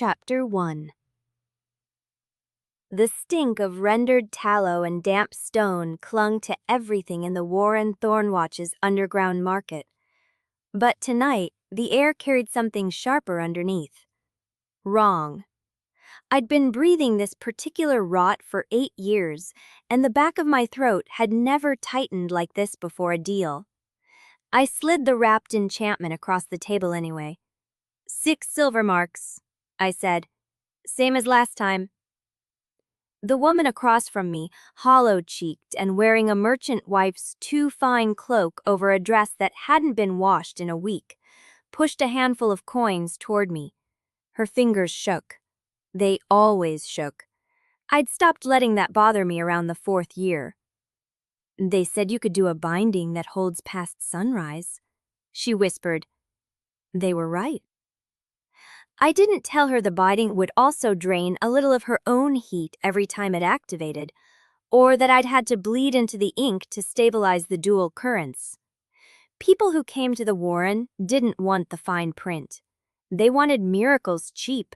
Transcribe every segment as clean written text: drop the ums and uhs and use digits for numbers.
Chapter 1. The stink of rendered tallow and damp stone clung to everything in the Warren Thornwatch's underground market. But tonight, the air carried something sharper underneath. Wrong. I'd been breathing this particular rot for 8 years, and the back of my throat had never tightened like this before a deal. I slid the wrapped enchantment across the table anyway. 6 silver marks, I said. Same as last time. The woman across from me, hollow-cheeked and wearing a merchant wife's too fine cloak over a dress that hadn't been washed in a week, pushed a handful of coins toward me. Her fingers shook. They always shook. I'd stopped letting that bother me around the 4th year. They said you could do a binding that holds past sunrise, she whispered. They were right. I didn't tell her the binding would also drain a little of her own heat every time it activated, or that I'd had to bleed into the ink to stabilize the dual currents. People who came to the Warren didn't want the fine print. They wanted miracles cheap,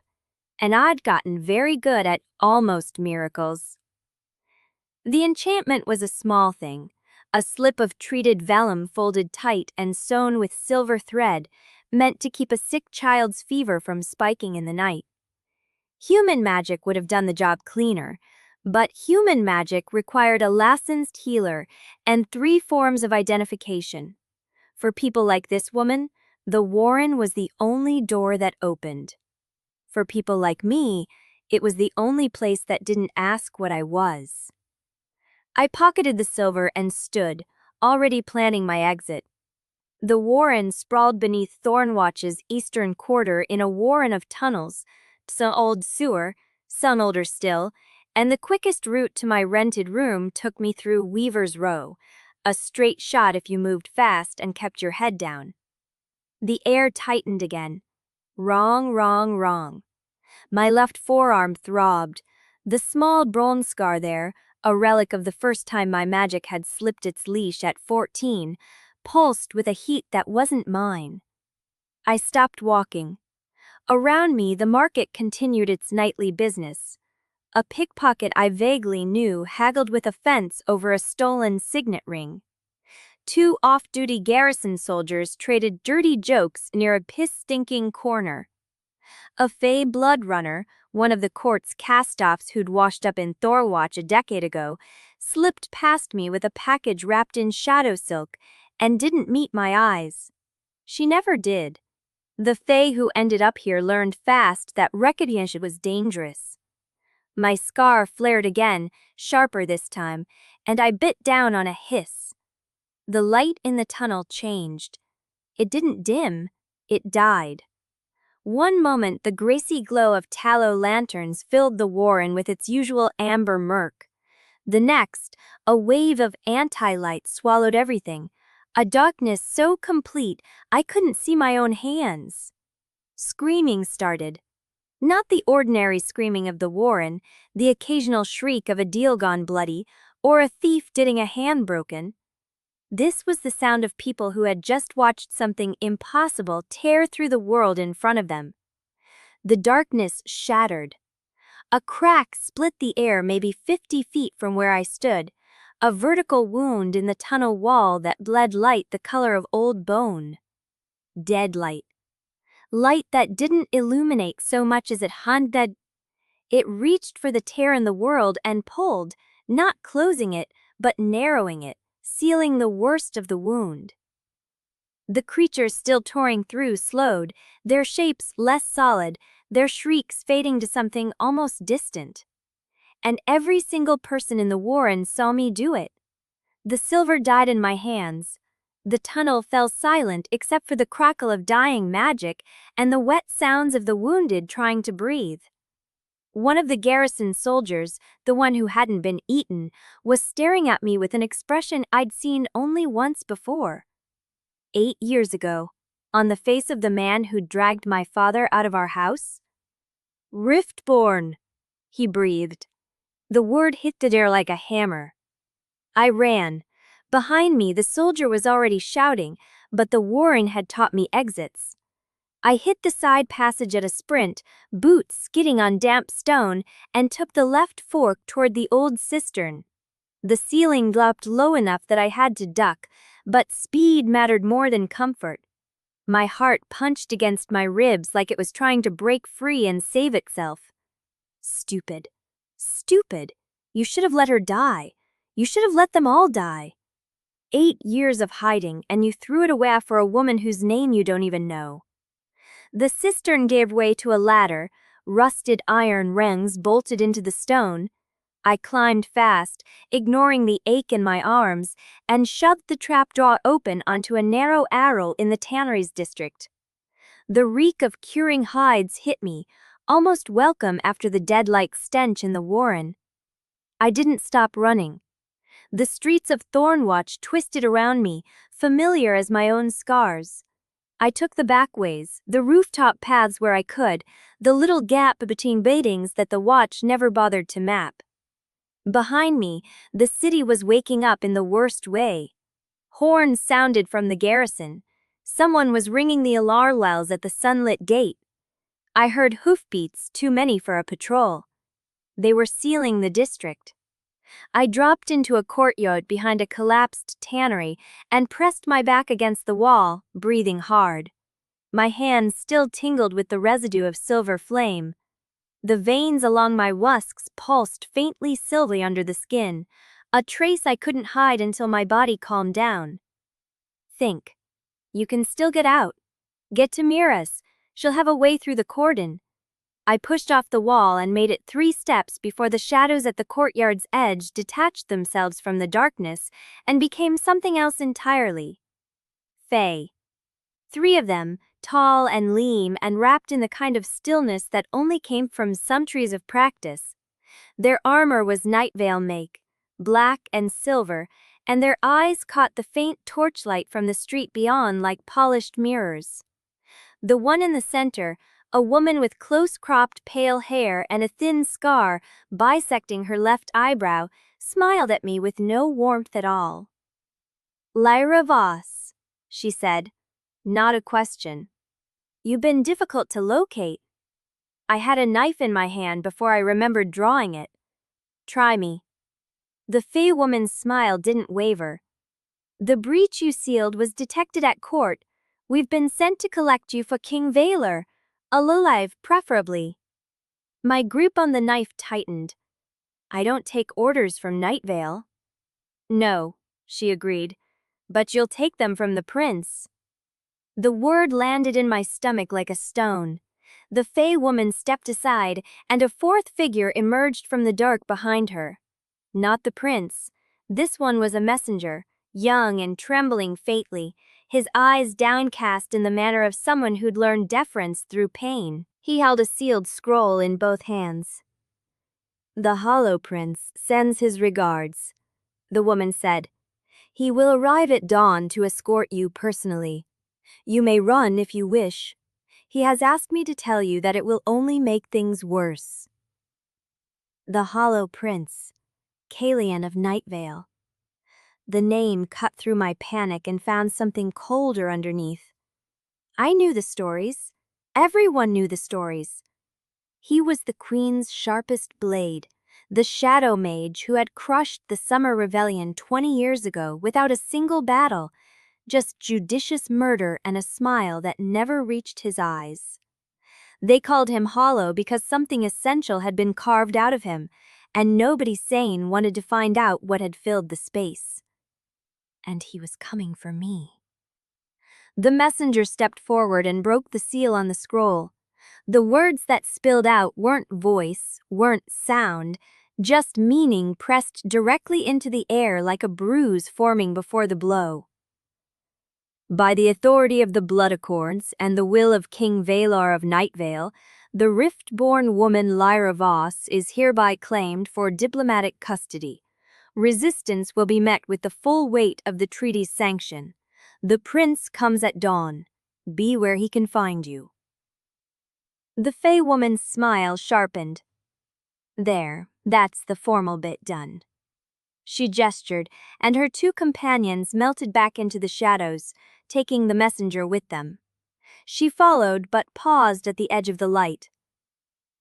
and I'd gotten very good at almost miracles. The enchantment was a small thing, a slip of treated vellum folded tight and sewn with silver thread, meant to keep a sick child's fever from spiking in the night. Human magic would have done the job cleaner, but human magic required a licensed healer and 3 forms of identification. For people like this woman, the Warren was the only door that opened. For people like me, it was the only place that didn't ask what I was. I pocketed the silver and stood, already planning my exit. The Warren sprawled beneath Thornwatch's eastern quarter in a warren of tunnels, some old sewer, some older still, and the quickest route to my rented room took me through Weaver's Row, a straight shot if you moved fast and kept your head down. The air tightened again. Wrong, wrong, wrong. My left forearm throbbed. The small bronze scar there, a relic of the first time my magic had slipped its leash at 14, pulsed with a heat that wasn't mine. I stopped walking. Around me, the market continued its nightly business. A pickpocket I vaguely knew haggled with a fence over a stolen signet ring. 2 off-duty garrison soldiers traded dirty jokes near a piss-stinking corner. A fey blood runner, one of the court's cast-offs who'd washed up in Thornwatch a decade ago, slipped past me with a package wrapped in shadow silk and didn't meet my eyes. She never did. The fae who ended up here learned fast that recognition was dangerous. My scar flared again, sharper this time, and I bit down on a hiss. The light in the tunnel changed. It didn't dim, it died. One moment, the greasy glow of tallow lanterns filled the warren with its usual amber murk. The next, a wave of anti-light swallowed everything, a darkness so complete I couldn't see my own hands. Screaming started. Not the ordinary screaming of the warren, the occasional shriek of a deal gone bloody, or a thief getting a hand broken. This was the sound of people who had just watched something impossible tear through the world in front of them. The darkness shattered. A crack split the air maybe 50 feet from where I stood, a vertical wound in the tunnel wall that bled light the color of old bone. Dead light. Light that didn't illuminate so much as it haunted. It reached for the tear in the world and pulled, not closing it, but narrowing it, sealing the worst of the wound. The creatures still touring through slowed, their shapes less solid, their shrieks fading to something almost distant. And every single person in the warren saw me do it. The silver died in my hands. The tunnel fell silent except for the crackle of dying magic and the wet sounds of the wounded trying to breathe. One of the garrison soldiers, the one who hadn't been eaten, was staring at me with an expression I'd seen only once before. 8 years ago, on the face of the man who'd dragged my father out of our house. Riftborn, he breathed. The word hit the air like a hammer. I ran. Behind me, the soldier was already shouting, but the warren had taught me exits. I hit the side passage at a sprint, boots skidding on damp stone, and took the left fork toward the old cistern. The ceiling dropped low enough that I had to duck, but speed mattered more than comfort. My heart punched against my ribs like it was trying to break free and save itself. Stupid. Stupid. You should have let her die. You should have let them all die. 8 years of hiding, and you threw it away for a woman whose name you don't even know. The cistern gave way to a ladder, rusted iron rings bolted into the stone. I climbed fast, ignoring the ache in my arms, and shoved the trapdoor open onto a narrow arrow in the tanneries district. The reek of curing hides hit me, almost welcome after the dead-like stench in the warren. I didn't stop running. The streets of Thornwatch twisted around me, familiar as my own scars. I took the back ways, the rooftop paths where I could, the little gap between buildings that the watch never bothered to map. Behind me, the city was waking up in the worst way. Horns sounded from the garrison. Someone was ringing the alarm bells at the sunlit gate. I heard hoofbeats, too many for a patrol. They were sealing the district. I dropped into a courtyard behind a collapsed tannery and pressed my back against the wall, breathing hard. My hands still tingled with the residue of silver flame. The veins along my wusks pulsed faintly silvery under the skin, a trace I couldn't hide until my body calmed down. Think. You can still get out. Get to Mira's. She'll have a way through the cordon. I pushed off the wall and made it 3 steps before the shadows at the courtyard's edge detached themselves from the darkness and became something else entirely. Fae. 3 of them, tall and lean and wrapped in the kind of stillness that only came from centuries of practice. Their armor was Nightveil make, black and silver, and their eyes caught the faint torchlight from the street beyond like polished mirrors. The one in the center, a woman with close-cropped pale hair and a thin scar bisecting her left eyebrow, smiled at me with no warmth at all. "Lyra Voss," she said. Not a question. "You've been difficult to locate." I had a knife in my hand before I remembered drawing it. "Try me." The Fey woman's smile didn't waver. "The breach you sealed was detected at court. We've been sent to collect you for King Valor, alive preferably." My grip on the knife tightened. "I don't take orders from Nightveil." "No," she agreed, "but you'll take them from the prince." The word landed in my stomach like a stone. The Fey woman stepped aside, and a 4th figure emerged from the dark behind her. Not the prince. This one was a messenger, young and trembling faintly, his eyes downcast in the manner of someone who'd learned deference through pain. He held a sealed scroll in both hands. "The Hollow Prince sends his regards," the woman said. "He will arrive at dawn to escort you personally. You may run if you wish. He has asked me to tell you that it will only make things worse." The Hollow Prince, Caelion of Nightveil. The name cut through my panic and found something colder underneath. I knew the stories. Everyone knew the stories. He was the Queen's sharpest blade, the Shadow Mage who had crushed the Summer Rebellion 20 years ago without a single battle, just judicious murder and a smile that never reached his eyes. They called him Hollow because something essential had been carved out of him, and nobody sane wanted to find out what had filled the space. And he was coming for me. The messenger stepped forward and broke the seal on the scroll. The words that spilled out weren't voice, weren't sound, just meaning pressed directly into the air like a bruise forming before the blow. "By the authority of the Blood Accords and the will of King Valor of Nightveil, the rift-born woman Lyra Voss is hereby claimed for diplomatic custody. Resistance will be met with the full weight of the treaty's sanction. The prince comes at dawn. Be where he can find you." The Fey woman's smile sharpened. "There, that's the formal bit done." She gestured, and her 2 companions melted back into the shadows, taking the messenger with them. She followed but paused at the edge of the light.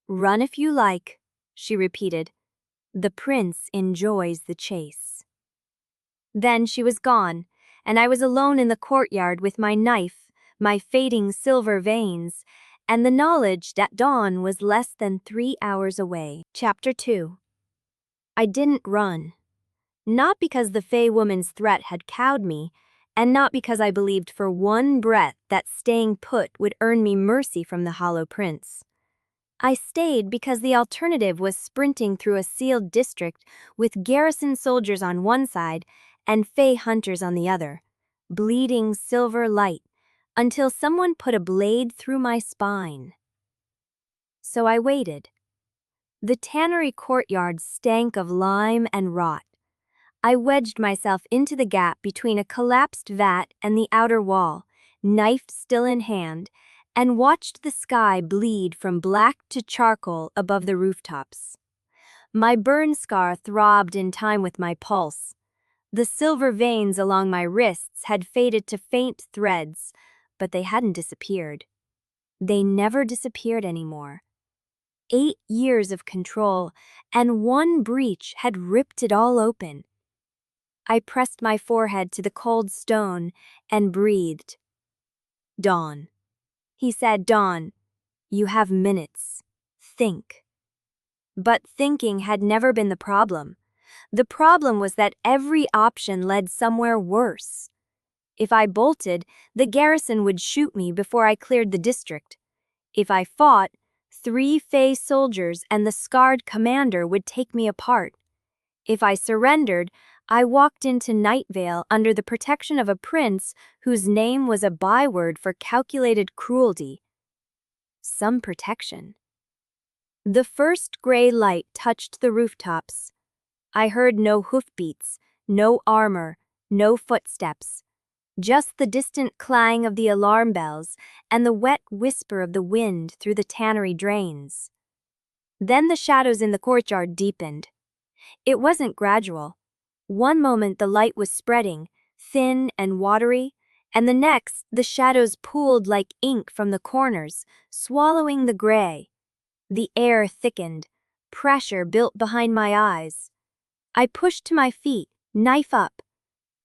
"Run if you like," she repeated. "The prince enjoys the chase." Then she was gone, and I was alone in the courtyard with my knife, my fading silver veins, and the knowledge that dawn was less than 3 hours away. Chapter 2. I didn't run. Not because the Fey woman's threat had cowed me, and not because I believed for one breath that staying put would earn me mercy from the Hollow Prince. I stayed because the alternative was sprinting through a sealed district with garrison soldiers on one side and Fey hunters on the other, bleeding silver light, until someone put a blade through my spine. So I waited. The tannery courtyard stank of lime and rot. I wedged myself into the gap between a collapsed vat and the outer wall, knife still in hand, and watched the sky bleed from black to charcoal above the rooftops. My burn scar throbbed in time with my pulse. The silver veins along my wrists had faded to faint threads, but they hadn't disappeared. They never disappeared anymore. 8 years of control, and one breach had ripped it all open. I pressed my forehead to the cold stone and breathed. "Dawn," he said. "Dawn, you have minutes. Think." But thinking had never been the problem. The problem was that every option led somewhere worse. If I bolted, the garrison would shoot me before I cleared the district. If I fought, 3 Fey soldiers and the scarred commander would take me apart. If I surrendered, I walked into Nightveil under the protection of a prince whose name was a byword for calculated cruelty. Some protection. The first gray light touched the rooftops. I heard no hoofbeats, no armor, no footsteps. Just the distant clang of the alarm bells and the wet whisper of the wind through the tannery drains. Then the shadows in the courtyard deepened. It wasn't gradual. One moment the light was spreading, thin and watery, and the next the shadows pooled like ink from the corners, swallowing the gray. The air thickened. Pressure built behind my eyes. I pushed to my feet, knife up.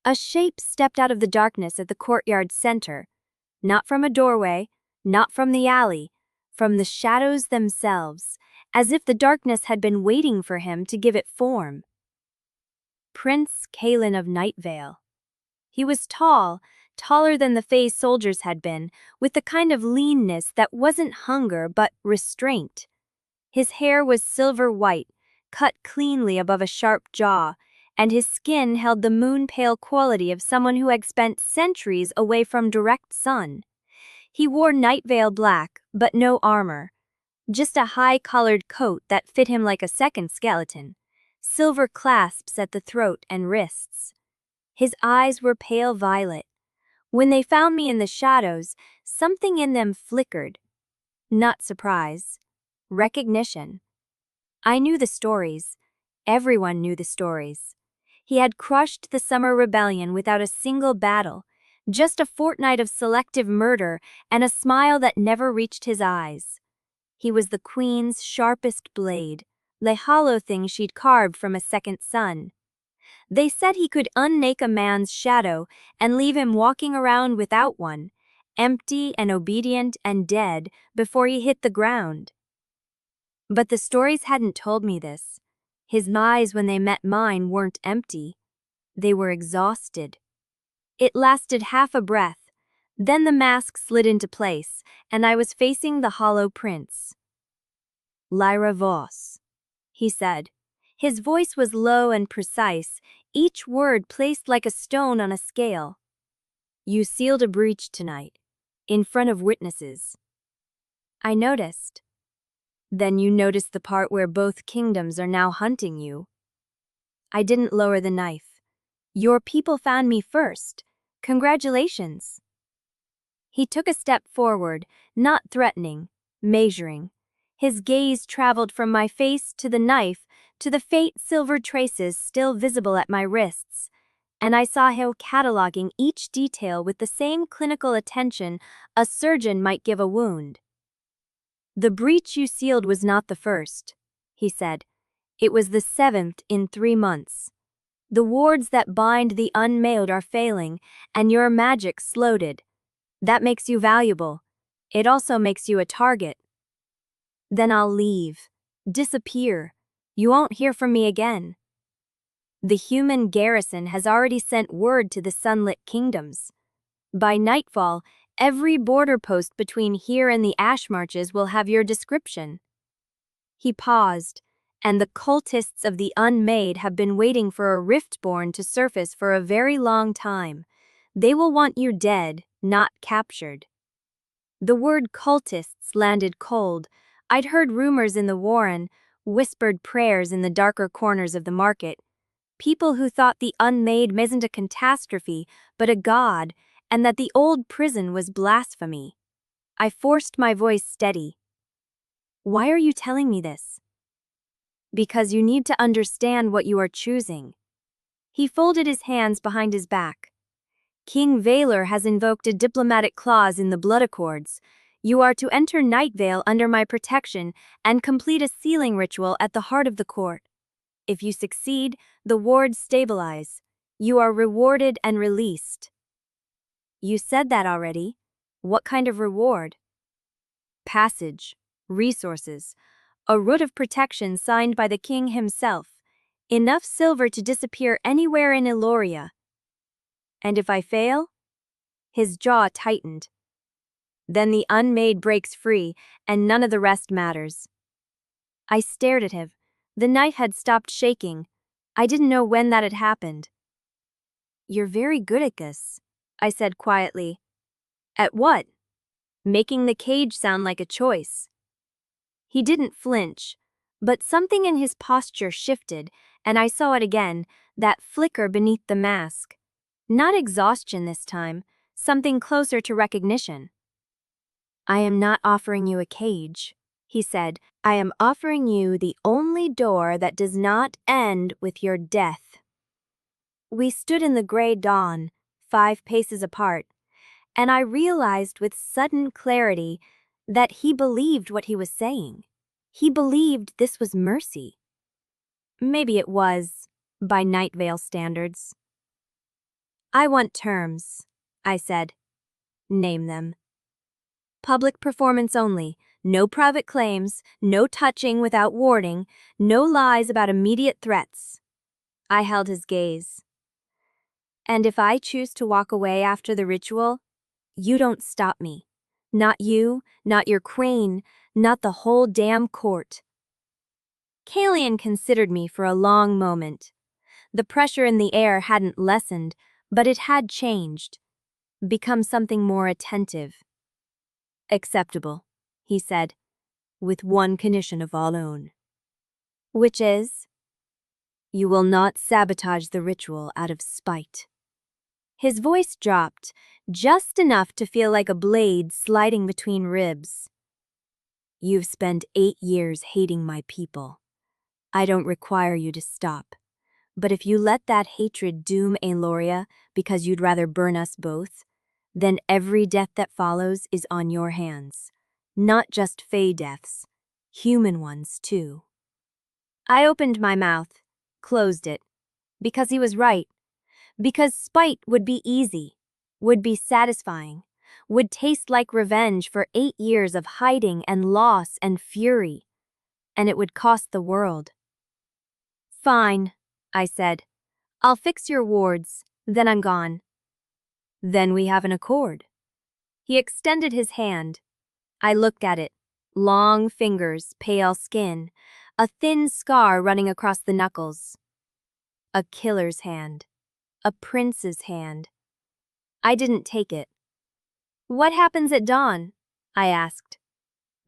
A shape stepped out of the darkness at the courtyard's center. Not from a doorway, not from the alley, from the shadows themselves, as if the darkness had been waiting for him to give it form. Prince Caelion of Nightveil. He was tall, taller than the Fey soldiers had been, with the kind of leanness that wasn't hunger but restraint. His hair was silver white, cut cleanly above a sharp jaw, and his skin held the moon-pale quality of someone who had spent centuries away from direct sun. He wore Nightveil black, but no armor. Just a high-collared coat that fit him like a second skeleton. Silver clasps at the throat and wrists. His eyes were pale violet. When they found me in the shadows, something in them flickered. Not surprise. Recognition. I knew the stories. Everyone knew the stories. He had crushed the Summer Rebellion without a single battle, just a fortnight of selective murder and a smile that never reached his eyes. He was the Queen's sharpest blade, the hollow thing she'd carved from a second sun. They said he could unnake a man's shadow and leave him walking around without one, empty and obedient and dead before he hit the ground. But the stories hadn't told me this. His eyes when they met mine weren't empty. They were exhausted. It lasted half a breath. Then the mask slid into place, and I was facing the Hollow Prince. "Lyra Voss," he said. His voice was low and precise, each word placed like a stone on a scale. "You sealed a breach tonight, in front of witnesses." I noticed. "Then you noticed the part where both kingdoms are now hunting you." I didn't lower the knife. "Your people found me first. Congratulations." He took a step forward, not threatening, measuring. His gaze traveled from my face to the knife, to the faint silver traces still visible at my wrists. and I saw him cataloging each detail with the same clinical attention a surgeon might give a wound. "The breach you sealed was not the first," he said. "It was the 7th in 3 months. The wards that bind the Unmade are failing, and your magic slowed. That makes you valuable. It also makes you a target. Then I'll leave. Disappear. You won't hear from me again. The human garrison has already sent word to the sunlit kingdoms. By nightfall, every border post between here and the Ash Marches will have your description." He paused, "And the cultists of the Unmade have been waiting for a Riftborn to surface for a very long time. They will want you dead, not captured." The word cultists landed cold. I'd heard rumors in the Warren, whispered prayers in the darker corners of the market. People who thought the Unmade wasn't a catastrophe, but a god, and that the old prison was blasphemy. I forced my voice steady. "Why are you telling me this?" "Because you need to understand what you are choosing." He folded his hands behind his back. "King Vaylor has invoked a diplomatic clause in the Blood Accords. You are to enter Nightveil under my protection and complete a sealing ritual at the heart of the court. If you succeed, the wards stabilize. You are rewarded and released." "You said that already. What kind of reward?" "Passage, resources, a root of protection signed by the king himself, enough silver to disappear anywhere in Eloria." "And if I fail?" His jaw tightened. "Then the Unmade breaks free, and none of the rest matters." I stared at him. The knife had stopped shaking. I didn't know when that had happened. "You're very good at this," I said quietly. "At what?" "Making the cage sound like a choice." He didn't flinch, but something in his posture shifted, and I saw it again, that flicker beneath the mask. Not exhaustion this time, something closer to recognition. "I am not offering you a cage," he said. "I am offering you the only door that does not end with your death." We stood in the gray dawn, 5 paces apart, and I realized with sudden clarity that he believed what he was saying. He believed this was mercy. Maybe it was, by Nightveil standards. "I want terms," I said. "Name them." "Public performance only. No private claims, no touching without warning, no lies about immediate threats." I held his gaze. "And if I choose to walk away after the ritual, you don't stop me. Not you, not your queen, not the whole damn court." Caelion considered me for a long moment. The pressure in the air hadn't lessened, but it had changed, become something more attentive. "Acceptable," he said, "with one condition of all own." "Which is?" "You will not sabotage the ritual out of spite." His voice dropped, just enough to feel like a blade sliding between ribs. "You've spent 8 years hating my people. I don't require you to stop. But if you let that hatred doom Eloria because you'd rather burn us both, then every death that follows is on your hands. Not just Fae deaths, human ones too." I opened my mouth, closed it, because he was right. Because spite would be easy, would be satisfying, would taste like revenge for 8 years of hiding and loss and fury. And it would cost the world. "Fine," I said. "I'll fix your wards, then I'm gone." "Then we have an accord." He extended his hand. I looked at it. Long fingers, pale skin, a thin scar running across the knuckles. A killer's hand. A prince's hand. I didn't take it. "What happens at dawn?" I asked.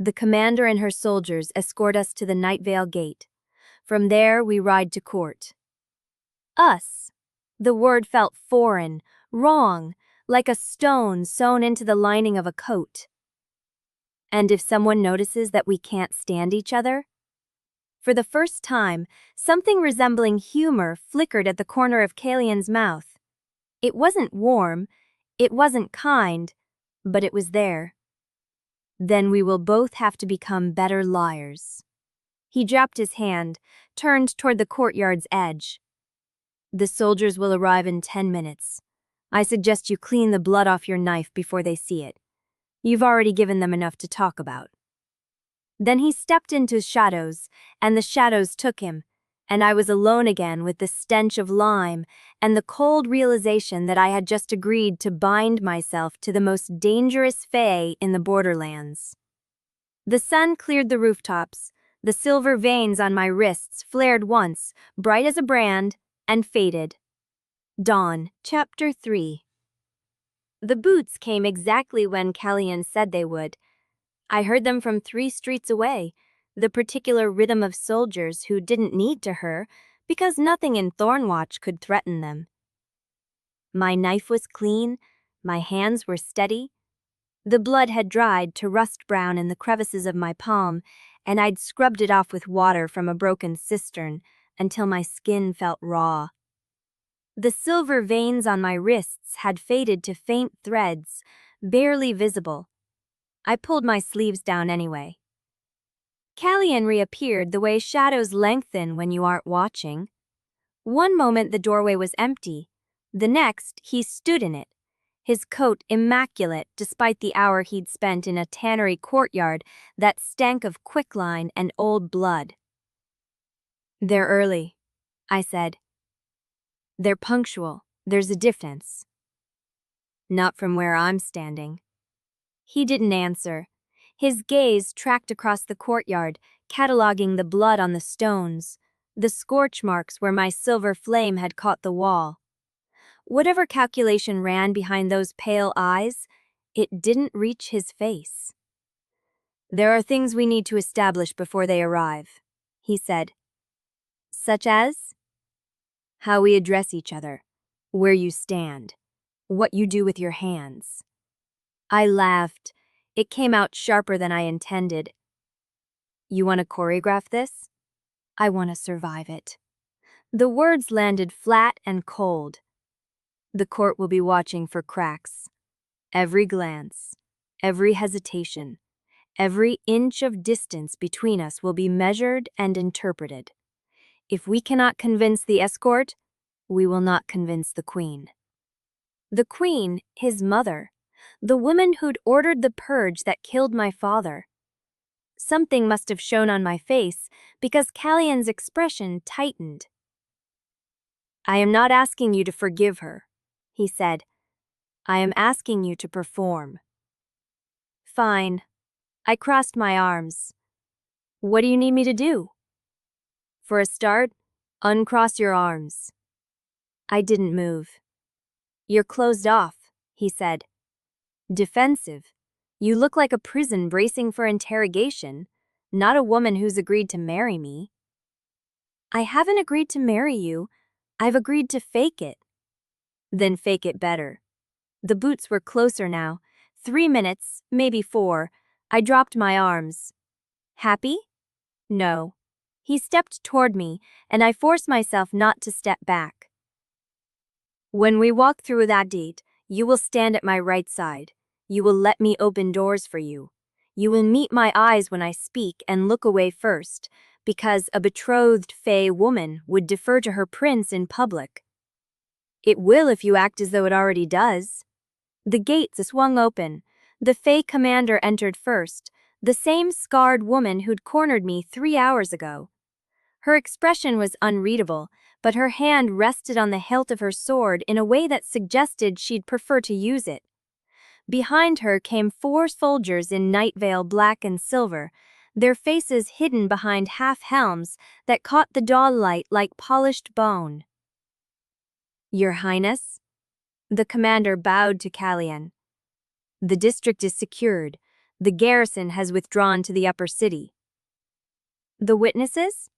"The commander and her soldiers escort us to the Nightveil gate. From there we ride to court." Us. The word felt foreign, wrong, like a stone sewn into the lining of a coat. "And if someone notices that we can't stand each other?" For the first time, something resembling humor flickered at the corner of Caelion's mouth. It wasn't warm, it wasn't kind, but it was there. Then we will both have to become better liars. He dropped his hand, turned toward the courtyard's edge. The soldiers will arrive in 10 minutes. I suggest you clean the blood off your knife before they see it. You've already given them enough to talk about. Then he stepped into shadows, and the shadows took him, and I was alone again with the stench of lime and the cold realization that I had just agreed to bind myself to the most dangerous fae in the borderlands. The sun cleared the rooftops. The silver veins on my wrists flared once, bright as a brand, and faded. Dawn, Chapter 3. The boots came exactly when Caelion said they would. I heard them from 3 streets away, the particular rhythm of soldiers who didn't need to hurry because nothing in Thornwatch could threaten them. My knife was clean, my hands were steady. The blood had dried to rust brown in the crevices of my palm, and I'd scrubbed it off with water from a broken cistern until my skin felt raw. The silver veins on my wrists had faded to faint threads, barely visible. I pulled my sleeves down anyway. Caelion reappeared the way shadows lengthen when you aren't watching. One moment the doorway was empty, the next he stood in it, his coat immaculate despite the hour he'd spent in a tannery courtyard that stank of quicklime and old blood. "They're early," I said. "They're punctual, there's a difference." "Not from where I'm standing." He didn't answer. His gaze tracked across the courtyard, cataloging the blood on the stones, the scorch marks where my silver flame had caught the wall. Whatever calculation ran behind those pale eyes, it didn't reach his face. "There are things we need to establish before they arrive," he said. "Such as?" "How we address each other, where you stand, what you do with your hands." I laughed. It came out sharper than I intended. "You want to choreograph this?" "I want to survive it." The words landed flat and cold. "The court will be watching for cracks. Every glance, every hesitation, every inch of distance between us will be measured and interpreted. If we cannot convince the escort, we will not convince the queen." The queen, his mother, the woman who'd ordered the purge that killed my father. Something must have shown on my face because Caelion's expression tightened. "I am not asking you to forgive her," he said. "I am asking you to perform." "Fine." I crossed my arms. "What do you need me to do?" "For a start, uncross your arms." I didn't move. "You're closed off," he said. "Defensive. You look like a prison bracing for interrogation, not a woman who's agreed to marry me." "I haven't agreed to marry you. I've agreed to fake it." "Then fake it better." The boots were closer now. 3 minutes, maybe 4. I dropped my arms. "Happy?" "No." He stepped toward me, and I forced myself not to step back. "When we walk through that gate, you will stand at my right side. You will let me open doors for you. You will meet my eyes when I speak and look away first, because a betrothed fae woman would defer to her prince in public." "It will if you act as though it already does." The gates swung open. The fae commander entered first, the same scarred woman who'd cornered me 3 hours ago. Her expression was unreadable, but her hand rested on the hilt of her sword in a way that suggested she'd prefer to use it. Behind her came 4 soldiers in Nightveil black and silver, their faces hidden behind half-helms that caught the dawn light like polished bone. "Your Highness?" The commander bowed to Caelion. "The district is secured. The garrison has withdrawn to the upper city." "The witnesses?"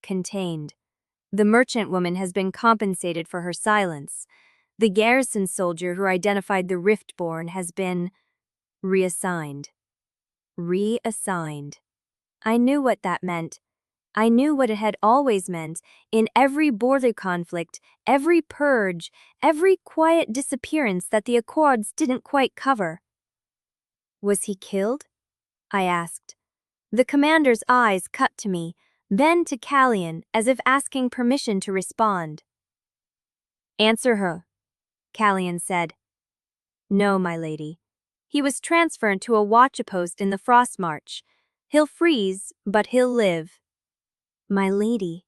"Contained. The merchant woman has been compensated for her silence. The garrison soldier who identified the Riftborn has been reassigned." Reassigned. I knew what that meant. I knew what it had always meant in every border conflict, every purge, every quiet disappearance that the Accords didn't quite cover. Was he killed? I asked. The commander's eyes cut to me, then to Caelion, as if asking permission to respond. Answer her, Caelion said. No, my lady. He was transferred to a watch-post in the Frostmarch. He'll freeze, but he'll live. My lady.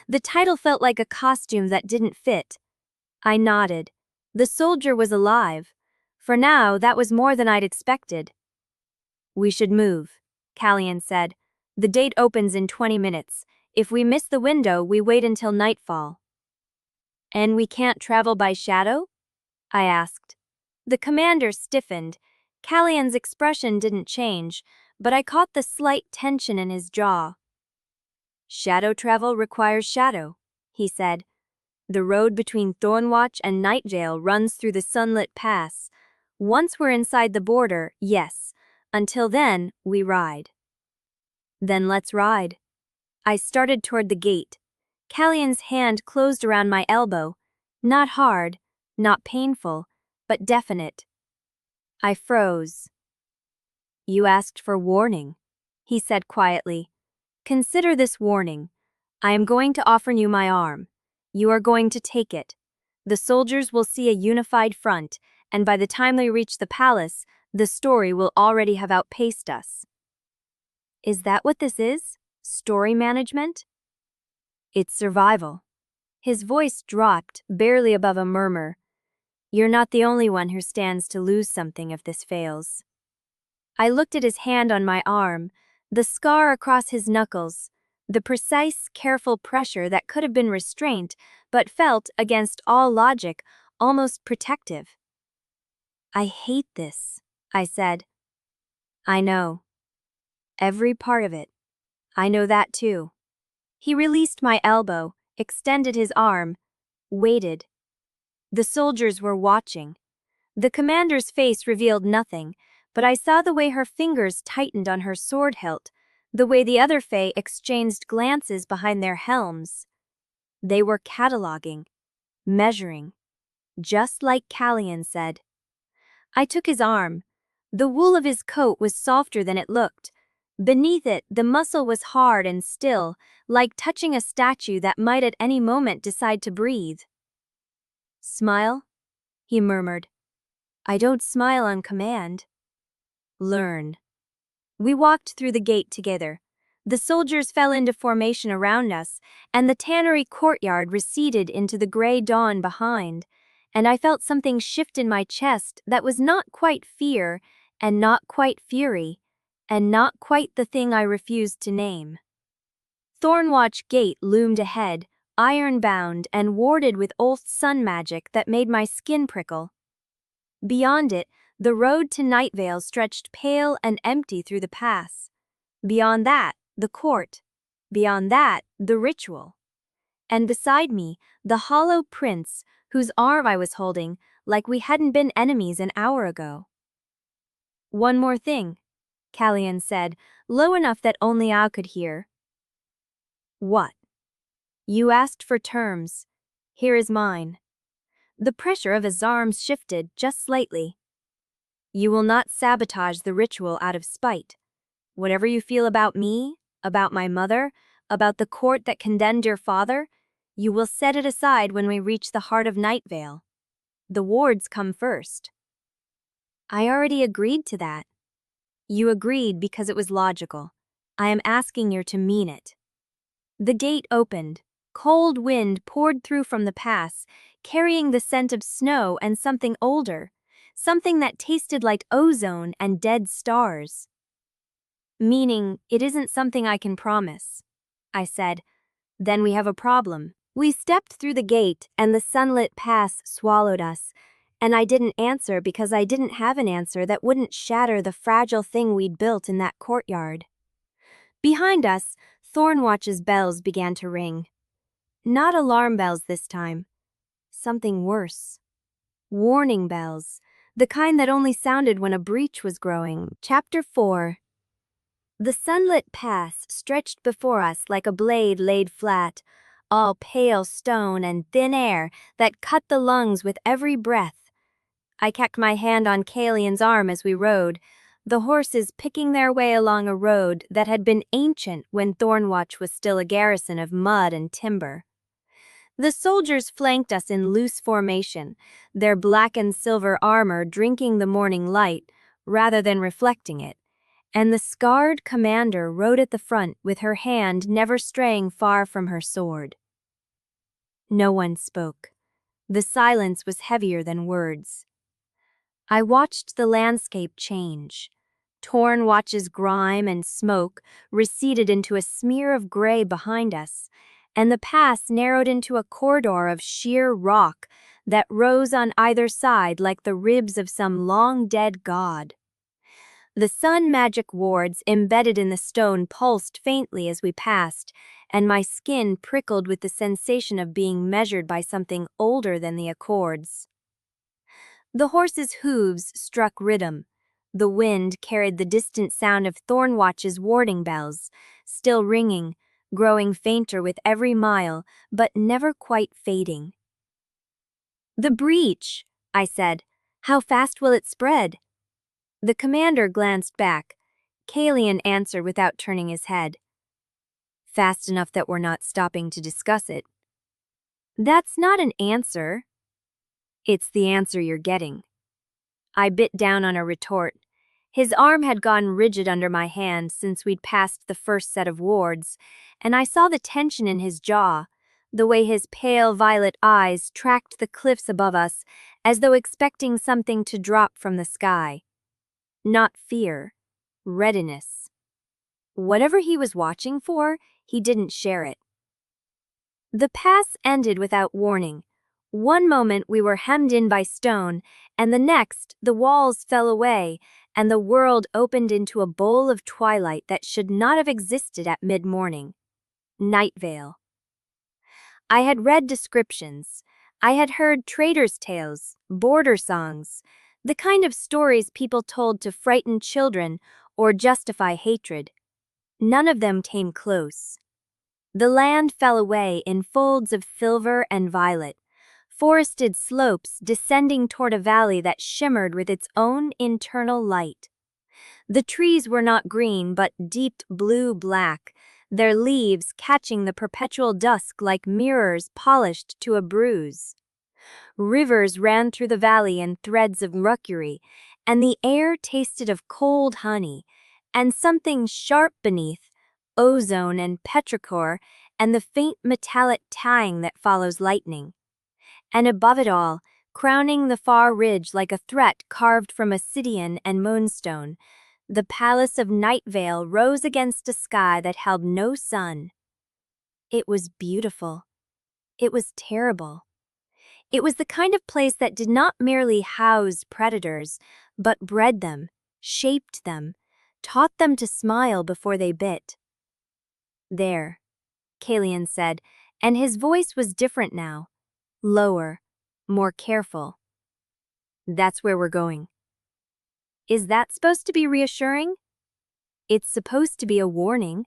The title felt like a costume that didn't fit. I nodded. The soldier was alive. For now, that was more than I'd expected. We should move, Caelion said. The date opens in 20 minutes. If we miss the window, we wait until nightfall. And we can't travel by shadow? I asked. The commander stiffened. Caelion's expression didn't change, but I caught the slight tension in his jaw. Shadow travel requires shadow, he said. The road between Thornwatch and Nightveil runs through the sunlit pass. Once we're inside the border, yes. Until then, we ride. Then let's ride. I started toward the gate. Caelion's hand closed around my elbow. Not hard, not painful, but definite. I froze. You asked for warning, he said quietly. Consider this warning. I am going to offer you my arm. You are going to take it. The soldiers will see a unified front, and by the time they reach the palace, the story will already have outpaced us. Is that what this is? Story management? It's survival. His voice dropped, barely above a murmur. You're not the only one who stands to lose something if this fails. I looked at his hand on my arm, the scar across his knuckles, the precise, careful pressure that could have been restraint, but felt, against all logic, almost protective. I hate this, I said. I know. Every part of it. I know that too. He released my elbow, extended his arm, waited. The soldiers were watching. The commander's face revealed nothing, but I saw the way her fingers tightened on her sword hilt, the way the other Fae exchanged glances behind their helms. They were cataloging, measuring, just like Caelion said. I took his arm. The wool of his coat was softer than it looked. Beneath it, the muscle was hard and still, like touching a statue that might at any moment decide to breathe. Smile? He murmured. I don't smile on command. Learn. We walked through the gate together. The soldiers fell into formation around us, and the tannery courtyard receded into the gray dawn behind, and I felt something shift in my chest that was not quite fear, and not quite fury, and not quite the thing I refused to name. Thornwatch Gate loomed ahead, iron-bound and warded with old sun magic that made my skin prickle. Beyond it, the road to Nightveil stretched pale and empty through the pass. Beyond that, the court. Beyond that, the ritual. And beside me, the hollow prince, whose arm I was holding, like we hadn't been enemies an hour ago. One more thing, Caelion said, low enough that only I could hear. What? You asked for terms. Here is mine. The pressure of his arms shifted just slightly. You will not sabotage the ritual out of spite. Whatever you feel about me, about my mother, about the court that condemned your father, you will set it aside when we reach the heart of Nightveil. The wards come first. I already agreed to that. You agreed because it was logical. I am asking you to mean it. The gate opened. Cold wind poured through from the pass, carrying the scent of snow and something older, something that tasted like ozone and dead stars. Meaning, it isn't something I can promise, I said. Then we have a problem. We stepped through the gate and the sunlit pass swallowed us, and I didn't answer because I didn't have an answer that wouldn't shatter the fragile thing we'd built in that courtyard. Behind us, Thornwatch's bells began to ring. Not alarm bells this time. Something worse. Warning bells, the kind that only sounded when a breach was growing. Chapter 4. The sunlit pass stretched before us like a blade laid flat, all pale stone and thin air that cut the lungs with every breath. I kept my hand on Caelion's arm as we rode, the horses picking their way along a road that had been ancient when Thornwatch was still a garrison of mud and timber. The soldiers flanked us in loose formation, their black and silver armor drinking the morning light rather than reflecting it, and the scarred commander rode at the front with her hand never straying far from her sword. No one spoke. The silence was heavier than words. I watched the landscape change. Thornwatch's grime and smoke receded into a smear of gray behind us, and the pass narrowed into a corridor of sheer rock that rose on either side like the ribs of some long-dead god. The sun magic wards embedded in the stone pulsed faintly as we passed, and my skin prickled with the sensation of being measured by something older than the Accords. The horses' hooves struck rhythm. The wind carried the distant sound of Thornwatch's warding bells, still ringing, growing fainter with every mile, but never quite fading. "The breach," I said. "How fast will it spread?" The commander glanced back. Caelion answered without turning his head. "Fast enough that we're not stopping to discuss it." "That's not an answer." "It's the answer you're getting." I bit down on a retort. His arm had gone rigid under my hand since we'd passed the first set of wards, and I saw the tension in his jaw, the way his pale violet eyes tracked the cliffs above us as though expecting something to drop from the sky. Not fear, readiness. Whatever he was watching for, he didn't share it. The pass ended without warning. One moment we were hemmed in by stone, and the next the walls fell away, and the world opened into a bowl of twilight that should not have existed at mid-morning. Nightveil. I had read descriptions. I had heard traders' tales, border songs, the kind of stories people told to frighten children or justify hatred. None of them came close. The land fell away in folds of silver and violet, forested slopes descending toward a valley that shimmered with its own internal light. The trees were not green but deep blue-black, their leaves catching the perpetual dusk like mirrors polished to a bruise. Rivers ran through the valley in threads of mercury, and the air tasted of cold honey, and something sharp beneath, ozone and petrichor, and the faint metallic tang that follows lightning. And above it all, crowning the far ridge like a threat carved from obsidian and moonstone, the palace of Nightveil rose against a sky that held no sun. It was beautiful. It was terrible. It was the kind of place that did not merely house predators, but bred them, shaped them, taught them to smile before they bit. "There," Caelion said, and his voice was different now, lower, more careful. "That's where we're going." Is that supposed to be reassuring? It's supposed to be a warning.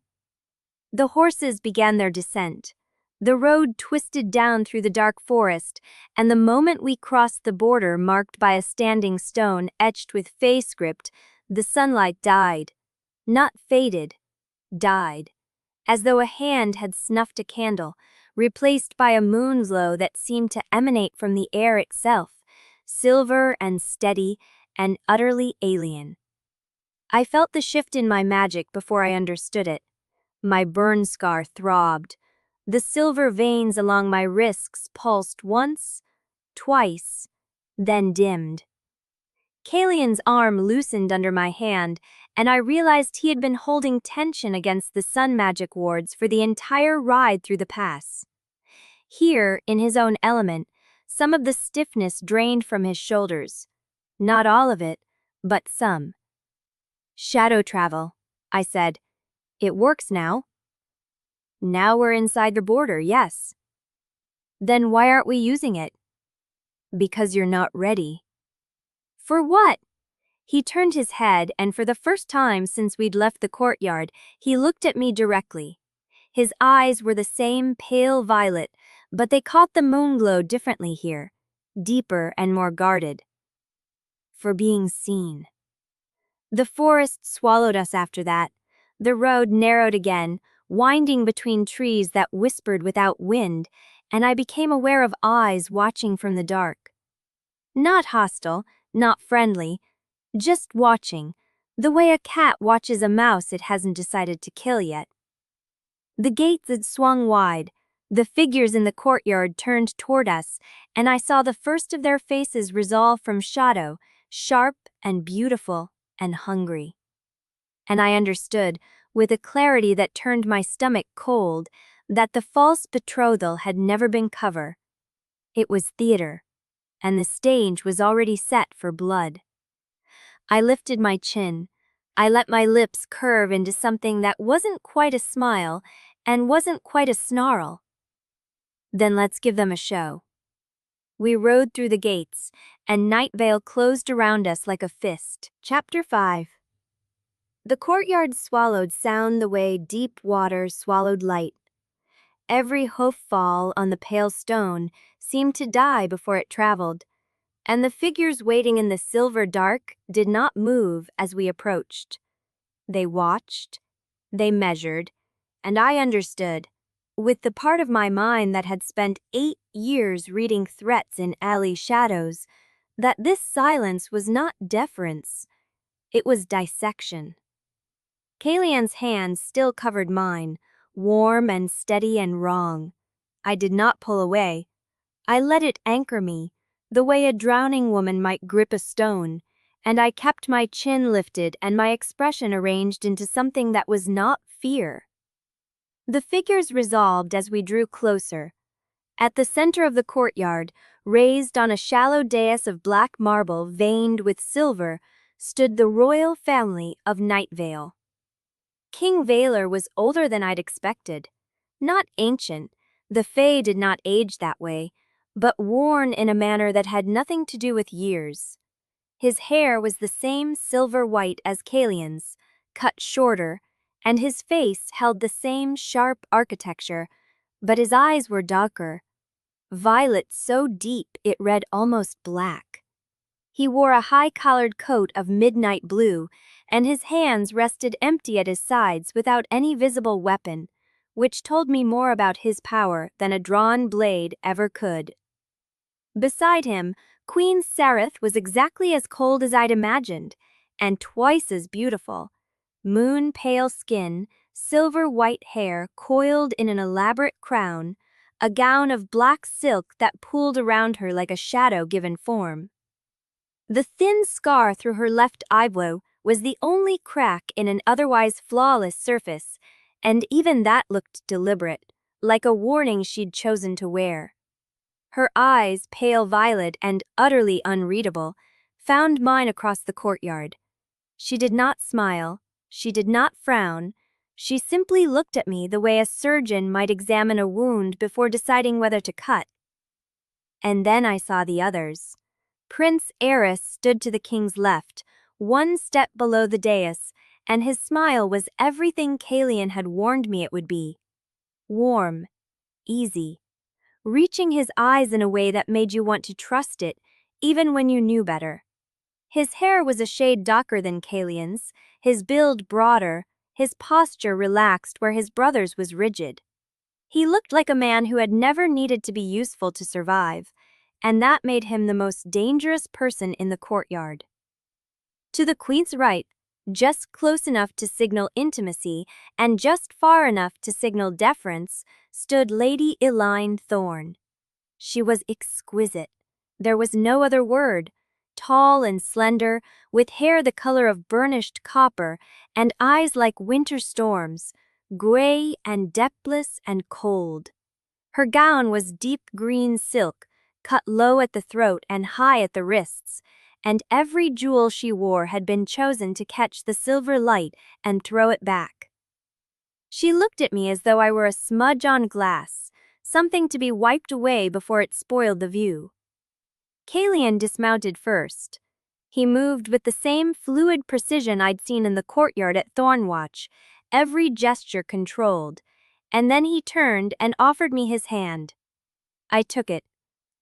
The horses began their descent. The road twisted down through the dark forest, and the moment we crossed the border marked by a standing stone etched with fey script, the sunlight died. Not faded, died. As though a hand had snuffed a candle, replaced by a moonsglow that seemed to emanate from the air itself, silver and steady and utterly alien. I felt the shift in my magic before I understood it. My burn scar throbbed. The silver veins along my wrists pulsed once, twice, then dimmed. Caelion's arm loosened under my hand, and I realized he had been holding tension against the sun magic wards for the entire ride through the pass. Here, in his own element, some of the stiffness drained from his shoulders. Not all of it, but some. "Shadow travel," I said. "It works now." "Now we're inside the border, yes." "Then why aren't we using it?" "Because you're not ready." "For what?" He turned his head, and for the first time since we'd left the courtyard, he looked at me directly. His eyes were the same pale violet, but they caught the moonglow differently here, deeper and more guarded. For being seen. The forest swallowed us after that. The road narrowed again, winding between trees that whispered without wind, and I became aware of eyes watching from the dark. Not hostile, not friendly, just watching, the way a cat watches a mouse it hasn't decided to kill yet. The gates had swung wide, the figures in the courtyard turned toward us, and I saw the first of their faces resolve from shadow, sharp and beautiful and hungry. And I understood, with a clarity that turned my stomach cold, that the false betrothal had never been cover. It was theater, and the stage was already set for blood. I lifted my chin. I let my lips curve into something that wasn't quite a smile and wasn't quite a snarl. Then let's give them a show. We rode through the gates, and Nightveil closed around us like a fist. Chapter 5. The courtyard swallowed sound the way deep water swallowed light. Every hoof fall on the pale stone seemed to die before it traveled, and the figures waiting in the silver dark did not move as we approached. They watched, they measured, and I understood, with the part of my mind that had spent 8 years reading threats in alley shadows, that this silence was not deference, it was dissection. Caelion's hand still covered mine, warm and steady and wrong. I did not pull away. I let it anchor me, the way a drowning woman might grip a stone, and I kept my chin lifted and my expression arranged into something that was not fear. The figures resolved as we drew closer. At the center of the courtyard, raised on a shallow dais of black marble veined with silver, stood the royal family of Nightveil. King Vailor was older than I'd expected. Not ancient, the Fae did not age that way, but worn in a manner that had nothing to do with years. His hair was the same silver white as Caelion's, cut shorter, and his face held the same sharp architecture, but his eyes were darker, violet so deep it read almost black. He wore a high-collared coat of midnight blue, and his hands rested empty at his sides without any visible weapon, which told me more about his power than a drawn blade ever could. Beside him, Queen Sereth was exactly as cold as I'd imagined, and twice as beautiful. Moon-pale skin, silver-white hair coiled in an elaborate crown, a gown of black silk that pooled around her like a shadow given form. The thin scar through her left eyebrow was the only crack in an otherwise flawless surface, and even that looked deliberate, like a warning she'd chosen to wear. Her eyes, pale violet and utterly unreadable, found mine across the courtyard. She did not smile, she did not frown, she simply looked at me the way a surgeon might examine a wound before deciding whether to cut. And then I saw the others. Prince Caelion stood to the king's left, one step below the dais, and his smile was everything Caelion had warned me it would be. Warm, easy, reaching his eyes in a way that made you want to trust it, even when you knew better. His hair was a shade darker than Caelion's, his build broader, his posture relaxed where his brother's was rigid. He looked like a man who had never needed to be useful to survive, and that made him the most dangerous person in the courtyard. To the queen's right, just close enough to signal intimacy and just far enough to signal deference, stood Lady Elaine Thorn. She was exquisite. There was no other word. Tall and slender, with hair the color of burnished copper and eyes like winter storms, gray and depthless and cold. Her gown was deep green silk, cut low at the throat and high at the wrists, and every jewel she wore had been chosen to catch the silver light and throw it back. She looked at me as though I were a smudge on glass, something to be wiped away before it spoiled the view. Caelion dismounted first. He moved with the same fluid precision I'd seen in the courtyard at Thornwatch, every gesture controlled, and then he turned and offered me his hand. I took it,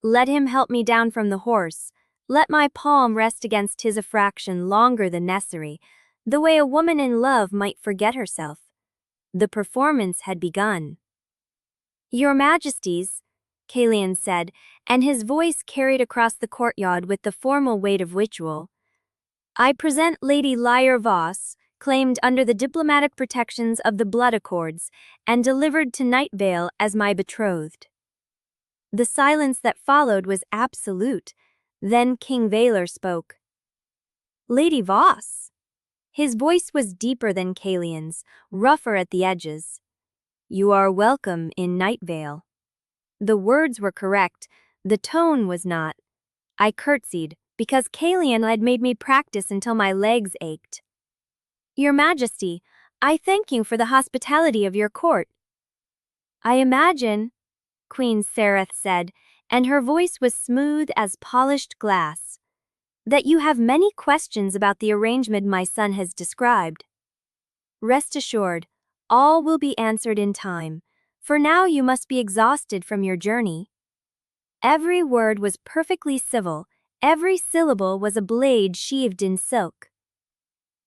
let him help me down from the horse, let my palm rest against his a fraction longer than necessary, the way a woman in love might forget herself. The performance had begun. "Your Majesties," Caelion said, and his voice carried across the courtyard with the formal weight of ritual. "I present Lady Lyra Voss, claimed under the diplomatic protections of the Blood Accords, and delivered to Nightveil as my betrothed." The silence that followed was absolute. Then King Vaylor spoke. "Lady Voss." His voice was deeper than Caelion's, rougher at the edges. "You are welcome in Nightveil." The words were correct, the tone was not. I curtsied, because Caelion had made me practice until my legs ached. "Your Majesty, I thank you for the hospitality of your court." "I imagine," Queen Sereth said, and her voice was smooth as polished glass, "that you have many questions about the arrangement my son has described. Rest assured, all will be answered in time. For now you must be exhausted from your journey." Every word was perfectly civil, every syllable was a blade sheathed in silk.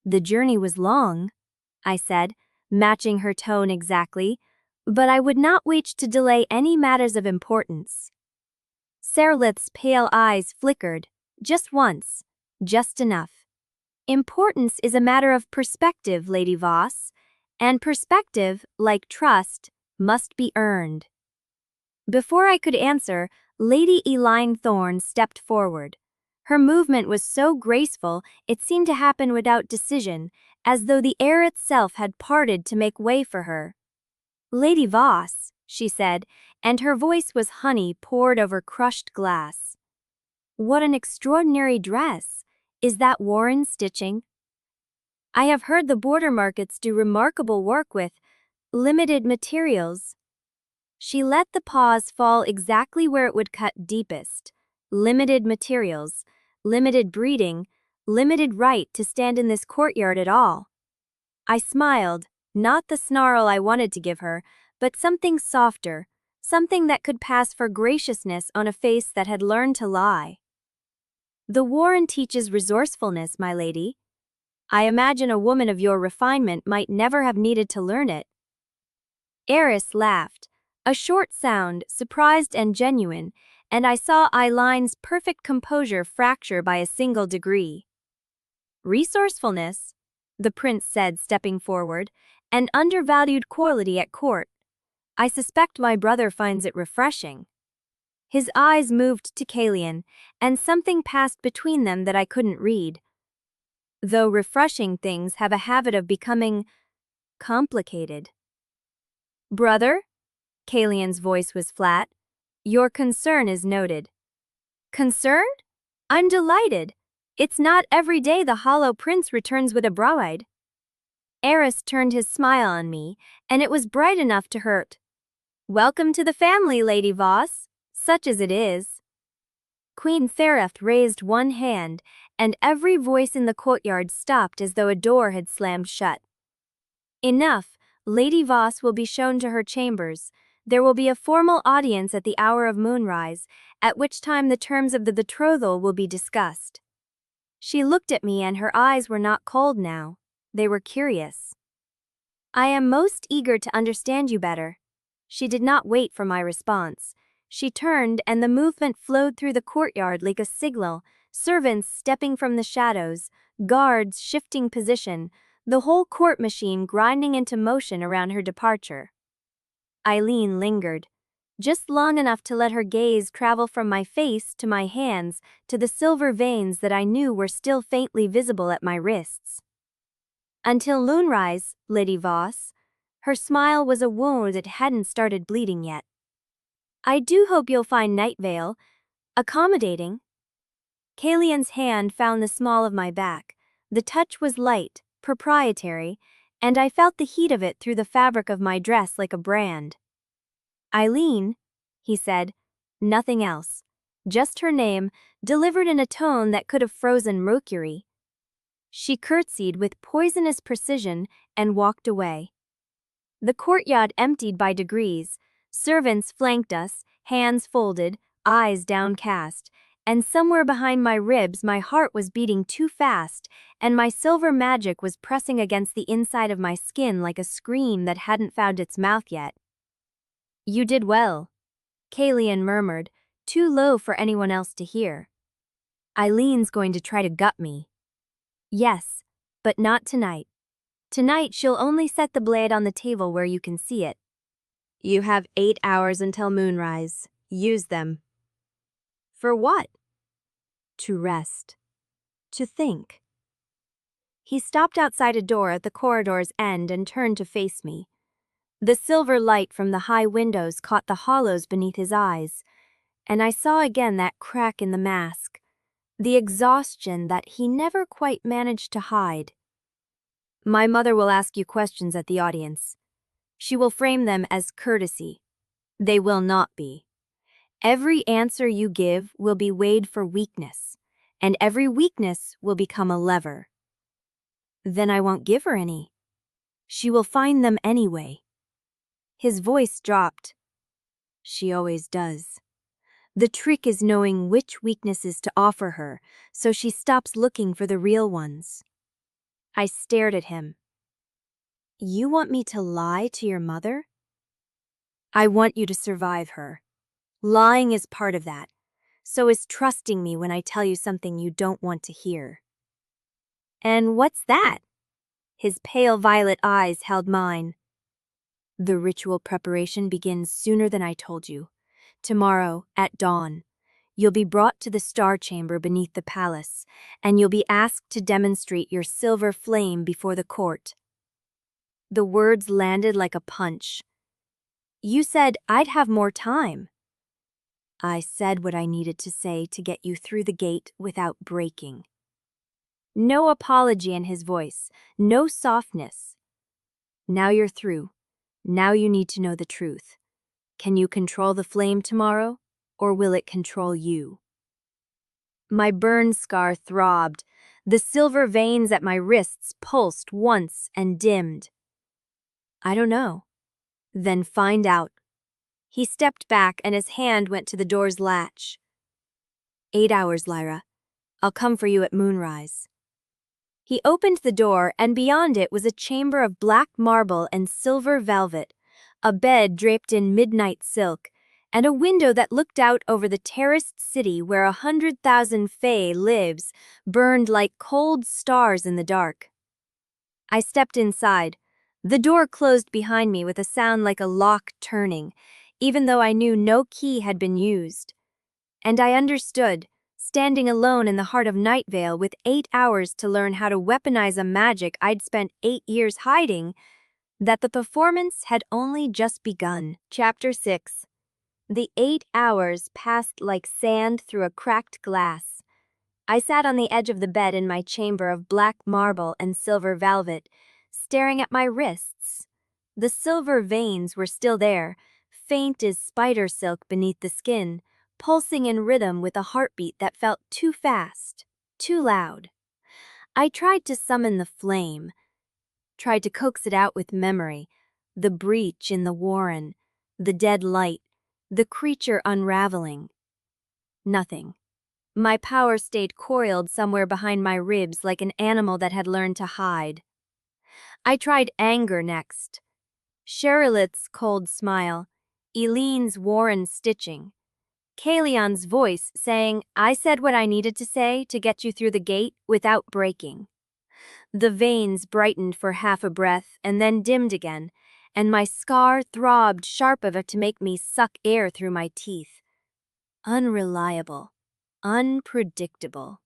"The journey was long," I said, matching her tone exactly, "but I would not wish to delay any matters of importance." Serlith's pale eyes flickered, just once, just enough. "Importance is a matter of perspective, Lady Voss, and perspective, like trust, must be earned." Before I could answer, Lady Elaine Thorne stepped forward. Her movement was so graceful it seemed to happen without decision, as though the air itself had parted to make way for her. "Lady Voss," she said, and her voice was honey poured over crushed glass. "What an extraordinary dress! Is that Warren stitching? I have heard the border markets do remarkable work with limited materials." She let the pause fall exactly where it would cut deepest. Limited materials, limited breeding, limited right to stand in this courtyard at all. I smiled, not the snarl I wanted to give her, but something softer, something that could pass for graciousness on a face that had learned to lie. "The Warren teaches resourcefulness, my lady. I imagine a woman of your refinement might never have needed to learn it." Eris laughed, a short sound, surprised and genuine, and I saw Eileen's perfect composure fracture by a single degree. "Resourcefulness," the prince said, stepping forward, "an undervalued quality at court. I suspect my brother finds it refreshing." His eyes moved to Caelion, and something passed between them that I couldn't read. Though refreshing things have a habit of becoming complicated. "Brother?" Caelion's voice was flat. "Your concern is noted." "Concerned? I'm delighted. It's not every day the Hollow Prince returns with a bride." Eris turned his smile on me, and it was bright enough to hurt. "Welcome to the family, Lady Voss, such as it is." Queen Sereth raised one hand, and every voice in the courtyard stopped as though a door had slammed shut. "Enough. Lady Voss will be shown to her chambers. There will be a formal audience at the hour of moonrise, at which time the terms of the betrothal will be discussed." She looked at me and her eyes were not cold now. They were curious. "I am most eager to understand you better." She did not wait for my response. She turned and the movement flowed through the courtyard like a signal, servants stepping from the shadows, guards shifting position, the whole court machine grinding into motion around her departure. Eileen lingered, just long enough to let her gaze travel from my face to my hands to the silver veins that I knew were still faintly visible at my wrists. "Until moonrise, Lady Voss." Her smile was a wound that hadn't started bleeding yet. "I do hope you'll find Nightveil accommodating." Caelion's hand found the small of my back. The touch was light, proprietary, and I felt the heat of it through the fabric of my dress like a brand. "Eileen," he said, "nothing else. Just her name, delivered in a tone that could have frozen Mercury. She curtsied with poisonous precision and walked away. The courtyard emptied by degrees. Servants flanked us, hands folded, eyes downcast, and somewhere behind my ribs my heart was beating too fast, and my silver magic was pressing against the inside of my skin like a scream that hadn't found its mouth yet. "You did well," Caelion murmured, too low for anyone else to hear. "Eileen's going to try to gut me." "Yes, but not tonight. Tonight she'll only set the blade on the table where you can see it. You have 8 hours until moonrise. Use them." "For what?" "To rest. To think." He stopped outside a door at the corridor's end and turned to face me. The silver light from the high windows caught the hollows beneath his eyes, and I saw again that crack in the mask, the exhaustion that he never quite managed to hide. "My mother will ask you questions at the audience. She will frame them as courtesy. They will not be. Every answer you give will be weighed for weakness, and every weakness will become a lever." "Then I won't give her any. She will find them anyway." His voice dropped. "She always does. The trick is knowing which weaknesses to offer her, so she stops looking for the real ones." I stared at him. "You want me to lie to your mother?" "I want you to survive her. Lying is part of that. So is trusting me when I tell you something you don't want to hear." "And what's that?" His pale violet eyes held mine. "The ritual preparation begins sooner than I told you. Tomorrow, at dawn, you'll be brought to the star chamber beneath the palace, and you'll be asked to demonstrate your silver flame before the court." The words landed like a punch. "You said I'd have more time." "I said what I needed to say to get you through the gate without breaking." No apology in his voice, no softness. "Now you're through. Now you need to know the truth. Can you control the flame tomorrow, or will it control you?" My burn scar throbbed. The silver veins at my wrists pulsed once and dimmed. "I don't know." "Then find out." He stepped back and his hand went to the door's latch. 8 hours, Lyra. I'll come for you at moonrise." He opened the door, and beyond it was a chamber of black marble and silver velvet, a bed draped in midnight silk, and a window that looked out over the terraced city where 100,000 fae lives, burned like cold stars in the dark. I stepped inside. The door closed behind me with a sound like a lock turning, even though I knew no key had been used. And I understood, standing alone in the heart of Nightveil with 8 hours to learn how to weaponize a magic I'd spent 8 years hiding, that the performance had only just begun. Chapter 6. The 8 hours passed like sand through a cracked glass. I sat on the edge of the bed in my chamber of black marble and silver velvet, staring at my wrists. The silver veins were still there, faint as spider silk beneath the skin, pulsing in rhythm with a heartbeat that felt too fast, too loud. I tried to summon the flame, tried to coax it out with memory, the breach in the warren, the dead light, the creature unraveling. Nothing. My power stayed coiled somewhere behind my ribs like an animal that had learned to hide. I tried anger next. Sherilith's cold smile, Eileen's warren stitching, Caelion's voice saying, "I said what I needed to say to get you through the gate without breaking." The veins brightened for half a breath and then dimmed again, and my scar throbbed sharp enough to make me suck air through my teeth. Unreliable. Unpredictable.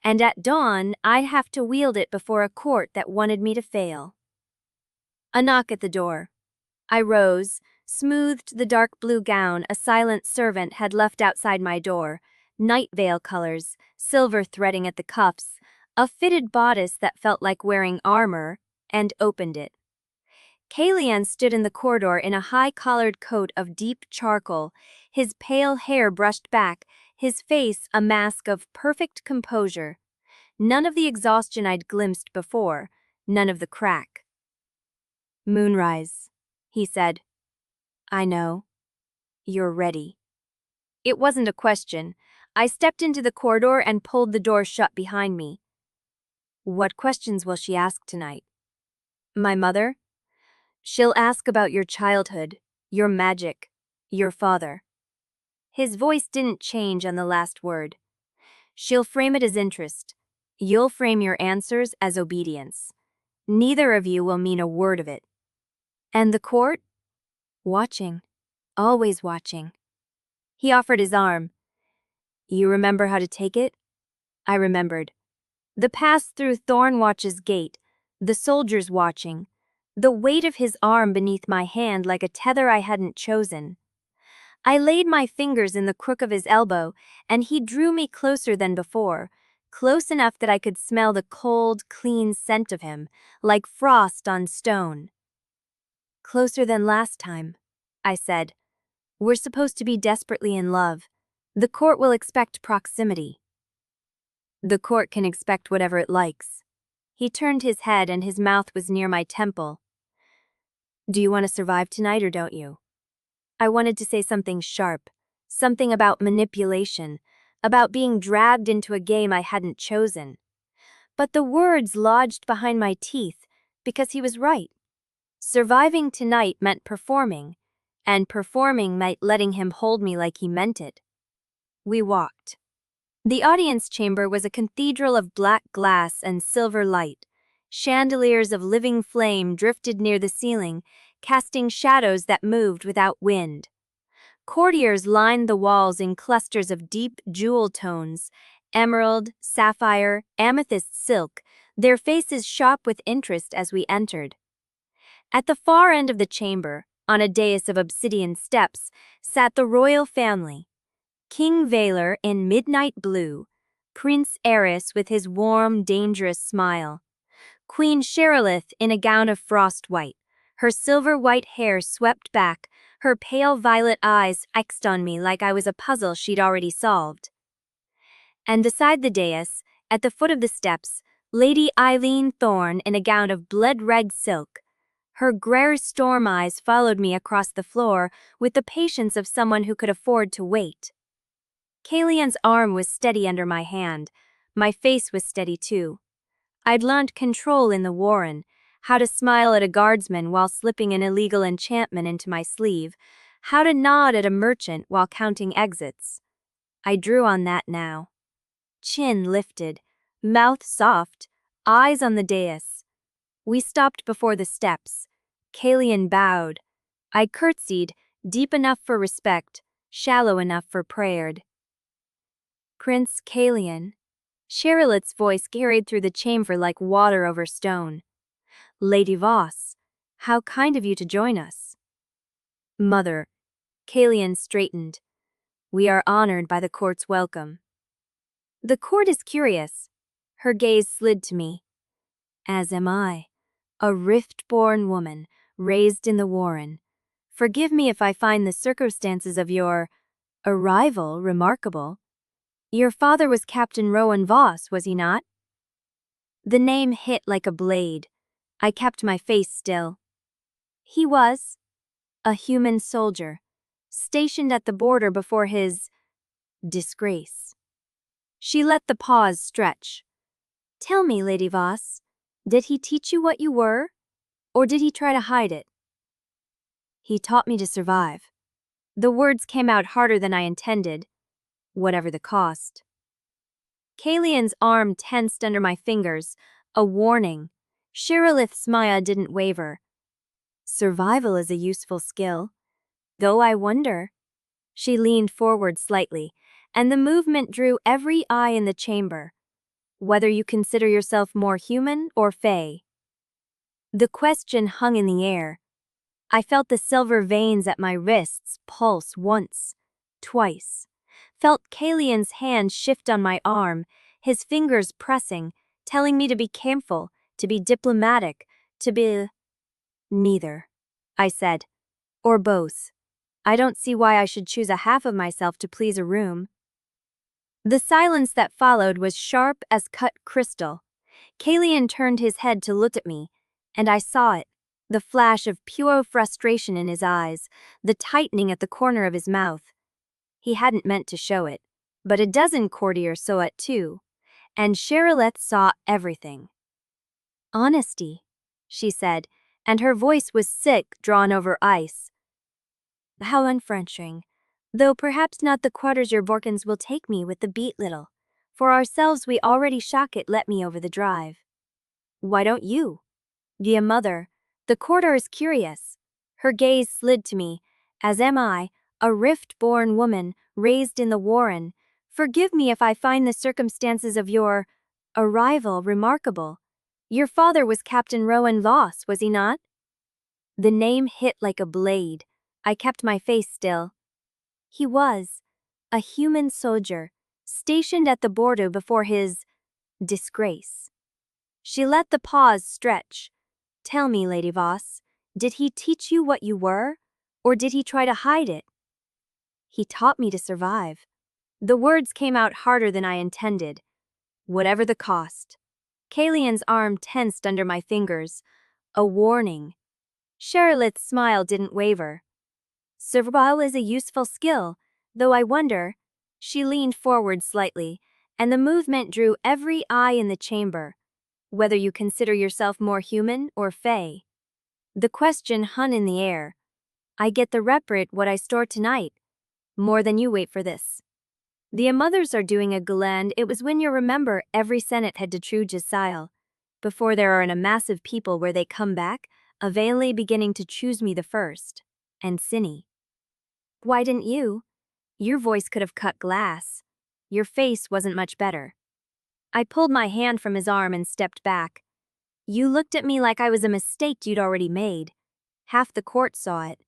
And at dawn, I'd have to wield it before a court that wanted me to fail. A knock at the door. I rose, smoothed the dark blue gown a silent servant had left outside my door, Nightveil colors, silver threading at the cuffs, a fitted bodice that felt like wearing armor, and opened it. Caelion stood in the corridor in a high-collared coat of deep charcoal, his pale hair brushed back, his face a mask of perfect composure. None of the exhaustion I'd glimpsed before, none of the crack. "Moonrise," he said. "I know. You're ready." It wasn't a question. I stepped into the corridor and pulled the door shut behind me. "What questions will she ask tonight?" "My mother? She'll ask about your childhood, your magic, your father." His voice didn't change on the last word. "She'll frame it as interest. You'll frame your answers as obedience. Neither of you will mean a word of it." "And the court?" "Watching. Always watching." He offered his arm. "You remember how to take it?" I remembered. The pass through Thornwatch's gate, the soldiers watching, the weight of his arm beneath my hand like a tether I hadn't chosen. I laid my fingers in the crook of his elbow, and he drew me closer than before, close enough that I could smell the cold, clean scent of him, like frost on stone. "Closer than last time," I said. "We're supposed to be desperately in love. The court will expect proximity." "The court can expect whatever it likes." He turned his head and his mouth was near my temple. "Do you want to survive tonight or don't you?" I wanted to say something sharp, something about manipulation, about being dragged into a game I hadn't chosen. But the words lodged behind my teeth because he was right. Surviving tonight meant performing, and performing meant letting him hold me like he meant it. We walked. The audience chamber was a cathedral of black glass and silver light. Chandeliers of living flame drifted near the ceiling, casting shadows that moved without wind. Courtiers lined the walls in clusters of deep jewel tones, emerald, sapphire, amethyst silk, their faces sharp with interest as we entered. At the far end of the chamber, on a dais of obsidian steps, sat the royal family. King Vaylor in midnight blue, Prince Aerys with his warm, dangerous smile, Queen Sherilith in a gown of frost white, her silver-white hair swept back, her pale violet eyes fixed on me like I was a puzzle she'd already solved. And beside the dais, at the foot of the steps, Lady Eileen Thorne in a gown of blood-red silk. Her grey storm eyes followed me across the floor with the patience of someone who could afford to wait. Caelion's arm was steady under my hand. My face was steady too. I'd learned control in the Warren, how to smile at a guardsman while slipping an illegal enchantment into my sleeve, how to nod at a merchant while counting exits. I drew on that now. Chin lifted, mouth soft, eyes on the dais. We stopped before the steps. Caelion bowed. I curtsied, deep enough for respect, shallow enough for prayer. "Prince Caelion." Sherilith's voice carried through the chamber like water over stone. "Lady Voss, how kind of you to join us." "Mother." Caelion straightened. "We are honored by the court's welcome." "The court is curious." Her gaze slid to me. "As am I. A rift-born woman, raised in the Warren. Forgive me if I find the circumstances of your arrival remarkable. Your father was Captain Rowan Voss, was he not?" The name hit like a blade. I kept my face still. "He was. A human soldier, stationed at the border before his disgrace." She let the pause stretch. "Tell me, Lady Voss, did he teach you what you were? Or did he try to hide it?" "He taught me to survive." The words came out harder than I intended, whatever the cost. Caelion's arm tensed under my fingers, a warning. Sherilith's smile didn't waver. "Survival is a useful skill. Though I wonder." She leaned forward slightly, and the movement drew every eye in the chamber. "Whether you consider yourself more human or fae." The question hung in the air. I felt the silver veins at my wrists pulse once, twice. Felt Caelion's hand shift on my arm, his fingers pressing, telling me to be careful, to be diplomatic, to be... "Neither," I said. "Or both. I don't see why I should choose a half of myself to please a room." The silence that followed was sharp as cut crystal. Caelion turned his head to look at me, and I saw it. The flash of pure frustration in his eyes, the tightening at the corner of his mouth. He hadn't meant to show it, but a dozen courtiers saw it too, and Sherileth saw everything. Honesty, she said, and her voice was sick, drawn over ice. How unfrenching, though perhaps not the quarters your Vorkins will take me with the beat little. For ourselves we already shock it let me over the drive. Why don't you? Via mother, the courtier is curious. Her gaze slid to me, as am I, a rift-born woman, raised in the Warren. Forgive me if I find the circumstances of your arrival remarkable. Your father was Captain Rowan Voss, was he not? The name hit like a blade. I kept my face still. He was a human soldier, stationed at the border before his disgrace. She let the pause stretch. Tell me, Lady Voss, did he teach you what you were, or did he try to hide it? He taught me to survive. The words came out harder than I intended. Whatever the cost. Caelion's arm tensed under my fingers. A warning. Sherileth's smile didn't waver. Survival is a useful skill, though I wonder. She leaned forward slightly, and the movement drew every eye in the chamber. Whether you consider yourself more human or fey. The question hung in the air. I get the reprit what I store tonight. More than you wait for this. The mothers are doing a gland. It was when you remember every senate had to true Jesial. Before there are in a massive people where they come back, availly beginning to choose me the first. And Cinny. Why didn't you? Your voice could have cut glass. Your face wasn't much better. I pulled my hand from his arm and stepped back. You looked at me like I was a mistake you'd already made. Half the court saw it.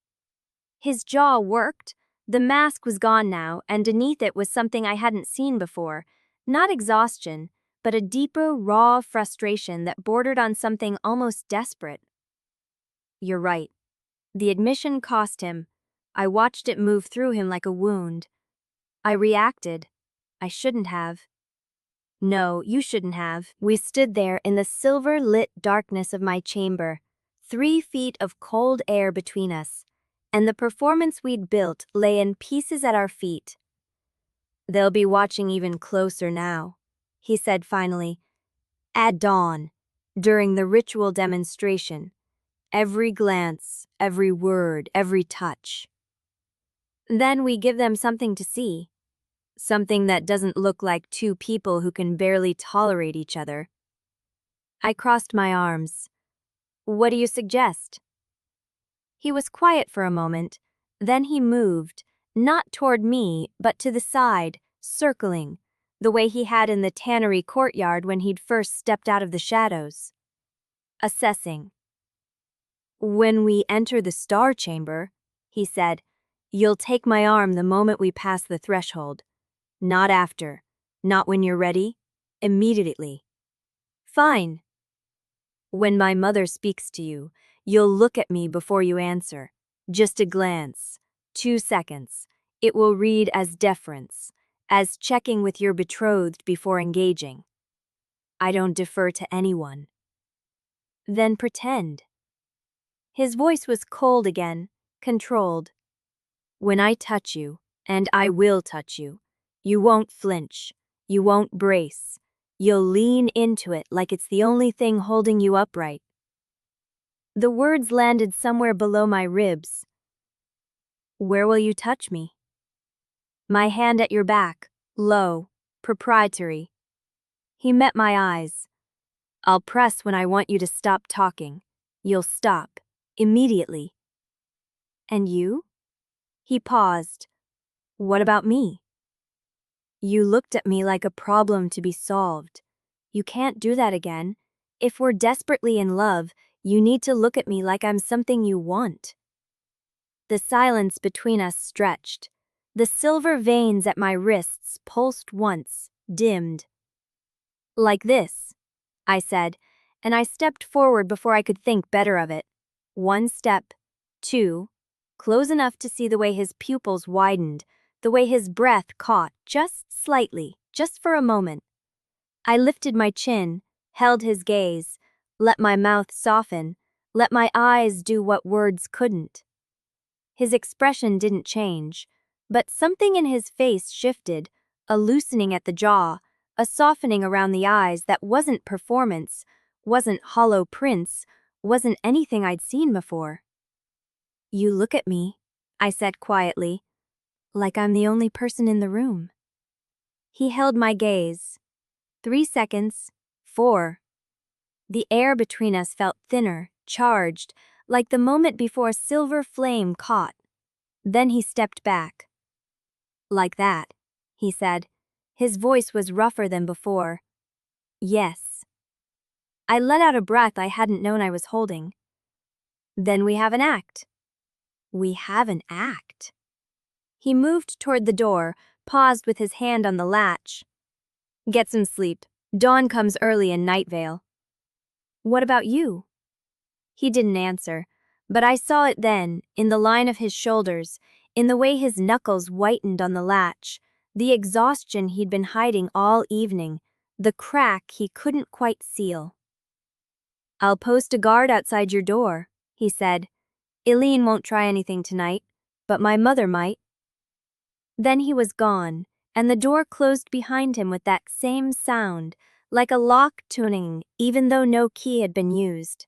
His jaw worked. The mask was gone now, and beneath it was something I hadn't seen before. Not exhaustion, but a deeper, raw frustration that bordered on something almost desperate. You're right. The admission cost him. I watched it move through him like a wound. I reacted. I shouldn't have. No, you shouldn't have. We stood there in the silver-lit darkness of my chamber, 3 feet of cold air between us, and the performance we'd built lay in pieces at our feet. They'll be watching even closer now, he said finally. At dawn, during the ritual demonstration, every glance, every word, every touch. Then we give them something to see. Something that doesn't look like 2 people who can barely tolerate each other. I crossed my arms. What do you suggest? He was quiet for a moment. Then he moved, not toward me, but to the side, circling, the way he had in the tannery courtyard when he'd first stepped out of the shadows. Assessing. When we enter the star chamber, he said, you'll take my arm the moment we pass the threshold. Not after. Not when you're ready. Immediately. Fine. When my mother speaks to you, you'll look at me before you answer. Just a glance. 2 seconds. It will read as deference, as checking with your betrothed before engaging. I don't defer to anyone. Then pretend. His voice was cold again, controlled. When I touch you, and I will touch you, you won't flinch, you won't brace, you'll lean into it like it's the only thing holding you upright. The words landed somewhere below my ribs. Where will you touch me? My hand at your back, low, proprietary. He met my eyes. I'll press when I want you to stop talking. You'll stop, immediately. And you? He paused. What about me? You looked at me like a problem to be solved. You can't do that again. If we're desperately in love, you need to look at me like I'm something you want. The silence between us stretched. The silver veins at my wrists pulsed once, dimmed. Like this, I said, and I stepped forward before I could think better of it. 1 step, 2, close enough to see the way his pupils widened, the way his breath caught just slightly. just for a moment. I lifted my chin, held his gaze, let my mouth soften, let my eyes do what words couldn't. His expression didn't change, but something in his face shifted, a loosening at the jaw, a softening around the eyes that wasn't performance, wasn't hollow prince, wasn't anything I'd seen before. "You look at me," I said quietly, "like I'm the only person in the room." He held my gaze. 3 seconds, 4. The air between us felt thinner, charged, like the moment before a silver flame caught. Then he stepped back. "Like that," he said. His voice was rougher than before. "Yes." I let out a breath I hadn't known I was holding. "Then we have an act." "We have an act?" He moved toward the door, paused with his hand on the latch. "Get some sleep. Dawn comes early in Nightveil." "What about you?" He didn't answer, but I saw it then, in the line of his shoulders, in the way his knuckles whitened on the latch, the exhaustion he'd been hiding all evening, the crack he couldn't quite seal. "I'll post a guard outside your door," he said. "Eileen won't try anything tonight, but my mother might." Then he was gone, and the door closed behind him with that same sound, like a lock tuning, even though no key had been used.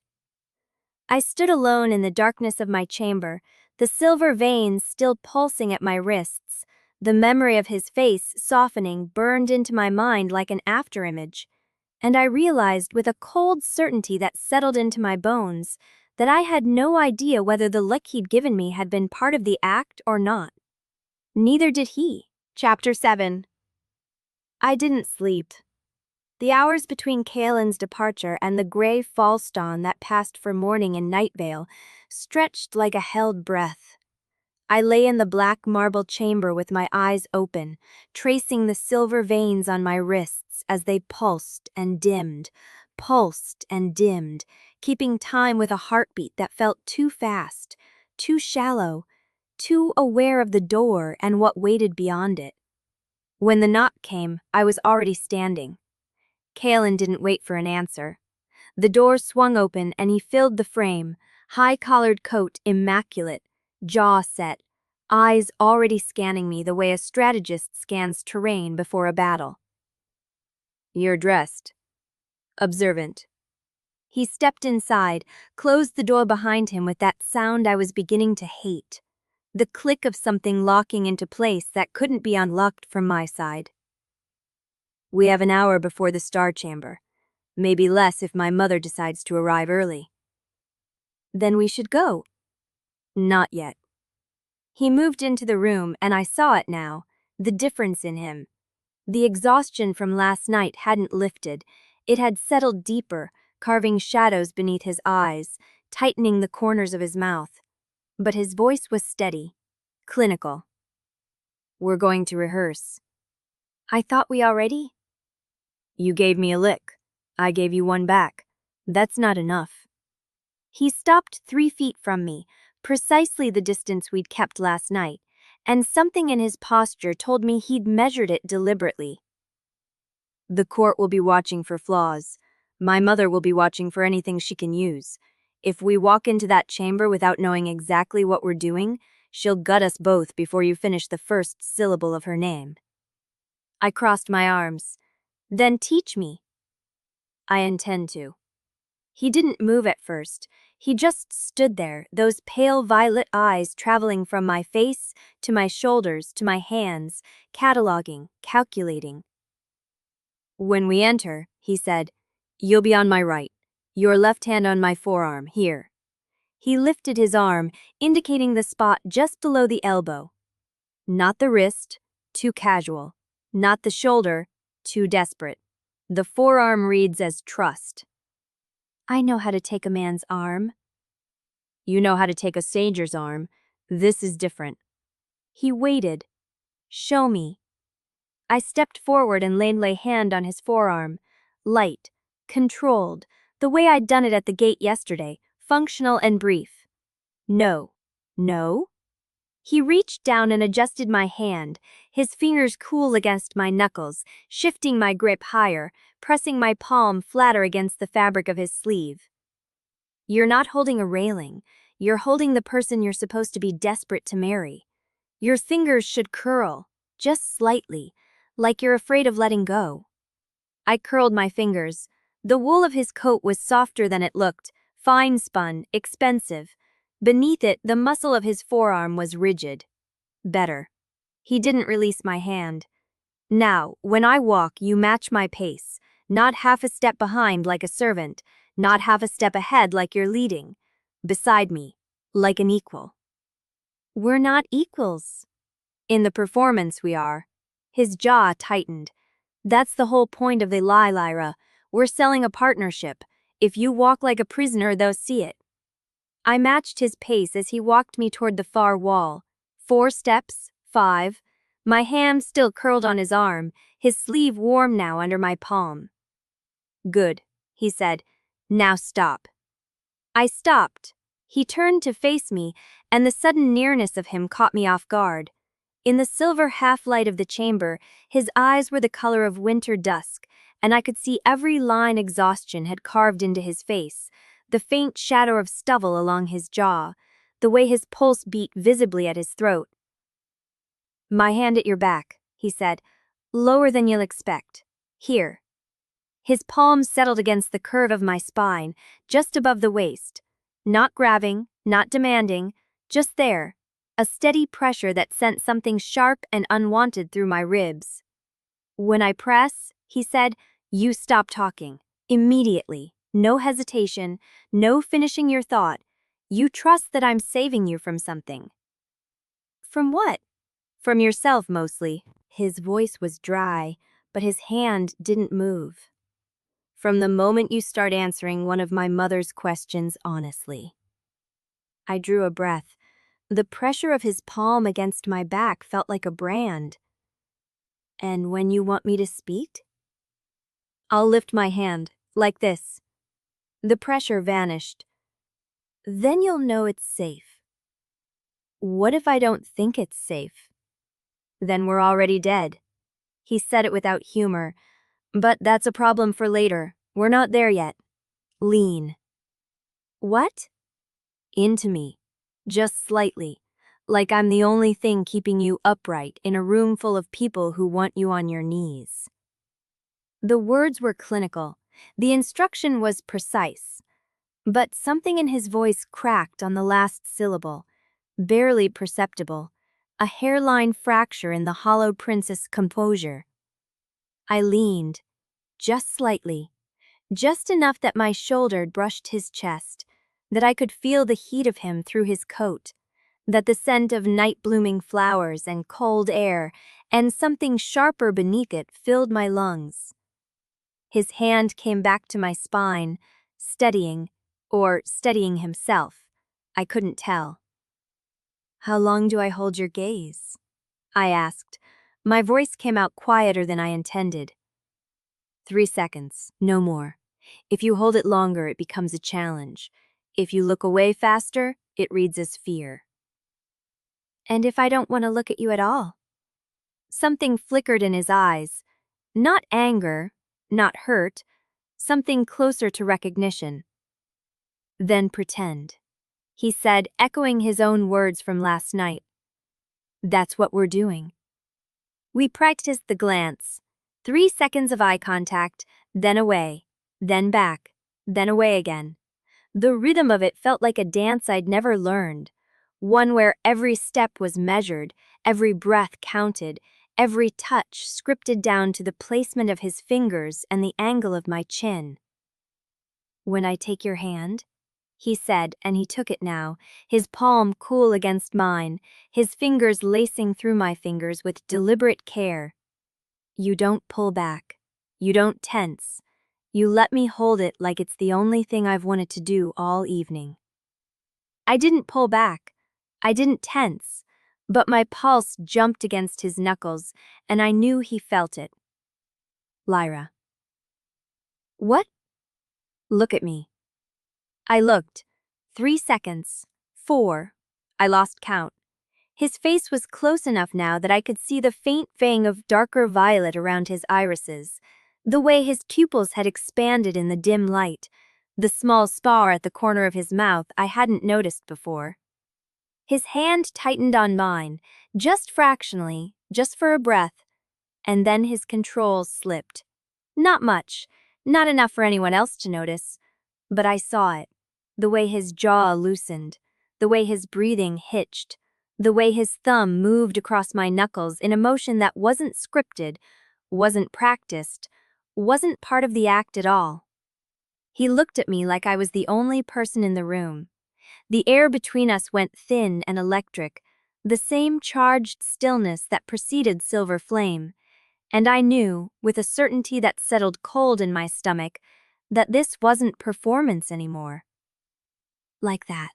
I stood alone in the darkness of my chamber, the silver veins still pulsing at my wrists, the memory of his face softening burned into my mind like an afterimage, and I realized with a cold certainty that settled into my bones that I had no idea whether the lick he'd given me had been part of the act or not. Neither did he. Chapter 7. I didn't sleep. The hours between Caelion's departure and the gray false dawn that passed for morning in Nightveil stretched like a held breath. I lay in the black marble chamber with my eyes open, tracing the silver veins on my wrists as they pulsed, keeping time with a heartbeat that felt too fast, too shallow, too aware of the door and what waited beyond it. When the knock came, I was already standing. Caelion didn't wait for an answer. The door swung open and he filled the frame, high-collared coat immaculate, jaw set, eyes already scanning me the way a strategist scans terrain before a battle. "You're dressed." Observant. He stepped inside, closed the door behind him with that sound I was beginning to hate. The click of something locking into place that couldn't be unlocked from my side. "We have an hour before the Star Chamber. Maybe less if my mother decides to arrive early." "Then we should go." "Not yet." He moved into the room and I saw it now, the difference in him. The exhaustion from last night hadn't lifted. It had settled deeper, carving shadows beneath his eyes, tightening the corners of his mouth. But his voice was steady, clinical. "We're going to rehearse." "I thought we already?" "You gave me a lick. I gave you one back. That's not enough." He stopped 3 feet from me, precisely the distance we'd kept last night, and something in his posture told me he'd measured it deliberately. "The court will be watching for flaws. My mother will be watching for anything she can use. If we walk into that chamber without knowing exactly what we're doing, she'll gut us both before you finish the first syllable of her name." I crossed my arms. "Then teach me." "I intend to." He didn't move at first. He just stood there, those pale violet eyes traveling from my face to my shoulders to my hands, cataloging, calculating. "When we enter," he said, "you'll be on my right, your left hand on my forearm, here." He lifted his arm, indicating the spot just below the elbow. Not the wrist, too casual. Not the shoulder, too desperate. The forearm reads as trust. I know how to take a man's arm. You know how to take a sager's arm. This is different. He waited. Show me. I stepped forward and laid my hand on his forearm. Light, controlled, the way I'd done it at the gate yesterday, functional and brief. No. No? He reached down and adjusted my hand, his fingers cool against my knuckles, shifting my grip higher, pressing my palm flatter against the fabric of his sleeve. You're not holding a railing, you're holding the person you're supposed to be desperate to marry. Your fingers should curl, just slightly, like you're afraid of letting go. I curled my fingers. The wool of his coat was softer than it looked, fine-spun, expensive. Beneath it, the muscle of his forearm was rigid. Better. He didn't release my hand. Now, when I walk, you match my pace, not half a step behind like a servant, not half a step ahead like you're leading. Beside me, like an equal. We're not equals. In the performance we are. His jaw tightened. That's the whole point of the lie, Lyra. We're selling a partnership. If you walk like a prisoner, they'll see it. I matched his pace as he walked me toward the far wall. 4 steps, 5. My hand still curled on his arm, his sleeve warm now under my palm. Good, he said. Now stop. I stopped. He turned to face me, and the sudden nearness of him caught me off guard. In the silver half-light of the chamber, his eyes were the color of winter dusk, and I could see every line exhaustion had carved into his face, the faint shadow of stubble along his jaw, the way his pulse beat visibly at his throat. My hand at your back, he said, lower than you'll expect. Here. His palm settled against the curve of my spine, just above the waist. Not grabbing, not demanding, just there. A steady pressure that sent something sharp and unwanted through my ribs. When I press, he said, you stop talking. Immediately. No hesitation, no finishing your thought. You trust that I'm saving you from something. From what? From yourself, mostly. His voice was dry, but his hand didn't move. From the moment you start answering one of my mother's questions honestly. I drew a breath. The pressure of his palm against my back felt like a brand. And when you want me to speak? I'll lift my hand, like this. The pressure vanished. Then you'll know it's safe. What if I don't think it's safe? Then we're already dead. He said it without humor. But that's a problem for later. We're not there yet. Lean. What? Into me. Just slightly. Like I'm the only thing keeping you upright in a room full of people who want you on your knees. The words were clinical. The instruction was precise. But something in his voice cracked on the last syllable, barely perceptible, a hairline fracture in the hollow princess' composure. I leaned, just slightly, just enough that my shoulder brushed his chest, that I could feel the heat of him through his coat, that the scent of night-blooming flowers and cold air and something sharper beneath it filled my lungs. His hand came back to my spine, steadying himself. I couldn't tell. How long do I hold your gaze? I asked. My voice came out quieter than I intended. 3 seconds, no more. If you hold it longer, it becomes a challenge. If you look away faster, it reads as fear. And if I don't want to look at you at all? Something flickered in his eyes. Not anger, not hurt, something closer to recognition. Then pretend, he said, echoing his own words from last night. That's what we're doing. We practiced the glance. 3 seconds of eye contact, then away, then back, then away again. The rhythm of it felt like a dance I'd never learned. One where every step was measured, every breath counted, every touch scripted down to the placement of his fingers and the angle of my chin. When I take your hand, he said, and he took it now, his palm cool against mine, his fingers lacing through my fingers with deliberate care. You don't pull back. You don't tense. You let me hold it like it's the only thing I've wanted to do all evening. I didn't pull back. I didn't tense. But my pulse jumped against his knuckles, and I knew he felt it. Lyra. What? Look at me. I looked. 3 seconds. 4. I lost count. His face was close enough now that I could see the faint fang of darker violet around his irises, the way his pupils had expanded in the dim light, the small spar at the corner of his mouth I hadn't noticed before. His hand tightened on mine, just fractionally, just for a breath, and then his control slipped. Not much, not enough for anyone else to notice, but I saw it. The way his jaw loosened, the way his breathing hitched, the way his thumb moved across my knuckles in a motion that wasn't scripted, wasn't practiced, wasn't part of the act at all. He looked at me like I was the only person in the room. The air between us went thin and electric, the same charged stillness that preceded Silver Flame, and I knew, with a certainty that settled cold in my stomach, that this wasn't performance anymore. Like that,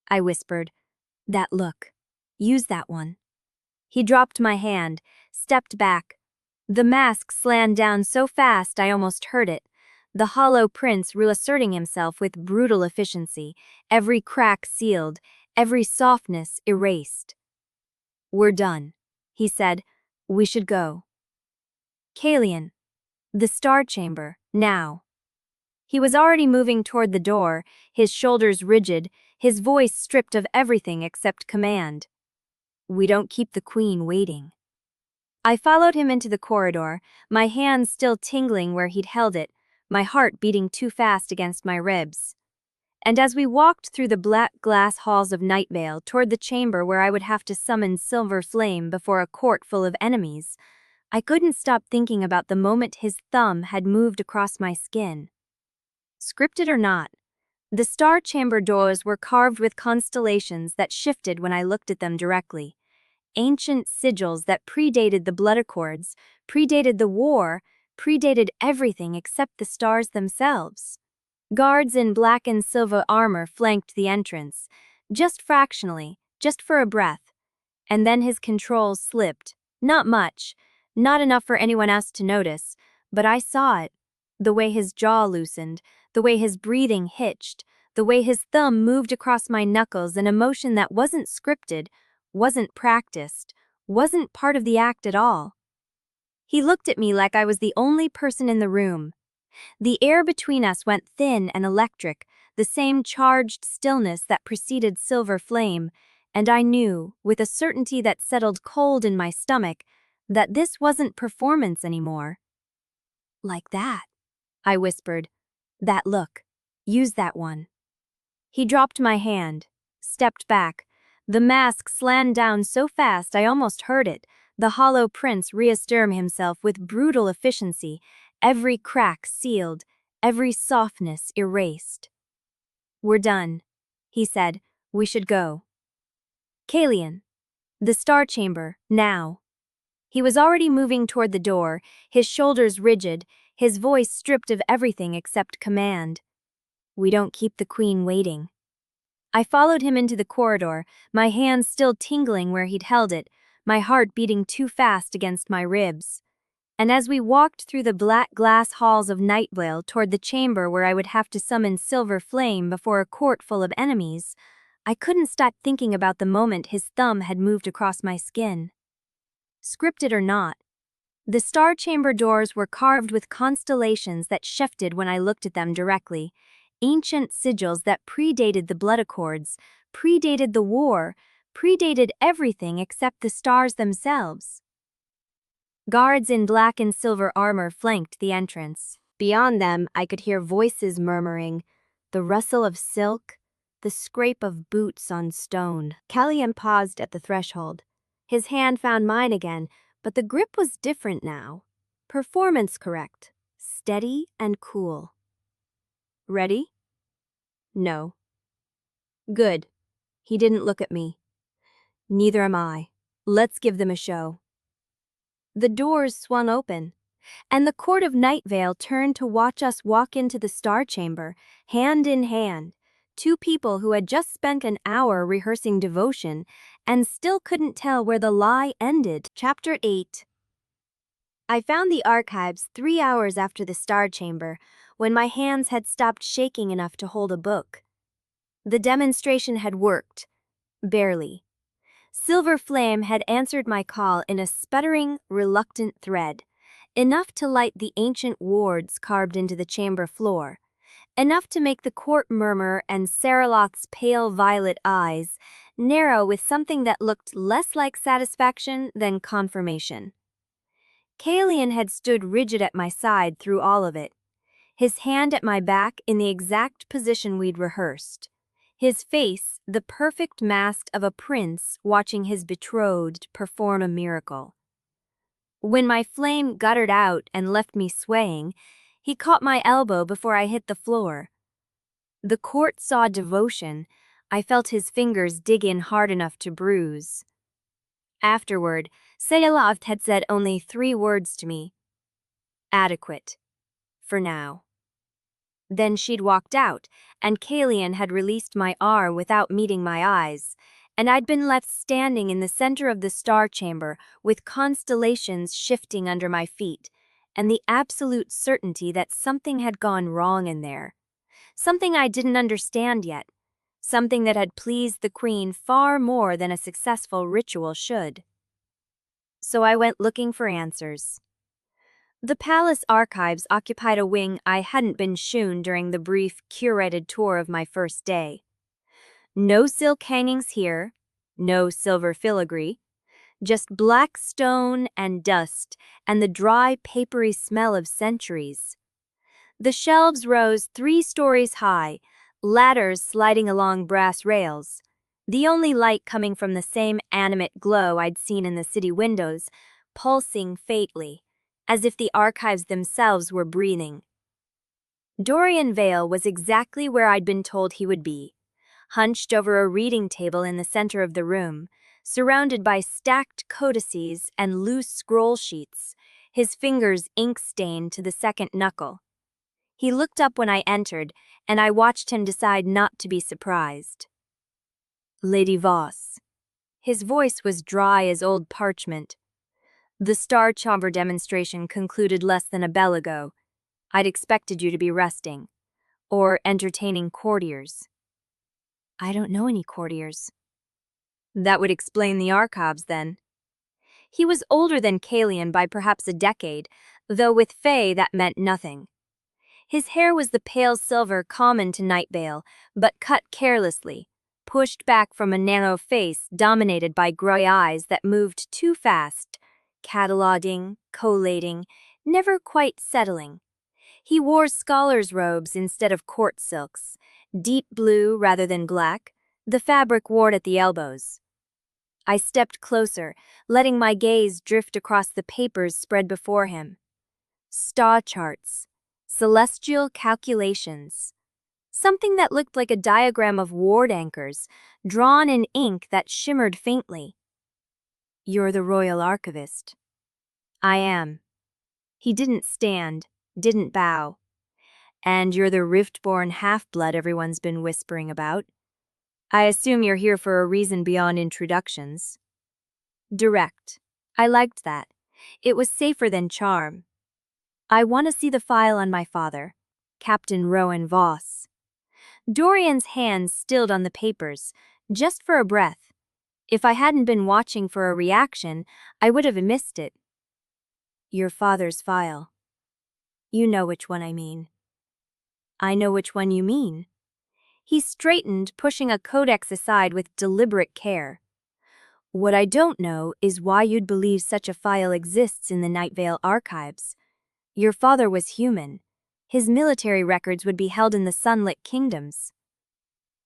I whispered. That look. Use that one. He dropped my hand, stepped back. The mask slammed down so fast I almost heard it. The hollow prince reasserting himself with brutal efficiency, every crack sealed, every softness erased. We're done, he said. We should go. Caelion. The Star Chamber, now. He was already moving toward the door, his shoulders rigid, his voice stripped of everything except command. We don't keep the queen waiting. I followed him into the corridor, my hand still tingling where he'd held it, my heart beating too fast against my ribs. And as we walked through the black glass halls of Nightveil toward the chamber where I would have to summon Silver Flame before a court full of enemies, I couldn't stop thinking about the moment his thumb had moved across my skin. Scripted or not, the Star Chamber doors were carved with constellations that shifted when I looked at them directly. Ancient sigils that predated the blood accords, predated the war, predated everything except the stars themselves. Guards in black and silver armor flanked the entrance, just fractionally, just for a breath. And then his control slipped. Not much, not enough for anyone else to notice, but I saw it. The way his jaw loosened, the way his breathing hitched, the way his thumb moved across my knuckles in a motion that wasn't scripted, wasn't practiced, wasn't part of the act at all. He looked at me like I was the only person in the room. The air between us went thin and electric, the same charged stillness that preceded Silver Flame, and I knew, with a certainty that settled cold in my stomach, that this wasn't performance anymore. Like that, I whispered. That look. Use that one. He dropped my hand, stepped back. The mask slammed down so fast I almost heard it, the hollow prince reassert himself with brutal efficiency, every crack sealed, every softness erased. We're done, he said. We should go. Caelion. The Star Chamber, now. He was already moving toward the door, his shoulders rigid, his voice stripped of everything except command. We don't keep the queen waiting. I followed him into the corridor, my hand still tingling where he'd held it, my heart beating too fast against my ribs. And as we walked through the black glass halls of Nightveil toward the chamber where I would have to summon Silver Flame before a court full of enemies, I couldn't stop thinking about the moment his thumb had moved across my skin. Scripted or not, the Star Chamber doors were carved with constellations that shifted when I looked at them directly, ancient sigils that predated the blood accords, predated the war, predated everything except the stars themselves. Guards in black and silver armor flanked the entrance. Beyond them, I could hear voices murmuring, the rustle of silk, the scrape of boots on stone. Caelion paused at the threshold. His hand found mine again, but the grip was different now. Performance correct, steady and cool. Ready? No. Good. He didn't look at me. Neither am I. Let's give them a show. The doors swung open, and the court of Nightveil turned to watch us walk into the Star Chamber, hand in hand, two people who had just spent an hour rehearsing devotion and still couldn't tell where the lie ended. Chapter 8. I found the archives 3 hours after the Star Chamber, when my hands had stopped shaking enough to hold a book. The demonstration had worked. Barely. Silver Flame had answered my call in a sputtering, reluctant thread, enough to light the ancient wards carved into the chamber floor, enough to make the court murmur and Saraloth's pale violet eyes narrow with something that looked less like satisfaction than confirmation. Caelion had stood rigid at my side through all of it, his hand at my back in the exact position we'd rehearsed, his face the perfect mask of a prince watching his betrothed perform a miracle. When my flame guttered out and left me swaying, he caught my elbow before I hit the floor. The court saw devotion. I felt his fingers dig in hard enough to bruise. Afterward, Sayaloth had said only 3 words to me. Adequate. For now. Then she'd walked out, and Caelion had released my arm without meeting my eyes, and I'd been left standing in the center of the star chamber with constellations shifting under my feet, and the absolute certainty that something had gone wrong in there. Something I didn't understand yet. Something that had pleased the queen far more than a successful ritual should. So I went looking for answers. The palace archives occupied a wing I hadn't been shown during the brief, curated tour of my first day. No silk hangings here, no silver filigree, just black stone and dust and the dry, papery smell of centuries. The shelves rose 3 stories high, ladders sliding along brass rails, the only light coming from the same animate glow I'd seen in the city windows, pulsing faintly, as if the archives themselves were breathing. Dorian Vale was exactly where I'd been told he would be, hunched over a reading table in the center of the room, surrounded by stacked codices and loose scroll sheets, his fingers ink-stained to the second knuckle. He looked up when I entered, and I watched him decide not to be surprised. Lady Voss. His voice was dry as old parchment. The Star Chamber demonstration concluded less than a bell ago. I'd expected you to be resting. Or entertaining courtiers. I don't know any courtiers. That would explain the archives, then. He was older than Caelion by perhaps a decade, though with Faye that meant nothing. His hair was the pale silver common to Nightveil, but cut carelessly, pushed back from a narrow face dominated by gray eyes that moved too fast, cataloging, collating, never quite settling. He wore scholar's robes instead of court silks, deep blue rather than black, the fabric worn at the elbows. I stepped closer, letting my gaze drift across the papers spread before him. Star charts, celestial calculations, something that looked like a diagram of ward anchors, drawn in ink that shimmered faintly. You're the royal archivist. I am. He didn't stand, didn't bow. And you're the rift-born half-blood everyone's been whispering about. I assume you're here for a reason beyond introductions. Direct. I liked that. It was safer than charm. I want to see the file on my father, Captain Rowan Voss. Dorian's hands stilled on the papers, just for a breath. If I hadn't been watching for a reaction, I would have missed it. Your father's file. You know which one I mean. I know which one you mean. He straightened, pushing a codex aside with deliberate care. What I don't know is why you'd believe such a file exists in the Nightveil archives. Your father was human. His military records would be held in the sunlit kingdoms.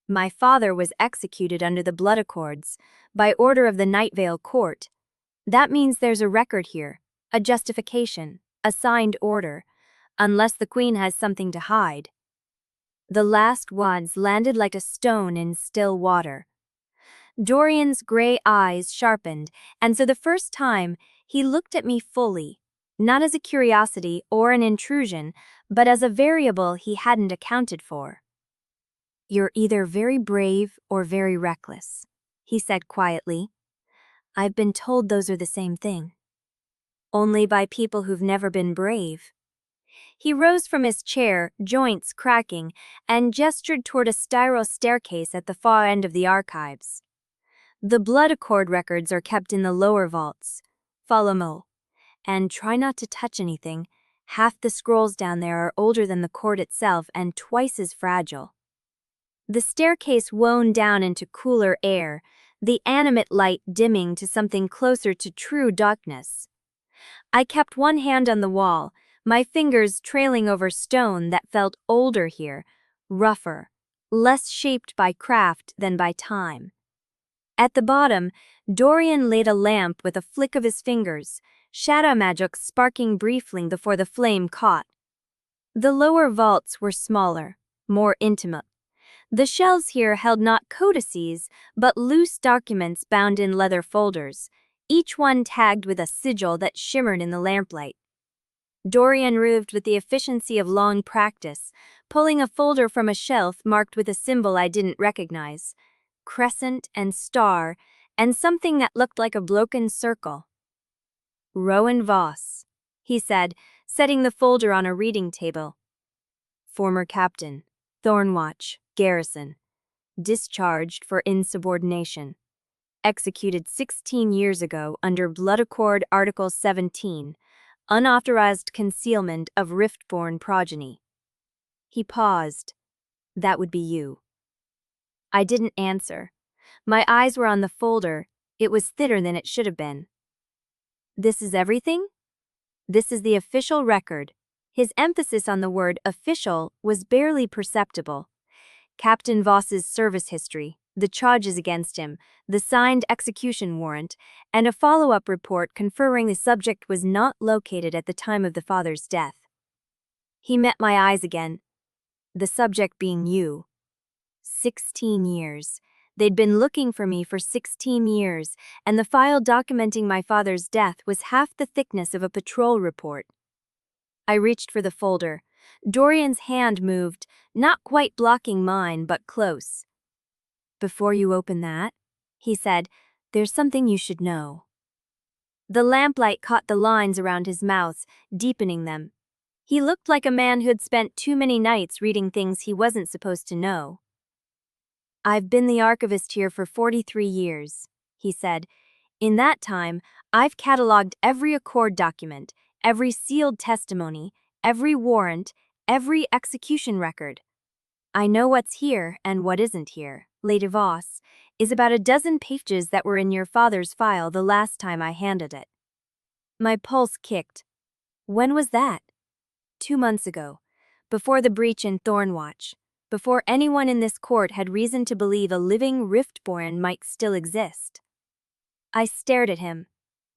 My father was executed under the blood accords, by order of the Nightveil court. That means there's a record here, a justification, a signed order, unless the queen has something to hide. The last words landed like a stone in still water. Dorian's gray eyes sharpened, and for the first time, he looked at me fully, not as a curiosity or an intrusion, but as a variable he hadn't accounted for. You're either very brave or very reckless, he said quietly. I've been told those are the same thing. Only by people who've never been brave. He rose from his chair, joints cracking, and gestured toward a spiral staircase at the far end of the archives. The blood accord records are kept in the lower vaults. Follow Mo. And try not to touch anything. Half the scrolls down there are older than the cord itself and twice as fragile. The staircase wound down into cooler air, the animate light dimming to something closer to true darkness. I kept one hand on the wall, my fingers trailing over stone that felt older here, rougher, less shaped by craft than by time. At the bottom, Dorian laid a lamp with a flick of his fingers, shadow magic sparking briefly before the flame caught. The lower vaults were smaller, more intimate. The shelves here held not codices, but loose documents bound in leather folders, each one tagged with a sigil that shimmered in the lamplight. Dorian moved with the efficiency of long practice, pulling a folder from a shelf marked with a symbol I didn't recognize. Crescent and star, and something that looked like a broken circle. Rowan Voss, he said, setting the folder on a reading table. Former captain, Thornwatch, garrison. Discharged for insubordination. Executed 16 years ago under Blood Accord Article 17, unauthorized concealment of riftborn progeny. He paused. That would be you. I didn't answer. My eyes were on the folder. It was thinner than it should have been. This is everything? This is the official record. His emphasis on the word official was barely perceptible. Captain Voss's service history, the charges against him, the signed execution warrant, and a follow-up report conferring the subject was not located at the time of the father's death. He met my eyes again. The subject being you. 16 years. They'd been looking for me for 16 years, and the file documenting my father's death was half the thickness of a patrol report. I reached for the folder. Dorian's hand moved, not quite blocking mine, but close. Before you open that, he said, there's something you should know. The lamplight caught the lines around his mouth, deepening them. He looked like a man who'd spent too many nights reading things he wasn't supposed to know. I've been the archivist here for 43 years, he said. In that time, I've cataloged every accord document, every sealed testimony, every warrant, every execution record. I know what's here and what isn't here. Lyra Voss is about a dozen pages that were in your father's file the last time I handed it. My pulse kicked. When was that? 2 months ago, before the breach in Thornwatch. Before anyone in this court had reason to believe a living riftborn might still exist. I stared at him.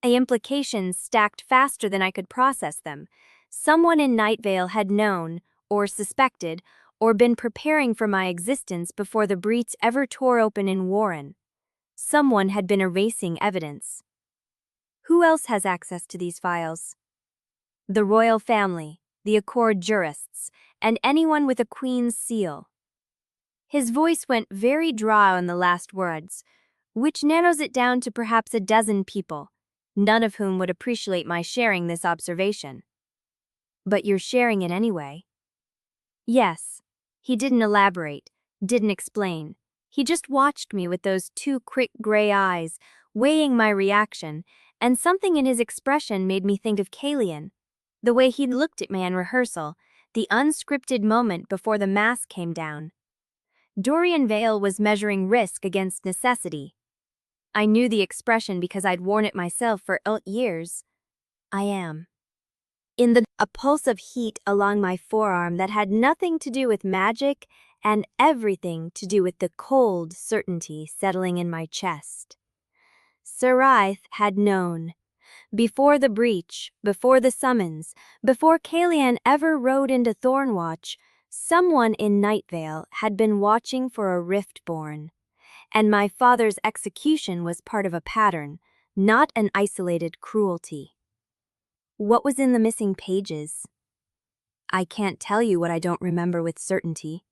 The implications stacked faster than I could process them. Someone in Nightveil had known, or suspected, or been preparing for my existence before the breach ever tore open in Warren. Someone had been erasing evidence. Who else has access to these files? The royal family, the Accord jurists, and anyone with a queen's seal. His voice went very dry on the last words, which narrows it down to perhaps a dozen people, none of whom would appreciate my sharing this observation. But you're sharing it anyway. Yes. He didn't elaborate, didn't explain. He just watched me with those two quick gray eyes, weighing my reaction, and something in his expression made me think of Caelion. The way he'd looked at me in rehearsal, the unscripted moment before the mask came down. Dorian Vale was measuring risk against necessity. I knew the expression because I'd worn it myself for 8 years. I am. A pulse of heat along my forearm that had nothing to do with magic and everything to do with the cold certainty settling in my chest. Saraith had known. Before the breach, before the summons, before Caelion ever rode into Thornwatch, someone in Nightveil had been watching for a riftborn. And my father's execution was part of a pattern, not an isolated cruelty. What was in the missing pages? I can't tell you what I don't remember with certainty.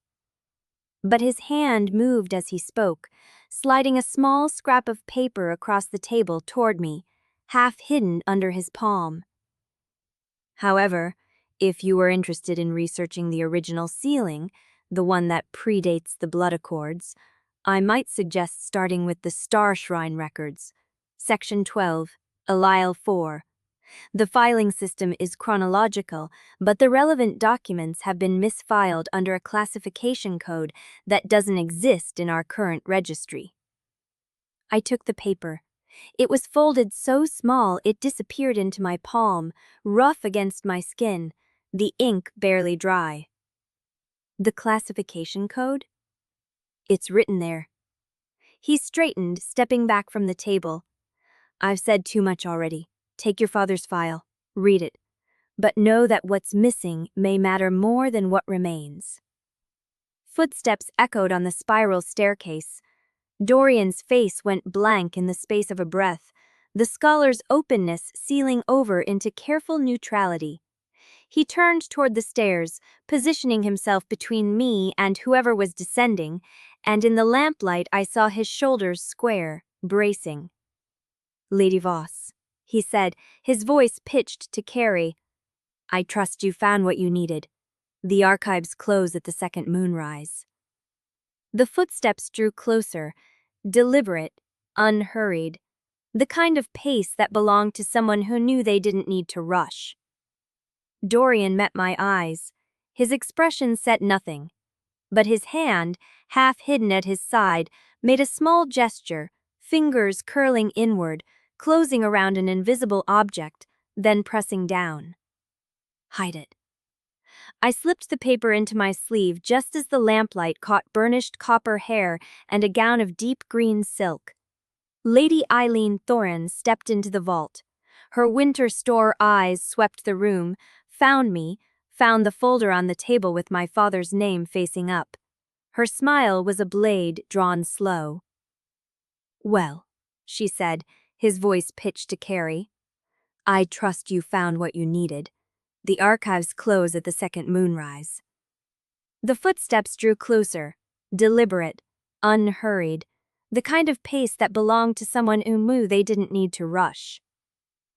But his hand moved as he spoke, sliding a small scrap of paper across the table toward me, half hidden under his palm. However, if you were interested in researching the original sealing, the one that predates the blood accords, I might suggest starting with the Star Shrine records. Section 12, Alile 4. The filing system is chronological, but the relevant documents have been misfiled under a classification code that doesn't exist in our current registry. I took the paper. It was folded so small it disappeared into my palm, rough against my skin, the ink barely dry. The classification code? It's written there. He straightened, stepping back from the table. I've said too much already. Take your father's file. Read it. But know that what's missing may matter more than what remains. Footsteps echoed on the spiral staircase. Dorian's face went blank in the space of a breath, the scholar's openness sealing over into careful neutrality. He turned toward the stairs, positioning himself between me and whoever was descending, and in the lamplight I saw his shoulders square, bracing. Lady Voss, he said, his voice pitched to Carrie. I trust you found what you needed. The archives close at the second moonrise. The footsteps drew closer, deliberate, unhurried, the kind of pace that belonged to someone who knew they didn't need to rush. Dorian met my eyes. His expression said nothing, but his hand, half hidden at his side, made a small gesture, fingers curling inward, closing around an invisible object, then pressing down. Hide it. I slipped the paper into my sleeve just as the lamplight caught burnished copper hair and a gown of deep green silk. Lady Eileen Thorin stepped into the vault. Her winter store eyes swept the room, found me, found the folder on the table with my father's name facing up. Her smile was a blade drawn slow. Well, she said, his voice pitched to Carrie. I trust you found what you needed. The archives close at the second moonrise. The footsteps drew closer, deliberate, unhurried, the kind of pace that belonged to someone who knew they didn't need to rush.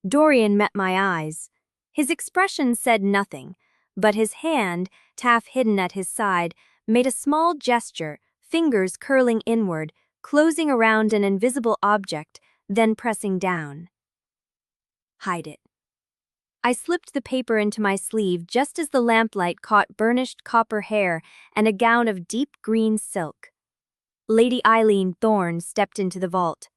Dorian met my eyes. His expression said nothing, but his hand, half hidden at his side, made a small gesture, fingers curling inward, closing around an invisible object, then pressing down. Hide it. I slipped the paper into my sleeve just as the lamplight caught burnished copper hair and a gown of deep green silk. Lady Eileen Thorne stepped into the vault.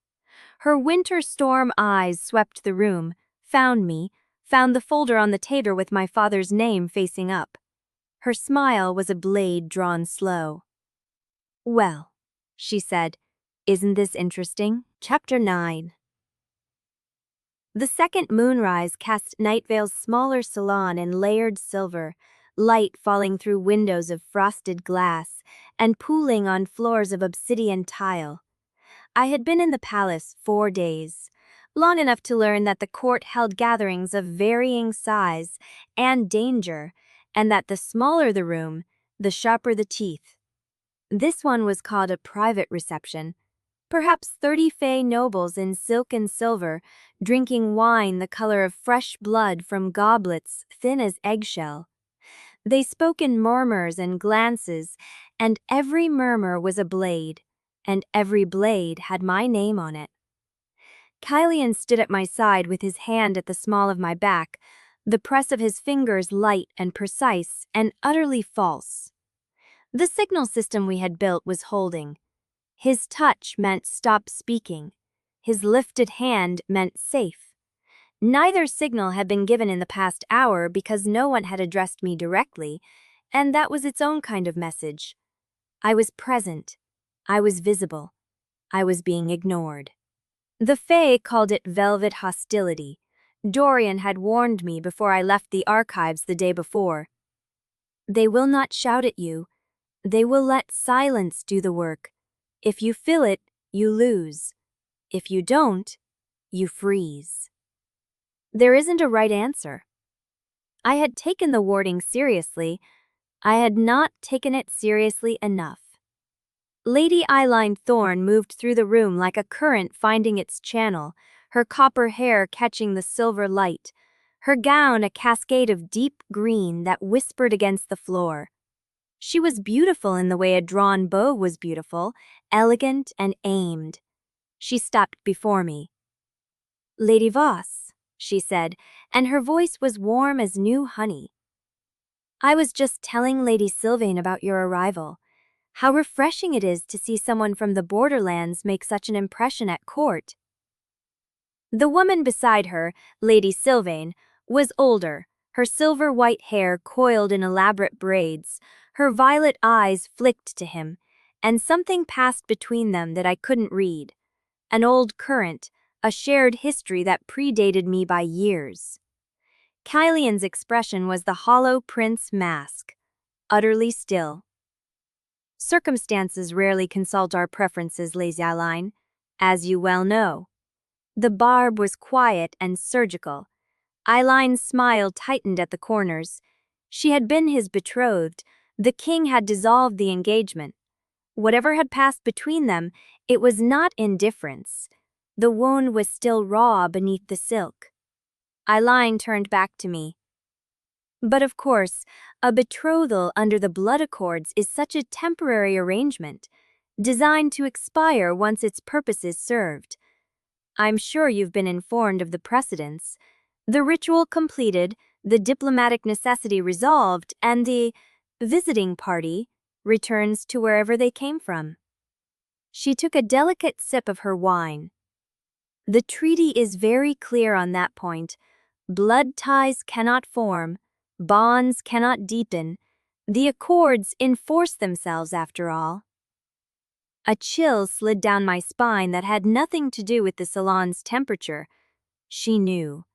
Her winter storm eyes swept the room, found me, found the folder on the table with my father's name facing up. Her smile was a blade drawn slow. Well, she said, isn't this interesting? Chapter 9. The second moonrise cast Nightveil's smaller salon in layered silver, light falling through windows of frosted glass and pooling on floors of obsidian tile. I had been in the palace 4 days, long enough to learn that the court held gatherings of varying size and danger, and that the smaller the room, the sharper the teeth. This one was called a private reception. Perhaps 30 fey nobles in silk and silver, drinking wine the color of fresh blood from goblets thin as eggshell. They spoke in murmurs and glances, and every murmur was a blade, and every blade had my name on it. Caelion stood at my side with his hand at the small of my back, the press of his fingers light and precise and utterly false. The signal system we had built was holding. His touch meant stop speaking. His lifted hand meant safe. Neither signal had been given in the past hour because no one had addressed me directly, and that was its own kind of message. I was present. I was visible. I was being ignored. The Fae called it velvet hostility. Dorian had warned me before I left the archives the day before. They will not shout at you. They will let silence do the work. If you feel it, you lose. If you don't, you freeze. There isn't a right answer. I had taken the warding seriously. I had not taken it seriously enough. Lady Eileen Thorne moved through the room like a current finding its channel, her copper hair catching the silver light, her gown a cascade of deep green that whispered against the floor. She was beautiful in the way a drawn bow was beautiful, elegant and aimed. She stopped before me. "Lady Voss," she said, and her voice was warm as new honey. "I was just telling Lady Sylvain about your arrival. How refreshing it is to see someone from the borderlands make such an impression at court." The woman beside her, Lady Sylvain, was older, her silver-white hair coiled in elaborate braids, her violet eyes flicked to him, and something passed between them that I couldn't read. An old current, a shared history that predated me by years. Caelion's expression was the hollow prince mask, utterly still. Circumstances rarely consult our preferences, Lady Aline, as you well know. The barb was quiet and surgical. Eileen's smile tightened at the corners. She had been his betrothed. The king had dissolved the engagement. Whatever had passed between them, it was not indifference. The wound was still raw beneath the silk. Eileen turned back to me. "But of course, a betrothal under the blood accords is such a temporary arrangement, designed to expire once its purpose is served. I'm sure you've been informed of the precedents. The ritual completed, the diplomatic necessity resolved, and the visiting party returns to wherever they came from." She took a delicate sip of her wine. "The treaty is very clear on that point. Blood ties cannot form, bonds cannot deepen. The accords enforce themselves after all." A chill slid down my spine that had nothing to do with the salon's temperature. She knew.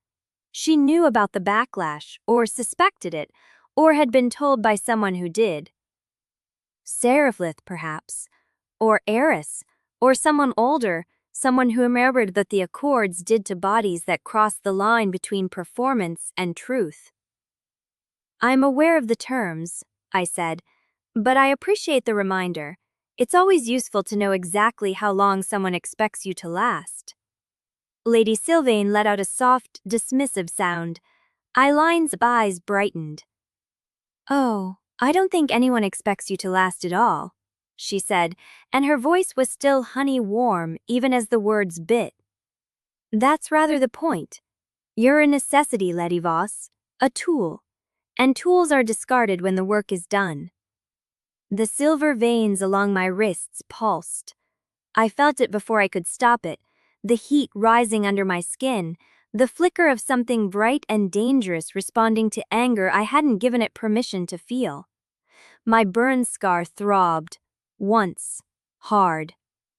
She knew about the backlash, or suspected it, or had been told by someone who did. Seraphlith, perhaps, or Eris, or someone older, someone who remembered that the accords did to bodies that crossed the line between performance and truth. "I'm aware of the terms," I said, "but I appreciate the reminder. It's always useful to know exactly how long someone expects you to last." Lady Sylvain let out a soft, dismissive sound. Eileen's eyes brightened. "Oh, I don't think anyone expects you to last at all," she said, and her voice was still honey-warm even as the words bit. "That's rather the point. You're a necessity, Lady Voss, a tool, and tools are discarded when the work is done." The silver veins along my wrists pulsed. I felt it before I could stop it, the heat rising under my skin, the flicker of something bright and dangerous responding to anger I hadn't given it permission to feel. My burn scar throbbed. Once. Hard.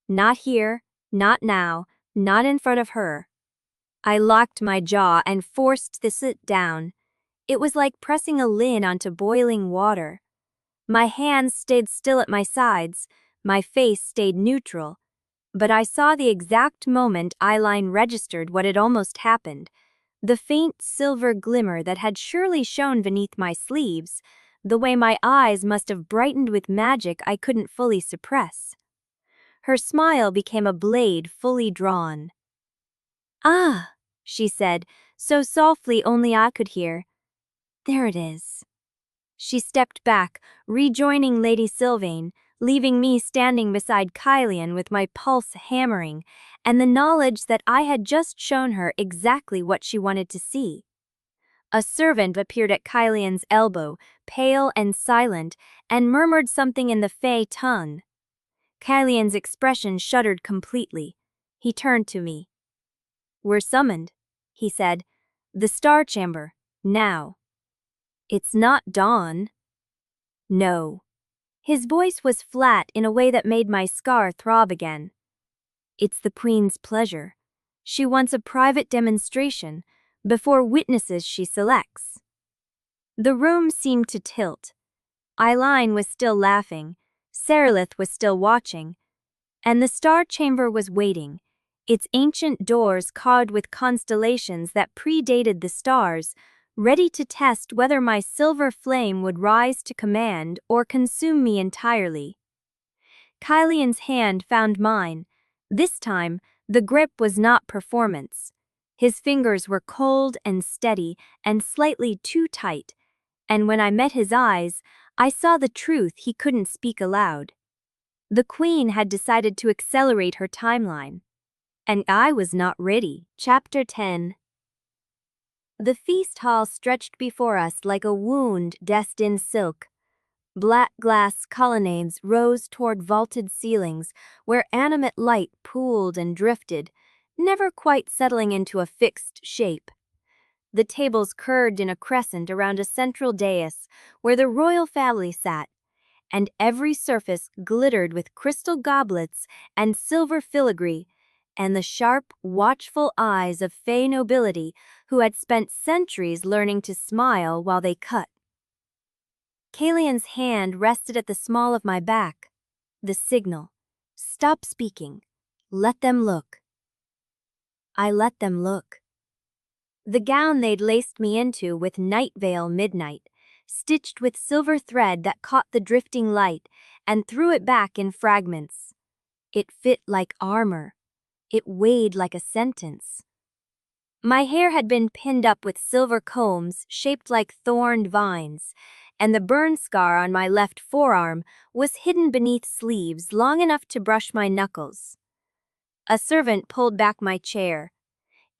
Not here, not now, not in front of her. I locked my jaw and forced the sit down. It was like pressing a lid onto boiling water. My hands stayed still at my sides, my face stayed neutral. But I saw the exact moment Eileen registered what had almost happened. The faint silver glimmer that had surely shone beneath my sleeves, the way my eyes must have brightened with magic I couldn't fully suppress. Her smile became a blade fully drawn. "Ah," she said, so softly only I could hear. "There it is." She stepped back, rejoining Lady Sylvain, leaving me standing beside Caelion with my pulse hammering, and the knowledge that I had just shown her exactly what she wanted to see. A servant appeared at Caelion's elbow, pale and silent, and murmured something in the Fey tongue. Caelion's expression shuddered completely. He turned to me. "We're summoned," he said. "The Star Chamber, now." "It's not dawn." "No." His voice was flat in a way that made my scar throb again. "It's the Queen's pleasure. She wants a private demonstration, before witnesses she selects." The room seemed to tilt. Eileen was still laughing, Seraphlith was still watching, and the Star Chamber was waiting, its ancient doors carved with constellations that predated the stars, ready to test whether my silver flame would rise to command or consume me entirely. Caelion's hand found mine. This time, the grip was not performance. His fingers were cold and steady and slightly too tight, and when I met his eyes, I saw the truth he couldn't speak aloud. The queen had decided to accelerate her timeline. And I was not ready. Chapter 10. The feast hall stretched before us like a wound dressed in silk. Black glass colonnades rose toward vaulted ceilings where animate light pooled and drifted, never quite settling into a fixed shape. The tables curved in a crescent around a central dais where the royal family sat, and every surface glittered with crystal goblets and silver filigree, and the sharp, watchful eyes of Fey nobility who had spent centuries learning to smile while they cut. Caelion's hand rested at the small of my back. The signal. Stop speaking. Let them look. I let them look. The gown they'd laced me into with Nightveil midnight, stitched with silver thread that caught the drifting light and threw it back in fragments. It fit like armor. It weighed like a sentence. My hair had been pinned up with silver combs shaped like thorned vines, and the burn scar on my left forearm was hidden beneath sleeves long enough to brush my knuckles. A servant pulled back my chair.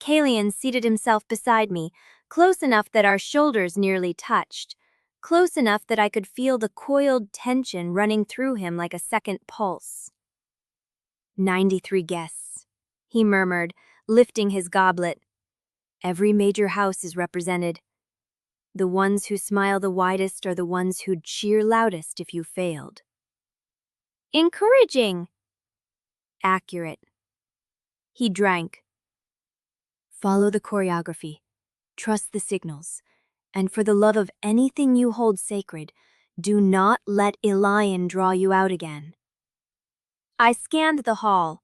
Caelion seated himself beside me, close enough that our shoulders nearly touched, close enough that I could feel the coiled tension running through him like a second pulse. 93 guests, he murmured, lifting his goblet. Every major house is represented. The ones who smile the widest are the ones who'd cheer loudest if you failed. Encouraging. Accurate. He drank. Follow the choreography. Trust the signals. And for the love of anything you hold sacred, do not let Elian draw you out again. I scanned the hall.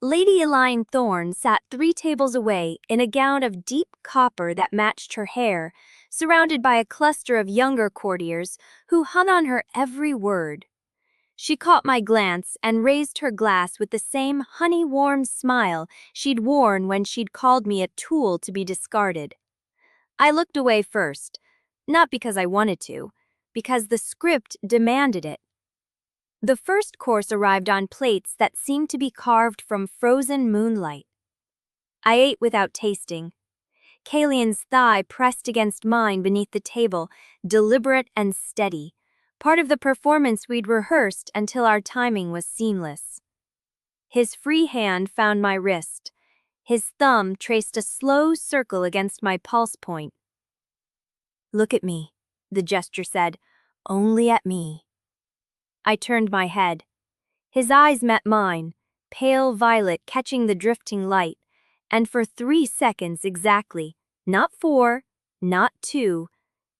Lady Elian Thorne sat 3 tables away in a gown of deep copper that matched her hair, surrounded by a cluster of younger courtiers who hung on her every word. She caught my glance and raised her glass with the same honey-warm smile she'd worn when she'd called me a tool to be discarded. I looked away first, not because I wanted to, because the script demanded it. The first course arrived on plates that seemed to be carved from frozen moonlight. I ate without tasting. Caelion's thigh pressed against mine beneath the table, deliberate and steady, part of the performance we'd rehearsed until our timing was seamless. His free hand found my wrist. His thumb traced a slow circle against my pulse point. Look at me, the gesture said, only at me. I turned my head. His eyes met mine, pale violet catching the drifting light, and for 3 seconds exactly, not 4, not 2,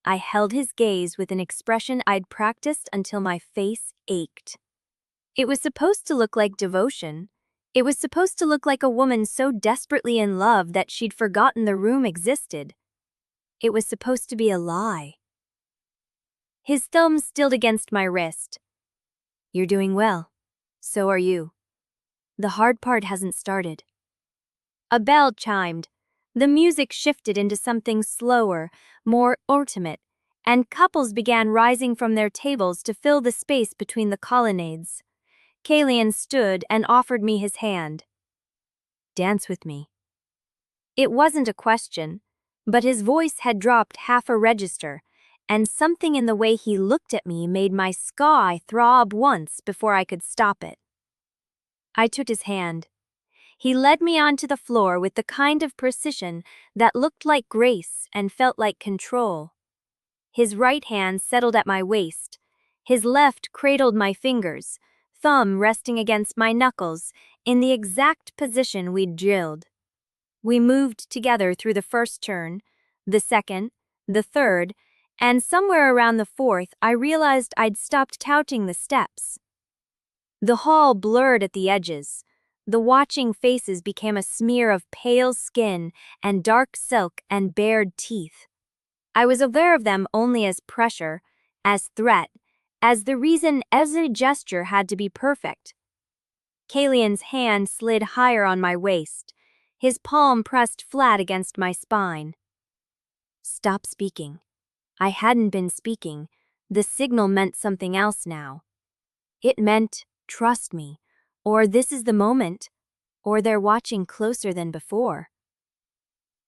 I held his gaze with an expression I'd practiced until my face ached. It was supposed to look like devotion. It was supposed to look like a woman so desperately in love that she'd forgotten the room existed. It was supposed to be a lie. His thumb stilled against my wrist. You're doing well. So are you. The hard part hasn't started. A bell chimed. The music shifted into something slower, more intimate, and couples began rising from their tables to fill the space between the colonnades. Caelion stood and offered me his hand. Dance with me. It wasn't a question, but his voice had dropped half a register, and something in the way he looked at me made my sky throb once before I could stop it. I took his hand. He led me onto the floor with the kind of precision that looked like grace and felt like control. His right hand settled at my waist. His left cradled my fingers, thumb resting against my knuckles, in the exact position we'd drilled. We moved together through the first turn, the second, the third, and somewhere around the fourth I realized I'd stopped counting the steps. The hall blurred at the edges. The watching faces became a smear of pale skin and dark silk and bared teeth. I was aware of them only as pressure, as threat, as the reason every gesture had to be perfect. Caelion's hand slid higher on my waist, his palm pressed flat against my spine. Stop speaking. I hadn't been speaking, The signal meant something else now. It meant, trust me, or this is the moment, or they're watching closer than before.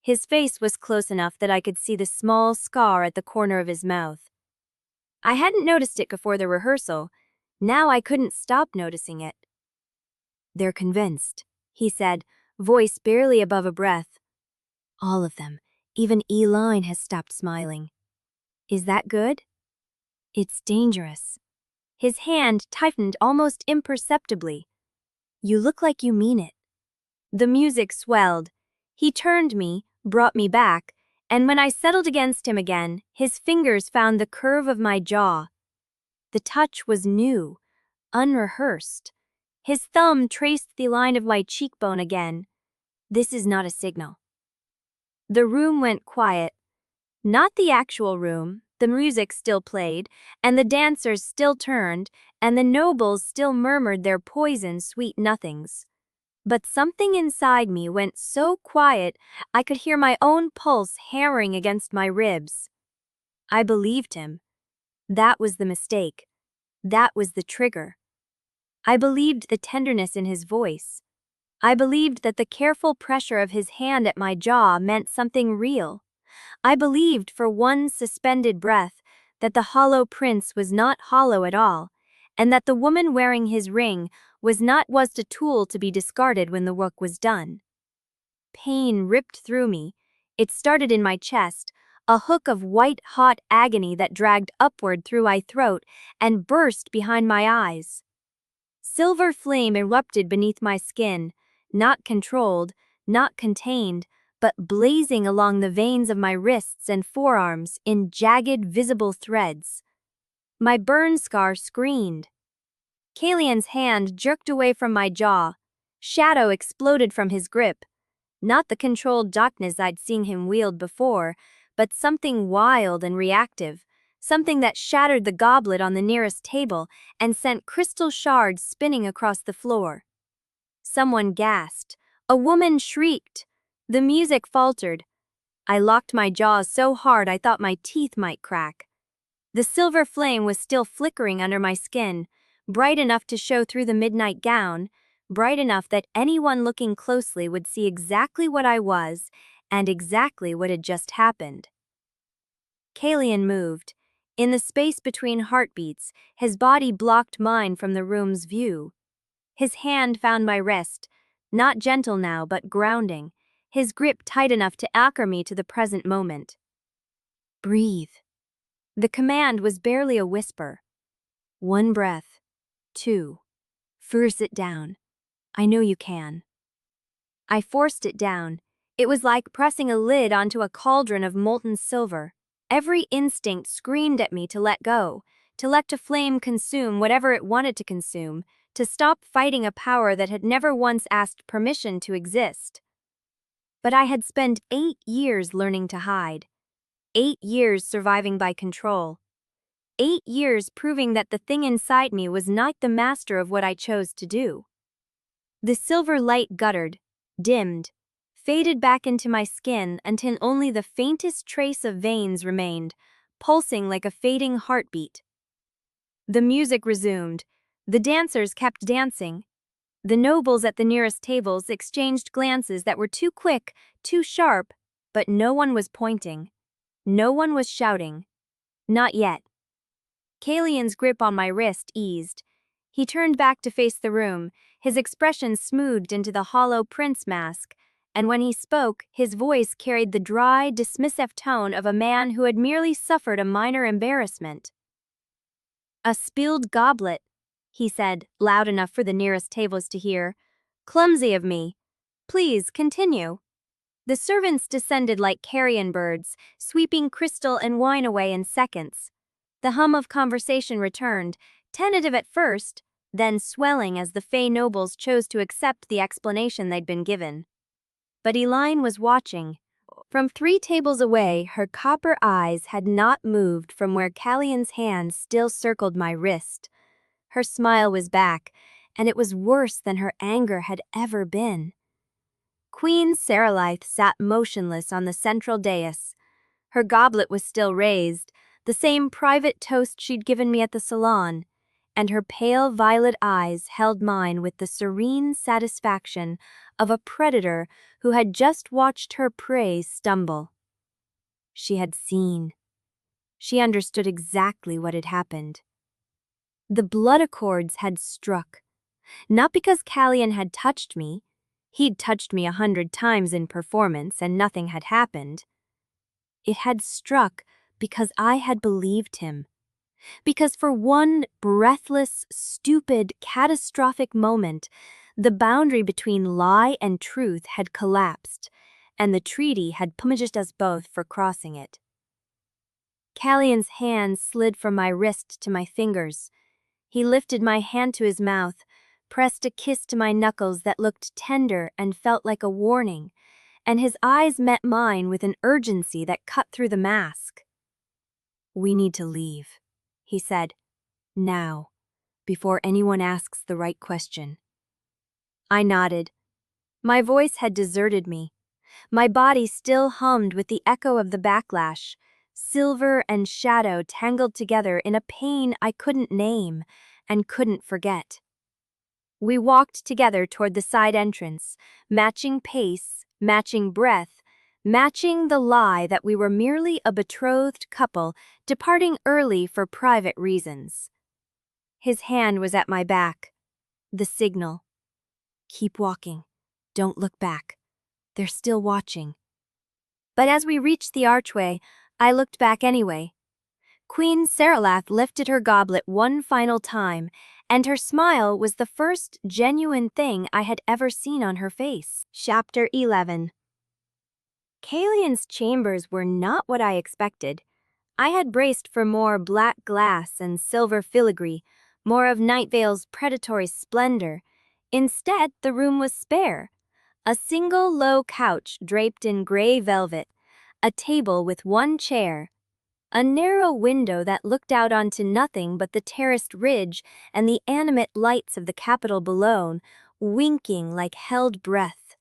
His face was close enough that I could see the small scar at the corner of his mouth. I hadn't noticed it before the rehearsal. Now I couldn't stop noticing it. They're convinced, he said, voice barely above a breath. All of them. Even Eileen has stopped smiling. Is that good? It's dangerous. His hand tightened almost imperceptibly. You look like you mean it. The music swelled. He turned me, brought me back, and when I settled against him again, his fingers found the curve of my jaw. The touch was new, unrehearsed. His thumb traced the line of my cheekbone again. This is not a signal. The room went quiet. Not the actual room. The music still played, and the dancers still turned, and the nobles still murmured their poison-sweet nothings. But something inside me went so quiet I could hear my own pulse hammering against my ribs. I believed him. That was the mistake. That was the trigger. I believed the tenderness in his voice. I believed that the careful pressure of his hand at my jaw meant something real. I believed for one suspended breath that the hollow prince was not hollow at all, and that the woman wearing his ring was a tool to be discarded when the work was done. Pain ripped through me. It started in my chest, a hook of white-hot agony that dragged upward through my throat and burst behind my eyes. Silver flame erupted beneath my skin, not controlled, not contained, but blazing along the veins of my wrists and forearms in jagged, visible threads. My burn scar screamed. Caelion's hand jerked away from my jaw. Shadow exploded from his grip. Not the controlled darkness I'd seen him wield before, but something wild and reactive, something that shattered the goblet on the nearest table and sent crystal shards spinning across the floor. Someone gasped. A woman shrieked. The music faltered. I locked my jaws so hard I thought my teeth might crack. The silver flame was still flickering under my skin, bright enough to show through the midnight gown, bright enough that anyone looking closely would see exactly what I was and exactly what had just happened. Caelion moved. In the space between heartbeats, his body blocked mine from the room's view. His hand found my wrist, not gentle now but grounding, his grip tight enough to anchor me to the present moment. Breathe. The command was barely a whisper. 1 breath. 2. Force it down. I know you can. I forced it down. It was like pressing a lid onto a cauldron of molten silver. Every instinct screamed at me to let go, to let the flame consume whatever it wanted to consume, to stop fighting a power that had never once asked permission to exist. But I had spent 8 years learning to hide. 8 years surviving by control. 8 years proving that the thing inside me was not the master of what I chose to do. The silver light guttered, dimmed, faded back into my skin until only the faintest trace of veins remained, pulsing like a fading heartbeat. The music resumed. The dancers kept dancing. The nobles at the nearest tables exchanged glances that were too quick, too sharp, but no one was pointing. No one was shouting. Not yet. Caelion's grip on my wrist eased. He turned back to face the room, his expression smoothed into the hollow prince mask, and when he spoke, his voice carried the dry, dismissive tone of a man who had merely suffered a minor embarrassment. A spilled goblet, he said, loud enough for the nearest tables to hear. Clumsy of me. Please, continue. The servants descended like carrion birds, sweeping crystal and wine away in seconds. The hum of conversation returned, tentative at first, then swelling as the Fey nobles chose to accept the explanation they'd been given. But Eileen was watching. From 3 tables away, her copper eyes had not moved from where Caelion's hand still circled my wrist. Her smile was back, and it was worse than her anger had ever been. Queen Saralith sat motionless on the central dais. Her goblet was still raised, the same private toast she'd given me at the salon, and her pale violet eyes held mine with the serene satisfaction of a predator who had just watched her prey stumble. She had seen. She understood exactly what had happened. The blood accords had struck. Not because Caelion had touched me. He'd touched me 100 times in performance and nothing had happened. It had struck because I had believed him. Because for one breathless, stupid, catastrophic moment, the boundary between lie and truth had collapsed, and the treaty had punished us both for crossing it. Caelion's hand slid from my wrist to my fingers. He lifted my hand to his mouth, pressed a kiss to my knuckles that looked tender and felt like a warning, and his eyes met mine with an urgency that cut through the mask. "We need to leave," he said. "Now, before anyone asks the right question." I nodded. My voice had deserted me. My body still hummed with the echo of the backlash, silver and shadow tangled together in a pain I couldn't name and couldn't forget. We walked together toward the side entrance, matching pace, matching breath, matching the lie that we were merely a betrothed couple departing early for private reasons. His hand was at my back. The signal. "Keep walking. Don't look back. They're still watching." But as we reached the archway, I looked back anyway. Queen Seralath lifted her goblet one final time, and her smile was the first genuine thing I had ever seen on her face. Chapter 11. Caelion's chambers were not what I expected. I had braced for more black glass and silver filigree, more of Nightveil's predatory splendor. Instead, the room was spare. A single low couch draped in gray velvet, a table with one chair, a narrow window that looked out onto nothing but the terraced ridge and the animate lights of the capital below, winking like held breath.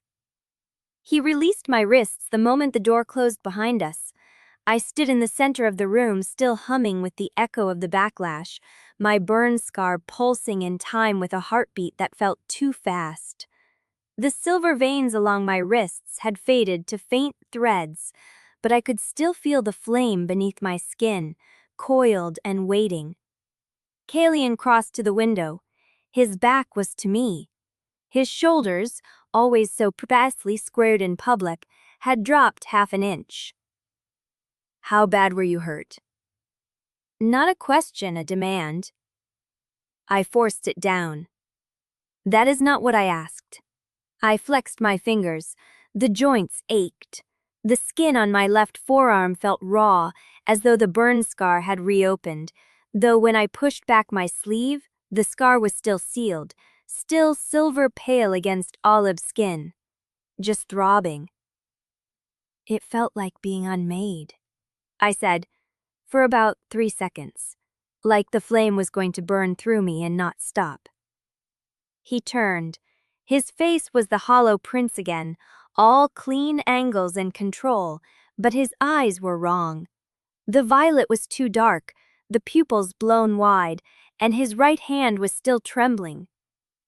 He released my wrists the moment the door closed behind us. I stood in the center of the room, still humming with the echo of the backlash, my burn scar pulsing in time with a heartbeat that felt too fast. The silver veins along my wrists had faded to faint threads, but I could still feel the flame beneath my skin, coiled and waiting. Caelion crossed to the window. His back was to me. His shoulders, always so precisely squared in public, had dropped half an inch. "How bad were you hurt?" Not a question, a demand. I forced it down. "That is not what I asked." I flexed my fingers. The joints ached. The skin on my left forearm felt raw, as though the burn scar had reopened, though when I pushed back my sleeve, the scar was still sealed, still silver pale against olive skin, just throbbing. "It felt like being unmade," I said, for about 3 seconds, like the flame was going to burn through me and not stop. He turned. His face was the hollow prince again, all clean angles and control, but his eyes were wrong. The violet was too dark, the pupils blown wide, and his right hand was still trembling.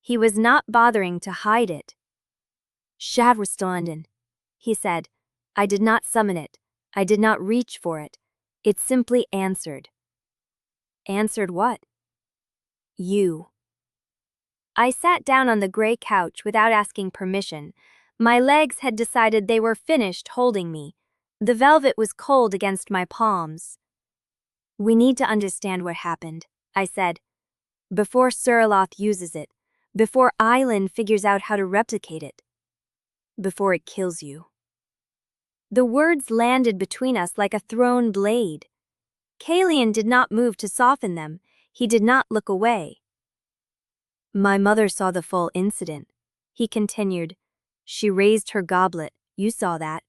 He was not bothering to hide it. "Shad was still London," he said. "I did not summon it. I did not reach for it. It simply answered." "Answered what?" "You." I sat down on the gray couch without asking permission. My legs had decided they were finished holding me. The velvet was cold against my palms. "We need to understand what happened," I said. "Before Seraloth uses it. Before Island figures out how to replicate it. Before it kills you." The words landed between us like a thrown blade. Caelion did not move to soften them. He did not look away. "My mother saw the full incident," he continued. "She raised her goblet, you saw that.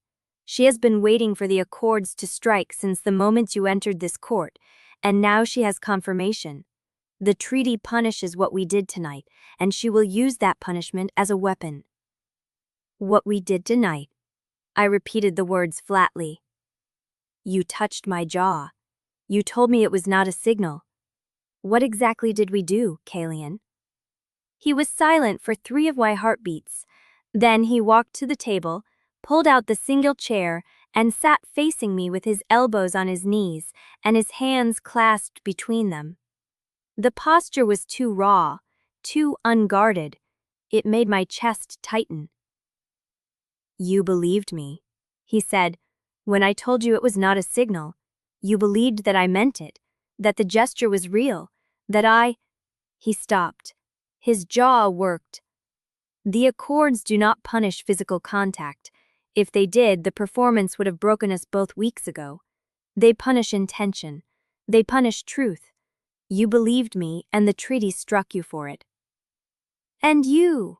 She has been waiting for the accords to strike since the moment you entered this court, and now she has confirmation. The treaty punishes what we did tonight, and she will use that punishment as a weapon." "What we did tonight?" I repeated the words flatly. "You touched my jaw." You told me it was not a signal. What exactly did we do, Caelion? He was silent for 3 of my heartbeats. Then he walked to the table, pulled out the single chair, and sat facing me with his elbows on his knees and his hands clasped between them. The posture was too raw, too unguarded. It made my chest tighten. You believed me, he said, when I told you it was not a signal. You believed that I meant it, that the gesture was real, that I... He stopped. His jaw worked. The Accords do not punish physical contact. If they did, the performance would have broken us both weeks ago. They punish intention. They punish truth. You believed me, and the treaty struck you for it. And you?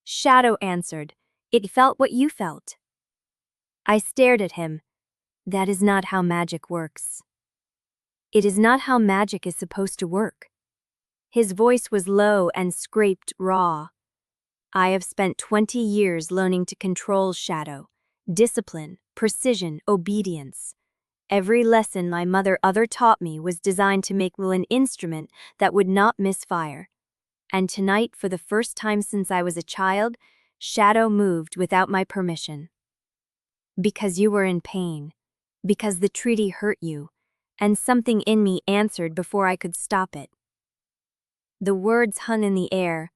Shadow answered. It felt what you felt. I stared at him. That is not how magic works. It is not how magic is supposed to work. His voice was low and scraped raw. I have spent 20 years learning to control shadow, discipline, precision, obedience. Every lesson my mother ever taught me was designed to make Will an instrument that would not misfire. And tonight, for the first time since I was a child, shadow moved without my permission. Because you were in pain. Because the treaty hurt you. And something in me answered before I could stop it. The words hung in the air.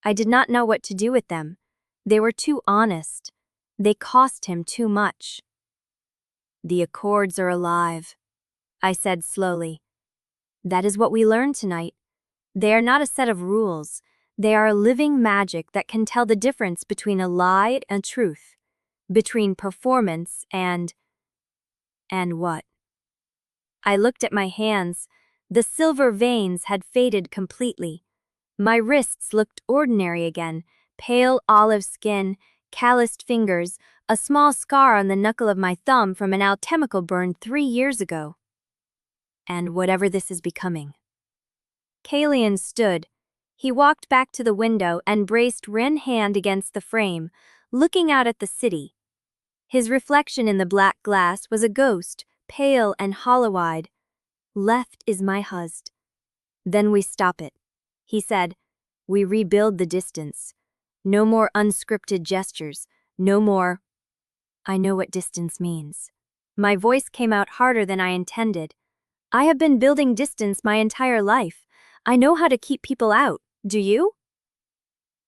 I did not know what to do with them. They were too honest. They cost him too much. The Accords are alive, I said slowly. That is what we learned tonight. They are not a set of rules. They are a living magic that can tell the difference between a lie and truth, between performance and what? I looked at my hands. The silver veins had faded completely. My wrists looked ordinary again, pale olive skin, calloused fingers, a small scar on the knuckle of my thumb from an alchemical burn 3 years ago. And whatever this is becoming. Caelion stood. He walked back to the window and braced one hand against the frame, looking out at the city. His reflection in the black glass was a ghost, pale and hollow-eyed. Left is my husband. Then we stop it, he said. We rebuild the distance. No more unscripted gestures. No more... I know what distance means. My voice came out harder than I intended. I have been building distance my entire life. I know how to keep people out. Do you?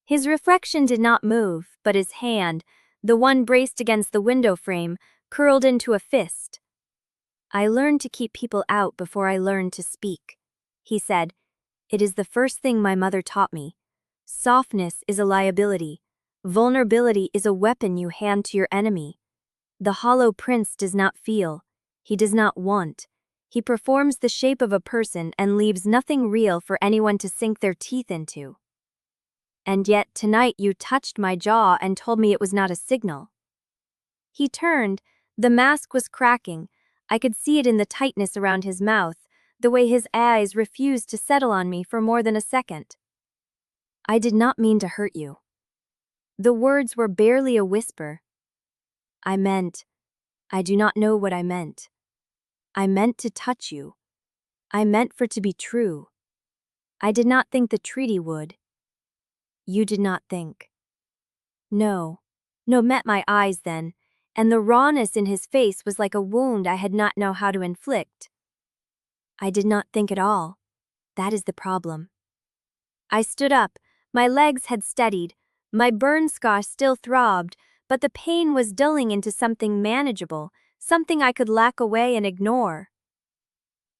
His reflection did not move, but his hand, the one braced against the window frame, curled into a fist. I learned to keep people out before I learned to speak, he said. It is the first thing my mother taught me. Softness is a liability. Vulnerability is a weapon you hand to your enemy. The Hollow Prince does not feel. He does not want. He performs the shape of a person and leaves nothing real for anyone to sink their teeth into. And yet tonight you touched my jaw and told me it was not a signal. He turned. The mask was cracking. I could see it in the tightness around his mouth, the way his eyes refused to settle on me for more than a second. I did not mean to hurt you. The words were barely a whisper. I do not know what I meant. I meant to touch you. I meant for it to be true. I did not think the treaty would. You did not think. No met my eyes then, and the rawness in his face was like a wound I had not know how to inflict. I did not think at all. That is the problem. I stood up. My legs had steadied. My burn scar still throbbed, but the pain was dulling into something manageable, something I could lack away and ignore.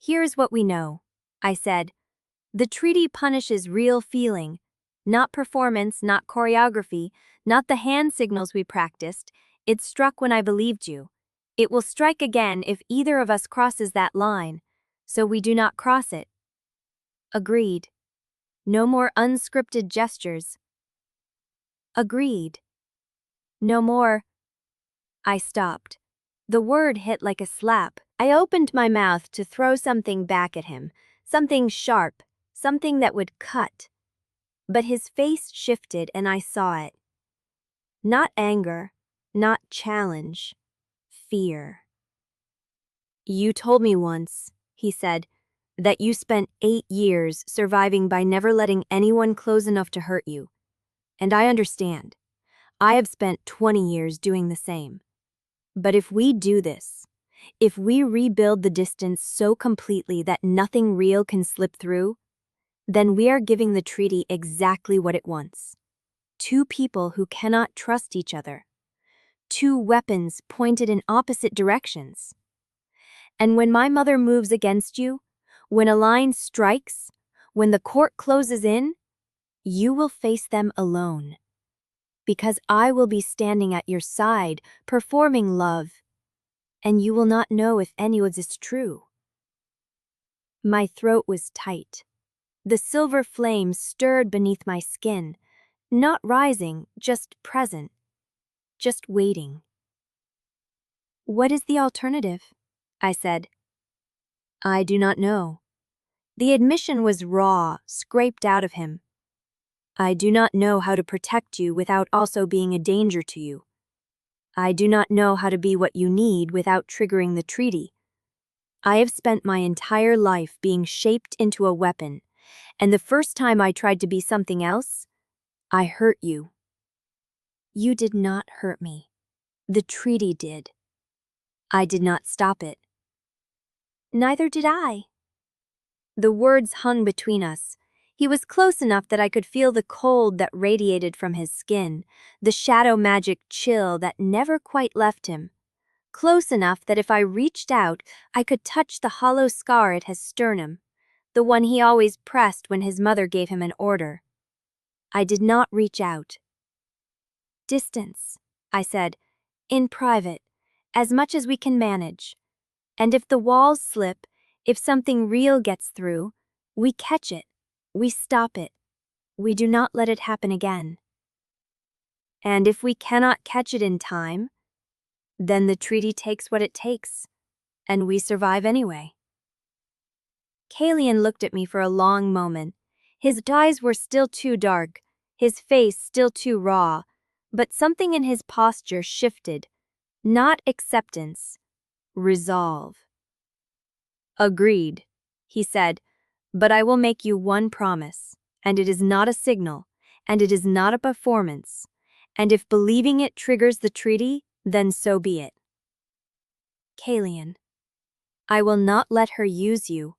Here's what we know, I said. The treaty punishes real feeling. Not performance, not choreography, not the hand signals we practiced. It struck when I believed you. It will strike again if either of us crosses that line, so we do not cross it. Agreed. No more unscripted gestures. Agreed. No more... I stopped. The word hit like a slap. I opened my mouth to throw something back at him, something sharp, something that would cut. But his face shifted and I saw it. Not anger, not challenge, fear. You told me once, he said, that you spent 8 years surviving by never letting anyone close enough to hurt you. And I understand. I have spent 20 years doing the same. But if we do this, if we rebuild the distance so completely that nothing real can slip through, then we are giving the treaty exactly what it wants. 2 people who cannot trust each other. 2 weapons pointed in opposite directions. And when my mother moves against you, when a line strikes, when the court closes in, you will face them alone. Because I will be standing at your side, performing love, and you will not know if any of this is true. My throat was tight. The silver flame stirred beneath my skin, not rising, just present, just waiting. What is the alternative? I said. I do not know. The admission was raw, scraped out of him. I do not know how to protect you without also being a danger to you. I do not know how to be what you need without triggering the treaty. I have spent my entire life being shaped into a weapon, and the first time I tried to be something else, I hurt you. You did not hurt me. The treaty did. I did not stop it. Neither did I. The words hung between us. He was close enough that I could feel the cold that radiated from his skin, the shadow magic chill that never quite left him. Close enough that if I reached out, I could touch the hollow scar at his sternum, the one he always pressed when his mother gave him an order. I did not reach out. Distance, I said, in private, as much as we can manage. And if the walls slip, if something real gets through, we catch it, we stop it, we do not let it happen again. And if we cannot catch it in time, then the treaty takes what it takes, and we survive anyway. Caelion looked at me for a long moment. His eyes were still too dark, his face still too raw, but something in his posture shifted. Not acceptance, resolve. Agreed, he said, but I will make you one promise, and it is not a signal, and it is not a performance, and if believing it triggers the treaty, then so be it. Caelion, I will not let her use you.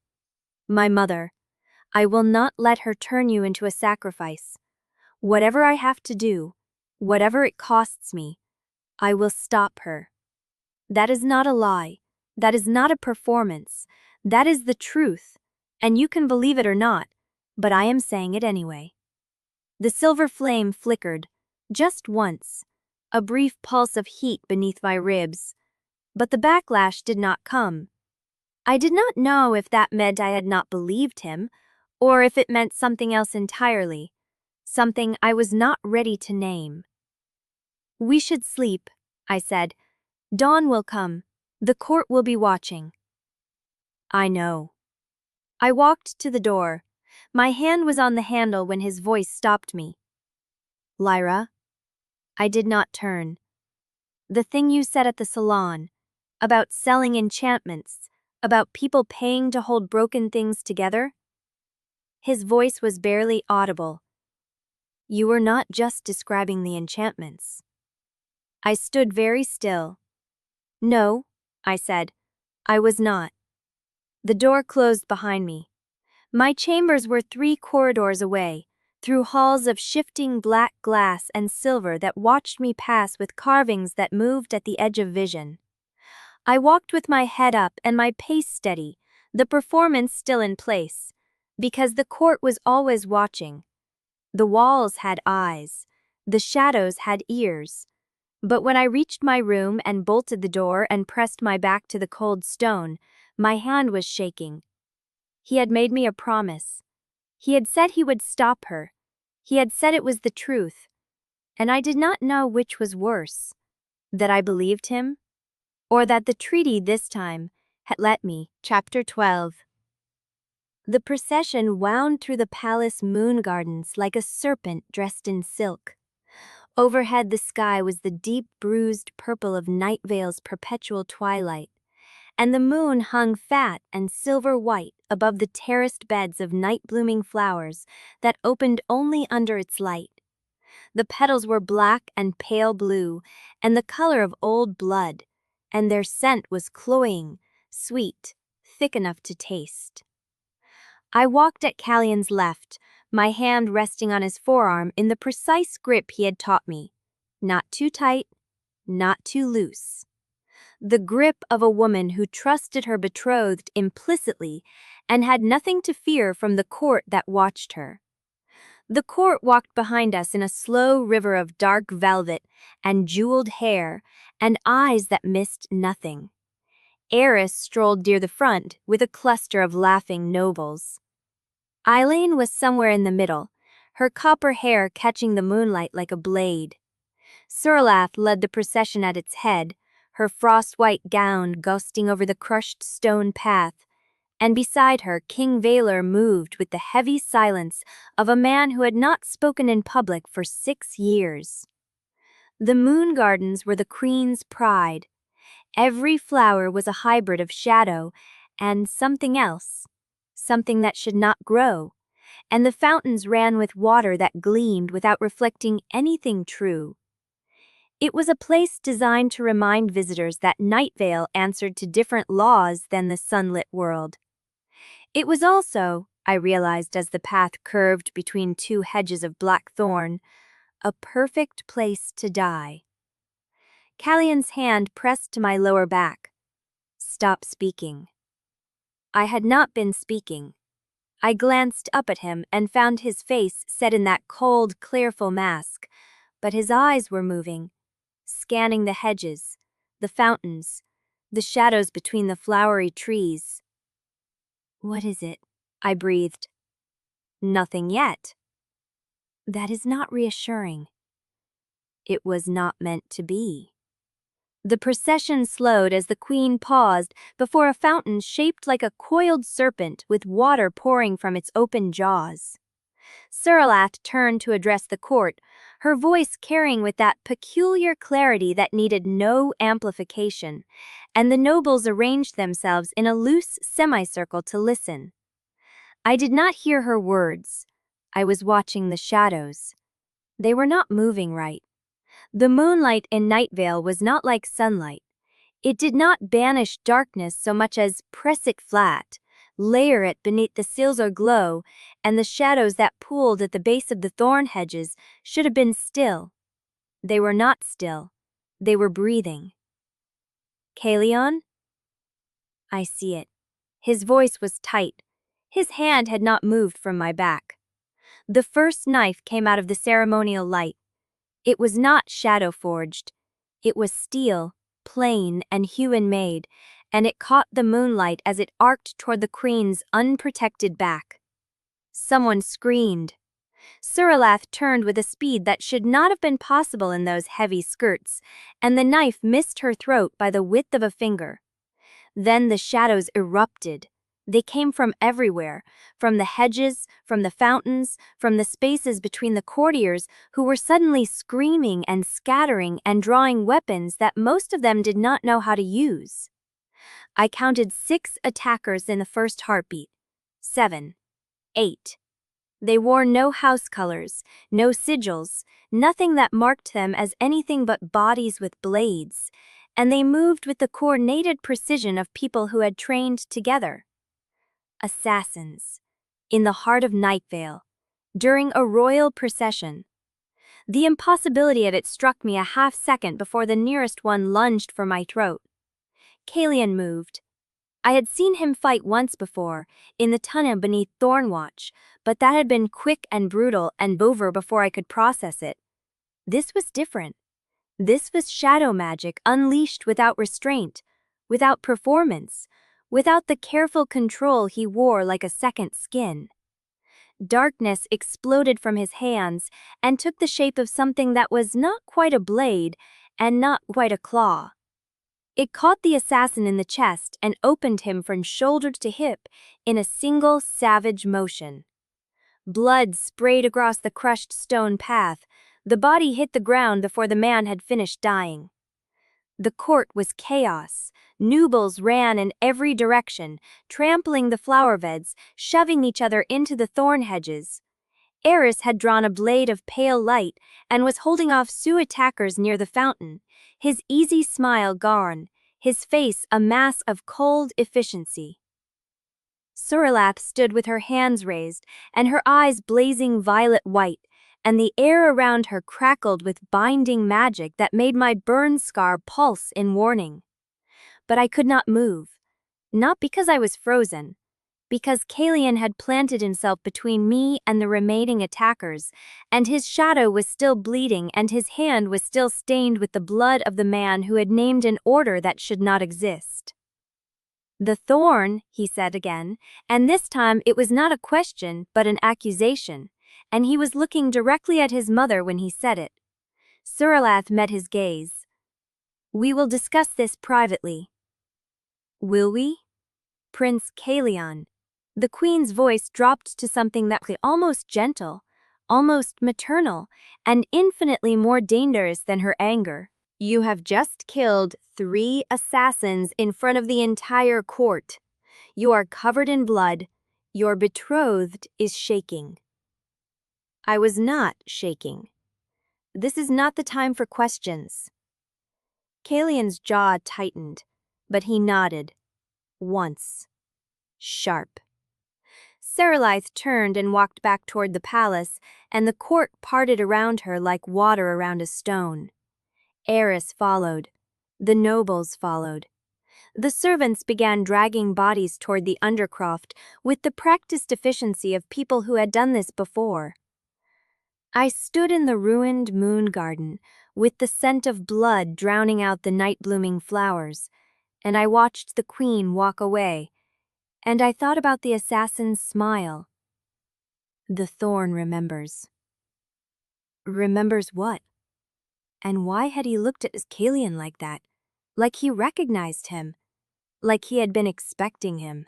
My mother, I will not let her turn you into a sacrifice. Whatever I have to do, whatever it costs me, I will stop her. That is not a lie. That is not a performance. That is the truth, and you can believe it or not, but I am saying it anyway. The silver flame flickered, just once, a brief pulse of heat beneath my ribs, but the backlash did not come. I did not know if that meant I had not believed him, or if it meant something else entirely, something I was not ready to name. We should sleep, I said. Dawn will come. The court will be watching. I know. I walked to the door. My hand was on the handle when his voice stopped me. Lyra? I did not turn. The thing you said at the salon, about selling enchantments, about people paying to hold broken things together? His voice was barely audible. You were not just describing the enchantments. I stood very still. No, I said. I was not. The door closed behind me. My chambers were 3 corridors away, through halls of shifting black glass and silver that watched me pass with carvings that moved at the edge of vision. I walked with my head up and my pace steady, the performance still in place, because the court was always watching. The walls had eyes, the shadows had ears. But when I reached my room and bolted the door and pressed my back to the cold stone, my hand was shaking. He had made me a promise. He had said he would stop her. He had said it was the truth. And I did not know which was worse, that I believed him, or that the treaty this time had let me. Chapter 12. The procession wound through the palace moon gardens like a serpent dressed in silk. Overhead the sky was the deep bruised purple of Nightveil's perpetual twilight, and the moon hung fat and silver-white above the terraced beds of night-blooming flowers that opened only under its light. The petals were black and pale blue, and the color of old blood, and their scent was cloying, sweet, thick enough to taste. I walked at Caelion's left, my hand resting on his forearm in the precise grip he had taught me. Not too tight, not too loose. The grip of a woman who trusted her betrothed implicitly and had nothing to fear from the court that watched her. The court walked behind us in a slow river of dark velvet and jeweled hair and eyes that missed nothing. Eris strolled near the front with a cluster of laughing nobles. Eileen was somewhere in the middle, her copper hair catching the moonlight like a blade. Surlath led the procession at its head, her frost-white gown ghosting over the crushed stone path, and beside her King Vaylor moved with the heavy silence of a man who had not spoken in public for 6 years. The moon gardens were the queen's pride. Every flower was a hybrid of shadow and something else, something that should not grow, and the fountains ran with water that gleamed without reflecting anything true. It was a place designed to remind visitors that Nightveil answered to different laws than the sunlit world. It was also, I realized as the path curved between 2 hedges of black thorn, a perfect place to die. Caelion's hand pressed to my lower back. Stop speaking. I had not been speaking. I glanced up at him and found his face set in that cold, clearful mask, but his eyes were moving, scanning the hedges, the fountains, the shadows between the flowery trees. What is it? I breathed. Nothing yet. That is not reassuring. It was not meant to be. The procession slowed as the queen paused before a fountain shaped like a coiled serpent with water pouring from its open jaws. Surlath turned to address the court, her voice carrying with that peculiar clarity that needed no amplification, and the nobles arranged themselves in a loose semicircle to listen. I did not hear her words. I was watching the shadows. They were not moving right. The moonlight in Nightveil was not like sunlight. It did not banish darkness so much as press it flat, layer it beneath the silver glow, and the shadows that pooled at the base of the thorn hedges should have been still. They were not still. They were breathing. Caelion? I see it. His voice was tight. His hand had not moved from my back. The first knife came out of the ceremonial light. It was not shadow-forged. It was steel, plain and human-made, and it caught the moonlight as it arced toward the queen's unprotected back. Someone screamed. Surlath turned with a speed that should not have been possible in those heavy skirts, and the knife missed her throat by the width of a finger. Then the shadows erupted. They came from everywhere, from the hedges, from the fountains, from the spaces between the courtiers who were suddenly screaming and scattering and drawing weapons that most of them did not know how to use. I counted 6 attackers in the first heartbeat. 7. 8. They wore no house colors, no sigils, nothing that marked them as anything but bodies with blades, and they moved with the coordinated precision of people who had trained together. Assassins, in the heart of Nightveil, during a royal procession. The impossibility of it struck me a half-second before the nearest one lunged for my throat. Caelion moved. I had seen him fight once before, in the tunnel beneath Thornwatch, but that had been quick and brutal and over before I could process it. This was different. This was shadow magic unleashed without restraint, without performance, without the careful control he wore like a second skin. Darkness exploded from his hands and took the shape of something that was not quite a blade and not quite a claw. It caught the assassin in the chest and opened him from shoulder to hip in a single savage motion. Blood sprayed across the crushed stone path. The body hit the ground before the man had finished dying. The court was chaos. Nobles ran in every direction, trampling the flower beds, shoving each other into the thorn hedges. Eris had drawn a blade of pale light and was holding off Sioux attackers near the fountain, his easy smile gone, his face a mass of cold efficiency. Suralath stood with her hands raised and her eyes blazing violet white, and the air around her crackled with binding magic that made my burn scar pulse in warning. But I could not move, not because I was frozen, because Caelion had planted himself between me and the remaining attackers, and his shadow was still bleeding and his hand was still stained with the blood of the man who had named an order that should not exist. "The thorn," he said again, and this time it was not a question but an accusation, and he was looking directly at his mother when he said it. Suralath met his gaze. "We will discuss this privately." "Will we?" "Prince Caelion." The queen's voice dropped to something that was almost gentle, almost maternal, and infinitely more dangerous than her anger. "You have just killed 3 assassins in front of the entire court. You are covered in blood. Your betrothed is shaking." I was not shaking. "This is not the time for questions." Caelion's jaw tightened, but he nodded. Once. Sharp. Saralaith turned and walked back toward the palace, and the court parted around her like water around a stone. Eris followed. The nobles followed. The servants began dragging bodies toward the undercroft with the practiced efficiency of people who had done this before. I stood in the ruined moon garden, with the scent of blood drowning out the night-blooming flowers, and I watched the queen walk away, and I thought about the assassin's smile. The thorn remembers. Remembers what? And why had he looked at Caelion like that? Like he recognized him. Like he had been expecting him.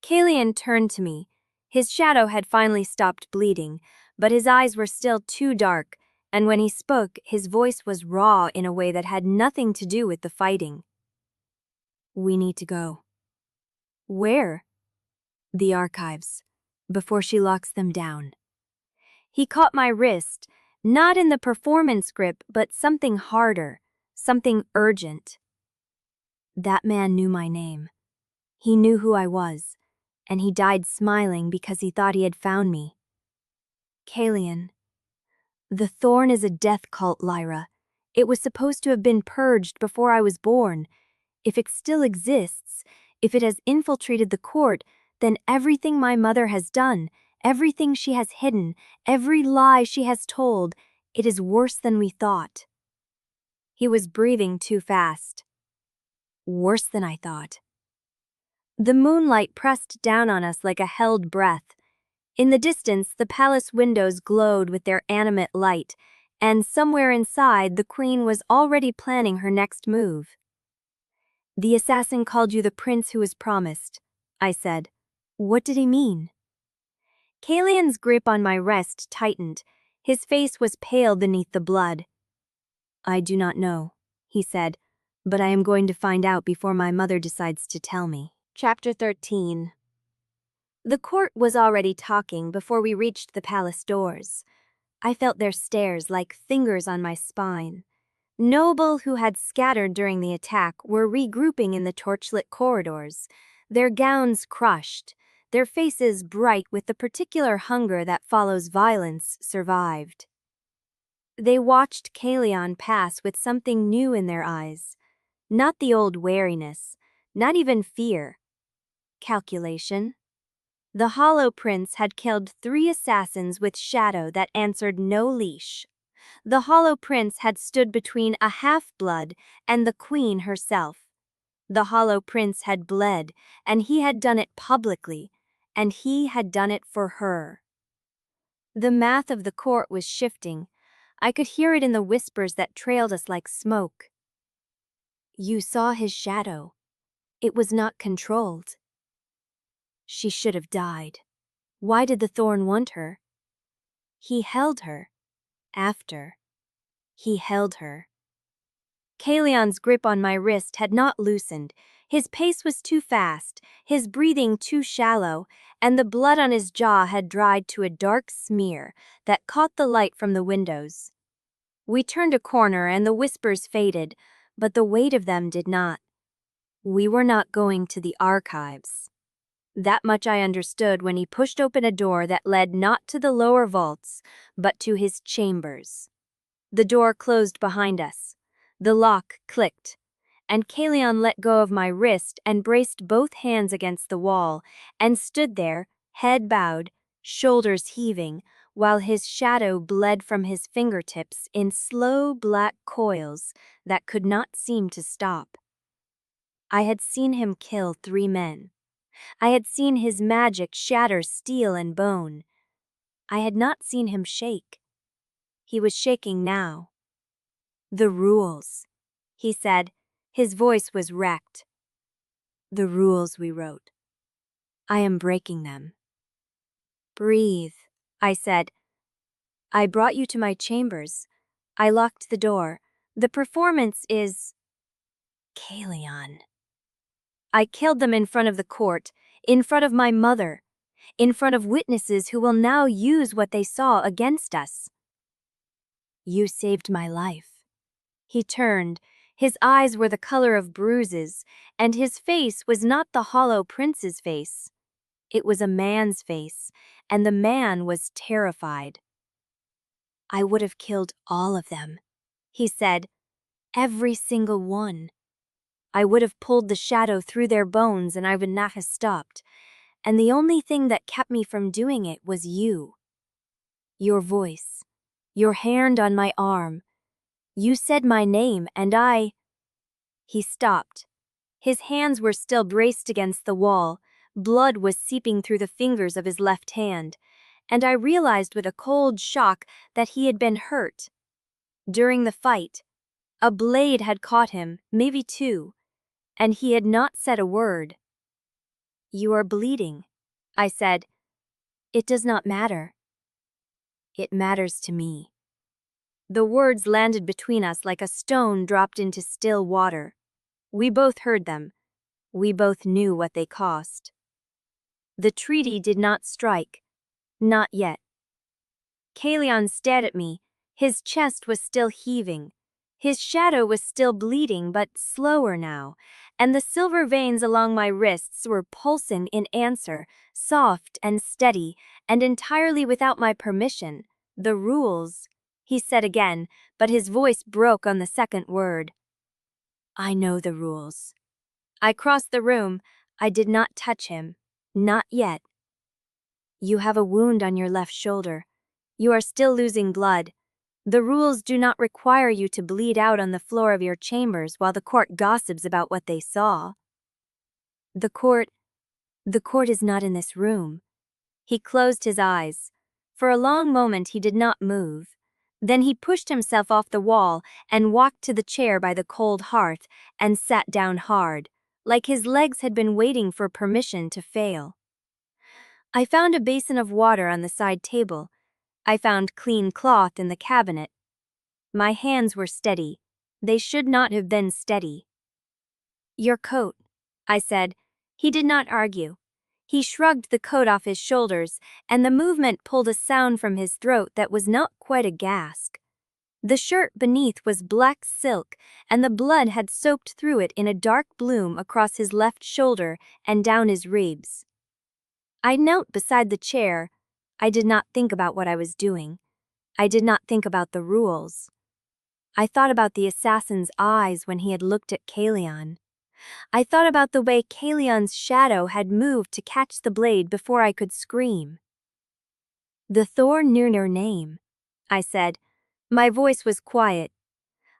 Caelion turned to me. His shadow had finally stopped bleeding, but his eyes were still too dark, and when he spoke, his voice was raw in a way that had nothing to do with the fighting. "We need to go." "Where?" "The archives, before she locks them down." He caught my wrist, not in the performance grip, but something harder, something urgent. That man knew my name. He knew who I was, and he died smiling because he thought he had found me. "Caelion. The thorn is a death cult, Lyra. It was supposed to have been purged before I was born. If it still exists, if it has infiltrated the court, then everything my mother has done, everything she has hidden, every lie she has told, it is worse than we thought." He was breathing too fast. "Worse than I thought." The moonlight pressed down on us like a held breath. In the distance, the palace windows glowed with their animate light, and somewhere inside, the queen was already planning her next move. "The assassin called you the prince who was promised," I said. "What did he mean?" Caelion's grip on my wrist tightened. His face was pale beneath the blood. "I do not know," he said, "but I am going to find out before my mother decides to tell me." Chapter 13. The court was already talking before we reached the palace doors. I felt their stares like fingers on my spine. Noble who had scattered during the attack were regrouping in the torchlit corridors, their gowns crushed, their faces bright with the particular hunger that follows violence survived. They watched Caelion pass with something new in their eyes. Not the old wariness, not even fear. Calculation. The Hollow Prince had killed 3 assassins with shadow that answered no leash. The Hollow Prince had stood between a half-blood and the queen herself. The Hollow Prince had bled, and he had done it publicly, and he had done it for her. The math of the court was shifting. I could hear it in the whispers that trailed us like smoke. "You saw his shadow. It was not controlled. She should have died. Why did the thorn want her? He held her. After. He held her." Caelion's grip on my wrist had not loosened. His pace was too fast, his breathing too shallow, and the blood on his jaw had dried to a dark smear that caught the light from the windows. We turned a corner and the whispers faded, but the weight of them did not. We were not going to the archives. That much I understood when he pushed open a door that led not to the lower vaults, but to his chambers. The door closed behind us. The lock clicked, and Caelion let go of my wrist and braced both hands against the wall, and stood there, head bowed, shoulders heaving, while his shadow bled from his fingertips in slow black coils that could not seem to stop. I had seen him kill 3 men. I had seen his magic shatter steel and bone. I had not seen him shake. He was shaking now. "The rules," he said. His voice was wrecked. "The rules we wrote. I am breaking them." "Breathe," I said. "I brought you to my chambers. I locked the door. The performance is Caelion. I killed them in front of the court, in front of my mother, in front of witnesses who will now use what they saw against us." "You saved my life." He turned. His eyes were the color of bruises, and his face was not the hollow prince's face. It was a man's face, and the man was terrified. "I would have killed all of them," he said. "Every single one. I would have pulled the shadow through their bones and I would not have stopped. And the only thing that kept me from doing it was you. Your voice. Your hand on my arm. You said my name and I—" He stopped. His hands were still braced against the wall. Blood was seeping through the fingers of his left hand, and I realized with a cold shock that he had been hurt. During the fight, a blade had caught him, maybe 2, and he had not said a word. "You are bleeding," I said. "It does not matter." "It matters to me." The words landed between us like a stone dropped into still water. We both heard them. We both knew what they cost. The treaty did not strike. Not yet. Caelion stared at me. His chest was still heaving. His shadow was still bleeding, but slower now, and the silver veins along my wrists were pulsing in answer, soft and steady, and entirely without my permission. "The rules," he said again, but his voice broke on the second word. "I know the rules." I crossed the room. I did not touch him. Not yet. "You have a wound on your left shoulder. You are still losing blood. The rules do not require you to bleed out on the floor of your chambers while the court gossips about what they saw." The court is not in this room." He closed his eyes. For a long moment he did not move. Then he pushed himself off the wall and walked to the chair by the cold hearth and sat down hard, like his legs had been waiting for permission to fail. I found a basin of water on the side table. I found clean cloth in the cabinet. My hands were steady. They should not have been steady. "Your coat," I said. He did not argue. He shrugged the coat off his shoulders, and the movement pulled a sound from his throat that was not quite a gasp. The shirt beneath was black silk, and the blood had soaked through it in a dark bloom across his left shoulder and down his ribs. I knelt beside the chair. I did not think about what I was doing. I did not think about the rules. I thought about the assassin's eyes when he had looked at Caelion. I thought about the way Caelion's shadow had moved to catch the blade before I could scream. "The thorn near your name," I said. My voice was quiet.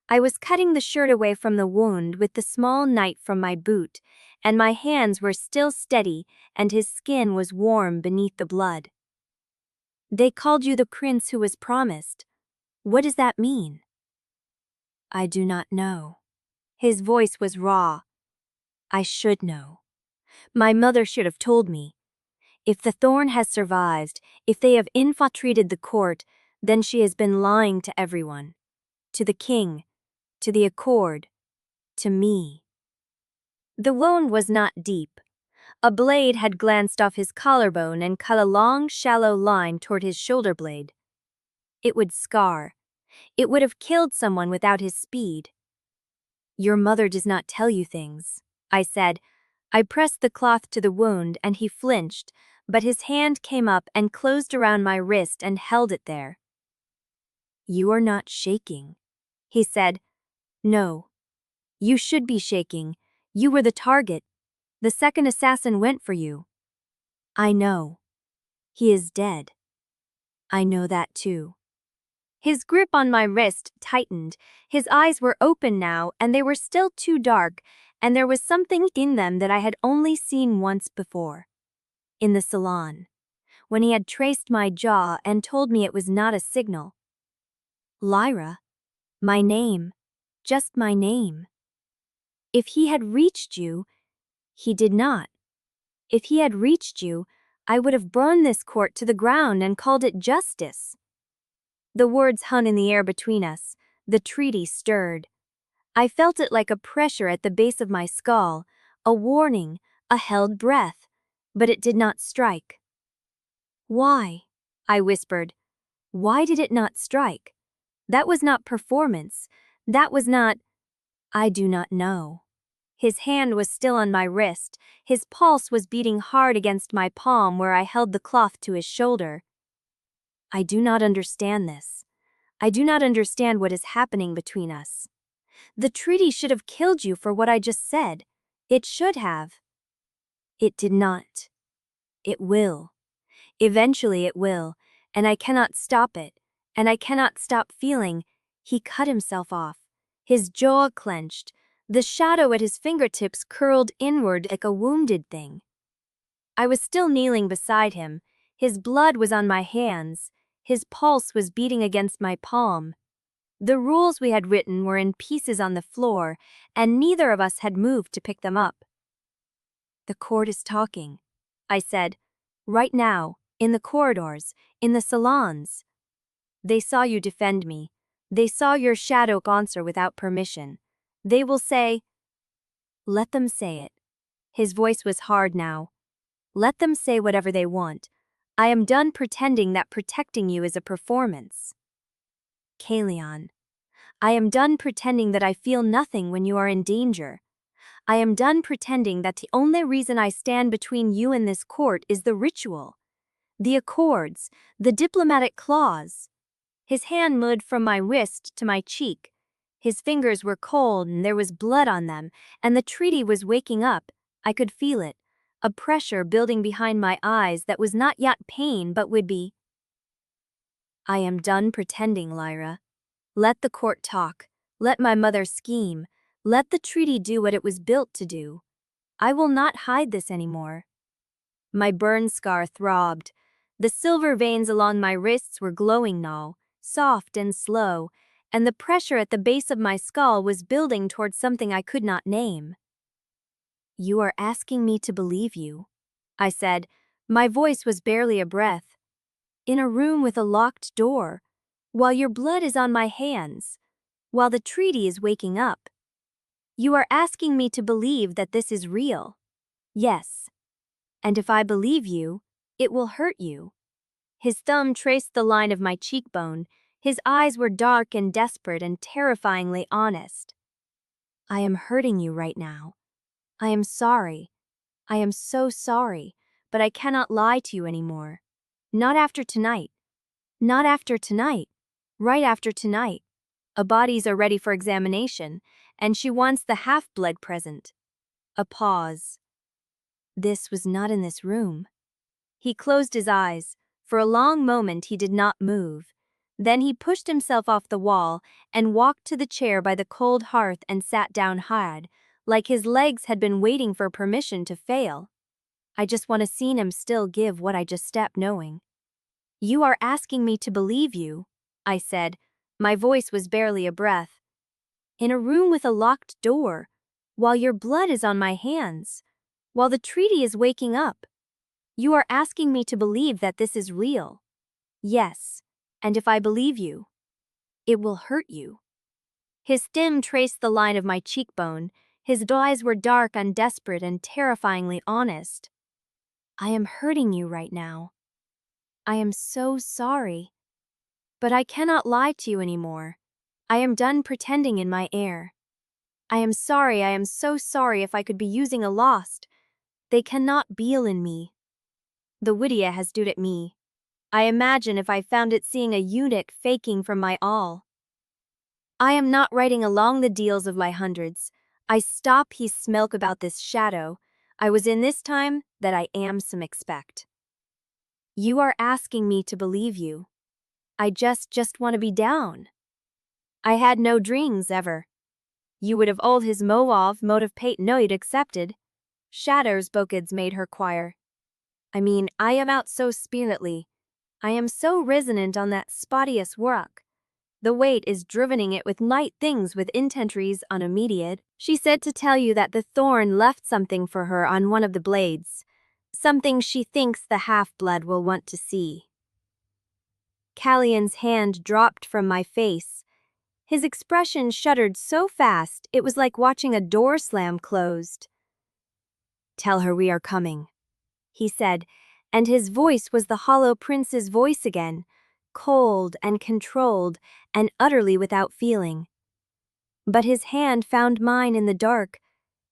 I was cutting the shirt away from the wound with the small knife from my boot, and my hands were still steady and his skin was warm beneath the blood. "They called you the prince who was promised. What does that mean?" "I do not know." His voice was raw. "I should know. My mother should have told me. If the thorn has survived, if they have infiltrated the court, then she has been lying to everyone. To the king, to the accord, to me. The wound was not deep. A blade had glanced off his collarbone and cut a long, shallow line toward his shoulder blade. It would scar. It would have killed someone without his speed. "Your mother does not tell you things," I said. I pressed the cloth to the wound and he flinched, but his hand came up and closed around my wrist and held it there. "You are not shaking," he said. "No. You should be shaking. You were the target. The second assassin went for you." "I know. He is dead." "I know that too." His grip on my wrist tightened. His eyes were open now, and they were still too dark, and there was something in them that I had only seen once before. In the salon, when he had traced my jaw and told me it was not a signal. Lyra. My name. Just my name. If he had reached you, he did not. If he had reached you, I would have burned this court to the ground and called it justice. The words hung in the air between us. The treaty stirred. I felt it like a pressure at the base of my skull, a warning, a held breath, but it did not strike. "Why?" I whispered. "Why did it not strike? That was not performance. That was not—" "I do not know." His hand was still on my wrist. His pulse was beating hard against my palm where I held the cloth to his shoulder. "I do not understand this. I do not understand what is happening between us. The treaty should have killed you for what I just said. It should have." "It did not. It will. Eventually it will, and I cannot stop it, and I cannot stop feeling." He cut himself off. His jaw clenched. The shadow at his fingertips curled inward like a wounded thing. I was still kneeling beside him. His blood was on my hands. His pulse was beating against my palm. The rules we had written were in pieces on the floor, and neither of us had moved to pick them up. "The court is talking," I said. "Right now, in the corridors, in the salons. They saw you defend me. They saw your shadow answer without permission. They will say—" "Let them say it." His voice was hard now. "Let them say whatever they want. I am done pretending that protecting you is a performance. Caelion, I am done pretending that I feel nothing when you are in danger. I am done pretending that the only reason I stand between you and this court is the ritual, the accords, the diplomatic clause." His hand moved from my wrist to my cheek. His fingers were cold and there was blood on them, and the treaty was waking up. I could feel it, a pressure building behind my eyes that was not yet pain but would be. "I am done pretending, Lyra. Let the court talk. Let my mother scheme. Let the treaty do what it was built to do. I will not hide this anymore." My burn scar throbbed. The silver veins along my wrists were glowing now, soft and slow, and the pressure at the base of my skull was building towards something I could not name. "You are asking me to believe you," I said. My voice was barely a breath. "In a room with a locked door, while your blood is on my hands, while the treaty is waking up. You are asking me to believe that this is real. Yes. And if I believe you, it will hurt you." His thumb traced the line of my cheekbone. His eyes were dark and desperate and terrifyingly honest. "I am hurting you right now. I am sorry. I am so sorry, but I cannot lie to you anymore. Not after tonight. Not after tonight. Right after tonight. Bodies are ready for examination, and she wants the half-blood present." A pause. "This was not in this room." He closed his eyes. For a long moment he did not move. Then he pushed himself off the wall and walked to the chair by the cold hearth and sat down hard, like his legs had been waiting for permission to fail. I just want to see him still give what I just stepped knowing. "You are asking me to believe you," I said. My voice was barely a breath. "In a room with a locked door, while your blood is on my hands, while the treaty is waking up. You are asking me to believe that this is real. Yes, and if I believe you, it will hurt you." His stem traced the line of my cheekbone. His eyes were dark and desperate and terrifyingly honest. I am hurting you right now. I am so sorry. But I cannot lie to you anymore. I am done pretending in my heir. I am so sorry if I could be using a lost. They cannot beal in me. The Widia has dooed at me. I imagine if I found it seeing a eunuch faking from my all. I am not writing along the deals of my hundreds. I stop he smilk about this shadow. I was in this time that I am some expect. You are asking me to believe you. I just want to be down. I had no dreams ever. You would have old his motive pate no you'd accepted. Shadows bokids made her choir. I mean, I am out so spiritly. I am so resonant on that spottiest work. The weight is drivening it with light things with intentries on immediate. She said to tell you that the thorn left something for her on one of the blades. Something she thinks the half-blood will want to see. Caelion's hand dropped from my face. His expression shuddered so fast it was like watching a door slam closed. Tell her we are coming, he said, and his voice was the hollow prince's voice again, cold and controlled and utterly without feeling. But his hand found mine in the dark,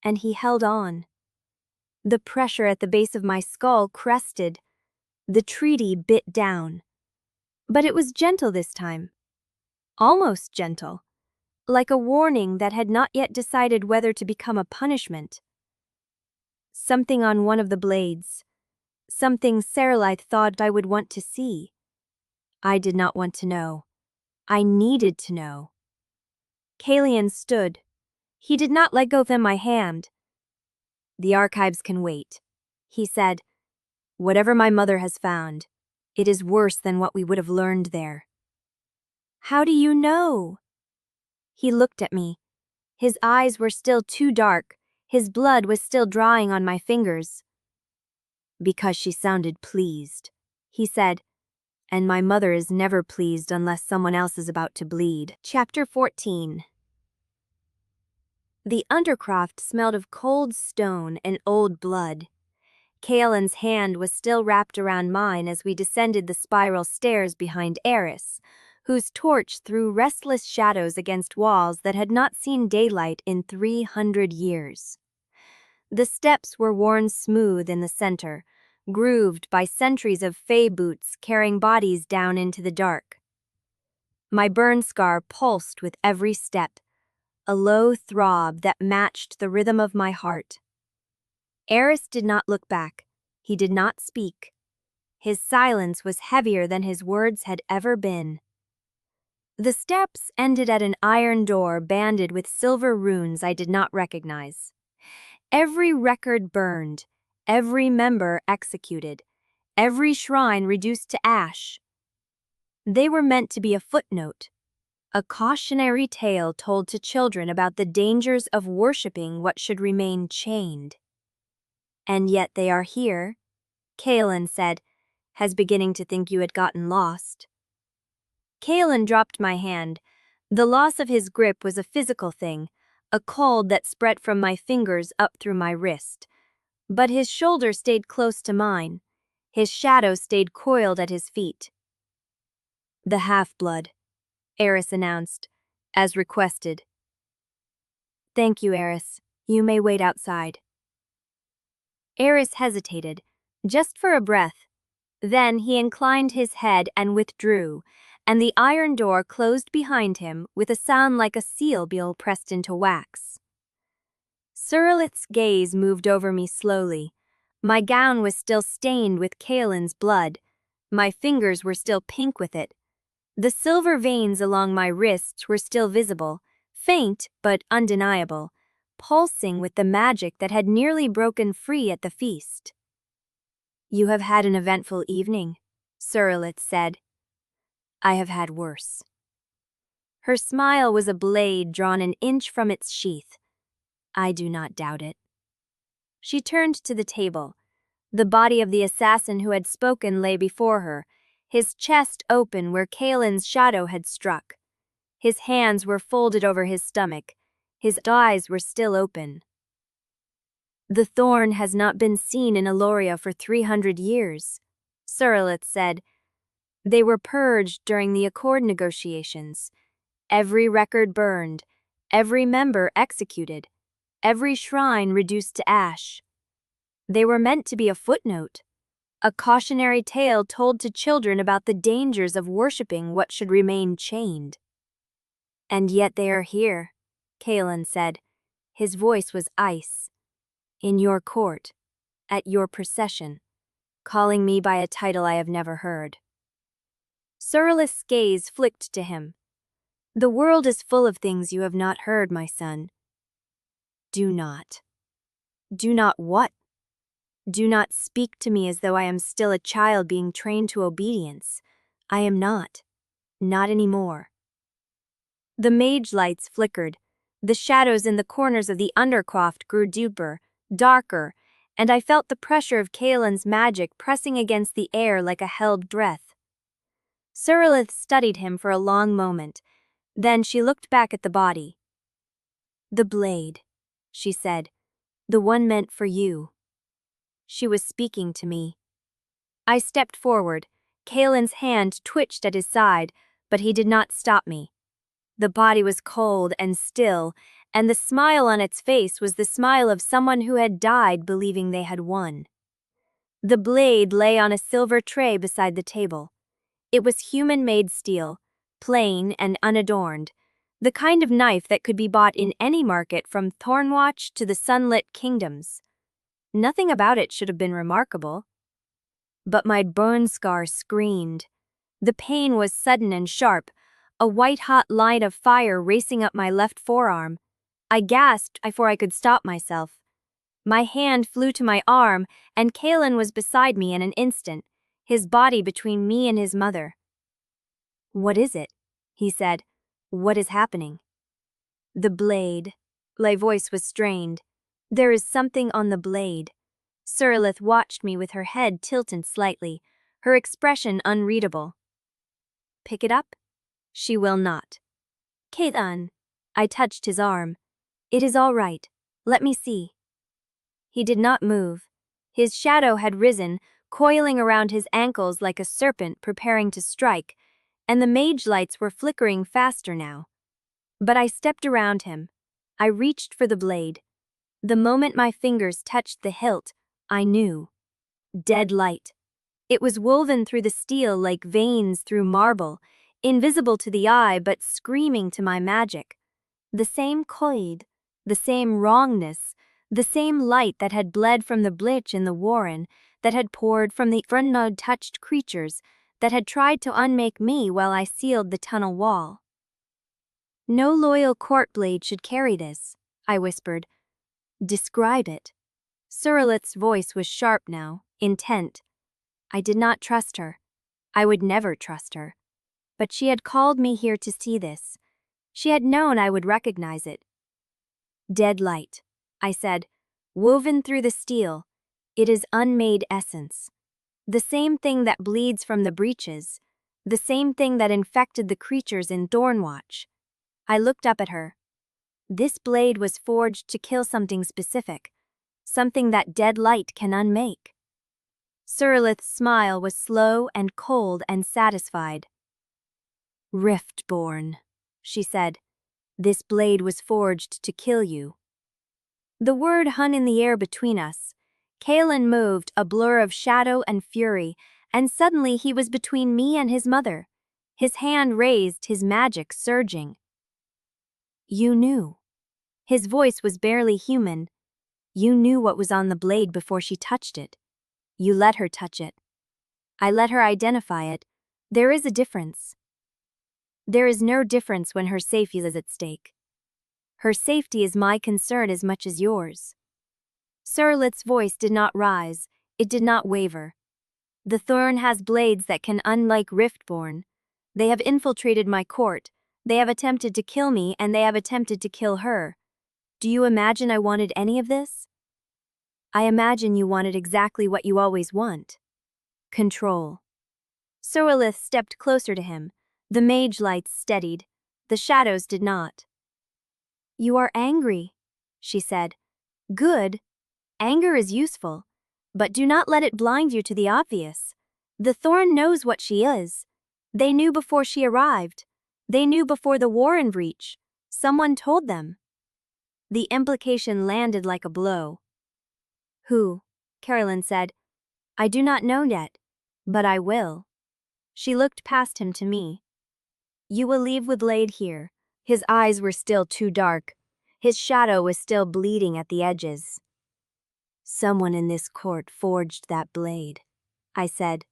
and he held on. The pressure at the base of my skull crested. The treaty bit down. But it was gentle this time. Almost gentle. Like a warning that had not yet decided whether to become a punishment. Something on one of the blades. Something Saralith thought I would want to see. I did not want to know. I needed to know. Caelion stood. He did not let go of my hand. The archives can wait, he said. Whatever my mother has found, it is worse than what we would have learned there. How do you know? He looked at me. His eyes were still too dark. His blood was still drying on my fingers. Because she sounded pleased, he said. And my mother is never pleased unless someone else is about to bleed. Chapter 14. The undercroft smelled of cold stone and old blood. Caelin's hand was still wrapped around mine as we descended the spiral stairs behind Eris, whose torch threw restless shadows against walls that had not seen daylight in 300 years. The steps were worn smooth in the center, grooved by centuries of fey boots carrying bodies down into the dark. My burn scar pulsed with every step, a low throb that matched the rhythm of my heart. Eris did not look back. He did not speak. His silence was heavier than his words had ever been. The steps ended at an iron door banded with silver runes I did not recognize. Every record burned, every member executed, every shrine reduced to ash. They were meant to be a footnote, a cautionary tale told to children about the dangers of worshipping what should remain chained. And yet they are here, Caelion said, has beginning to think you had gotten lost. Caelion dropped my hand. The loss of his grip was a physical thing, a cold that spread from my fingers up through my wrist. But his shoulder stayed close to mine. His shadow stayed coiled at his feet. The half-blood, Eris announced, as requested. Thank you, Eris. You may wait outside. Eris hesitated, just for a breath. Then he inclined his head and withdrew, and the iron door closed behind him with a sound like a seal being pressed into wax. Saralith's gaze moved over me slowly. My gown was still stained with Caelion's blood. My fingers were still pink with it. The silver veins along my wrists were still visible, faint but undeniable, pulsing with the magic that had nearly broken free at the feast. You have had an eventful evening, Saralith said. I have had worse. Her smile was a blade drawn an inch from its sheath. I do not doubt it. She turned to the table. The body of the assassin who had spoken lay before her, his chest open where Caelin's shadow had struck. His hands were folded over his stomach. His eyes were still open. "The thorn has not been seen in Eloria for 300 years, Surlith said. They were purged during the accord negotiations. Every record burned, every member executed, every shrine reduced to ash. They were meant to be a footnote, a cautionary tale told to children about the dangers of worshipping what should remain chained. And yet they are here," Caelion said. His voice was ice. "In your court, at your procession, calling me by a title I have never heard." Surlith's gaze flicked to him. "The world is full of things you have not heard, my son. Do not. Do not what? Do not speak to me as though I am still a child being trained to obedience. I am not. Not anymore." The mage lights flickered. The shadows in the corners of the undercroft grew deeper, darker, and I felt the pressure of Caelion's magic pressing against the air like a held breath. Surlith studied him for a long moment. Then she looked back at the body. "The blade," she said. "The one meant for you." She was speaking to me. I stepped forward. Caelion's hand twitched at his side, but he did not stop me. The body was cold and still, and the smile on its face was the smile of someone who had died believing they had won. The blade lay on a silver tray beside the table. It was human-made steel, plain and unadorned, the kind of knife that could be bought in any market from Thornwatch to the sunlit kingdoms. Nothing about it should have been remarkable. But my burn scar screamed. The pain was sudden and sharp, a white-hot line of fire racing up my left forearm. I gasped before I could stop myself. My hand flew to my arm, and Caelion was beside me in an instant, his body between me and his mother. "What is it?" he said. "What is happening?" "The blade." My voice was strained. "There is something on the blade." Surlith watched me with her head tilted slightly, her expression unreadable. "Pick it up?" "She will not." "Caelion." I touched his arm. "It is all right. Let me see." He did not move. His shadow had risen, coiling around his ankles like a serpent preparing to strike, and the mage lights were flickering faster now. But I stepped around him. I reached for the blade. The moment my fingers touched the hilt, I knew. Dead light. It was woven through the steel like veins through marble, invisible to the eye but screaming to my magic. The same coid, the same wrongness, the same light that had bled from the bleach in the warren, that had poured from the Frennod-touched creatures, that had tried to unmake me while I sealed the tunnel wall. "No loyal court blade should carry this," I whispered. "Describe it." Surlith's voice was sharp now, intent. I did not trust her. I would never trust her. But she had called me here to see this. She had known I would recognize it. "Dead light," I said, "woven through the steel. It is unmade essence. The same thing that bleeds from the breaches. The same thing that infected the creatures in Thornwatch." I looked up at her. This blade was forged to kill something specific, something that dead light can unmake. Surlith's smile was slow and cold and satisfied. "Riftborn," she said. "This blade was forged to kill you." The word hung in the air between us. Caelion moved, a blur of shadow and fury, and suddenly he was between me and his mother. His hand raised, his magic surging. "You knew." His voice was barely human. "You knew what was on the blade before she touched it. You let her touch it." I let her identify it. There is a difference. There is no difference when her safety is at stake. Her safety is my concern as much as yours. Surlith's voice did not rise. It did not waver. "The thorn has blades that can unlike Riftborn. They have infiltrated my court. They have attempted to kill me, and they have attempted to kill her. Do you imagine I wanted any of this? I imagine you wanted exactly what you always want. Control." Surlith stepped closer to him. The mage lights steadied. The shadows did not. "You are angry," she said. "Good. Anger is useful. But do not let it blind you to the obvious. The thorn knows what she is. They knew before she arrived. They knew before the war in breach. Someone told them." The implication landed like a blow. "Who?" Caroline said. "I do not know yet, but I will." She looked past him to me. "You will leave with Lade here." His eyes were still too dark. His shadow was still bleeding at the edges. "Someone in this court forged that blade," I said.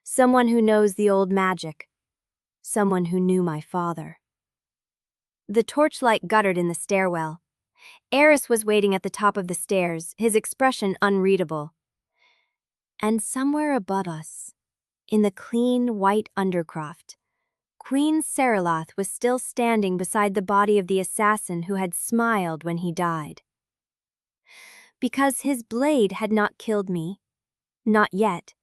"Someone who knows the old magic. Someone who knew my father." The torchlight guttered in the stairwell. Eris was waiting at the top of the stairs, his expression unreadable. And somewhere above us, in the clean white undercroft, Queen Seriloth was still standing beside the body of the assassin who had smiled when he died. Because his blade had not killed me, not yet,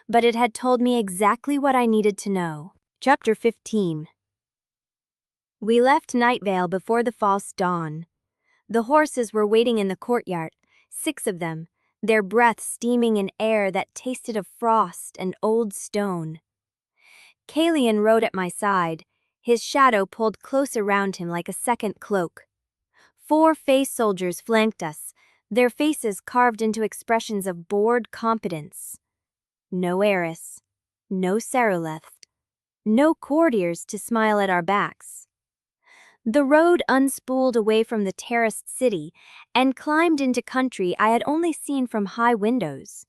but it had told me exactly what I needed to know. Chapter 15. We left Nightveil before the false dawn. The horses were waiting in the courtyard, 6 of them, their breath steaming in air that tasted of frost and old stone. Caelion rode at my side, his shadow pulled close around him like a second cloak. 4 face soldiers flanked us, their faces carved into expressions of bored competence. No Eris, no Seroleth, no courtiers to smile at our backs. The road unspooled away from the terraced city and climbed into country I had only seen from high windows.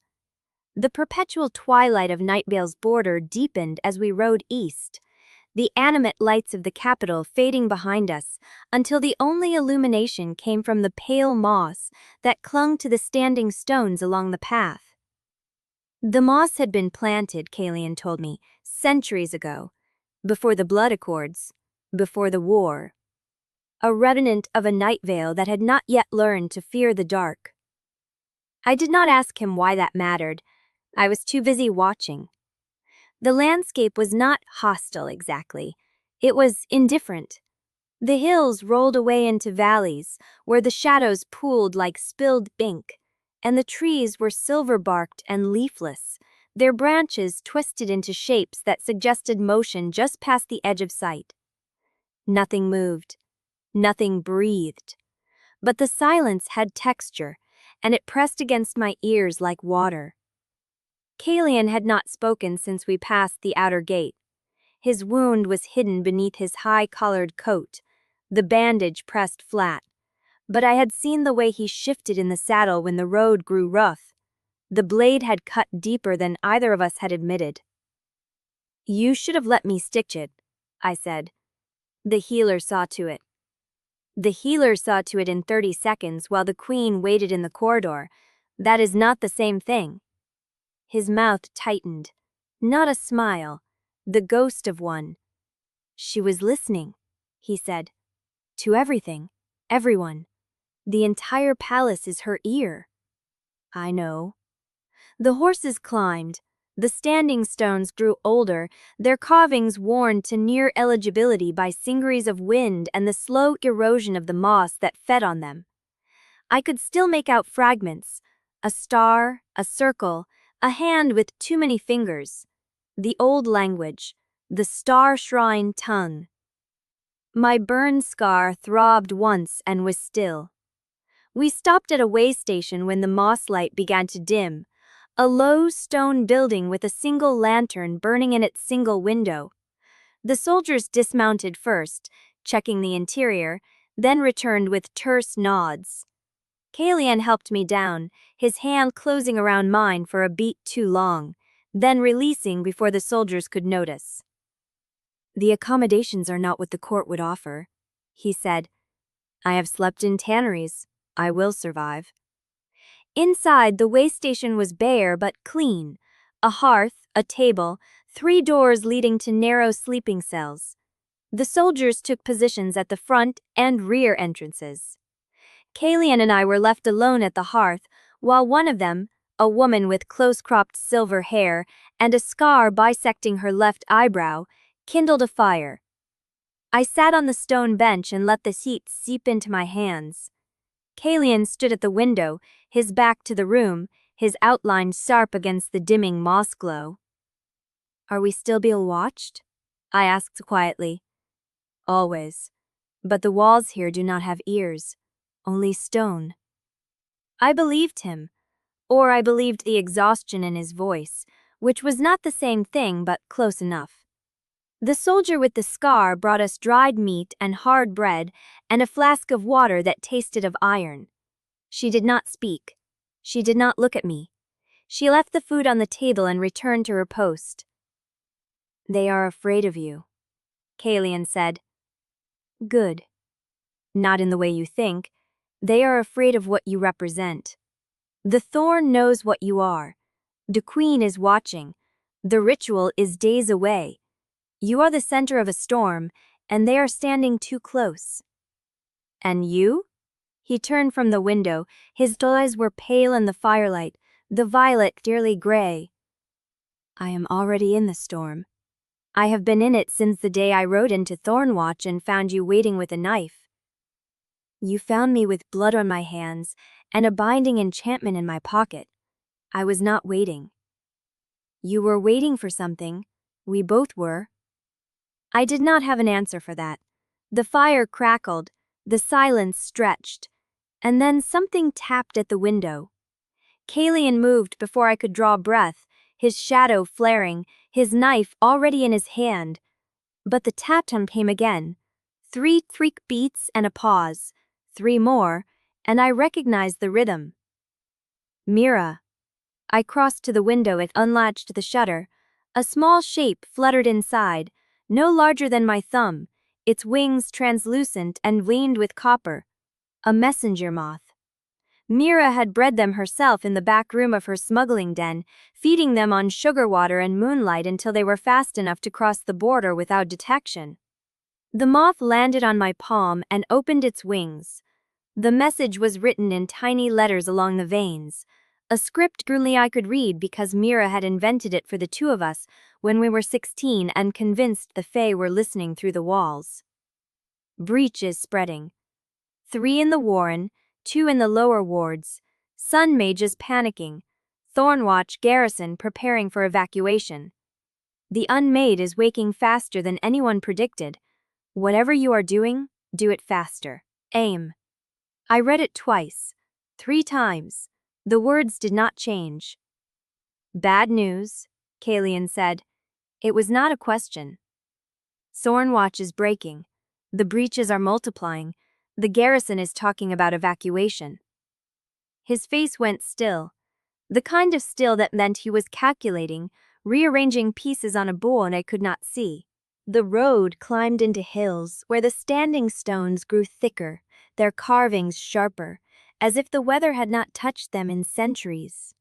The perpetual twilight of Nightveil's border deepened as we rode east, the animate lights of the capital fading behind us until the only illumination came from the pale moss that clung to the standing stones along the path. The moss had been planted, Caelion told me, centuries ago, before the blood accords, before the war. A remnant of a Nightveil that had not yet learned to fear the dark. I did not ask him why that mattered. I was too busy watching. The landscape was not hostile exactly. It was indifferent. The hills rolled away into valleys where the shadows pooled like spilled ink, and the trees were silver-barked and leafless, their branches twisted into shapes that suggested motion just past the edge of sight. Nothing moved. Nothing breathed. But the silence had texture, and it pressed against my ears like water. Caelion had not spoken since we passed the outer gate. His wound was hidden beneath his high-collared coat, the bandage pressed flat. But I had seen the way he shifted in the saddle when the road grew rough. The blade had cut deeper than either of us had admitted. "You should have let me stitch it," I said. The healer saw to it. The healer saw to it in 30 seconds while the queen waited in the corridor. That is not the same thing. His mouth tightened. Not a smile, the ghost of one. "She was listening," he said. "To everything, everyone. The entire palace is her ear." "I know." The horses climbed. The standing stones grew older, their carvings worn to near illegibility by singeries of wind and the slow erosion of the moss that fed on them. I could still make out fragments, a star, a circle, a hand with too many fingers. The old language, the star-shrine tongue. My burn scar throbbed once and was still. We stopped at a way station when the moss light began to dim. A low stone building with a single lantern burning in its single window. The soldiers dismounted first, checking the interior, then returned with terse nods. Caelion helped me down, his hand closing around mine for a beat too long, then releasing before the soldiers could notice. "The accommodations are not what the court would offer," he said. "I have slept in tanneries. I will survive." Inside, the way station was bare but clean. A hearth, a table, 3 doors leading to narrow sleeping cells. The soldiers took positions at the front and rear entrances. Caelion and I were left alone at the hearth, while one of them, a woman with close-cropped silver hair and a scar bisecting her left eyebrow, kindled a fire. I sat on the stone bench and let the heat seep into my hands. Caelion stood at the window, his back to the room, his outline sharp against the dimming moss glow. "Are we still being watched?" I asked quietly. "Always. But the walls here do not have ears, only stone." I believed him, or I believed the exhaustion in his voice, which was not the same thing but close enough. The soldier with the scar brought us dried meat and hard bread and a flask of water that tasted of iron. She did not speak. She did not look at me. She left the food on the table and returned to her post. "They are afraid of you," Caelion said. "Good. Not in the way you think. They are afraid of what you represent. The thorn knows what you are. The queen is watching. The ritual is days away. You are the center of a storm, and they are standing too close." "And you?" He turned from the window. His eyes were pale in the firelight, the violet dearly gray. "I am already in the storm. I have been in it since the day I rode into Thornwatch and found you waiting with a knife. You found me with blood on my hands and a binding enchantment in my pocket. I was not waiting. You were waiting for something. We both were." I did not have an answer for that. The fire crackled, the silence stretched, and then something tapped at the window. Caelion moved before I could draw breath, his shadow flaring, his knife already in his hand. But the tap-tap came again. 3 quick beats and a pause. 3 more, and I recognized the rhythm. "Mira." I crossed to the window and unlatched the shutter. A small shape fluttered inside, no larger than my thumb, its wings translucent and veined with copper. A messenger moth. Mira had bred them herself in the back room of her smuggling den, feeding them on sugar water and moonlight until they were fast enough to cross the border without detection. The moth landed on my palm and opened its wings. The message was written in tiny letters along the veins, a script only I could read because Mira had invented it for the two of us when we were 16 and convinced the Fae were listening through the walls. "Breach is spreading. 3 in the Warren, 2 in the lower wards. Sun mages panicking. Thornwatch garrison preparing for evacuation. The Unmade is waking faster than anyone predicted. Whatever you are doing, do it faster. Aim." I read it twice, 3 times. The words did not change. "Bad news," Caelion said. It was not a question. "Thornwatch is breaking. The breaches are multiplying. The garrison is talking about evacuation." His face went still, the kind of still that meant he was calculating, rearranging pieces on a board I could not see. The road climbed into hills where the standing stones grew thicker, their carvings sharper, as if the weather had not touched them in centuries.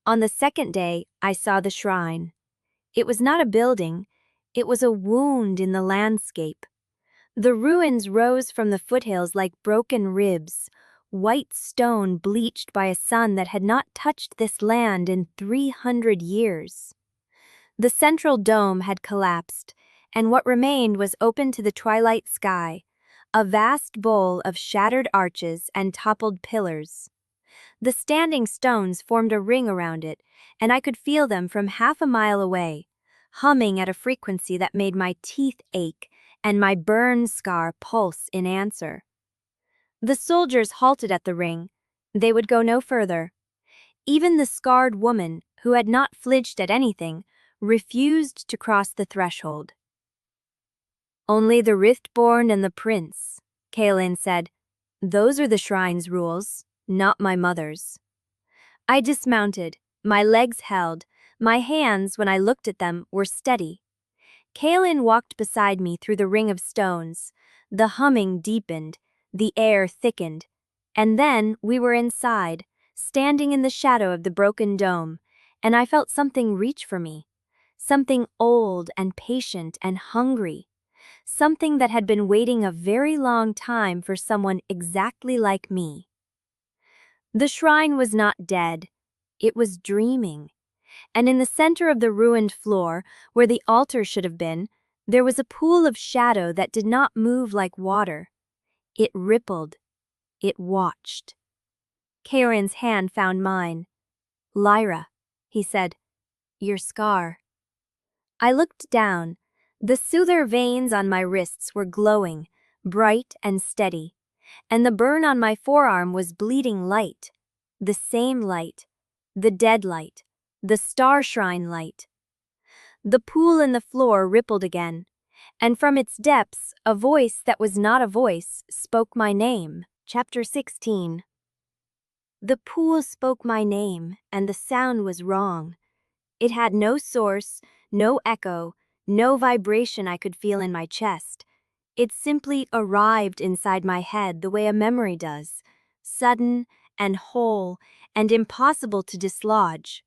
On the second day, I saw the shrine. It was not a building, it was a wound in the landscape. The ruins rose from the foothills like broken ribs, white stone bleached by a sun that had not touched this land in 300 years. The central dome had collapsed, and what remained was open to the twilight sky, a vast bowl of shattered arches and toppled pillars. The standing stones formed a ring around it, and I could feel them from half a mile away, humming at a frequency that made my teeth ache and my burn scar pulse in answer. The soldiers halted at the ring. They would go no further. Even the scarred woman, who had not flinched at anything, refused to cross the threshold. "Only the Riftborn and the prince," Caelion said. "Those are the shrine's rules, not my mother's." I dismounted, my legs held, my hands, when I looked at them, were steady. Caelion walked beside me through the ring of stones. The humming deepened, the air thickened, and then we were inside, standing in the shadow of the broken dome, and I felt something reach for me. Something old and patient and hungry. Something that had been waiting a very long time for someone exactly like me. The shrine was not dead. It was dreaming. And in the center of the ruined floor, where the altar should have been, There was a pool of shadow that did not move like water. It rippled. It watched. Caelion's hand found mine. "Lyra," he said, "your scar." I looked down. The soother veins on my wrists were glowing, bright and steady, and the burn on my forearm was bleeding light. The same light. The dead light. The star shrine light. The pool in the floor rippled again, and from its depths, a voice that was not a voice spoke my name. Chapter 16. The pool spoke my name, and the sound was wrong. It had no source, no echo, no vibration I could feel in my chest. It simply arrived inside my head the way a memory does, sudden and whole and impossible to dislodge.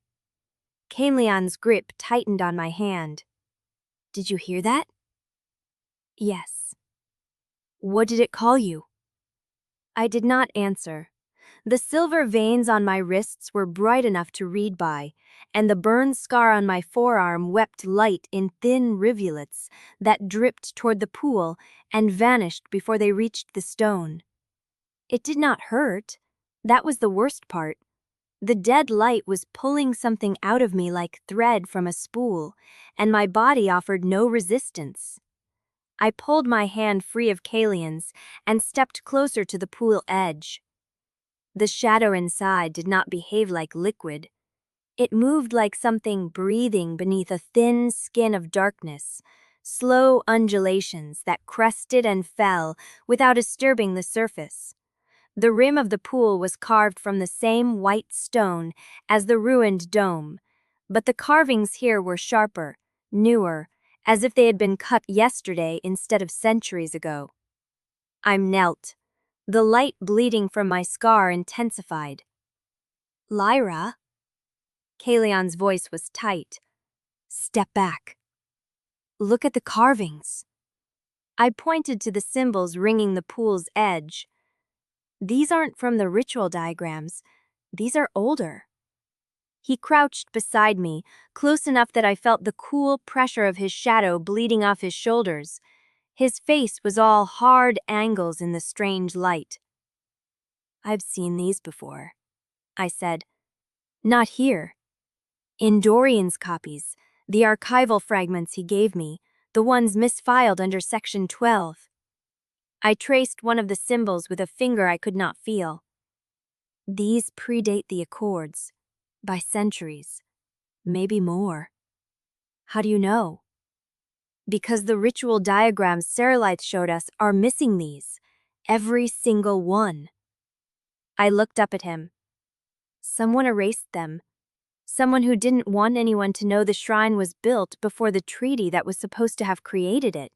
Caelion's grip tightened on my hand. "Did you hear that?" "Yes." "What did it call you?" I did not answer. The silver veins on my wrists were bright enough to read by, and the burn scar on my forearm wept light in thin rivulets that dripped toward the pool and vanished before they reached the stone. It did not hurt. That was the worst part. The dead light was pulling something out of me like thread from a spool, and my body offered no resistance. I pulled my hand free of Caelion's and stepped closer to the pool edge. The shadow inside did not behave like liquid. It moved like something breathing beneath a thin skin of darkness, slow undulations that crested and fell without disturbing the surface. The rim of the pool was carved from the same white stone as the ruined dome, but the carvings here were sharper, newer, as if they had been cut yesterday instead of centuries ago. I knelt. The light bleeding from my scar intensified. "Lyra?" Caelion's voice was tight. "Step back. Look at the carvings." I pointed to the symbols ringing the pool's edge. "These aren't from the ritual diagrams. These are older." He crouched beside me, close enough that I felt the cool pressure of his shadow bleeding off his shoulders. His face was all hard angles in the strange light. "I've seen these before," I said. "Not here. In Dorian's copies, the archival fragments he gave me, the ones misfiled under Section 12. I traced one of the symbols with a finger I could not feel. "These predate the Accords, by centuries, maybe more." "How do you know?" "Because the ritual diagrams Serelith showed us are missing these. Every single one." I looked up at him. "Someone erased them. Someone who didn't want anyone to know the shrine was built before the treaty that was supposed to have created it."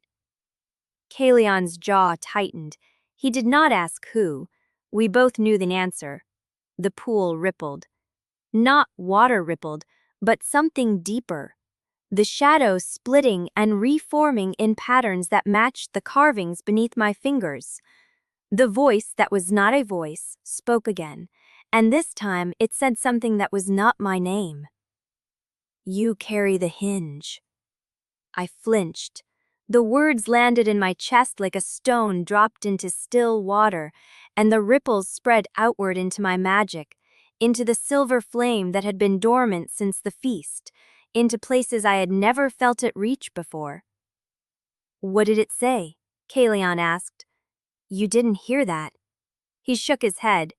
Caelion's jaw tightened. He did not ask who. We both knew the answer. The pool rippled. Not water rippled, but something deeper. The shadows splitting and reforming in patterns that matched the carvings beneath my fingers. The voice that was not a voice spoke again, and this time it said something that was not my name. "You carry the hinge." I flinched. The words landed in my chest like a stone dropped into still water, and the ripples spread outward into my magic, into the silver flame that had been dormant since the feast, into places I had never felt it reach before. "What did it say?" Caelion asked. "You didn't hear that." He shook his head.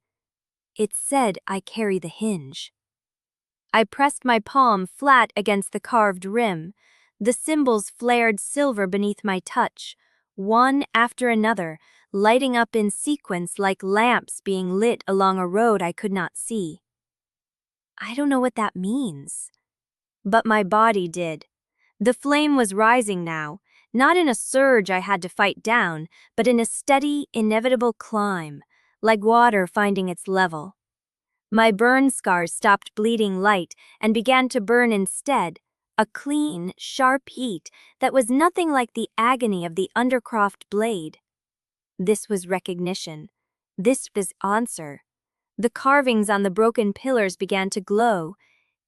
"It said I carry the hinge." I pressed my palm flat against the carved rim. The symbols flared silver beneath my touch, one after another, lighting up in sequence like lamps being lit along a road I could not see. "I don't know what that means." But my body did. The flame was rising now, not in a surge I had to fight down, but in a steady, inevitable climb, like water finding its level. My burn scars stopped bleeding light and began to burn instead, a clean, sharp heat that was nothing like the agony of the Undercroft blade. This was recognition. This was answer. The carvings on the broken pillars began to glow.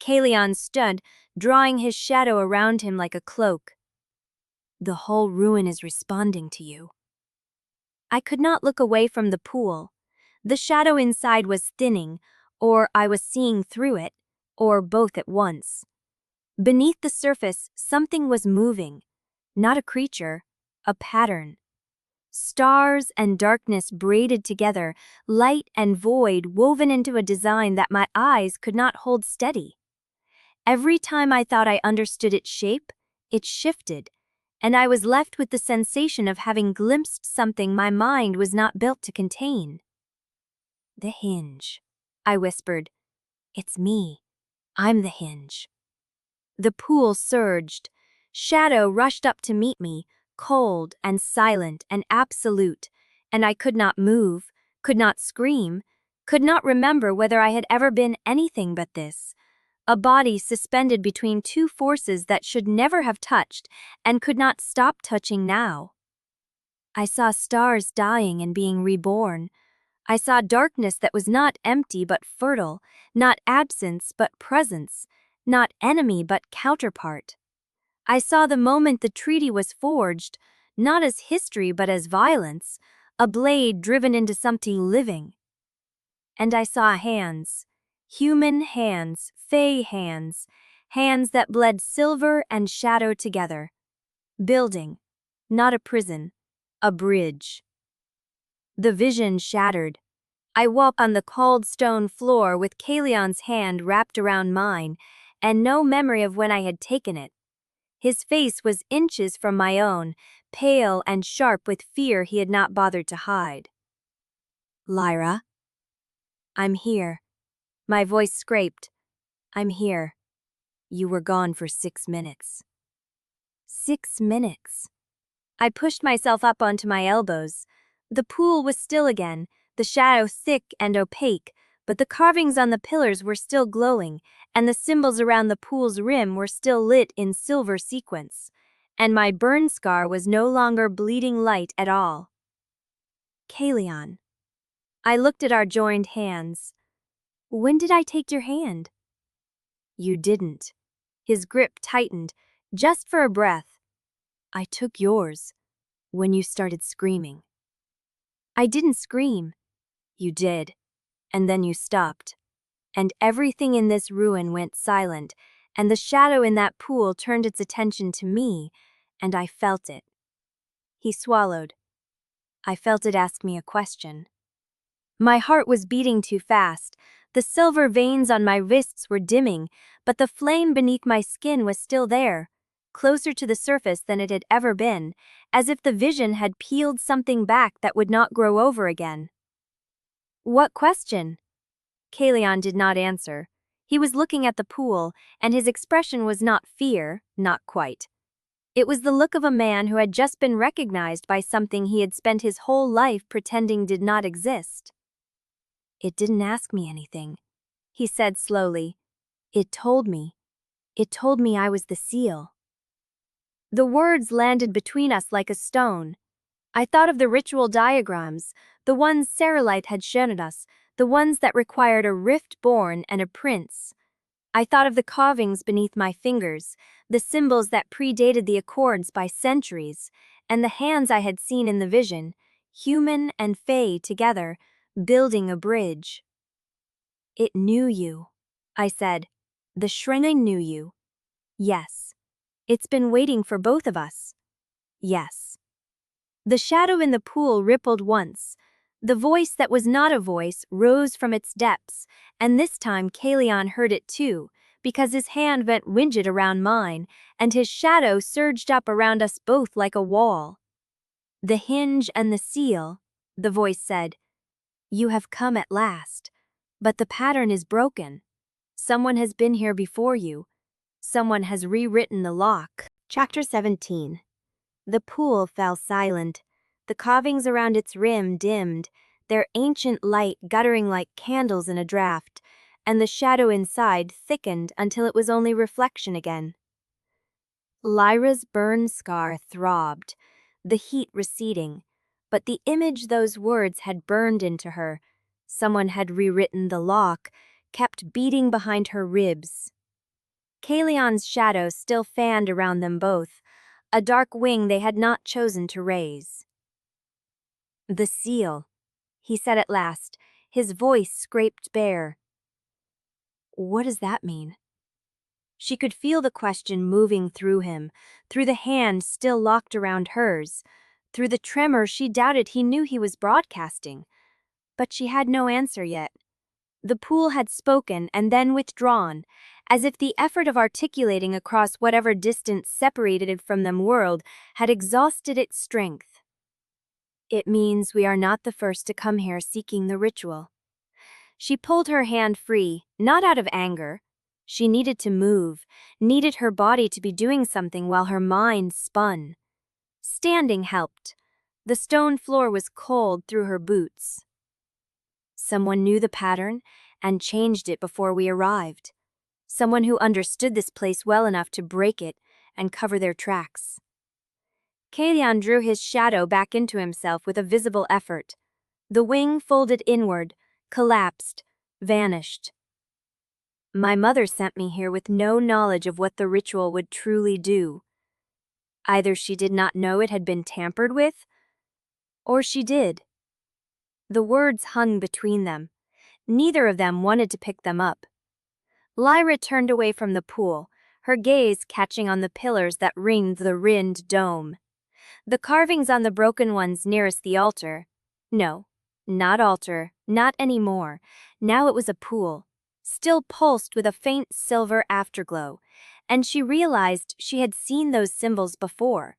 Caelion stood, drawing his shadow around him like a cloak. The whole ruin is responding to you. I could not look away from the pool. The shadow inside was thinning, or I was seeing through it, or both at once. Beneath the surface, something was moving. Not a creature, a pattern. Stars and darkness braided together, light and void woven into a design that my eyes could not hold steady. Every time I thought I understood its shape, it shifted, and I was left with the sensation of having glimpsed something my mind was not built to contain. The hinge, I whispered. It's me. I'm the hinge. The pool surged. Shadow rushed up to meet me, cold and silent and absolute, and I could not move, could not scream, could not remember whether I had ever been anything but this. A body suspended between two forces that should never have touched and could not stop touching now. I saw stars dying and being reborn. I saw darkness that was not empty but fertile, not absence but presence, not enemy but counterpart. I saw the moment the treaty was forged, not as history but as violence, a blade driven into something living. And I saw hands, human hands, fey hands, hands that bled silver and shadow together. Building, not a prison, a bridge. The vision shattered. I woke on the cold stone floor with Caelion's hand wrapped around mine, and no memory of when I had taken it. His face was inches from my own, pale and sharp with fear he had not bothered to hide. Lyra? I'm here. My voice scraped. I'm here. You were gone for 6 minutes. 6 minutes. I pushed myself up onto my elbows. The pool was still again, the shadow thick and opaque, but the carvings on the pillars were still glowing, and the symbols around the pool's rim were still lit in silver sequence. And my burn scar was no longer bleeding light at all. Caelion. I looked at our joined hands. When did I take your hand? You didn't. His grip tightened, just for a breath. I took yours, when you started screaming. I didn't scream. You did, and then you stopped. And everything in this ruin went silent, and the shadow in that pool turned its attention to me, and I felt it. He swallowed. I felt it ask me a question. My heart was beating too fast. The silver veins on my wrists were dimming, but the flame beneath my skin was still there, closer to the surface than it had ever been, as if the vision had peeled something back that would not grow over again. What question? Caelion did not answer. He was looking at the pool, and his expression was not fear, not quite. It was the look of a man who had just been recognized by something he had spent his whole life pretending did not exist. It didn't ask me anything, he said slowly. It told me. It told me I was the seal. The words landed between us like a stone. I thought of the ritual diagrams, the ones Saralite had shown us, the ones that required a rift born and a prince. I thought of the carvings beneath my fingers, the symbols that predated the accords by centuries, and the hands I had seen in the vision, human and fey together, building a bridge. It knew you, I said. The shrine knew you. Yes. It's been waiting for both of us. Yes. The shadow in the pool rippled once. The voice that was not a voice rose from its depths, and this time Caelion heard it too, because his hand went rigid around mine, and his shadow surged up around us both like a wall. The hinge and the seal, the voice said. You have come at last, but the pattern is broken. Someone has been here before you. Someone has rewritten the lock. Chapter 17. The pool fell silent. The carvings around its rim dimmed, their ancient light guttering like candles in a draught, and the shadow inside thickened until it was only reflection again. Lyra's burn scar throbbed, the heat receding, but the image those words had burned into her, someone had rewritten the lock, kept beating behind her ribs. Caelion's shadow still fanned around them both, a dark wing they had not chosen to raise. "The seal," he said at last, his voice scraped bare. "What does that mean?" She could feel the question moving through him, through the hand still locked around hers, through the tremor she doubted he knew he was broadcasting. But she had no answer yet. The pool had spoken and then withdrawn, as if the effort of articulating across whatever distance separated it from them world had exhausted its strength. "It means we are not the first to come here seeking the ritual." She pulled her hand free, not out of anger. She needed to move, needed her body to be doing something while her mind spun. Standing helped. The stone floor was cold through her boots. Someone knew the pattern and changed it before we arrived. Someone who understood this place well enough to break it and cover their tracks. Caelion drew his shadow back into himself with a visible effort. The wing folded inward, collapsed, vanished. "My mother sent me here with no knowledge of what the ritual would truly do. Either she did not know it had been tampered with, or she did." The words hung between them. Neither of them wanted to pick them up. Lyra turned away from the pool, her gaze catching on the pillars that ringed the ruined dome. The carvings on the broken ones nearest the altar. No, not altar, not anymore. Now it was a pool, still pulsed with a faint silver afterglow, and she realized she had seen those symbols before.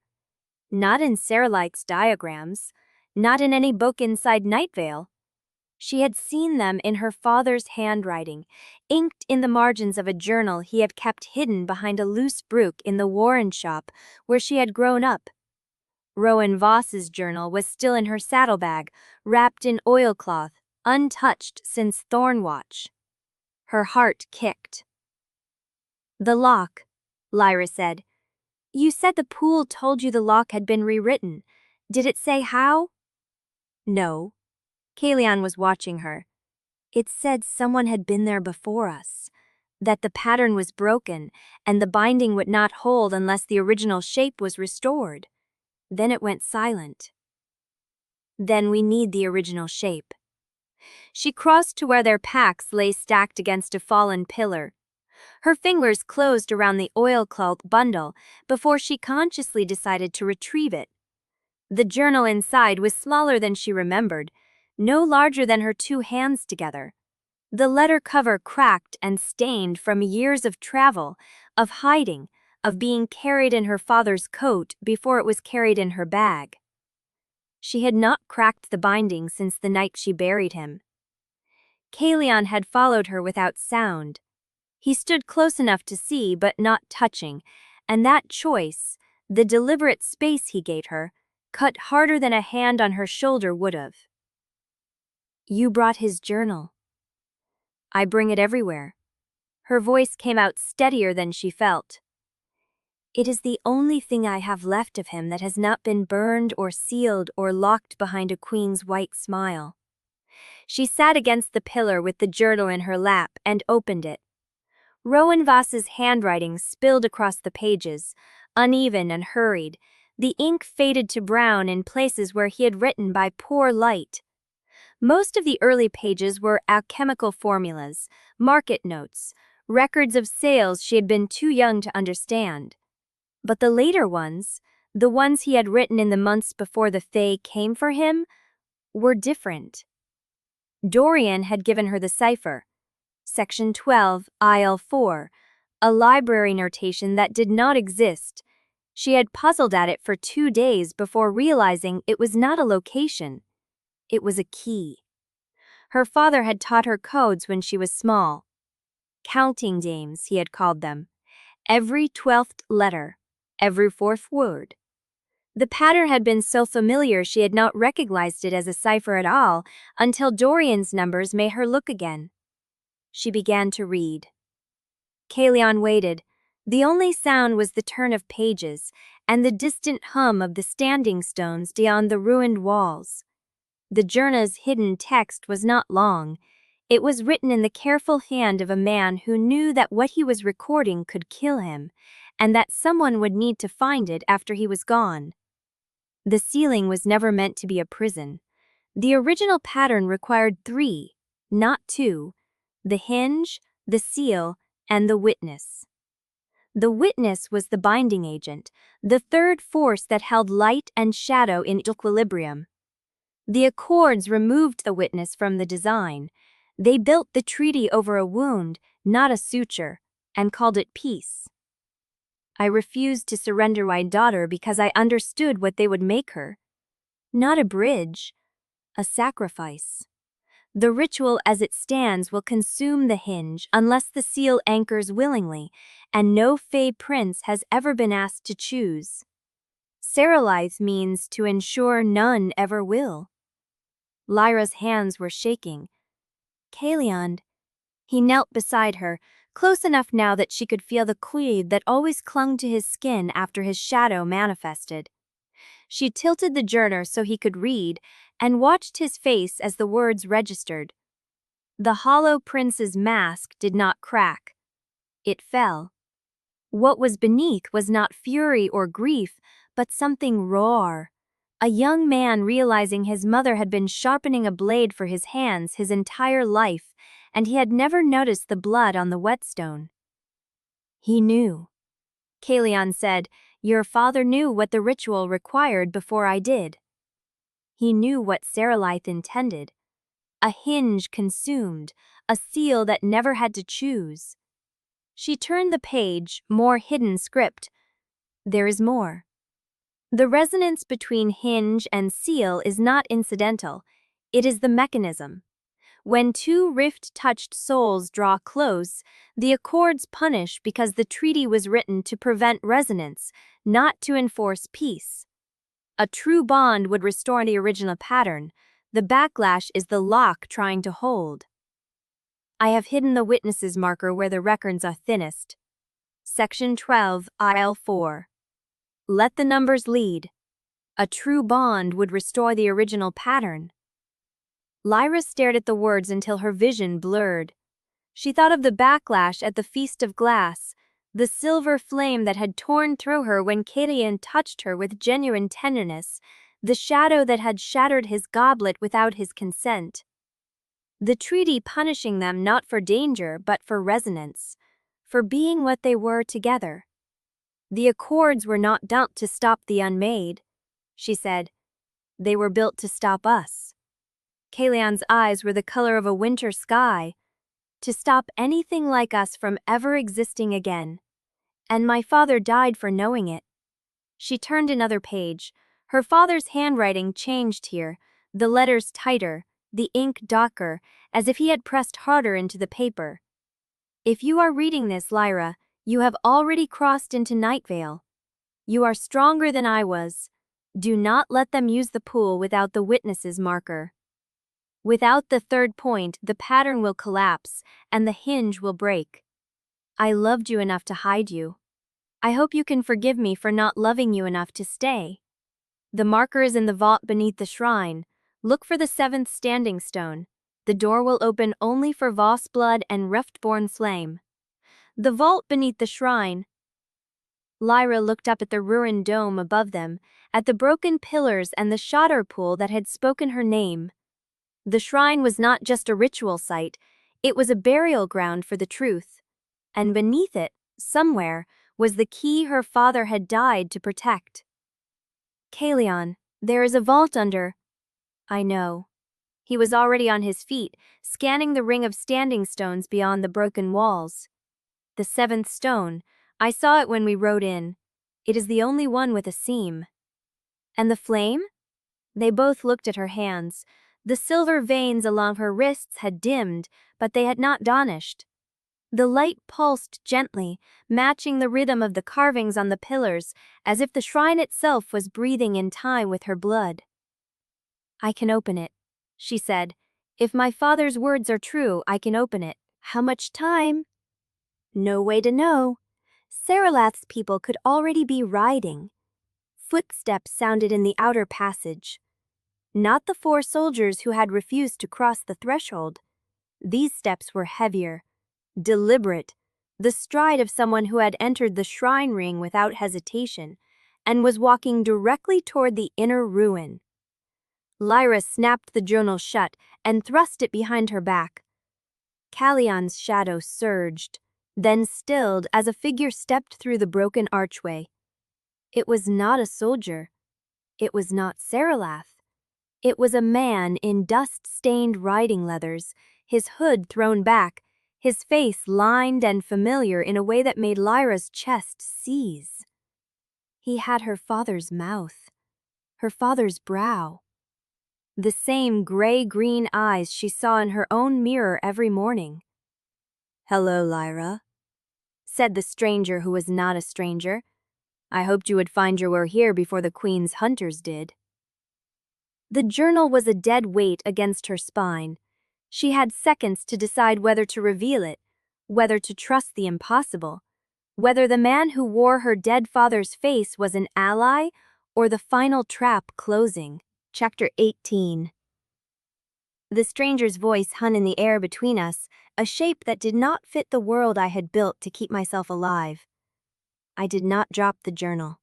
Not in Saralaike's diagrams, not in any book inside Nightveil. She had seen them in her father's handwriting, inked in the margins of a journal he had kept hidden behind a loose brook in the Warren shop where she had grown up. Rowan Voss's journal was still in her saddlebag, wrapped in oilcloth, untouched since Thornwatch. Her heart kicked. "The lock," Lyra said. "You said the pool told you the lock had been rewritten. Did it say how?" "No." Caelion was watching her. "It said someone had been there before us, that the pattern was broken and the binding would not hold unless the original shape was restored. Then it went silent." "Then we need the original shape." She crossed to where their packs lay stacked against a fallen pillar. Her fingers closed around the oilcloth bundle before she consciously decided to retrieve it. The journal inside was smaller than she remembered, no larger than her two hands together. The letter cover cracked and stained from years of travel, of hiding, of being carried in her father's coat before it was carried in her bag. She had not cracked the binding since the night she buried him. Caelion had followed her without sound. He stood close enough to see but not touching, and that choice, the deliberate space he gave her, cut harder than a hand on her shoulder would have. "You brought his journal." "I bring it everywhere." Her voice came out steadier than she felt. "It is the only thing I have left of him that has not been burned or sealed or locked behind a queen's white smile." She sat against the pillar with the journal in her lap and opened it. Rowan Voss's handwriting spilled across the pages, uneven and hurried. The ink faded to brown in places where he had written by poor light. Most of the early pages were alchemical formulas, market notes, records of sales she had been too young to understand. But the later ones, the ones he had written in the months before the Fae came for him, were different. Dorian had given her the cipher. Section 12, Aisle 4, a library notation that did not exist. She had puzzled at it for 2 days before realizing it was not a location. It was a key. Her father had taught her codes when she was small. Counting dames, he had called them. Every 12th letter, every 4th word. The pattern had been so familiar she had not recognized it as a cipher at all until Dorian's numbers made her look again. She began to read. Caelion waited. The only sound was the turn of pages and the distant hum of the standing stones beyond the ruined walls. The journal's hidden text was not long. It was written in the careful hand of a man who knew that what he was recording could kill him, and that someone would need to find it after he was gone. The ceiling was never meant to be a prison. The original pattern required 3, not 2, the hinge, the seal, and the witness. The witness was the binding agent, the third force that held light and shadow in equilibrium. The Accords removed the witness from the design. They built the treaty over a wound, not a suture, and called it peace. I refused to surrender my daughter because I understood what they would make her. Not a bridge, a sacrifice. The ritual as it stands will consume the hinge unless the seal anchors willingly, and no Fae prince has ever been asked to choose. Seralithe means to ensure none ever will. Lyra's hands were shaking. Caelion. He knelt beside her, close enough now that she could feel the quid that always clung to his skin after his shadow manifested. She tilted the journal so he could read, and watched his face as the words registered. The hollow prince's mask did not crack. It fell. What was beneath was not fury or grief, but something raw. A young man realizing his mother had been sharpening a blade for his hands his entire life, and he had never noticed the blood on the whetstone. He knew. Caelion said, "Your father knew what the ritual required before I did." He knew what Seralithe intended. A hinge consumed, a seal that never had to choose. She turned the page, more hidden script. There is more. The resonance between hinge and seal is not incidental. It is the mechanism. When two rift-touched souls draw close, the Accords punish because the treaty was written to prevent resonance, not to enforce peace. A true bond would restore the original pattern. The backlash is the lock trying to hold. I have hidden the witnesses marker where the records are thinnest. Section 12, IL 4. Let the numbers lead. A true bond would restore the original pattern. Lyra stared at the words until her vision blurred. She thought of the backlash at the Feast of Glass, the silver flame that had torn through her when Caelion touched her with genuine tenderness, the shadow that had shattered his goblet without his consent. The treaty punishing them not for danger but for resonance, for being what they were together. The Accords were not built to stop the Unmade, she said. They were built to stop us. Caelion's eyes were the color of a winter sky, to stop anything like us from ever existing again. And my father died for knowing it. She turned another page. Her father's handwriting changed here, the letters tighter, the ink darker, as if he had pressed harder into the paper. If you are reading this, Lyra, you have already crossed into Nightveil. You are stronger than I was. Do not let them use the pool without the witness's marker. Without the third point, the pattern will collapse, and the hinge will break. I loved you enough to hide you. I hope you can forgive me for not loving you enough to stay. The marker is in the vault beneath the shrine. Look for the 7th standing stone. The door will open only for Voss blood and Riftborn flame. The vault beneath the shrine. Lyra looked up at the ruined dome above them, at the broken pillars and the shotter pool that had spoken her name. The shrine was not just a ritual site, it was a burial ground for the truth. And beneath it, somewhere, was the key her father had died to protect. Caelion, there is a vault under. I know. He was already on his feet, scanning the ring of standing stones beyond the broken walls. The 7th stone, I saw it when we rode in. It is the only one with a seam. And the flame? They both looked at her hands. The silver veins along her wrists had dimmed, but they had not vanished. The light pulsed gently, matching the rhythm of the carvings on the pillars, as if the shrine itself was breathing in time with her blood. I can open it, she said. If my father's words are true, I can open it. How much time? No way to know. Seralithe's people could already be riding. Footsteps sounded in the outer passage. Not the 4 soldiers who had refused to cross the threshold. These steps were heavier, deliberate, the stride of someone who had entered the shrine ring without hesitation and was walking directly toward the inner ruin. Lyra snapped the journal shut and thrust it behind her back. Caelion's shadow surged, then stilled as a figure stepped through the broken archway. It was not a soldier. It was not Seralath. It was a man in dust-stained riding leathers, his hood thrown back, his face lined and familiar in a way that made Lyra's chest seize. He had her father's mouth, her father's brow, the same gray-green eyes she saw in her own mirror every morning. "Hello, Lyra," said the stranger who was not a stranger. "I hoped you would find your way here before the Queen's hunters did." The journal was a dead weight against her spine. She had seconds to decide whether to reveal it, whether to trust the impossible, whether the man who wore her dead father's face was an ally or the final trap closing. Chapter 18. The stranger's voice hung in the air between us, a shape that did not fit the world I had built to keep myself alive. I did not drop the journal.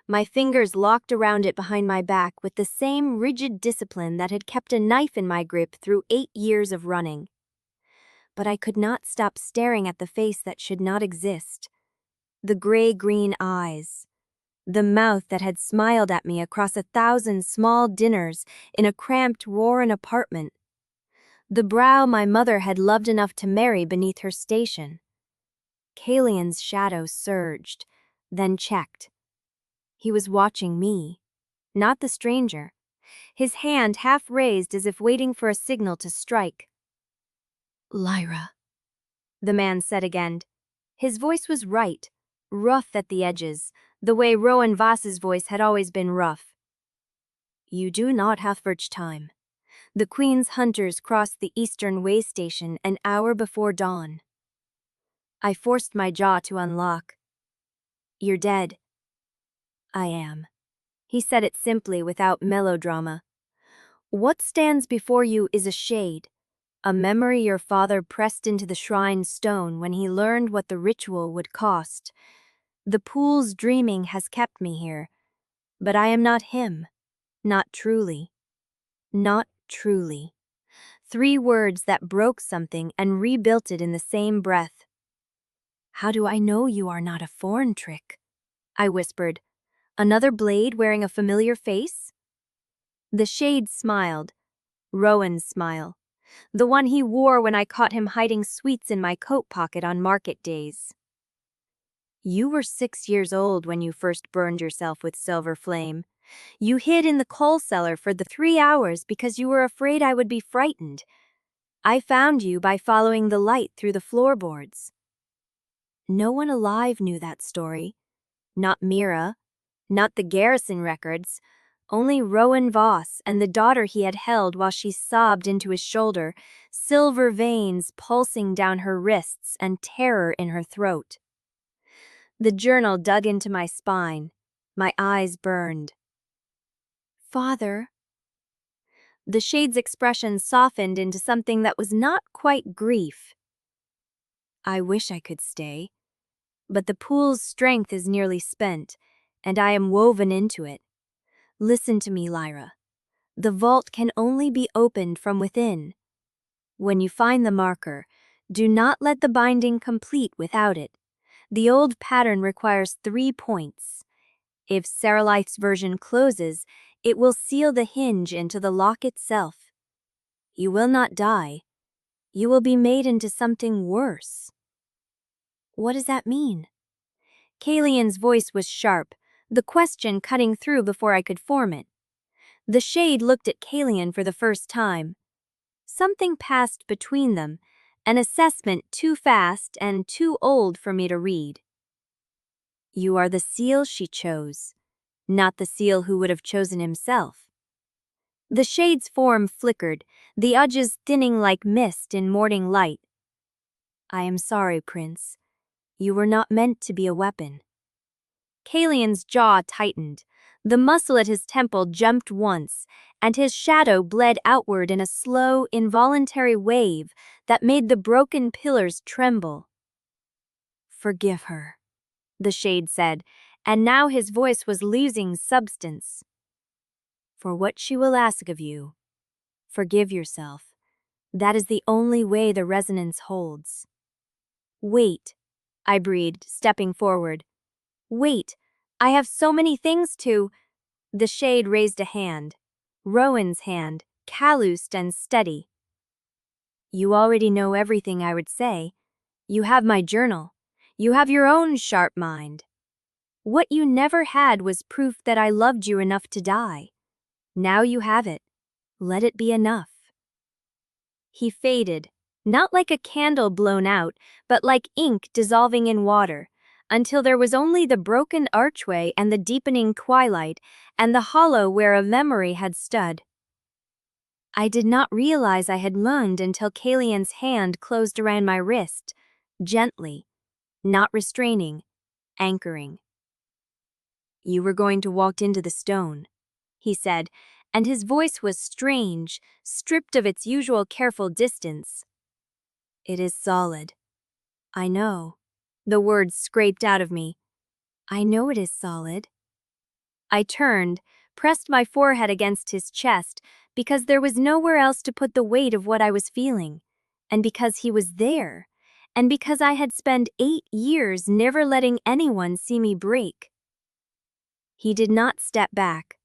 My fingers locked around it behind my back with the same rigid discipline that had kept a knife in my grip through 8 years of running. But I could not stop staring at the face that should not exist. The gray-green eyes. The mouth that had smiled at me across 1,000 small dinners in a cramped Rowan apartment. The brow my mother had loved enough to marry beneath her station. Caelion's shadow surged, then checked. He was watching me, not the stranger, his hand half raised as if waiting for a signal to strike. "Lyra," the man said again. His voice was right, rough at the edges, the way Rowan Voss's voice had always been rough. "You do not have much time. The Queen's hunters crossed the eastern way station an hour before dawn." I forced my jaw to unlock. "You're dead." "I am." He said it simply, without melodrama. "What stands before you is a shade, a memory your father pressed into the shrine stone when he learned what the ritual would cost. The pool's dreaming has kept me here, but I am not him. Not truly. Not truly." 3 words that broke something and rebuilt it in the same breath. "How do I know you are not a foreign trick?" I whispered. "Another blade wearing a familiar face?" The shade smiled. Rowan's smile. The one he wore when I caught him hiding sweets in my coat pocket on market days. "You were 6 years old when you first burned yourself with silver flame. You hid in the coal cellar for the 3 hours because you were afraid I would be frightened. I found you by following the light through the floorboards." No one alive knew that story. Not Mira, not the garrison records, only Rowan Voss and the daughter he had held while she sobbed into his shoulder, silver veins pulsing down her wrists and terror in her throat. The journal dug into my spine. My eyes burned. "Father." The shade's expression softened into something that was not quite grief. "I wish I could stay. But the pool's strength is nearly spent, and I am woven into it. Listen to me, Lyra. The vault can only be opened from within. When you find the marker, do not let the binding complete without it. The old pattern requires 3 points. If Seralaith's version closes, it will seal the hinge into the lock itself. You will not die. You will be made into something worse." "What does that mean?" Caelion's voice was sharp, the question cutting through before I could form it. The shade looked at Caelion for the first time. Something passed between them, an assessment too fast and too old for me to read. "You are the seal she chose, not the seal who would have chosen himself." The shade's form flickered, the edges thinning like mist in morning light. "I am sorry, Prince. You were not meant to be a weapon." Caelion's jaw tightened. The muscle at his temple jumped once, and his shadow bled outward in a slow, involuntary wave that made the broken pillars tremble. "Forgive her," the shade said, and now his voice was losing substance. "For what she will ask of you, forgive yourself. That is the only way the resonance holds." "Wait," I breathed, stepping forward. "Wait, I have so many things to—" The shade raised a hand. Rowan's hand, calloused and steady. "You already know everything I would say. You have my journal. You have your own sharp mind. What you never had was proof that I loved you enough to die. Now you have it. Let it be enough." He faded, not like a candle blown out, but like ink dissolving in water, until there was only the broken archway and the deepening twilight, and the hollow where a memory had stood. I did not realize I had moaned until Caelion's hand closed around my wrist, gently, not restraining, anchoring. "You were going to walk into the stone," he said, and his voice was strange, stripped of its usual careful distance. "It is solid." "I know." The words scraped out of me. "I know it is solid." I turned, pressed my forehead against his chest, because there was nowhere else to put the weight of what I was feeling, and because he was there, and because I had spent 8 years never letting anyone see me break. He did not step back.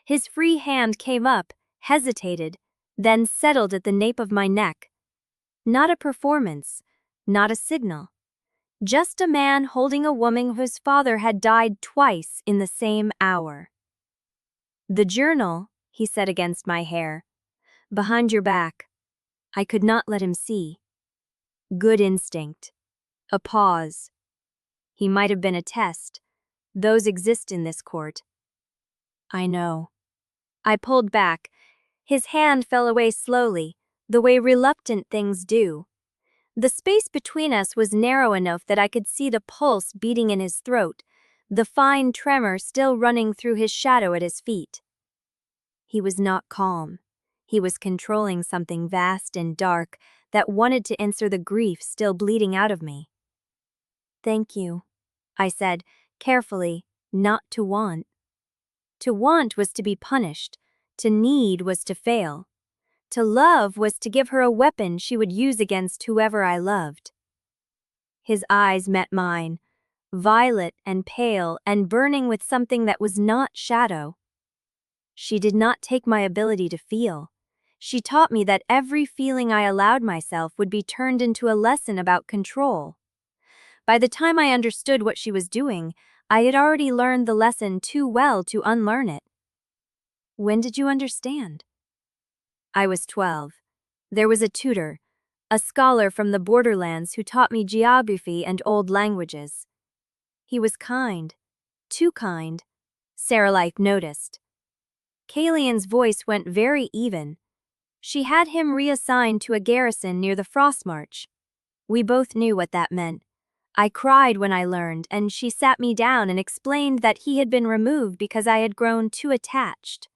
His free hand came up, hesitated, then settled at the nape of my neck. Not a performance, not a signal. Just a man holding a woman whose father had died twice in the same hour. "The journal," he said against my hair. "Behind your back." I could not let him see. Good instinct. A pause. He might have been a test. Those exist in this court. "I know." I pulled back. His hand fell away slowly, the way reluctant things do. The space between us was narrow enough that I could see the pulse beating in his throat, the fine tremor still running through his shadow at his feet. He was not calm. He was controlling something vast and dark that wanted to answer the grief still bleeding out of me. "Thank you," I said, carefully, not to want. To want was to be punished. To need was to fail. To love was to give her a weapon she would use against whoever I loved. His eyes met mine, violet and pale and burning with something that was not shadow. She did not take my ability to feel. She taught me that every feeling I allowed myself would be turned into a lesson about control. By the time I understood what she was doing, I had already learned the lesson too well to unlearn it. "When did you understand?" I was 12. There was a tutor, a scholar from the borderlands who taught me geography and old languages. He was kind. Too kind. Sarah noticed. Caelion's voice went very even. She had him reassigned to a garrison near the Frostmarch. We both knew what that meant. I cried when I learned, and she sat me down and explained that he had been removed because I had grown too attached.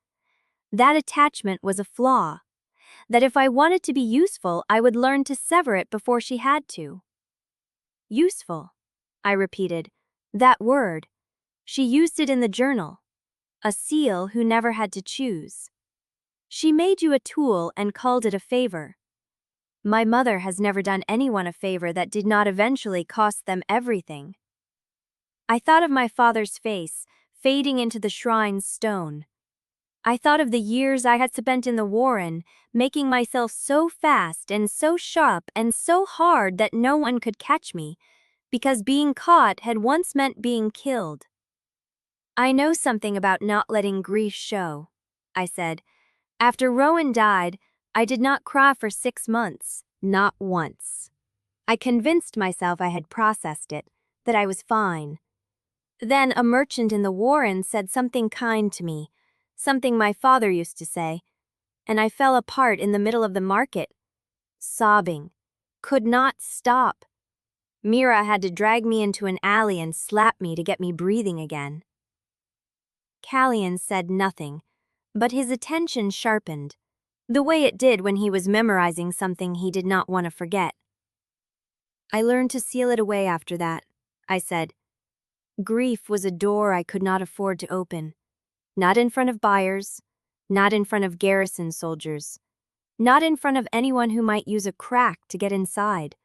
That attachment was a flaw. That if I wanted to be useful, I would learn to sever it before she had to. "Useful," I repeated. That word. She used it in the journal. A seal who never had to choose. "She made you a tool and called it a favor." My mother has never done anyone a favor that did not eventually cost them everything. I thought of my father's face, fading into the shrine's stone. I thought of the years I had spent in the warren, making myself so fast and so sharp and so hard that no one could catch me, because being caught had once meant being killed. "I know something about not letting grief show," I said. "After Rowan died, I did not cry for 6 months, not once. I convinced myself I had processed it, that I was fine. Then a merchant in the warren said something kind to me, something my father used to say, and I fell apart in the middle of the market, sobbing, could not stop. Mira had to drag me into an alley and slap me to get me breathing again." Caelion said nothing, but his attention sharpened, the way it did when he was memorizing something he did not want to forget. I learned to seal it away after that, I said. Grief was a door I could not afford to open. Not in front of buyers, not in front of garrison soldiers, not in front of anyone who might use a crack to get inside.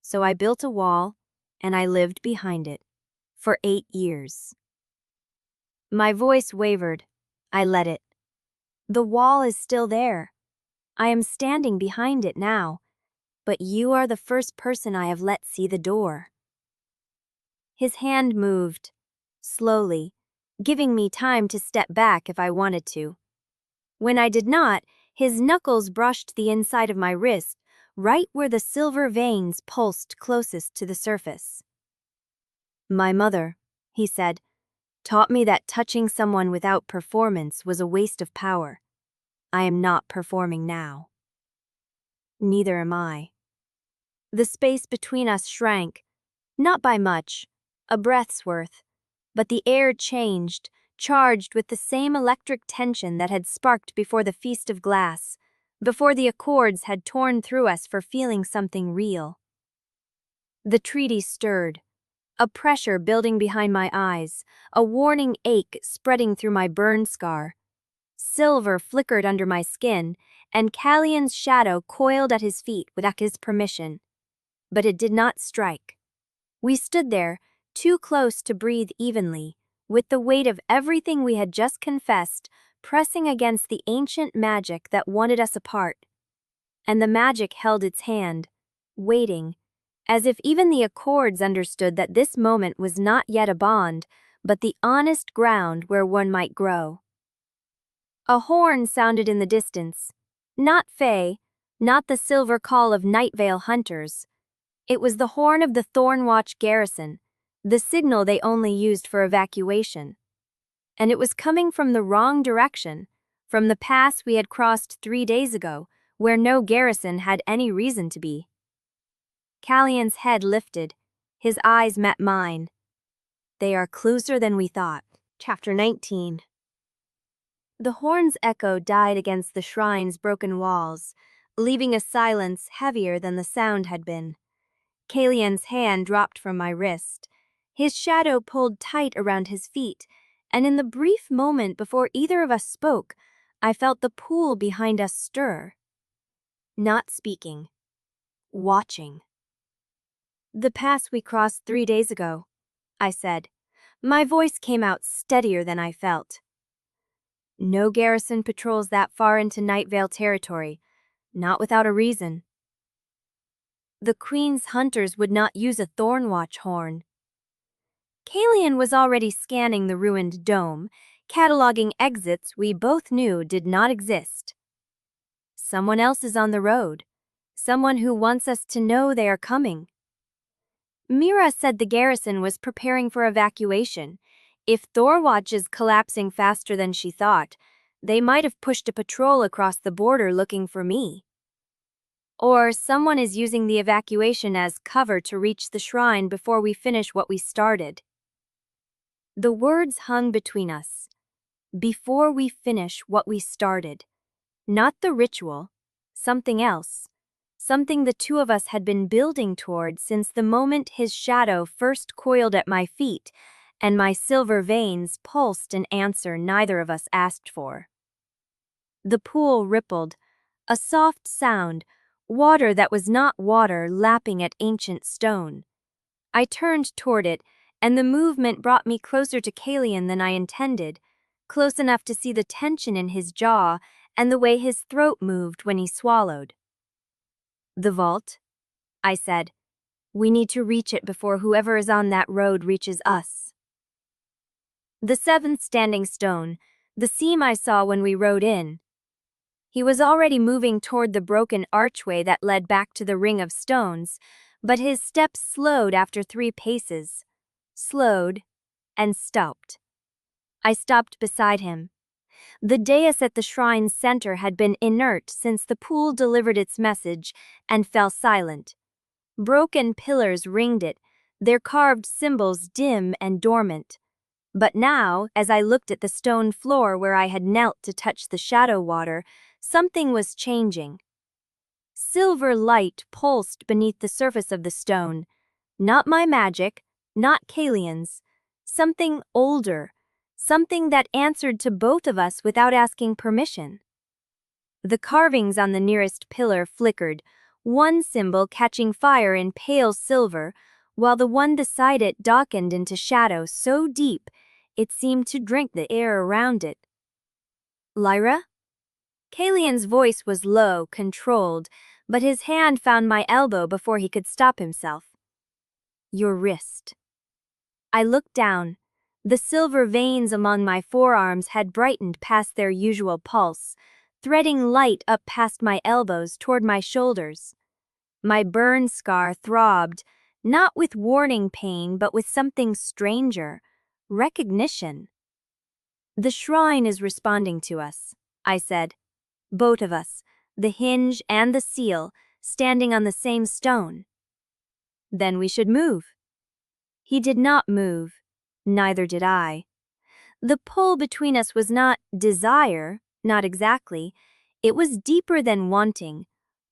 So I built a wall, and I lived behind it, for 8 years. My voice wavered. I let it. The wall is still there. I am standing behind it now, but you are the first person I have let see the door. His hand moved, slowly, giving me time to step back if I wanted to. When I did not, his knuckles brushed the inside of my wrist, right where the silver veins pulsed closest to the surface. My mother, he said, taught me that touching someone without performance was a waste of power. I am not performing now. Neither am I. The space between us shrank, not by much, a breath's worth, but the air changed, charged with the same electric tension that had sparked before the feast of glass, before the accords had torn through us for feeling something real. The treaty stirred, a pressure building behind my eyes, a warning ache spreading through my burn scar. Silver flickered under my skin, and Caelion's shadow coiled at his feet without his permission. But it did not strike. We stood there, too close to breathe evenly, with the weight of everything we had just confessed pressing against the ancient magic that wanted us apart. And the magic held its hand, waiting, as if even the accords understood that this moment was not yet a bond, but the honest ground where one might grow. A horn sounded in the distance. Not Fae, not the silver call of Nightveil hunters. It was the horn of the Thornwatch garrison, the signal they only used for evacuation. And it was coming from the wrong direction, from the pass we had crossed 3 days ago, where no garrison had any reason to be. Caelion's head lifted. His eyes met mine. They are closer than we thought. Chapter 19. The horn's echo died against the shrine's broken walls, leaving a silence heavier than the sound had been. Caelion's hand dropped from my wrist. His shadow pulled tight around his feet, and in the brief moment before either of us spoke, I felt the pool behind us stir. Not speaking. Watching. The pass we crossed 3 days ago, I said. My voice came out steadier than I felt. No garrison patrols that far into Nightveil territory, not without a reason. The Queen's hunters would not use a Thornwatch horn. Caelion was already scanning the ruined dome, cataloging exits we both knew did not exist. Someone else is on the road. Someone who wants us to know they are coming. Mira said the garrison was preparing for evacuation. If Thornwatch is collapsing faster than she thought, they might have pushed a patrol across the border looking for me. Or someone is using the evacuation as cover to reach the shrine before we finish what we started. The words hung between us. Before we finish what we started. Not the ritual, something else. Something the two of us had been building toward since the moment his shadow first coiled at my feet, and my silver veins pulsed an answer neither of us asked for. The pool rippled, a soft sound, water that was not water lapping at ancient stone. I turned toward it, and the movement brought me closer to Caelion than I intended, close enough to see the tension in his jaw and the way his throat moved when he swallowed. The vault, I said. We need to reach it before whoever is on that road reaches us. The seventh standing stone, the seam I saw when we rode in. He was already moving toward the broken archway that led back to the ring of stones, but his steps slowed after 3 paces. Slowed and stopped. I stopped beside him. The dais at the shrine's center had been inert since the pool delivered its message and fell silent. Broken pillars ringed it, their carved symbols dim and dormant. But now, as I looked at the stone floor where I had knelt to touch the shadow water, something was changing. Silver light pulsed beneath the surface of the stone. Not my magic, not Caelion's. Something older, something that answered to both of us without asking permission. The carvings on the nearest pillar flickered, one symbol catching fire in pale silver, while the one beside it darkened into shadow so deep it seemed to drink the air around it. Lyra? Caelion's voice was low, controlled, but his hand found my elbow before he could stop himself. Your wrist. I looked down. The silver veins along my forearms had brightened past their usual pulse, threading light up past my elbows toward my shoulders. My burn scar throbbed, not with warning pain but with something stranger, recognition. The shrine is responding to us, I said. Both of us, the hinge and the seal, standing on the same stone. Then we should move. He did not move, neither did I. The pull between us was not desire, not exactly. It was deeper than wanting,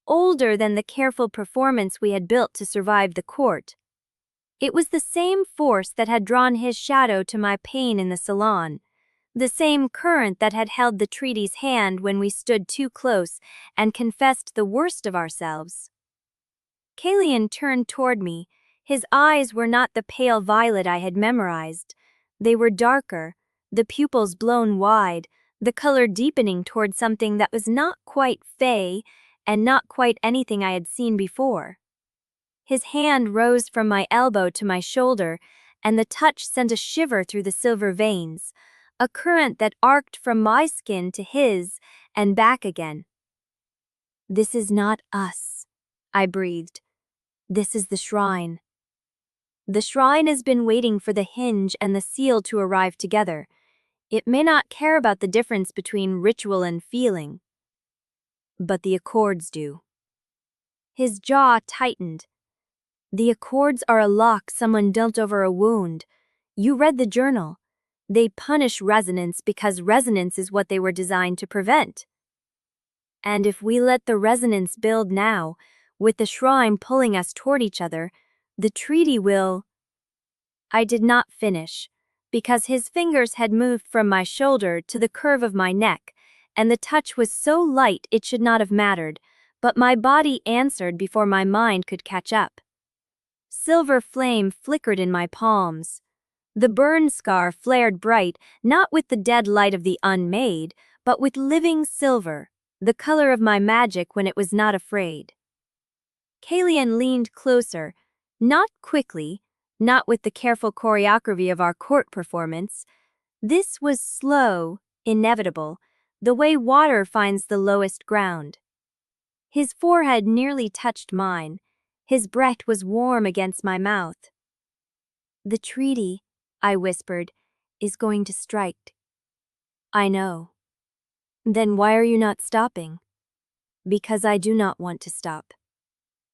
older than the careful performance we had built to survive the court. It was the same force that had drawn his shadow to my pain in the salon, the same current that had held the treaty's hand when we stood too close and confessed the worst of ourselves. Caelion turned toward me. His eyes were not the pale violet I had memorized. They were darker, the pupils blown wide, the color deepening toward something that was not quite fey and not quite anything I had seen before. His hand rose from my elbow to my shoulder, and the touch sent a shiver through the silver veins, a current that arced from my skin to his and back again. This is not us, I breathed. This is the shrine. The shrine has been waiting for the hinge and the seal to arrive together. It may not care about the difference between ritual and feeling, but the accords do. His jaw tightened. The accords are a lock someone dealt over a wound. You read the journal. They punish resonance because resonance is what they were designed to prevent. And if we let the resonance build now, with the shrine pulling us toward each other, the treaty will... I did not finish, because his fingers had moved from my shoulder to the curve of my neck, and the touch was so light it should not have mattered, but my body answered before my mind could catch up. Silver flame flickered in my palms. The burn scar flared bright, not with the dead light of the Unmade, but with living silver, the color of my magic when it was not afraid. Caelion leaned closer, not quickly, not with the careful choreography of our court performance. This was slow, inevitable, the way water finds the lowest ground. His forehead nearly touched mine. His breath was warm against my mouth. The treaty, I whispered, is going to strike. I know. Then why are you not stopping? Because I do not want to stop.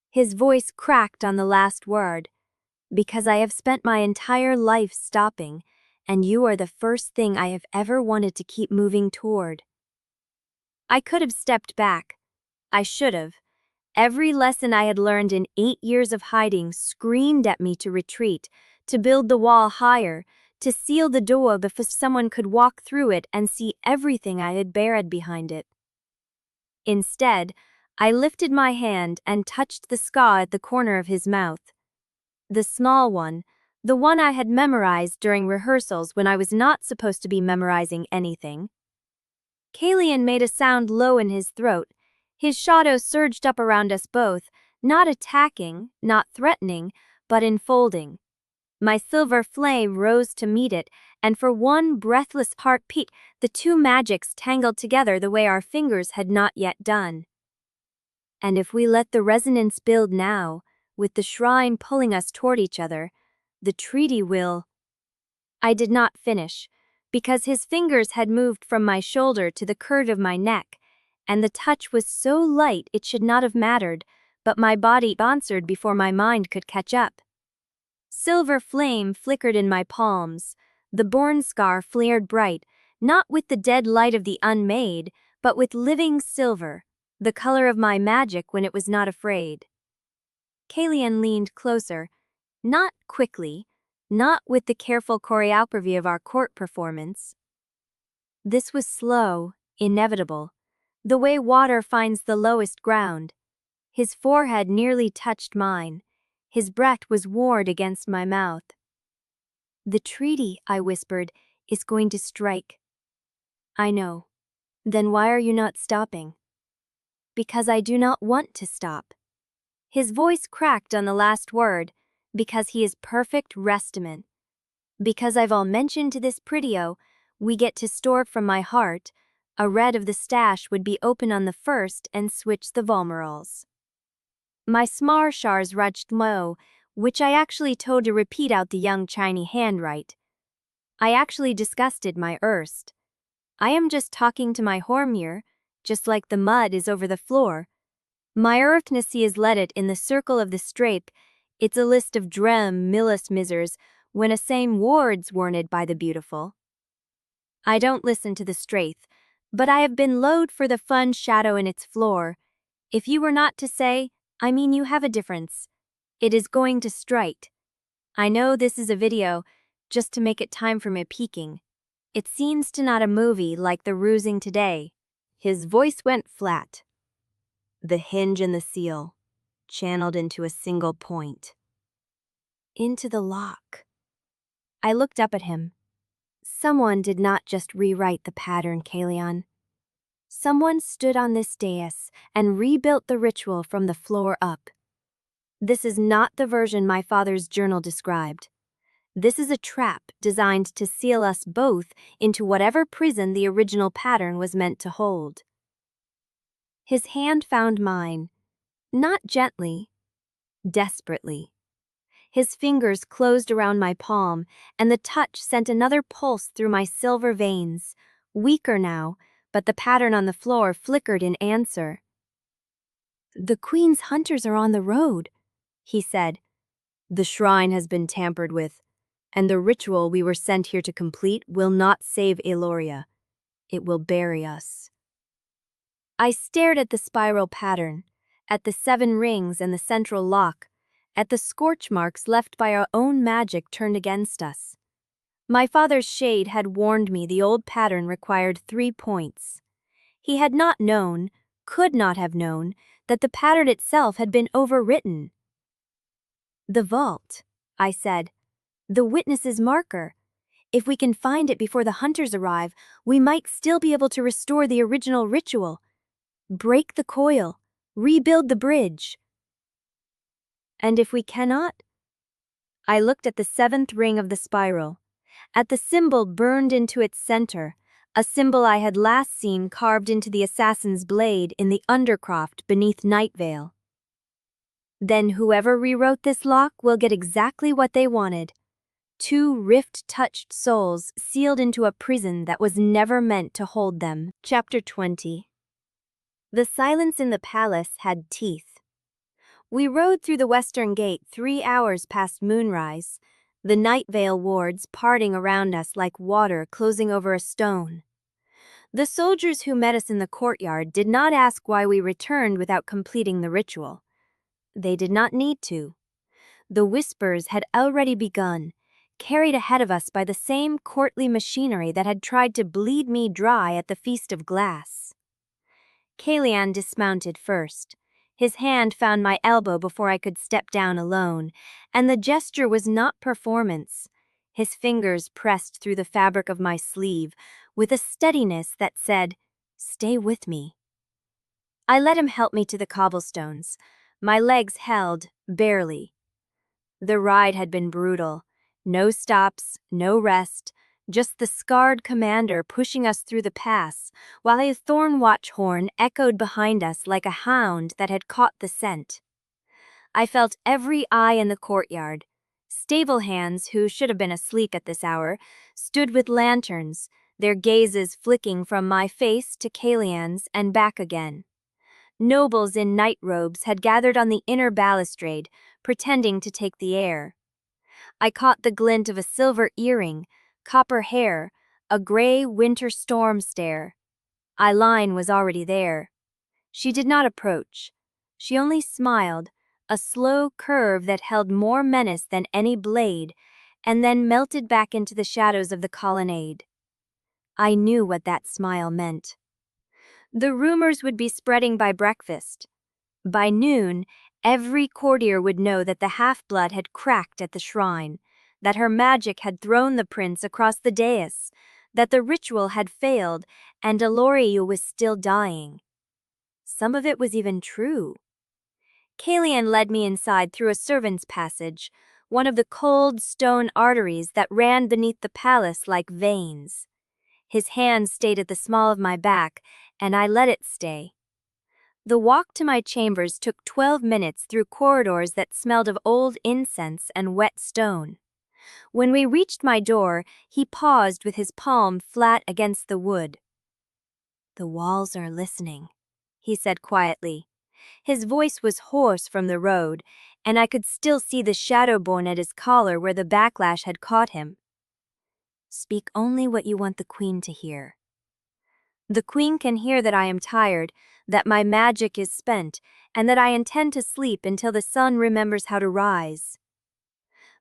His voice cracked on the last word. Because I have spent my entire life stopping, and you are the first thing I have ever wanted to keep moving toward. I could have stepped back. I should have. Every lesson I had learned in 8 years of hiding screamed at me to retreat, to build the wall higher, to seal the door before someone could walk through it and see everything I had buried behind it. Instead, I lifted my hand and touched the scar at the corner of his mouth. The small one, the one I had memorized during rehearsals when I was not supposed to be memorizing anything. Caelion made a sound low in his throat. His shadow surged up around us both, not attacking, not threatening, but enfolding. My silver flame rose to meet it, and for one breathless heartbeat, the two magics tangled together the way our fingers had not yet done. And if we let the resonance build now, with the shrine pulling us toward each other, the treaty will... I did not finish, because his fingers had moved from my shoulder to the curve of my neck, and the touch was so light it should not have mattered, but my body answered before my mind could catch up. Silver flame flickered in my palms. The born scar flared bright, not with the dead light of the unmade, but with living silver, the color of my magic when it was not afraid. Caelion leaned closer, not quickly, not with the careful choreography of our court performance. This was slow, inevitable, the way water finds the lowest ground. His forehead nearly touched mine. His breath was warred against my mouth. "The treaty," I whispered, "is going to strike." "I know. Then why are you not stopping?" "Because I do not want to stop." His voice cracked on the last word. "Because he is perfect restiment. Because I've all mentioned to this pretio, we get to store from my heart, a red of the stash would be open on the first and switch the vulnerals." My smar shars rudged low, which I actually told to repeat out the young Chinese handwrite. I actually disgusted my erst. I am just talking to my Hormir, just like the mud is over the floor. My earthnessy is let it in the circle of the strape, it's a list of drem millus misers, when a same wards warned by the beautiful. I don't listen to the straith, but I have been load for the fun shadow in its floor. If you were not to say, I mean you have a difference. It is going to strike. I know this is a video, just to make it time for me peeking. It seems to not a movie like the rusing today. His voice went flat. The hinge and the seal, channeled into a single point. Into the lock. I looked up at him. Someone did not just rewrite the pattern, Caelion. Someone stood on this dais and rebuilt the ritual from the floor up. This is not the version my father's journal described. This is a trap designed to seal us both into whatever prison the original pattern was meant to hold. His hand found mine, not gently, desperately. His fingers closed around my palm, and the touch sent another pulse through my silver veins, weaker now, but the pattern on the floor flickered in answer. "The Queen's hunters are on the road," he said. "The shrine has been tampered with, and the ritual we were sent here to complete will not save Eloria. It will bury us." I stared at the spiral pattern, at the 7 rings and the central lock, at the scorch marks left by our own magic turned against us. My father's shade had warned me the old pattern required 3 points. He had not known, could not have known, that the pattern itself had been overwritten. "The vault," I said. "The witness's marker. If we can find it before the hunters arrive, we might still be able to restore the original ritual. Break the coil. Rebuild the bridge." "And if we cannot?" I looked at the 7th ring of the spiral, at the symbol burned into its center, a symbol I had last seen carved into the assassin's blade in the undercroft beneath Nightveil. "Then whoever rewrote this lock will get exactly what they wanted. 2 rift-touched souls sealed into a prison that was never meant to hold them." Chapter 20. The silence in the palace had teeth. We rode through the western gate 3 hours past moonrise, the Nightveil wards parting around us like water closing over a stone. The soldiers who met us in the courtyard did not ask why we returned without completing the ritual. They did not need to. The whispers had already begun, carried ahead of us by the same courtly machinery that had tried to bleed me dry at the Feast of Glass. Caelion dismounted first. His hand found my elbow before I could step down alone, and the gesture was not performance. His fingers pressed through the fabric of my sleeve with a steadiness that said, "Stay with me." I let him help me to the cobblestones. My legs held, barely. The ride had been brutal. No stops, no rest, just the scarred commander pushing us through the pass, while a Thornwatch horn echoed behind us like a hound that had caught the scent. I felt every eye in the courtyard. Stable hands, who should have been asleep at this hour, stood with lanterns, their gazes flicking from my face to Caelion's and back again. Nobles in night robes had gathered on the inner balustrade, pretending to take the air. I caught the glint of a silver earring, copper hair, a gray winter storm stare. Eileen was already there. She did not approach. She only smiled, a slow curve that held more menace than any blade, and then melted back into the shadows of the colonnade. I knew what that smile meant. The rumors would be spreading by breakfast. By noon, every courtier would know that the half-blood had cracked at the shrine, that her magic had thrown the prince across the dais, that the ritual had failed, and Aloriu was still dying. Some of it was even true. Caelion led me inside through a servant's passage, one of the cold stone arteries that ran beneath the palace like veins. His hand stayed at the small of my back, and I let it stay. The walk to my chambers took 12 minutes through corridors that smelled of old incense and wet stone. When we reached my door, he paused with his palm flat against the wood. "The walls are listening," he said quietly. His voice was hoarse from the road, and I could still see the shadow born at his collar where the backlash had caught him. "Speak only what you want the queen to hear. The queen can hear that I am tired, that my magic is spent, and that I intend to sleep until the sun remembers how to rise."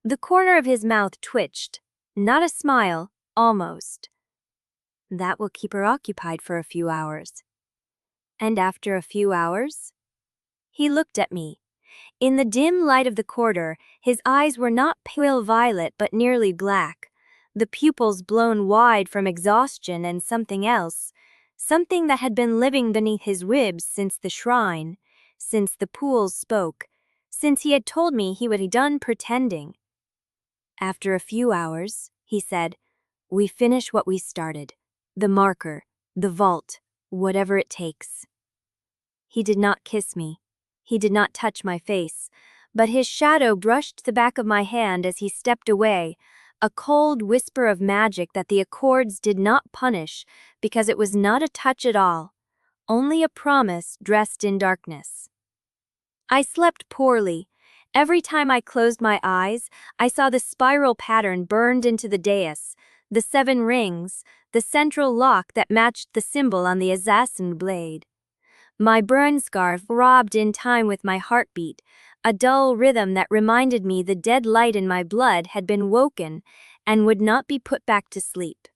The corner of his mouth twitched, not a smile, almost. "That will keep her occupied for a few hours." "And after a few hours?" He looked at me. In the dim light of the corridor, his eyes were not pale violet but nearly black, the pupils blown wide from exhaustion and something else, something that had been living beneath his ribs since the shrine, since the pools spoke, since he had told me he would be done pretending. "After a few hours," he said, "we finish what we started. The marker, the vault, whatever it takes." He did not kiss me. He did not touch my face, but his shadow brushed the back of my hand as he stepped away, a cold whisper of magic that the accords did not punish because it was not a touch at all, only a promise dressed in darkness. I slept poorly. Every time I closed my eyes, I saw the spiral pattern burned into the dais, the 7 rings, the central lock that matched the symbol on the assassin blade. My burn scar throbbed in time with my heartbeat, a dull rhythm that reminded me the dead light in my blood had been woken and would not be put back to sleep.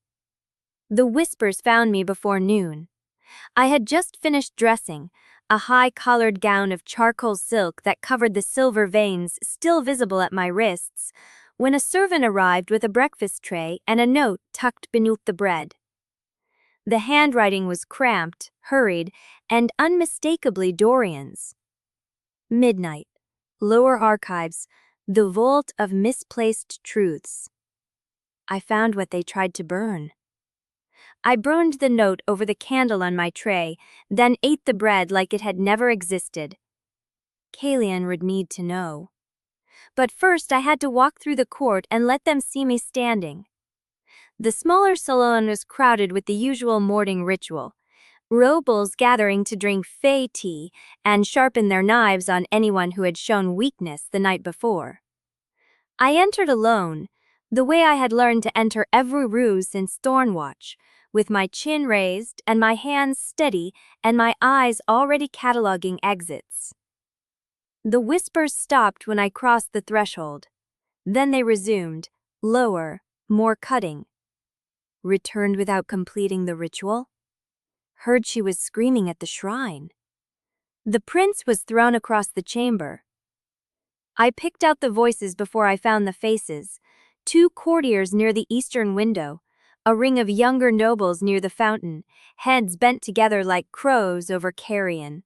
The whispers found me before noon. I had just finished dressing, a high-collared gown of charcoal silk that covered the silver veins still visible at my wrists, when a servant arrived with a breakfast tray and a note tucked beneath the bread. The handwriting was cramped, hurried, and unmistakably Dorian's. "Midnight. Lower Archives. The Vault of Misplaced Truths." I found what they tried to burn. I burned the note over the candle on my tray, then ate the bread like it had never existed. Caelion would need to know. But first I had to walk through the court and let them see me standing. The smaller salon was crowded with the usual morning ritual. Robles gathering to drink fey tea and sharpen their knives on anyone who had shown weakness the night before. I entered alone, the way I had learned to enter every ruse since Thornwatch, with my chin raised and my hands steady and my eyes already cataloging exits. The whispers stopped when I crossed the threshold. Then they resumed, lower, more cutting. "Returned without completing the ritual? Heard she was screaming at the shrine." The prince was thrown across the chamber. I picked out the voices before I found the faces. 2 courtiers near the eastern window, a ring of younger nobles near the fountain, heads bent together like crows over carrion.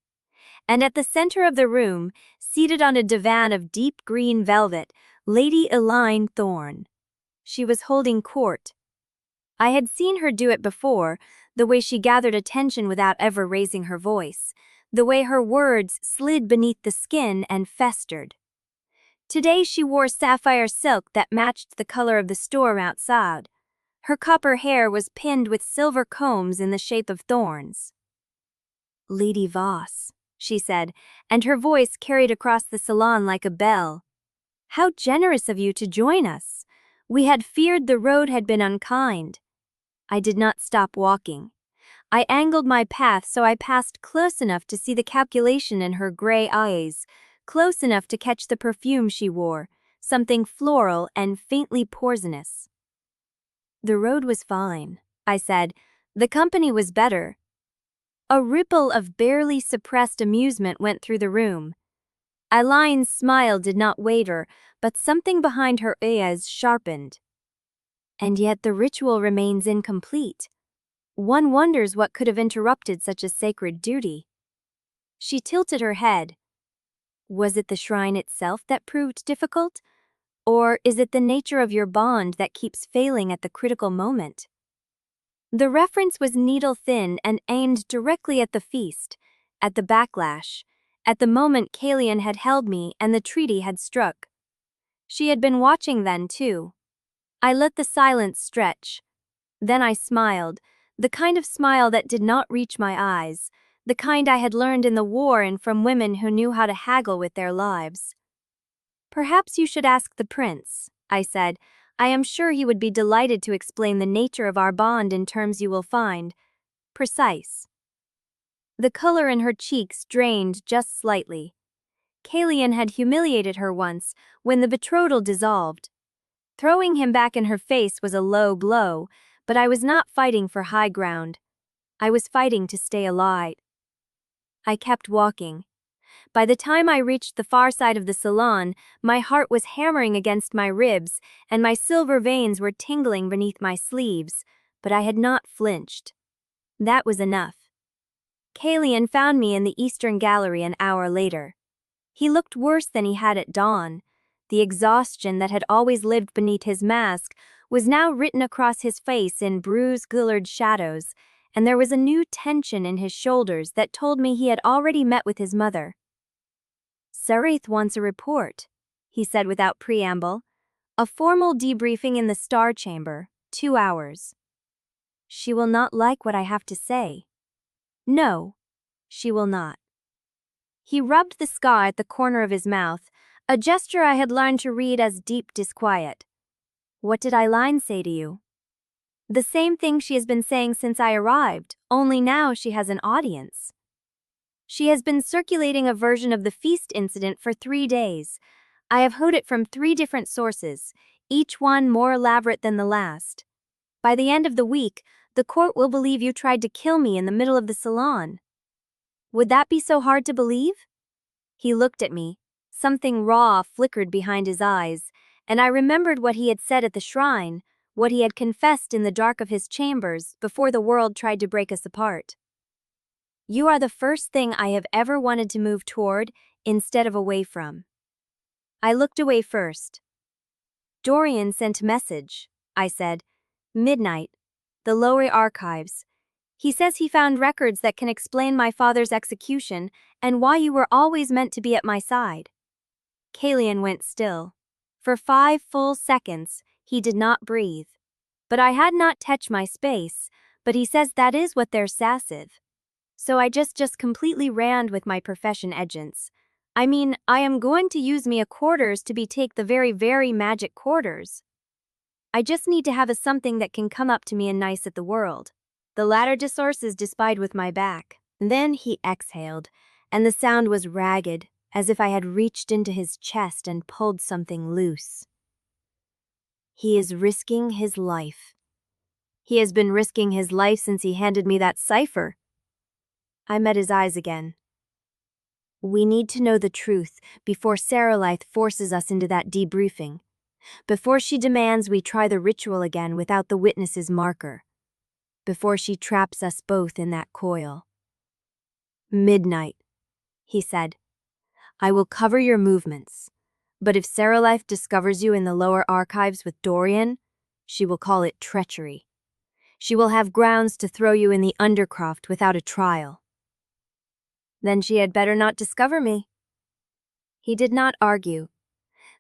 And at the center of the room, seated on a divan of deep green velvet, Lady Elaine Thorne. She was holding court. I had seen her do it before, the way she gathered attention without ever raising her voice, the way her words slid beneath the skin and festered. Today she wore sapphire silk that matched the color of the storm outside. Her copper hair was pinned with silver combs in the shape of thorns. "Lady Voss," she said, and her voice carried across the salon like a bell. "How generous of you to join us. We had feared the road had been unkind. I did not stop walking. I angled my path so I passed close enough to see the calculation in her gray eyes, close enough to catch the perfume she wore, something floral and faintly poisonous. The road was fine, I said. The company was better. A ripple of barely suppressed amusement went through the room. Eileen's smile did not waver, but something behind her eyes sharpened. And yet the ritual remains incomplete. One wonders what could have interrupted such a sacred duty. She tilted her head. Was it the shrine itself that proved difficult? Or is it the nature of your bond that keeps failing at the critical moment? The reference was needle-thin and aimed directly at the feast, at the backlash, at the moment Caelion had held me and the treaty had struck. She had been watching then, too. I let the silence stretch. Then I smiled, the kind of smile that did not reach my eyes, the kind I had learned in the war and from women who knew how to haggle with their lives. Perhaps you should ask the prince, I said. I am sure he would be delighted to explain the nature of our bond in terms you will find precise. The color in her cheeks drained just slightly. Caelion had humiliated her once, when the betrothal dissolved. Throwing him back in her face was a low blow, but I was not fighting for high ground. I was fighting to stay alive. I kept walking. By the time I reached the far side of the salon, my heart was hammering against my ribs, and my silver veins were tingling beneath my sleeves, but I had not flinched. That was enough. Caelion found me in the eastern gallery an hour later. He looked worse than he had at dawn. The exhaustion that had always lived beneath his mask was now written across his face in bruise-colored shadows, and there was a new tension in his shoulders that told me he had already met with his mother. "Sareth wants a report," he said without preamble. "A formal debriefing in the Star Chamber, 2 hours. She will not like what I have to say." "No, she will not." He rubbed the scar at the corner of his mouth, a gesture I had learned to read as deep disquiet. "What did Eileen say to you?" "The same thing she has been saying since I arrived, only now she has an audience. She has been circulating a version of the feast incident for 3 days. I have heard it from 3 different sources, each one more elaborate than the last. By the end of the week, the court will believe you tried to kill me in the middle of the salon. Would that be so hard to believe?" He looked at me. Something raw flickered behind his eyes, and I remembered what he had said at the shrine, what he had confessed in the dark of his chambers before the world tried to break us apart. "You are the first thing I have ever wanted to move toward instead of away from." I looked away first. "Dorian sent message," I said. "Midnight. The lower archives. He says he found records that can explain my father's execution and why you were always meant to be at my side." Caelion went still. For 5 full seconds, he did not breathe. But I had not touched my space, but he says that is what they're sassive. So I just completely ran with my profession agents. I mean, I am going to use me a quarters to be take the very magic quarters. I just need to have a something that can come up to me and nice at the world. The latter discourses despied with my back. Then he exhaled, and the sound was ragged, as if I had reached into his chest and pulled something loose. "He is risking his life. He has been risking his life since he handed me that cipher." I met his eyes again. "We need to know the truth before Saralaith forces us into that debriefing. Before she demands we try the ritual again without the witness's marker. Before she traps us both in that coil." "Midnight," he said. "I will cover your movements. But if Saralaith discovers you in the lower archives with Dorian, she will call it treachery. She will have grounds to throw you in the undercroft without a trial." "Then she had better not discover me." He did not argue.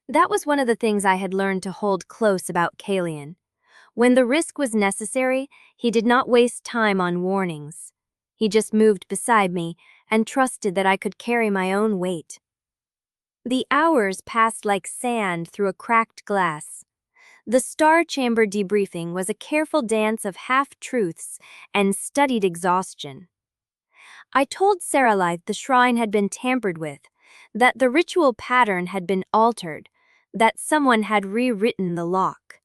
That was one of the things I had learned to hold close about Caelion. When the risk was necessary, he did not waste time on warnings. He just moved beside me and trusted that I could carry my own weight. The hours passed like sand through a cracked glass. The Star Chamber debriefing was a careful dance of half-truths and studied exhaustion. I told Saralith the shrine had been tampered with, that the ritual pattern had been altered, that someone had rewritten the lock.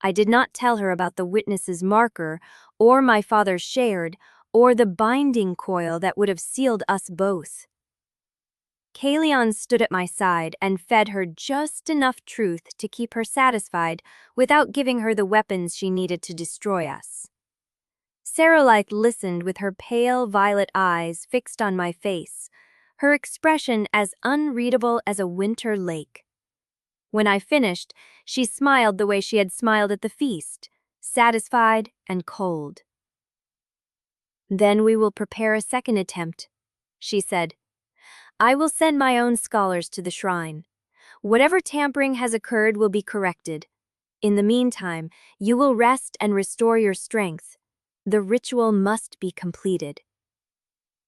I did not tell her about the witness's marker, or my father's shard, or the binding coil that would have sealed us both. Caelion stood at my side and fed her just enough truth to keep her satisfied without giving her the weapons she needed to destroy us. Saralith listened with her pale violet eyes fixed on my face, her expression as unreadable as a winter lake. When I finished, she smiled the way she had smiled at the feast, satisfied and cold. "Then we will prepare a second attempt," she said. "I will send my own scholars to the shrine. Whatever tampering has occurred will be corrected. In the meantime, you will rest and restore your strength. The ritual must be completed."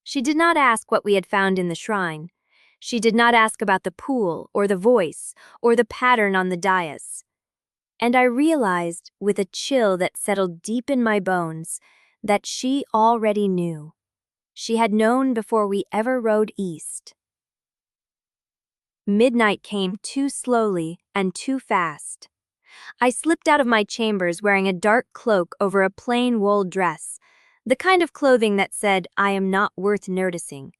She did not ask what we had found in the shrine. She did not ask about the pool, or the voice, or the pattern on the dais. And I realized, with a chill that settled deep in my bones, that she already knew. She had known before we ever rode east. Midnight came too slowly and too fast. I slipped out of my chambers wearing a dark cloak over a plain wool dress, the kind of clothing that said, "I am not worth noticing."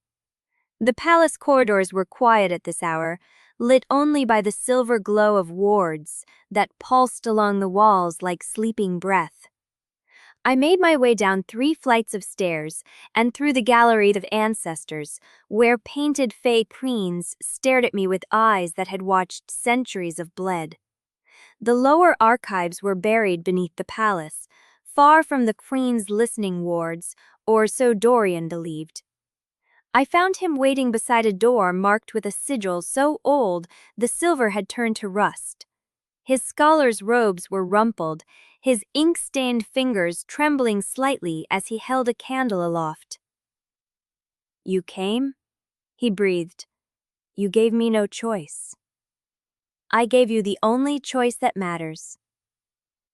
The palace corridors were quiet at this hour, lit only by the silver glow of wards that pulsed along the walls like sleeping breath. I made my way down 3 flights of stairs and through the gallery of ancestors, where painted fey queens stared at me with eyes that had watched centuries of bled. The lower archives were buried beneath the palace, far from the queen's listening wards, or so Dorian believed. I found him waiting beside a door marked with a sigil so old the silver had turned to rust. His scholar's robes were rumpled, his ink-stained fingers trembling slightly as he held a candle aloft. "You came?" he breathed. "You gave me no choice." "I gave you the only choice that matters."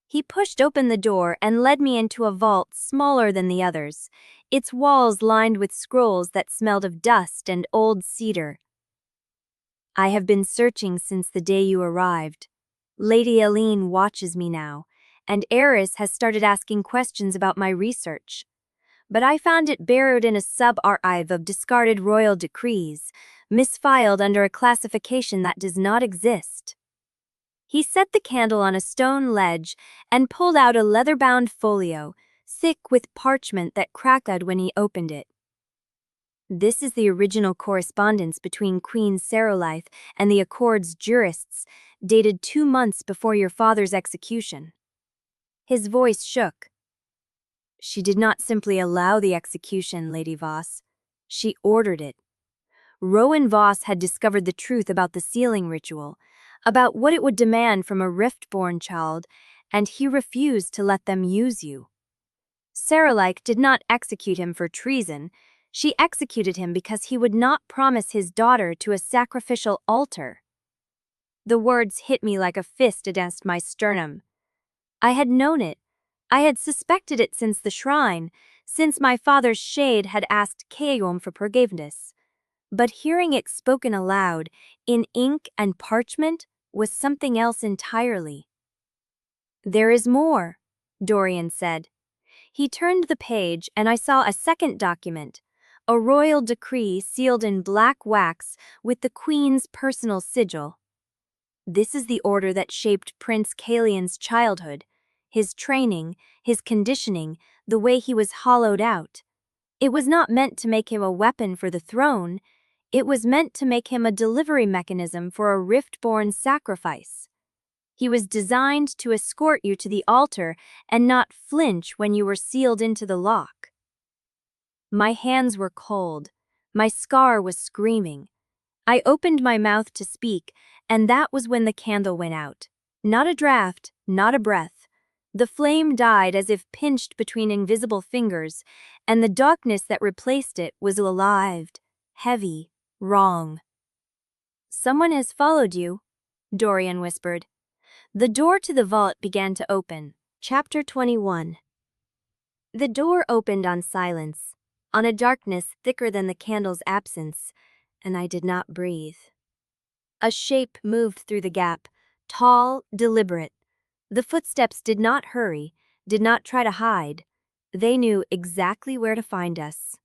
He pushed open the door and led me into a vault smaller than the others, its walls lined with scrolls that smelled of dust and old cedar. "I have been searching since the day you arrived. Lady Aline watches me now, and Eris has started asking questions about my research. But I found it buried in a sub-archive of discarded royal decrees, misfiled under a classification that does not exist." He set the candle on a stone ledge and pulled out a leather-bound folio, thick with parchment that crackled when he opened it. "This is the original correspondence between Queen Saralith and the Accord's jurists, dated 2 months before your father's execution." His voice shook. "She did not simply allow the execution, Lady Voss. She ordered it. Rowan Voss had discovered the truth about the sealing ritual, about what it would demand from a rift-born child, and he refused to let them use you. Saralith did not execute him for treason. She executed him because he would not promise his daughter to a sacrificial altar." The words hit me like a fist against my sternum. I had known it. I had suspected it since the shrine, since my father's shade had asked Caelion for forgiveness. But hearing it spoken aloud, in ink and parchment, was something else entirely. "There is more," Dorian said. He turned the page and I saw a second document, a royal decree sealed in black wax with the Queen's personal sigil. "This is the order that shaped Prince Caelion's childhood, his training, his conditioning, the way he was hollowed out. It was not meant to make him a weapon for the throne. It was meant to make him a delivery mechanism for a rift-born sacrifice. He was designed to escort you to the altar and not flinch when you were sealed into the lock." My hands were cold. My scar was screaming. I opened my mouth to speak, and that was when the candle went out. Not a draft, not a breath. The flame died as if pinched between invisible fingers, and the darkness that replaced it was alive, heavy, wrong. "Someone has followed you," Dorian whispered. The door to the vault began to open. Chapter 21. The door opened on silence, on a darkness thicker than the candle's absence, and I did not breathe. A shape moved through the gap, tall, deliberate. The footsteps did not hurry, did not try to hide. They knew exactly where to find us.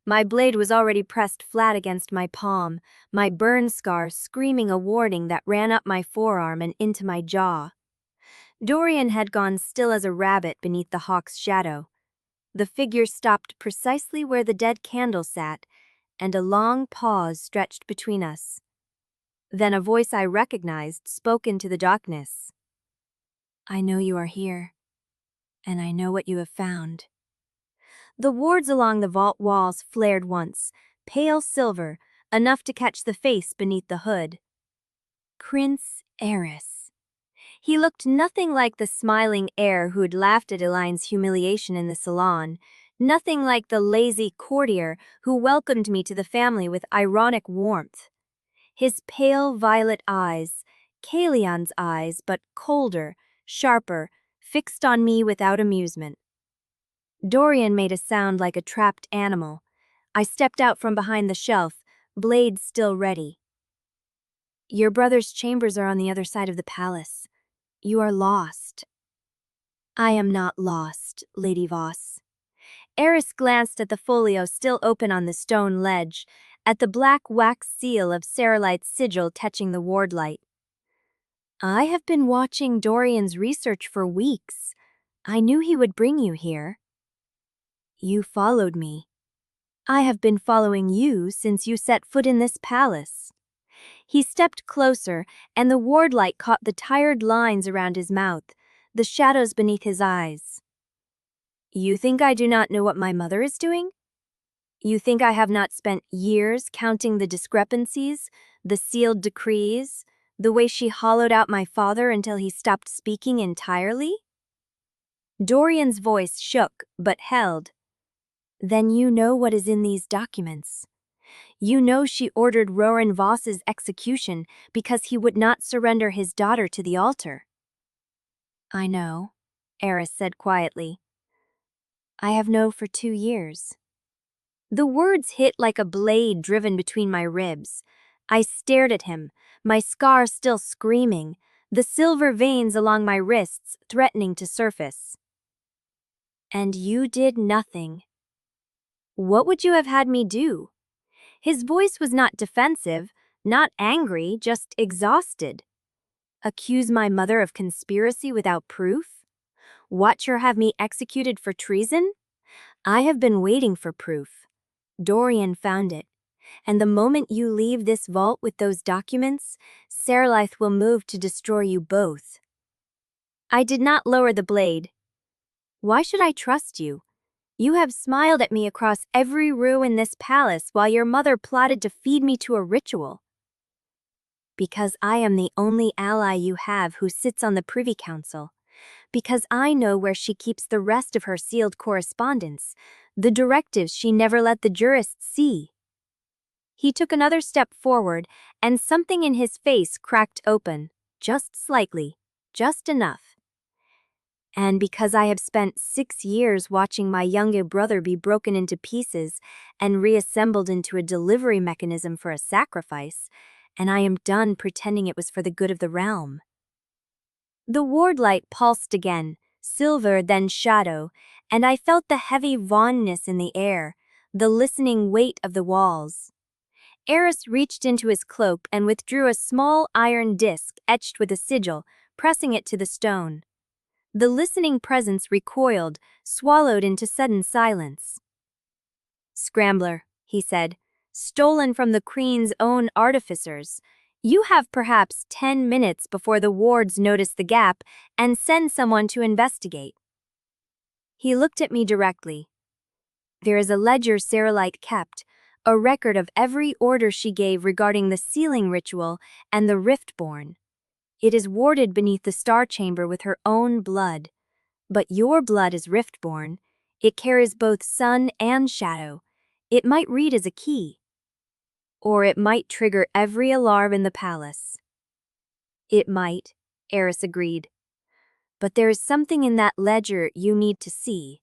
My blade was already pressed flat against my palm, my burn scar screaming a warning that ran up my forearm and into my jaw. Dorian had gone still as a rabbit beneath the hawk's shadow. The figure stopped precisely where the dead candle sat, and a long pause stretched between us. Then a voice I recognized spoke into the darkness. "I know you are here, and I know what you have found." The wards along the vault walls flared once, pale silver, enough to catch the face beneath the hood. Prince Caelion. He looked nothing like the smiling heir who'd laughed at Elaine's humiliation in the salon, nothing like the lazy courtier who welcomed me to the family with ironic warmth. His pale violet eyes, Caelion's eyes, but colder, sharper, fixed on me without amusement. Dorian made a sound like a trapped animal. I stepped out from behind the shelf, blade still ready. "Your brother's chambers are on the other side of the palace. You are lost." "I am not lost, Lady Voss." Eris glanced at the folio still open on the stone ledge, at the black wax seal of Saralite's sigil touching the ward light. "I have been watching Dorian's research for weeks. I knew he would bring you here." "You followed me." "I have been following you since you set foot in this palace." He stepped closer, and the ward light caught the tired lines around his mouth, the shadows beneath his eyes. "You think I do not know what my mother is doing? You think I have not spent years counting the discrepancies, the sealed decrees, the way she hollowed out my father until he stopped speaking entirely?" Dorian's voice shook, but held. "Then you know what is in these documents. You know she ordered Rowan Voss's execution because he would not surrender his daughter to the altar." "I know," Eris said quietly. "I have known for 2 years." The words hit like a blade driven between my ribs. I stared at him, my scar still screaming, the silver veins along my wrists threatening to surface. "And you did nothing." "What would you have had me do?" His voice was not defensive, not angry, just exhausted. "Accuse my mother of conspiracy without proof? Watch her have me executed for treason? I have been waiting for proof. Dorian found it. And the moment you leave this vault with those documents, Saralith will move to destroy you both." I did not lower the blade. "Why should I trust you? You have smiled at me across every room in this palace while your mother plotted to feed me to a ritual." "Because I am the only ally you have who sits on the Privy Council. Because I know where she keeps the rest of her sealed correspondence, the directives she never let the jurists see." He took another step forward, and something in his face cracked open, just slightly, just enough. "And because I have spent 6 years watching my younger brother be broken into pieces and reassembled into a delivery mechanism for a sacrifice, and I am done pretending it was for the good of the realm." The ward light pulsed again, silver then shadow, and I felt the heavy vaunness in the air, the listening weight of the walls. Eris reached into his cloak and withdrew a small iron disc etched with a sigil, pressing it to the stone. The listening presence recoiled, swallowed into sudden silence. "Scrambler," he said, "stolen from the Queen's own artificers. You have perhaps 10 minutes before the wards notice the gap and send someone to investigate." He looked at me directly. "There is a ledger Saralite kept, a record of every order she gave regarding the sealing ritual and the Riftborn. It is warded beneath the Star Chamber with her own blood. But your blood is Riftborn. It carries both sun and shadow. It might read as a key. Or it might trigger every alarm in the palace." "It might," Eris agreed. But there is something in that ledger you need to see.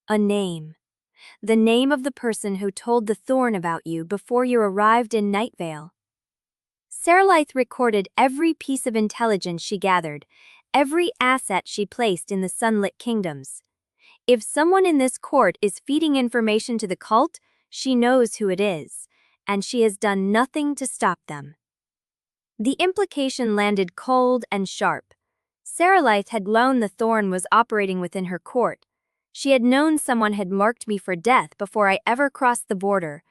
A name. The name of the person who told the Thorn about you before you arrived in Nightveil. Saralaith recorded every piece of intelligence she gathered, every asset she placed in the sunlit kingdoms. If someone in this court is feeding information to the cult, she knows who it is, and she has done nothing to stop them. The implication landed cold and sharp. Saralaith had known the Thorn was operating within her court. She had known someone had marked me for death before I ever crossed the border,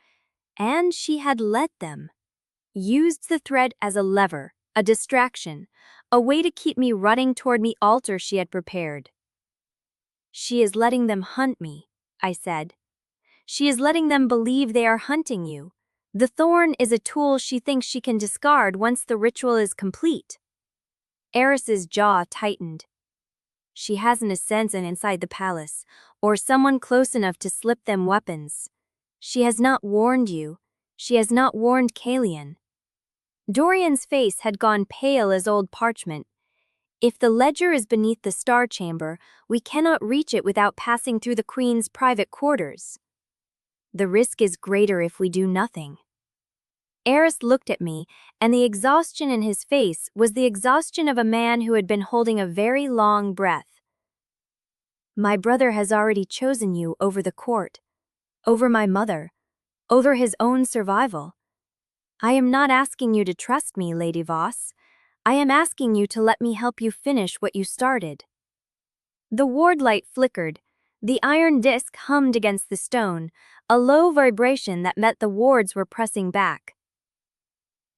and she had let them. Used the thread as a lever, a distraction, a way to keep me running toward the altar she had prepared. She is letting them hunt me, I said. She is letting them believe they are hunting you. The Thorn is a tool she thinks she can discard once the ritual is complete. Eris's jaw tightened. She has an assassin inside the palace, or someone close enough to slip them weapons. She has not warned you. She has not warned Caelion. Dorian's face had gone pale as old parchment. If the ledger is beneath the Star Chamber, we cannot reach it without passing through the Queen's private quarters. The risk is greater if we do nothing. Eris looked at me, and the exhaustion in his face was the exhaustion of a man who had been holding a very long breath. My brother has already chosen you over the court, over my mother, over his own survival. I am not asking you to trust me, Lady Voss. I am asking you to let me help you finish what you started. The ward light flickered. The iron disc hummed against the stone, a low vibration that meant the wards were pressing back.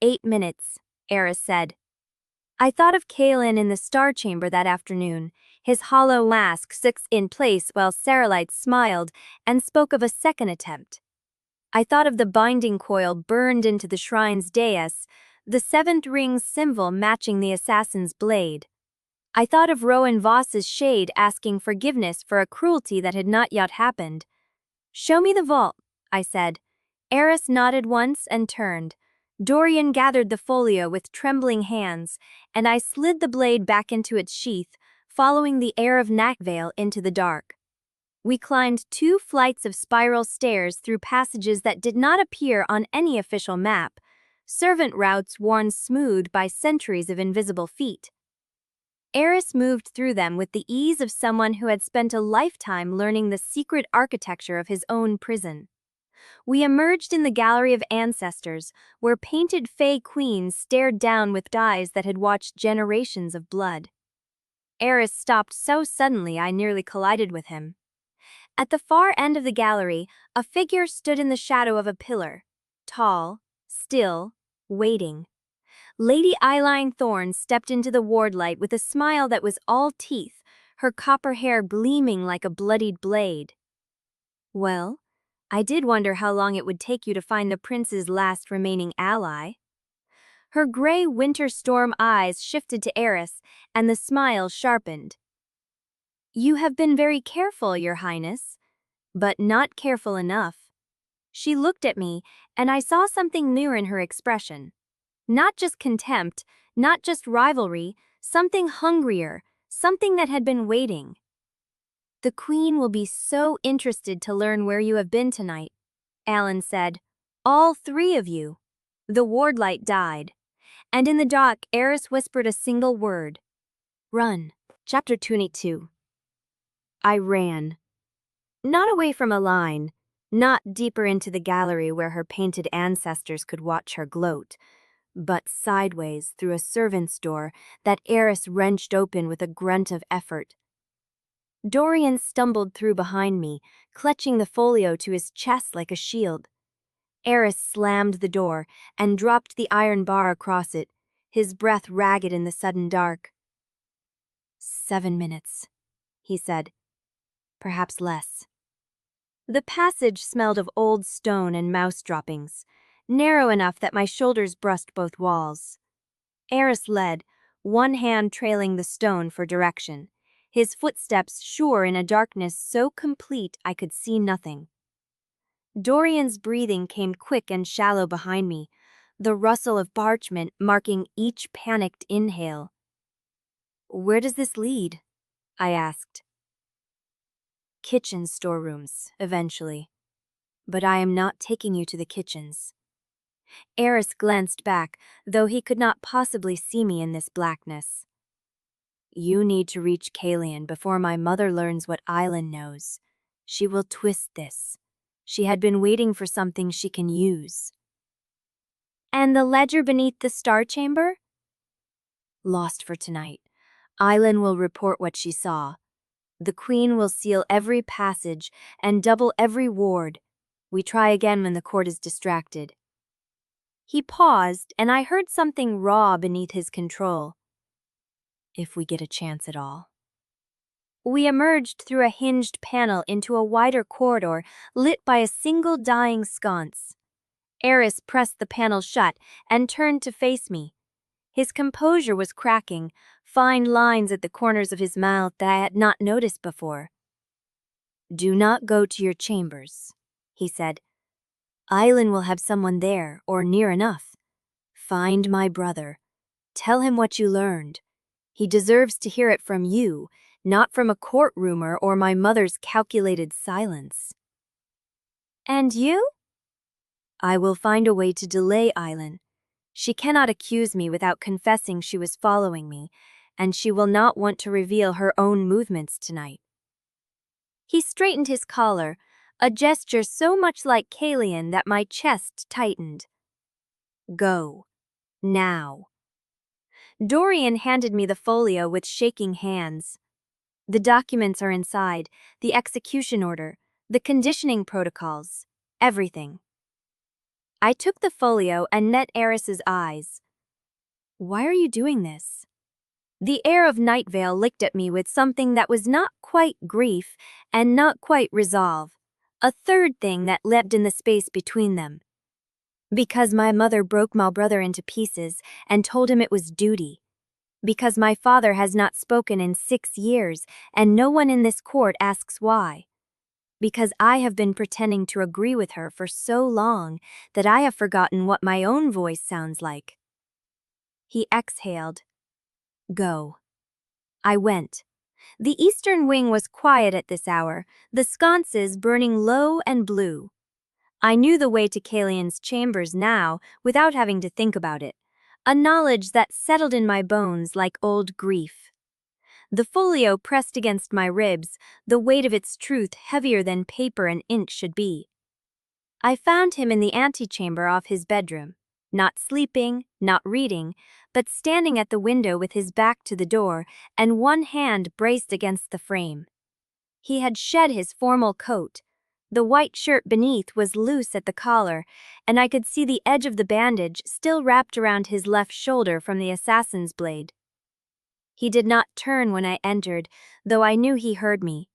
8 minutes, Eris said. I thought of Caelion in the Star Chamber that afternoon, his hollow mask six in place while Saralaith smiled and spoke of a second attempt. I thought of the binding coil burned into the shrine's dais, the seventh ring's symbol matching the assassin's blade. I thought of Rowan Voss's shade asking forgiveness for a cruelty that had not yet happened. Show me the vault, I said. Eris nodded once and turned. Dorian gathered the folio with trembling hands, and I slid the blade back into its sheath, following the Heir of Nightveil into the dark. We climbed 2 flights of spiral stairs through passages that did not appear on any official map, servant routes worn smooth by centuries of invisible feet. Eris moved through them with the ease of someone who had spent a lifetime learning the secret architecture of his own prison. We emerged in the Gallery of Ancestors, where painted fey queens stared down with eyes that had watched generations of blood. Eris stopped so suddenly I nearly collided with him. At the far end of the gallery, a figure stood in the shadow of a pillar, tall, still, waiting. Lady Eileen Thorne stepped into the ward light with a smile that was all teeth, her copper hair gleaming like a bloodied blade. Well, I did wonder how long it would take you to find the prince's last remaining ally. Her gray winter storm eyes shifted to Eris, and the smile sharpened. You have been very careful, Your Highness, but not careful enough. She looked at me, and I saw something new in her expression. Not just contempt, not just rivalry, something hungrier, something that had been waiting. The Queen will be so interested to learn where you have been tonight, Alan said. All 3 of you. The ward light died, and in the dark, Eris whispered a single word. Run. Chapter 22. I ran. Not away from a line, not deeper into the gallery where her painted ancestors could watch her gloat, but sideways through a servant's door that Eris wrenched open with a grunt of effort. Dorian stumbled through behind me, clutching the folio to his chest like a shield. Eris slammed the door and dropped the iron bar across it, his breath ragged in the sudden dark. 7 minutes, he said. Perhaps less. The passage smelled of old stone and mouse droppings, narrow enough that my shoulders brushed both walls. Eris led, one hand trailing the stone for direction, his footsteps sure in a darkness so complete I could see nothing. Dorian's breathing came quick and shallow behind me, the rustle of parchment marking each panicked inhale. Where does this lead? I asked. Kitchen storerooms, eventually. But I am not taking you to the kitchens. Eris glanced back, though he could not possibly see me in this blackness. You need to reach Caelion before my mother learns what Island knows. She will twist this. She had been waiting for something she can use. And the ledger beneath the star chamber? Lost for tonight. Island will report what she saw. The queen will seal every passage and double every ward. We try again when the court is distracted. He paused, and I heard something raw beneath his control. If we get a chance at all. We emerged through a hinged panel into a wider corridor lit by a single dying sconce. Eris pressed the panel shut and turned to face me. His composure was cracking, fine lines at the corners of his mouth that I had not noticed before. Do not go to your chambers, he said. Island will have someone there, or near enough. Find my brother. Tell him what you learned. He deserves to hear it from you, not from a court rumor or my mother's calculated silence. And you? I will find a way to delay Island. She cannot accuse me without confessing she was following me, and she will not want to reveal her own movements tonight. He straightened his collar, a gesture so much like Caelion that my chest tightened. Go. Now. Dorian handed me the folio with shaking hands. The documents are inside, the execution order, the conditioning protocols, everything. I took the folio and met Eris's eyes. Why are you doing this? The heir of Nightveil looked at me with something that was not quite grief and not quite resolve, a third thing that leapt in the space between them. Because my mother broke my brother into pieces and told him it was duty. Because my father has not spoken in 6 years and no one in this court asks why. Because I have been pretending to agree with her for so long that I have forgotten what my own voice sounds like. He exhaled. Go. I went. The eastern wing was quiet at this hour, the sconces burning low and blue. I knew the way to Caelion's chambers now without having to think about it, a knowledge that settled in my bones like old grief. The folio pressed against my ribs, the weight of its truth heavier than paper and ink should be. I found him in the antechamber off his bedroom, not sleeping, not reading, but standing at the window with his back to the door and one hand braced against the frame. He had shed his formal coat. The white shirt beneath was loose at the collar, and I could see the edge of the bandage still wrapped around his left shoulder from the assassin's blade. He did not turn when I entered, though I knew he heard me.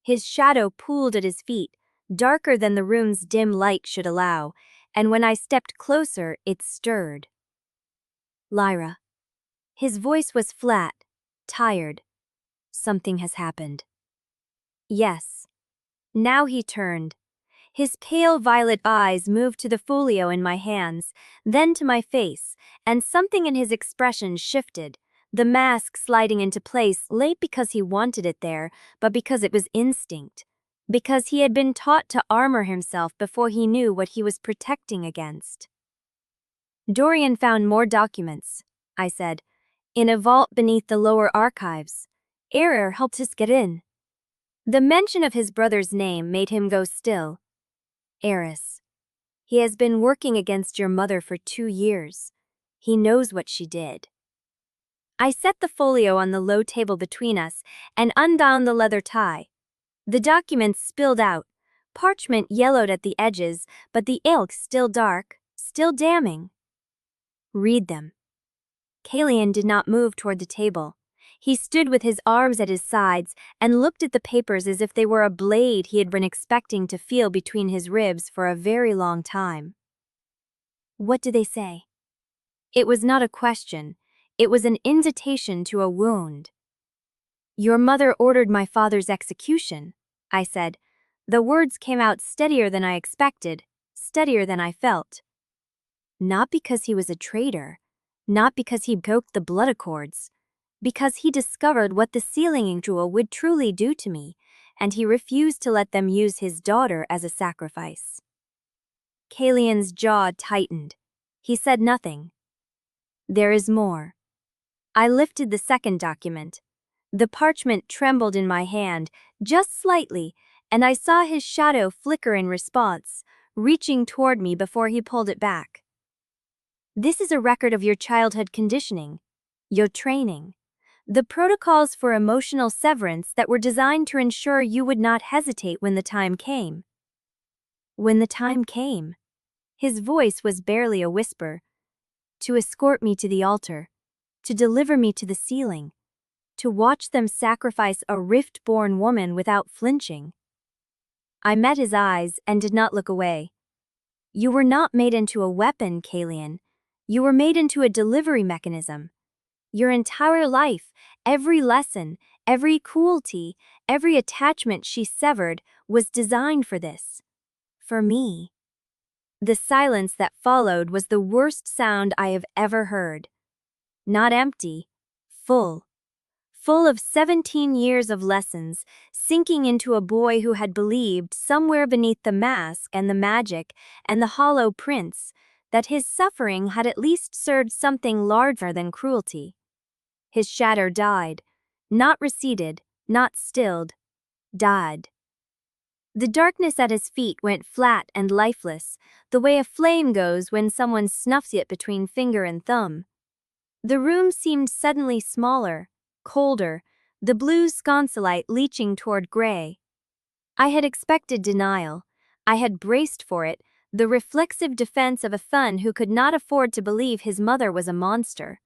His shadow pooled at his feet, darker than the room's dim light should allow, and when I stepped closer, it stirred. Lyra. His voice was flat, tired. Something has happened. Yes. Now he turned. His pale violet eyes moved to the folio in my hands, then to my face, and something in his expression shifted, the mask sliding into place late because he wanted it there, but because it was instinct, because he had been taught to armor himself before he knew what he was protecting against. Dorian found more documents, I said, in a vault beneath the lower archives. Heir helped us get in. The mention of his brother's name made him go still. Eris. He has been working against your mother for 2 years. He knows what she did. I set the folio on the low table between us and unbound the leather tie. The documents spilled out, parchment yellowed at the edges, but the ink still dark, still damning. Read them. Caelion did not move toward the table. He stood with his arms at his sides and looked at the papers as if they were a blade he had been expecting to feel between his ribs for a very long time. What do they say? It was not a question. It was an invitation to a wound. Your mother ordered my father's execution, I said. The words came out steadier than I expected, steadier than I felt. Not because he was a traitor, not because he broke the blood accords. Because he discovered what the sealing ritual would truly do to me, and he refused to let them use his daughter as a sacrifice. Caelion's jaw tightened. He said nothing. There is more. I lifted the second document. The parchment trembled in my hand, just slightly, and I saw his shadow flicker in response, reaching toward me before he pulled it back. This is a record of your childhood conditioning, your training, the protocols for emotional severance that were designed to ensure you would not hesitate when the time came. When the time came. His voice was barely a whisper. To escort me to the altar, to deliver me to the ceiling, to watch them sacrifice a rift-born woman without flinching. I met his eyes and did not look away. You were not made into a weapon, Caelion. You were made into a delivery mechanism. Your entire life, every lesson, every cruelty, every attachment she severed was designed for this. For me. The silence that followed was the worst sound I have ever heard. Not empty, full. Full of 17 years of lessons, sinking into a boy who had believed somewhere beneath the mask and the magic and the hollow prince that his suffering had at least served something larger than cruelty. His shadow died, not receded, not stilled, died. The darkness at his feet went flat and lifeless, the way a flame goes when someone snuffs it between finger and thumb. The room seemed suddenly smaller, colder, the blue sconsolite leaching toward gray. I had expected denial. I had braced for it, the reflexive defense of a son who could not afford to believe his mother was a monster.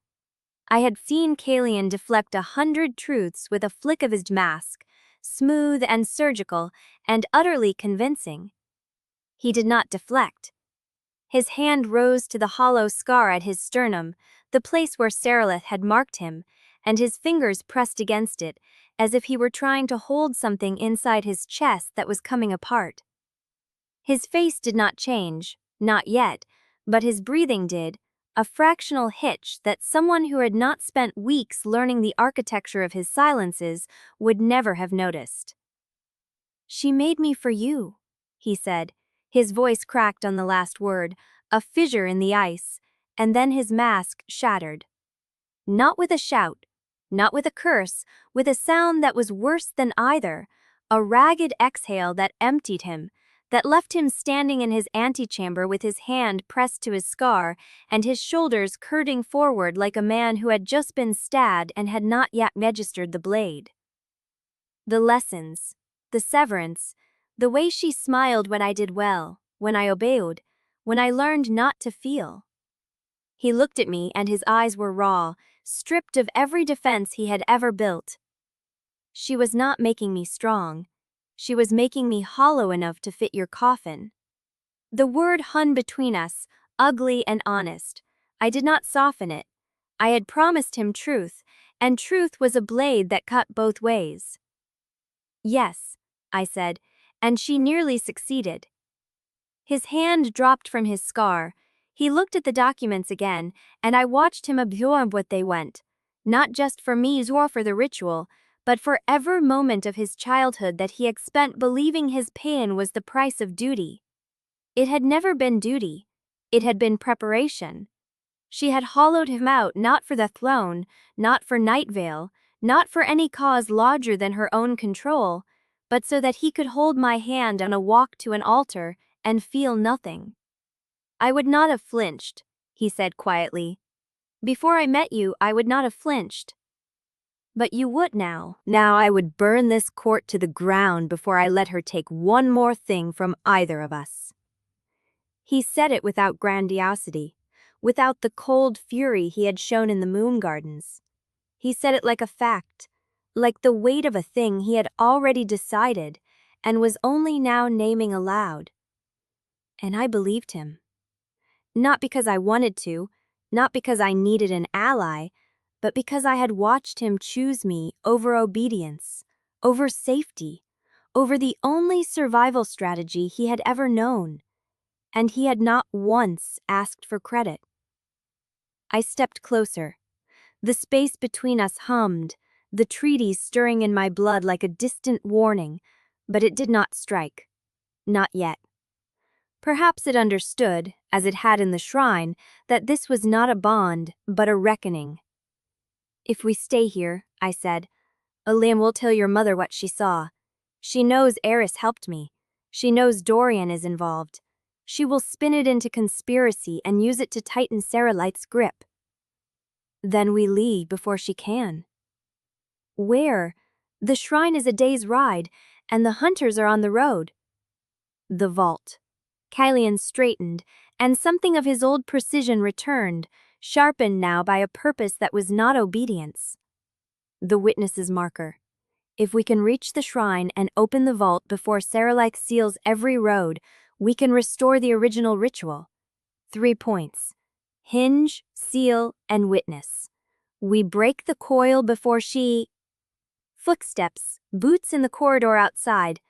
I had seen Caelion deflect 100 truths with a flick of his mask, smooth and surgical and utterly convincing. He did not deflect. His hand rose to the hollow scar at his sternum, the place where Serelith had marked him, and his fingers pressed against it, as if he were trying to hold something inside his chest that was coming apart. His face did not change, not yet, but his breathing did, a fractional hitch that someone who had not spent weeks learning the architecture of his silences would never have noticed. She made me for you, he said. His voice cracked on the last word, a fissure in the ice, and then his mask shattered. Not with a shout, not with a curse, with a sound that was worse than either, a ragged exhale that emptied him, that left him standing in his antechamber with his hand pressed to his scar and his shoulders curving forward like a man who had just been stabbed and had not yet registered the blade. The lessons, the severance, the way she smiled when I did well, when I obeyed, when I learned not to feel. He looked at me and his eyes were raw, stripped of every defense he had ever built. She was not making me strong. She was making me hollow enough to fit your coffin. The word hung between us, ugly and honest. I did not soften it. I had promised him truth, and truth was a blade that cut both ways. Yes, I said, and she nearly succeeded. His hand dropped from his scar. He looked at the documents again, and I watched him absorb what they went, not just for me or for the ritual, but for every moment of his childhood that he had spent believing his pain was the price of duty. It had never been duty. It had been preparation. She had hollowed him out not for the throne, not for Nightveil, not for any cause larger than her own control, but so that he could hold my hand on a walk to an altar and feel nothing. I would not have flinched, he said quietly. Before I met you, I would not have flinched. But you would now. Now I would burn this court to the ground before I let her take one more thing from either of us. He said it without grandiosity, without the cold fury he had shown in the moon gardens. He said it like a fact, like the weight of a thing he had already decided and was only now naming aloud. And I believed him. Not because I wanted to, not because I needed an ally, but because I had watched him choose me over obedience, over safety, over the only survival strategy he had ever known. And he had not once asked for credit. I stepped closer. The space between us hummed, the treaty stirring in my blood like a distant warning, but it did not strike. Not yet. Perhaps it understood, as it had in the shrine, that this was not a bond, but a reckoning. "If we stay here," I said, "Elaine will tell your mother what she saw. She knows Eris helped me. She knows Dorian is involved. She will spin it into conspiracy and use it to tighten Sarahlight's grip." "Then we leave before she can." "Where? The shrine is a day's ride, and the hunters are on the road." "The vault." Caelion straightened, and something of his old precision returned, sharpened now by a purpose that was not obedience. "The witness's marker. If we can reach the shrine and open the vault before Sarahlight seals every road, we can restore the original ritual. 3 points. Hinge, seal, and witness. We break the coil before she..." Footsteps, boots in the corridor outside.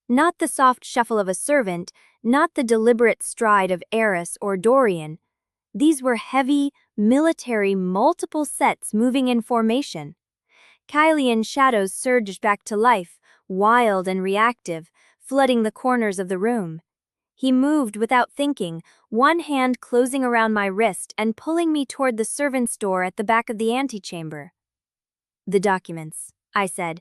Not the soft shuffle of a servant, not the deliberate stride of Eris or Dorian. These were heavy, military, multiple sets moving in formation. Caelion's shadows surged back to life, wild and reactive, flooding the corners of the room. He moved without thinking, one hand closing around my wrist and pulling me toward the servant's door at the back of the antechamber. "The documents," I said.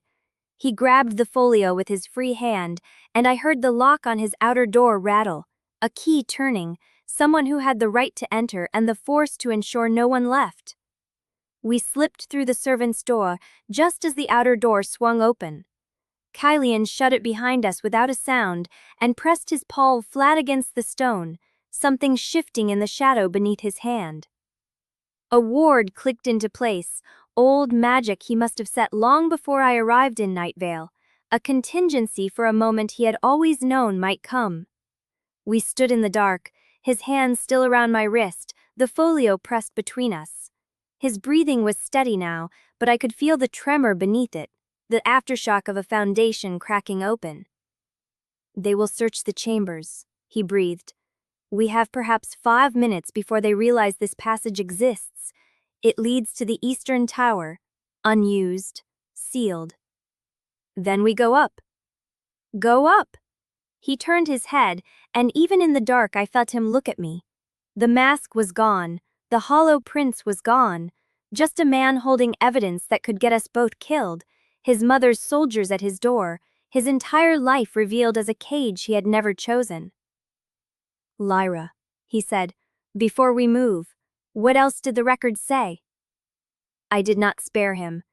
He grabbed the folio with his free hand, and I heard the lock on his outer door rattle, a key turning, someone who had the right to enter and the force to ensure no one left. We slipped through the servant's door just as the outer door swung open. Caelion shut it behind us without a sound and pressed his palm flat against the stone, something shifting in the shadow beneath his hand. A ward clicked into place, old magic he must have set long before I arrived in Nightveil, a contingency for a moment he had always known might come. We stood in the dark, his hands still around my wrist, the folio pressed between us. His breathing was steady now, but I could feel the tremor beneath it, the aftershock of a foundation cracking open. "They will search the chambers," he breathed. "We have perhaps 5 minutes before they realize this passage exists. It leads to the eastern tower, unused, sealed. Then we go up." "Go up?" He turned his head, and even in the dark I felt him look at me. The mask was gone, the hollow prince was gone, just a man holding evidence that could get us both killed, his mother's soldiers at his door, his entire life revealed as a cage he had never chosen. "Lyra," he said, "before we move, what else did the records say?" I did not spare him.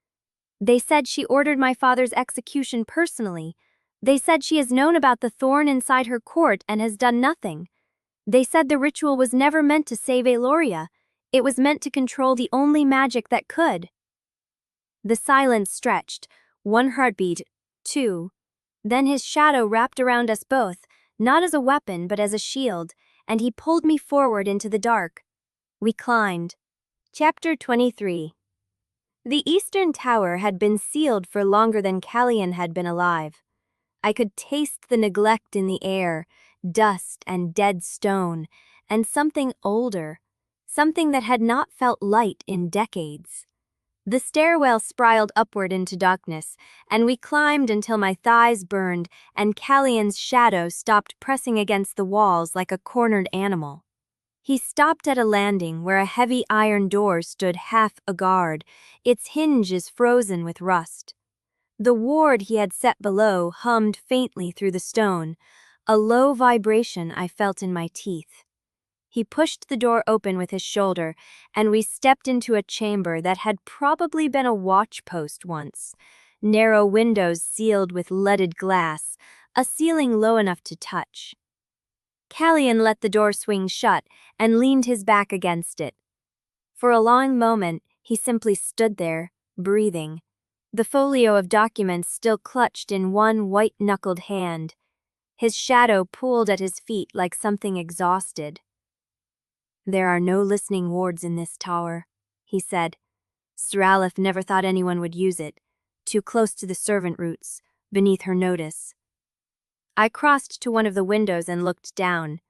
"They said she ordered my father's execution personally. They said she has known about the thorn inside her court and has done nothing. They said the ritual was never meant to save Aloria. It was meant to control the only magic that could." The silence stretched, 1 heartbeat, 2. Then his shadow wrapped around us both, not as a weapon but as a shield, and he pulled me forward into the dark. We climbed. Chapter 23. The eastern tower had been sealed for longer than Caelion had been alive. I could taste the neglect in the air, dust and dead stone, and something older, something that had not felt light in decades. The stairwell spiraled upward into darkness, and we climbed until my thighs burned and Caelion's shadow stopped pressing against the walls like a cornered animal. He stopped at a landing where a heavy iron door stood half aguard, its hinges frozen with rust. The ward he had set below hummed faintly through the stone, a low vibration I felt in my teeth. He pushed the door open with his shoulder, and we stepped into a chamber that had probably been a watch post once. Narrow windows sealed with leaded glass, a ceiling low enough to touch. Caelion let the door swing shut and leaned his back against it. For a long moment, he simply stood there, breathing, the folio of documents still clutched in one white-knuckled hand. His shadow pooled at his feet like something exhausted. "There are no listening wards in this tower," he said. "Sralef never thought anyone would use it. Too close to the servant roots, beneath her notice." I crossed to one of the windows and looked down.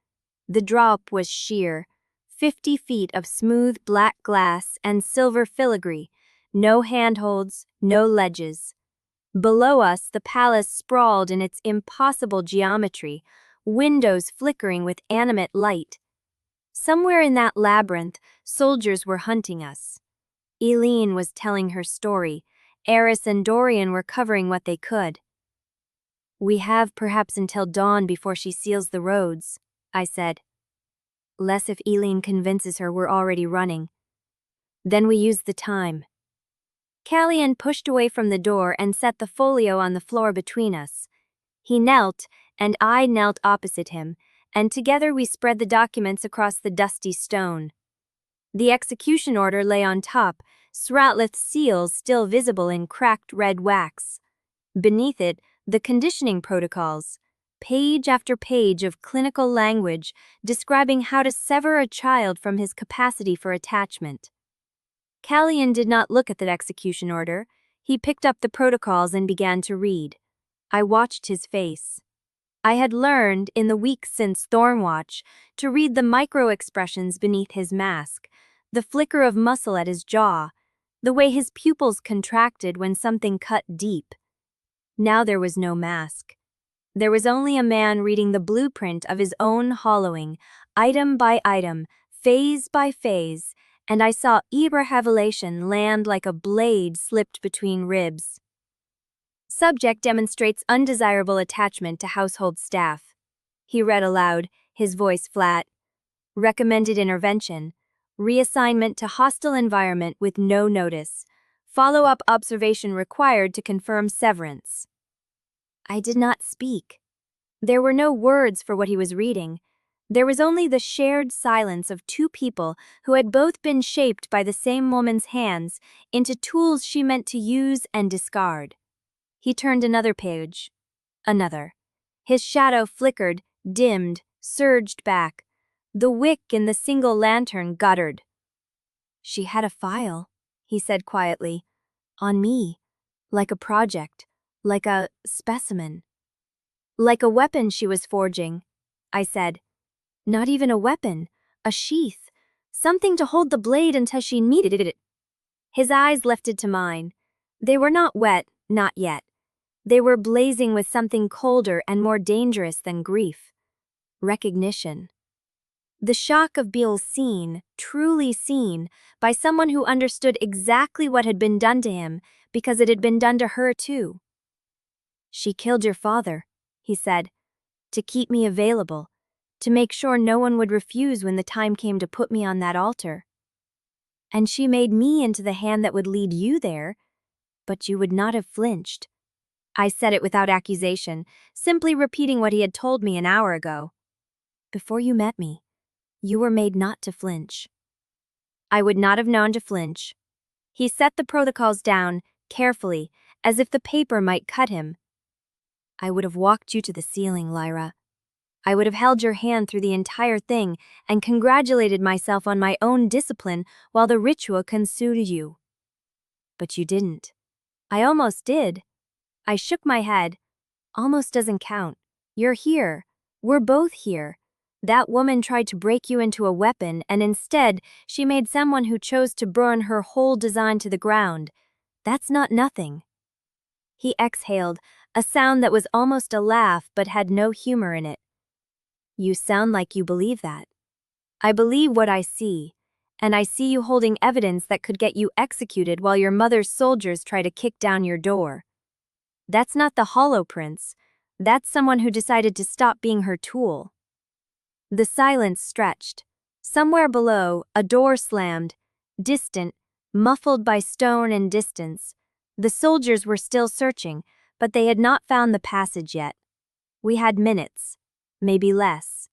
The drop was sheer, 50 feet of smooth black glass and silver filigree, No handholds, no ledges. Below us, the palace sprawled in its impossible geometry, windows flickering with animate light. Somewhere in that labyrinth, soldiers were hunting us. Eileen was telling her story. Eris and Dorian were covering what they could. We have perhaps until dawn before she seals the roads, I said. Less if Eileen convinces her we're already running. Then we use the time. Caelion pushed away from the door and set the folio on the floor between us. He knelt, and I knelt opposite him, and together we spread the documents across the dusty stone. The execution order lay on top, Sratleth's seals still visible in cracked red wax. Beneath it, the conditioning protocols, page after page of clinical language describing how to sever a child from his capacity for attachment. Caelion did not look at the execution order. He picked up the protocols and began to read. I watched his face. I had learned, in the weeks since Thornwatch, to read the micro-expressions beneath his mask, the flicker of muscle at his jaw, the way his pupils contracted when something cut deep. Now there was no mask. There was only a man reading the blueprint of his own hollowing, item by item, phase by phase, and I saw revelation land like a blade slipped between ribs. Subject demonstrates undesirable attachment to household staff. He read aloud, his voice flat. Recommended intervention. Reassignment to hostile environment with no notice. Follow-up observation required to confirm severance. I did not speak. There were no words for what he was reading. There was only the shared silence of two people who had both been shaped by the same woman's hands into tools she meant to use and discard. He turned another page. Another. His shadow flickered, dimmed, surged back. The wick in the single lantern guttered. She had a file, he said quietly. On me. Like a project. Like a specimen. Like a weapon she was forging, I said. Not even a weapon, a sheath, something to hold the blade until she needed it. His eyes lifted to mine. They were not wet, not yet. They were blazing with something colder and more dangerous than grief. Recognition. The shock of being seen, truly seen, by someone who understood exactly what had been done to him because it had been done to her too. She killed your father, he said, to keep me available, to make sure no one would refuse when the time came to put me on that altar. And she made me into the hand that would lead you there, but you would not have flinched. I said it without accusation, simply repeating what he had told me an hour ago. Before you met me, you were made not to flinch. I would not have known to flinch. He set the protocols down, carefully, as if the paper might cut him. I would have walked you to the ceiling, Lyra. I would have held your hand through the entire thing and congratulated myself on my own discipline while the ritual consumed you. But you didn't. I almost did. I shook my head. Almost doesn't count. You're here. We're both here. That woman tried to break you into a weapon, and instead, she made someone who chose to burn her whole design to the ground. That's not nothing. He exhaled, a sound that was almost a laugh but had no humor in it. You sound like you believe that. I believe what I see, and I see you holding evidence that could get you executed while your mother's soldiers try to kick down your door. That's not the Hollow Prince. That's someone who decided to stop being her tool. The silence stretched. Somewhere below, a door slammed, distant, muffled by stone and distance. The soldiers were still searching, but they had not found the passage yet. We had minutes, maybe less.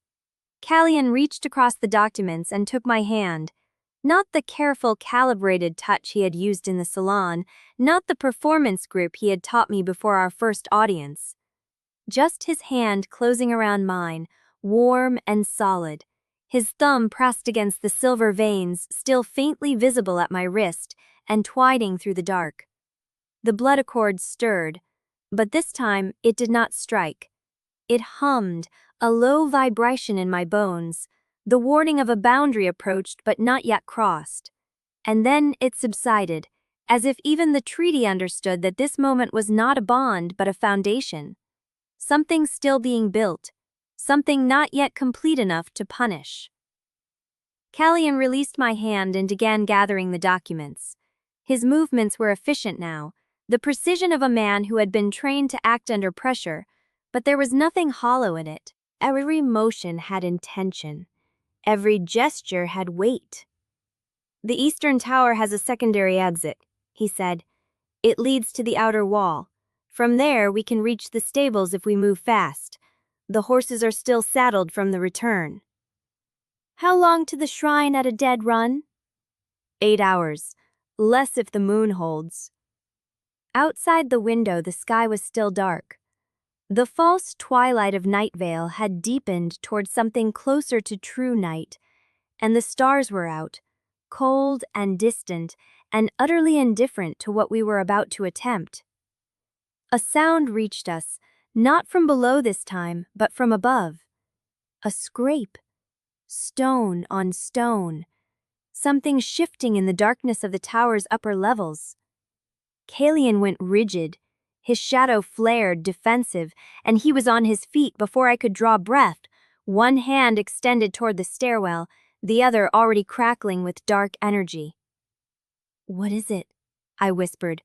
Caelion reached across the documents and took my hand. Not the careful, calibrated touch he had used in the salon, not the performance group he had taught me before our first audience. Just his hand closing around mine, warm and solid, his thumb pressed against the silver veins still faintly visible at my wrist and twining through the dark. The blood accord stirred, but this time it did not strike. It hummed, a low vibration in my bones, the warning of a boundary approached but not yet crossed. And then it subsided, as if even the treaty understood that this moment was not a bond but a foundation. Something still being built, something not yet complete enough to punish. Caelion released my hand and began gathering the documents. His movements were efficient now, the precision of a man who had been trained to act under pressure, but there was nothing hollow in it. Every motion had intention. Every gesture had weight. "The eastern tower has a secondary exit," he said. "It leads to the outer wall. From there, we can reach the stables if we move fast. The horses are still saddled from the return." "How long to the shrine at a dead run?" 8 hours. Less if the moon holds. Outside the window, the sky was still dark. The false twilight of Nightveil had deepened toward something closer to true night, and the stars were out, cold and distant and utterly indifferent to what we were about to attempt. A sound reached us, not from below this time, but from above. A scrape. Stone on stone. Something shifting in the darkness of the tower's upper levels. Caelion went rigid. His shadow flared, defensive, and he was on his feet before I could draw breath, one hand extended toward the stairwell, the other already crackling with dark energy. "What is it?" I whispered.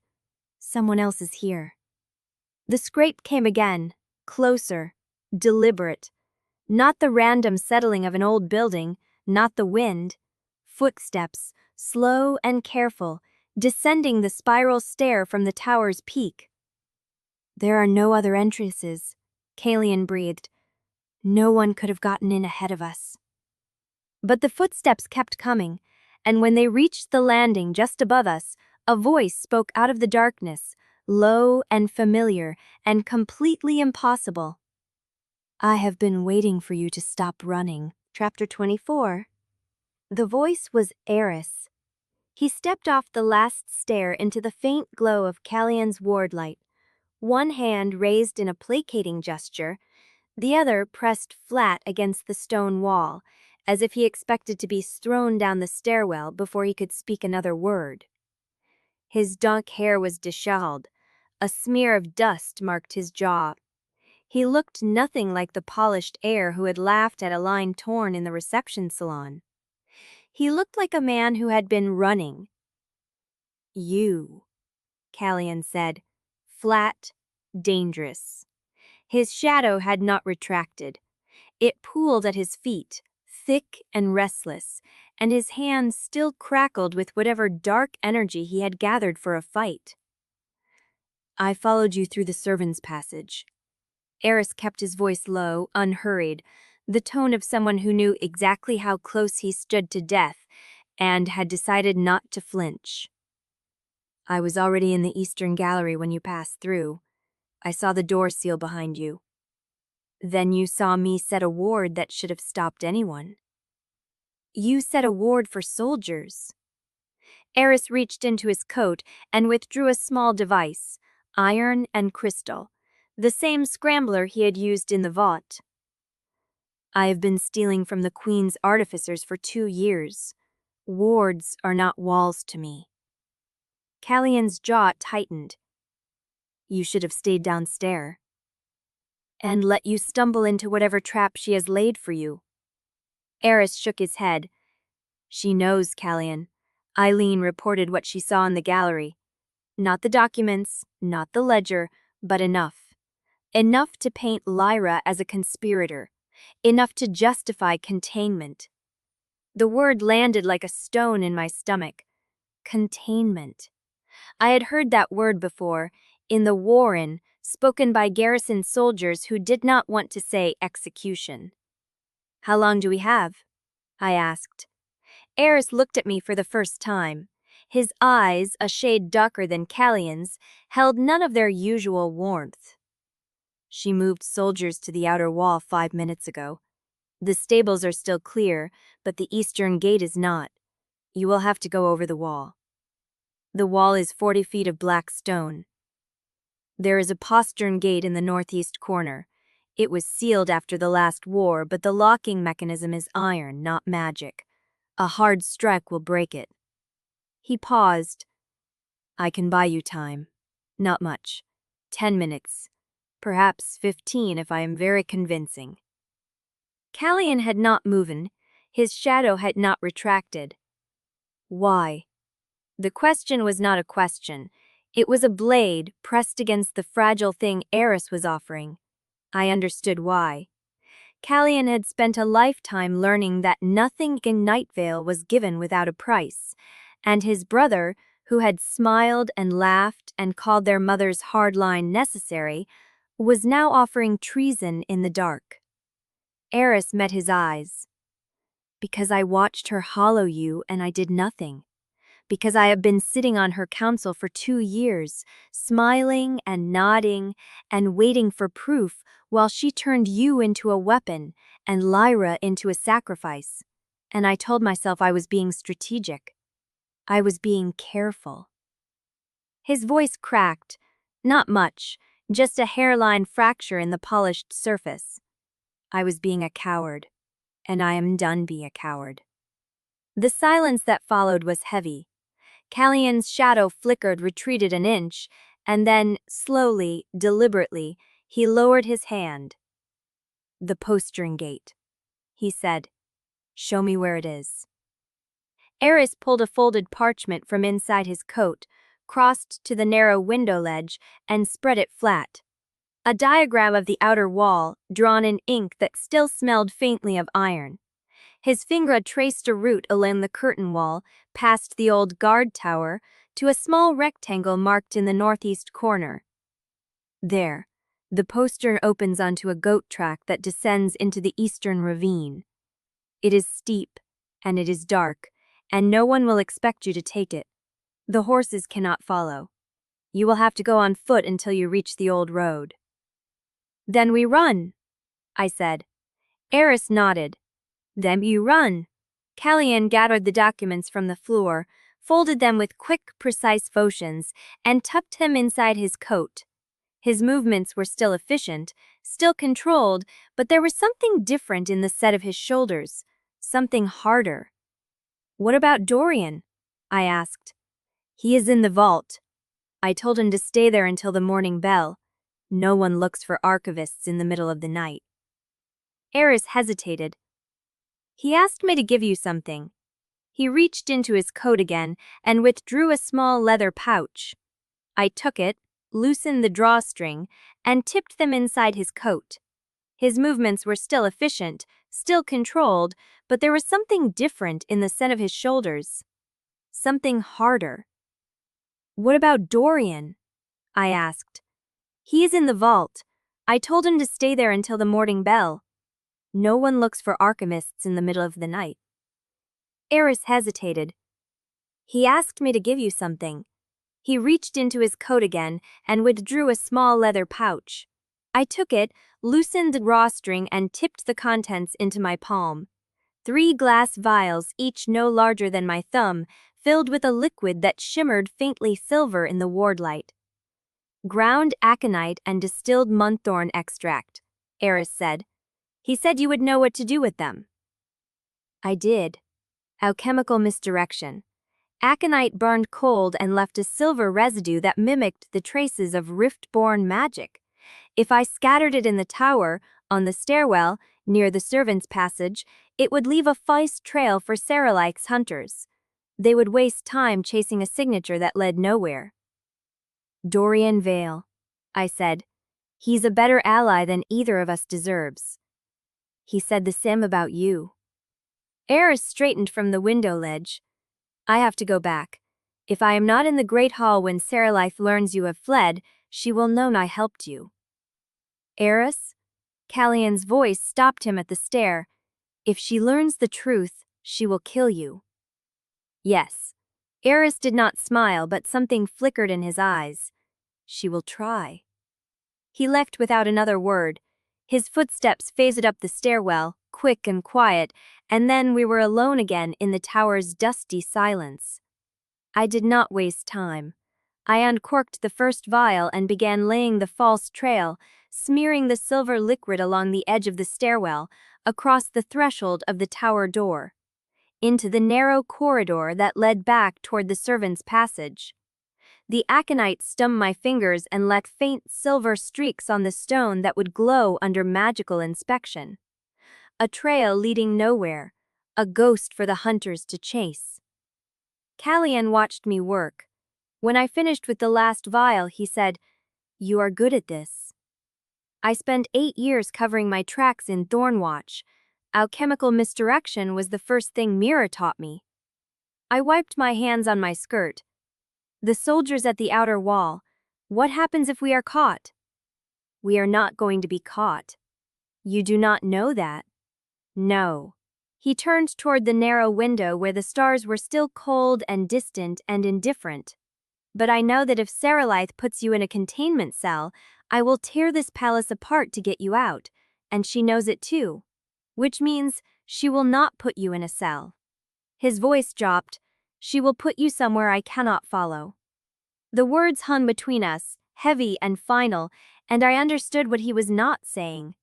"Someone else is here." The scrape came again, closer, deliberate. Not the random settling of an old building, not the wind. Footsteps, slow and careful, descending the spiral stair from the tower's peak. "There are no other entrances," Caelion breathed. "No one could have gotten in ahead of us." But the footsteps kept coming, and when they reached the landing just above us, a voice spoke out of the darkness, low and familiar and completely impossible. "I have been waiting for you to stop running." Chapter 24. The voice was Heir's. He stepped off the last stair into the faint glow of Caelion's ward light, one hand raised in a placating gesture, the other pressed flat against the stone wall, as if he expected to be thrown down the stairwell before he could speak another word. His dark hair was disheveled. A smear of dust marked his jaw. He looked nothing like the polished Heir who had laughed at a line torn in the reception salon. He looked like a man who had been running. "You," Caelion said, flat, dangerous. His shadow had not retracted. It pooled at his feet, thick and restless, and his hands still crackled with whatever dark energy he had gathered for a fight. "I followed you through the servants' passage." Heir kept his voice low, unhurried, the tone of someone who knew exactly how close he stood to death and had decided not to flinch. "I was already in the eastern gallery when you passed through. I saw the door seal behind you. Then you saw me set a ward that should have stopped anyone." "You set a ward for soldiers." Heir reached into his coat and withdrew a small device, iron and crystal, the same scrambler he had used in the vault. "I have been stealing from the Queen's artificers for 2 years. Wards are not walls to me." Caelion's jaw tightened. "You should have stayed downstairs." "And let you stumble into whatever trap she has laid for you." Heir shook his head. "She knows, Caelion. Eileen reported what she saw in the gallery. Not the documents, not the ledger, but enough. Enough to paint Lyra as a conspirator. Enough to justify containment." The word landed like a stone in my stomach. Containment. I had heard that word before, in the Warren, spoken by garrison soldiers who did not want to say execution. "How long do we have?" I asked. Heir looked at me for the first time. His eyes, a shade darker than Caelion's, held none of their usual warmth. "She moved soldiers to the outer wall 5 minutes ago. The stables are still clear, but the eastern gate is not. You will have to go over the wall. The wall is 40 feet of black stone. There is a postern gate in the northeast corner. It was sealed after the last war, but the locking mechanism is iron, not magic. A hard strike will break it." He paused. I can buy you time. Not much. 10 minutes. Perhaps 15 if I am very convincing. Caelion had not moved. His shadow had not retracted. Why? The question was not a question. It was a blade pressed against the fragile thing Eris was offering. I understood why. Caelion had spent a lifetime learning that nothing in Nightveil was given without a price, and his brother, who had smiled and laughed and called their mother's hard line necessary, was now offering treason in the dark. Eris met his eyes. Because I watched her hollow you and I did nothing. Because I have been sitting on her council for 2 years, smiling and nodding and waiting for proof while she turned you into a weapon and Lyra into a sacrifice. And I told myself I was being strategic. I was being careful. His voice cracked. Not much, just a hairline fracture in the polished surface. I was being a coward, and I am done being a coward. The silence that followed was heavy. Caelion's shadow flickered, retreated an inch, and then, slowly, deliberately, he lowered his hand. The postern gate, he said. Show me where it is. Eris pulled a folded parchment from inside his coat, crossed to the narrow window ledge, and spread it flat. A diagram of the outer wall, drawn in ink that still smelled faintly of iron. His finger traced a route along the curtain wall, past the old guard tower, to a small rectangle marked in the northeast corner. There, the postern opens onto a goat track that descends into the eastern ravine. It is steep, and it is dark, and no one will expect you to take it. The horses cannot follow. You will have to go on foot until you reach the old road. Then we run, I said. Eris nodded. Then you run. Caelion gathered the documents from the floor, folded them with quick, precise motions, and tucked them inside his coat. His movements were still efficient, still controlled, but there was something different in the set of his shoulders, something harder. What about Dorian? I asked. He is in the vault. I told him to stay there until the morning bell. No one looks for archivists in the middle of the night. Eris hesitated. He asked me to give you something. He reached into his coat again and withdrew a small leather pouch. I took it, loosened the drawstring, and tipped them inside his coat. His movements were still efficient, still controlled, but there was something different in the set of his shoulders. Something harder. What about Dorian? I asked. He is in the vault. I told him to stay there until the morning bell. No one looks for alchemists in the middle of the night. Eris hesitated. He asked me to give you something. He reached into his coat again and withdrew a small leather pouch. I took it, loosened the drawstring, and tipped the contents into my palm. 3 glass vials, each no larger than my thumb, filled with a liquid that shimmered faintly silver in the ward light. Ground aconite and distilled munthorn extract, Eris said. He said you would know what to do with them. I did. Alchemical misdirection. Aconite burned cold and left a silver residue that mimicked the traces of rift-born magic. If I scattered it in the tower, on the stairwell, near the servants' passage, it would leave a false trail for Saralaik's hunters. They would waste time chasing a signature that led nowhere. Dorian Vale, I said. He's a better ally than either of us deserves. He said the same about you. Eris straightened from the window ledge. I have to go back. If I am not in the Great Hall when Saralaik learns you have fled, she will know I helped you. Eris? Caelion's voice stopped him at the stair. If she learns the truth, she will kill you. Yes. Eris did not smile, but something flickered in his eyes. She will try. He left without another word. His footsteps phased up the stairwell, quick and quiet, and then we were alone again in the tower's dusty silence. I did not waste time. I uncorked the first vial and began laying the false trail, smearing the silver liquid along the edge of the stairwell, across the threshold of the tower door, into the narrow corridor that led back toward the servants' passage. The aconite stung my fingers and left faint silver streaks on the stone that would glow under magical inspection. A trail leading nowhere, a ghost for the hunters to chase. Caelion watched me work. When I finished with the last vial, he said, "You are good at this." I spent 8 years covering my tracks in Thornwatch. Alchemical misdirection was the first thing Mira taught me. I wiped my hands on my skirt. The soldiers at the outer wall. What happens if we are caught? We are not going to be caught. You do not know that. No. He turned toward the narrow window where the stars were still cold and distant and indifferent. But I know that if Saralaith puts you in a containment cell, I will tear this palace apart to get you out, and she knows it too. Which means she will not put you in a cell. His voice dropped. She will put you somewhere I cannot follow. The words hung between us, heavy and final, and I understood what he was not saying.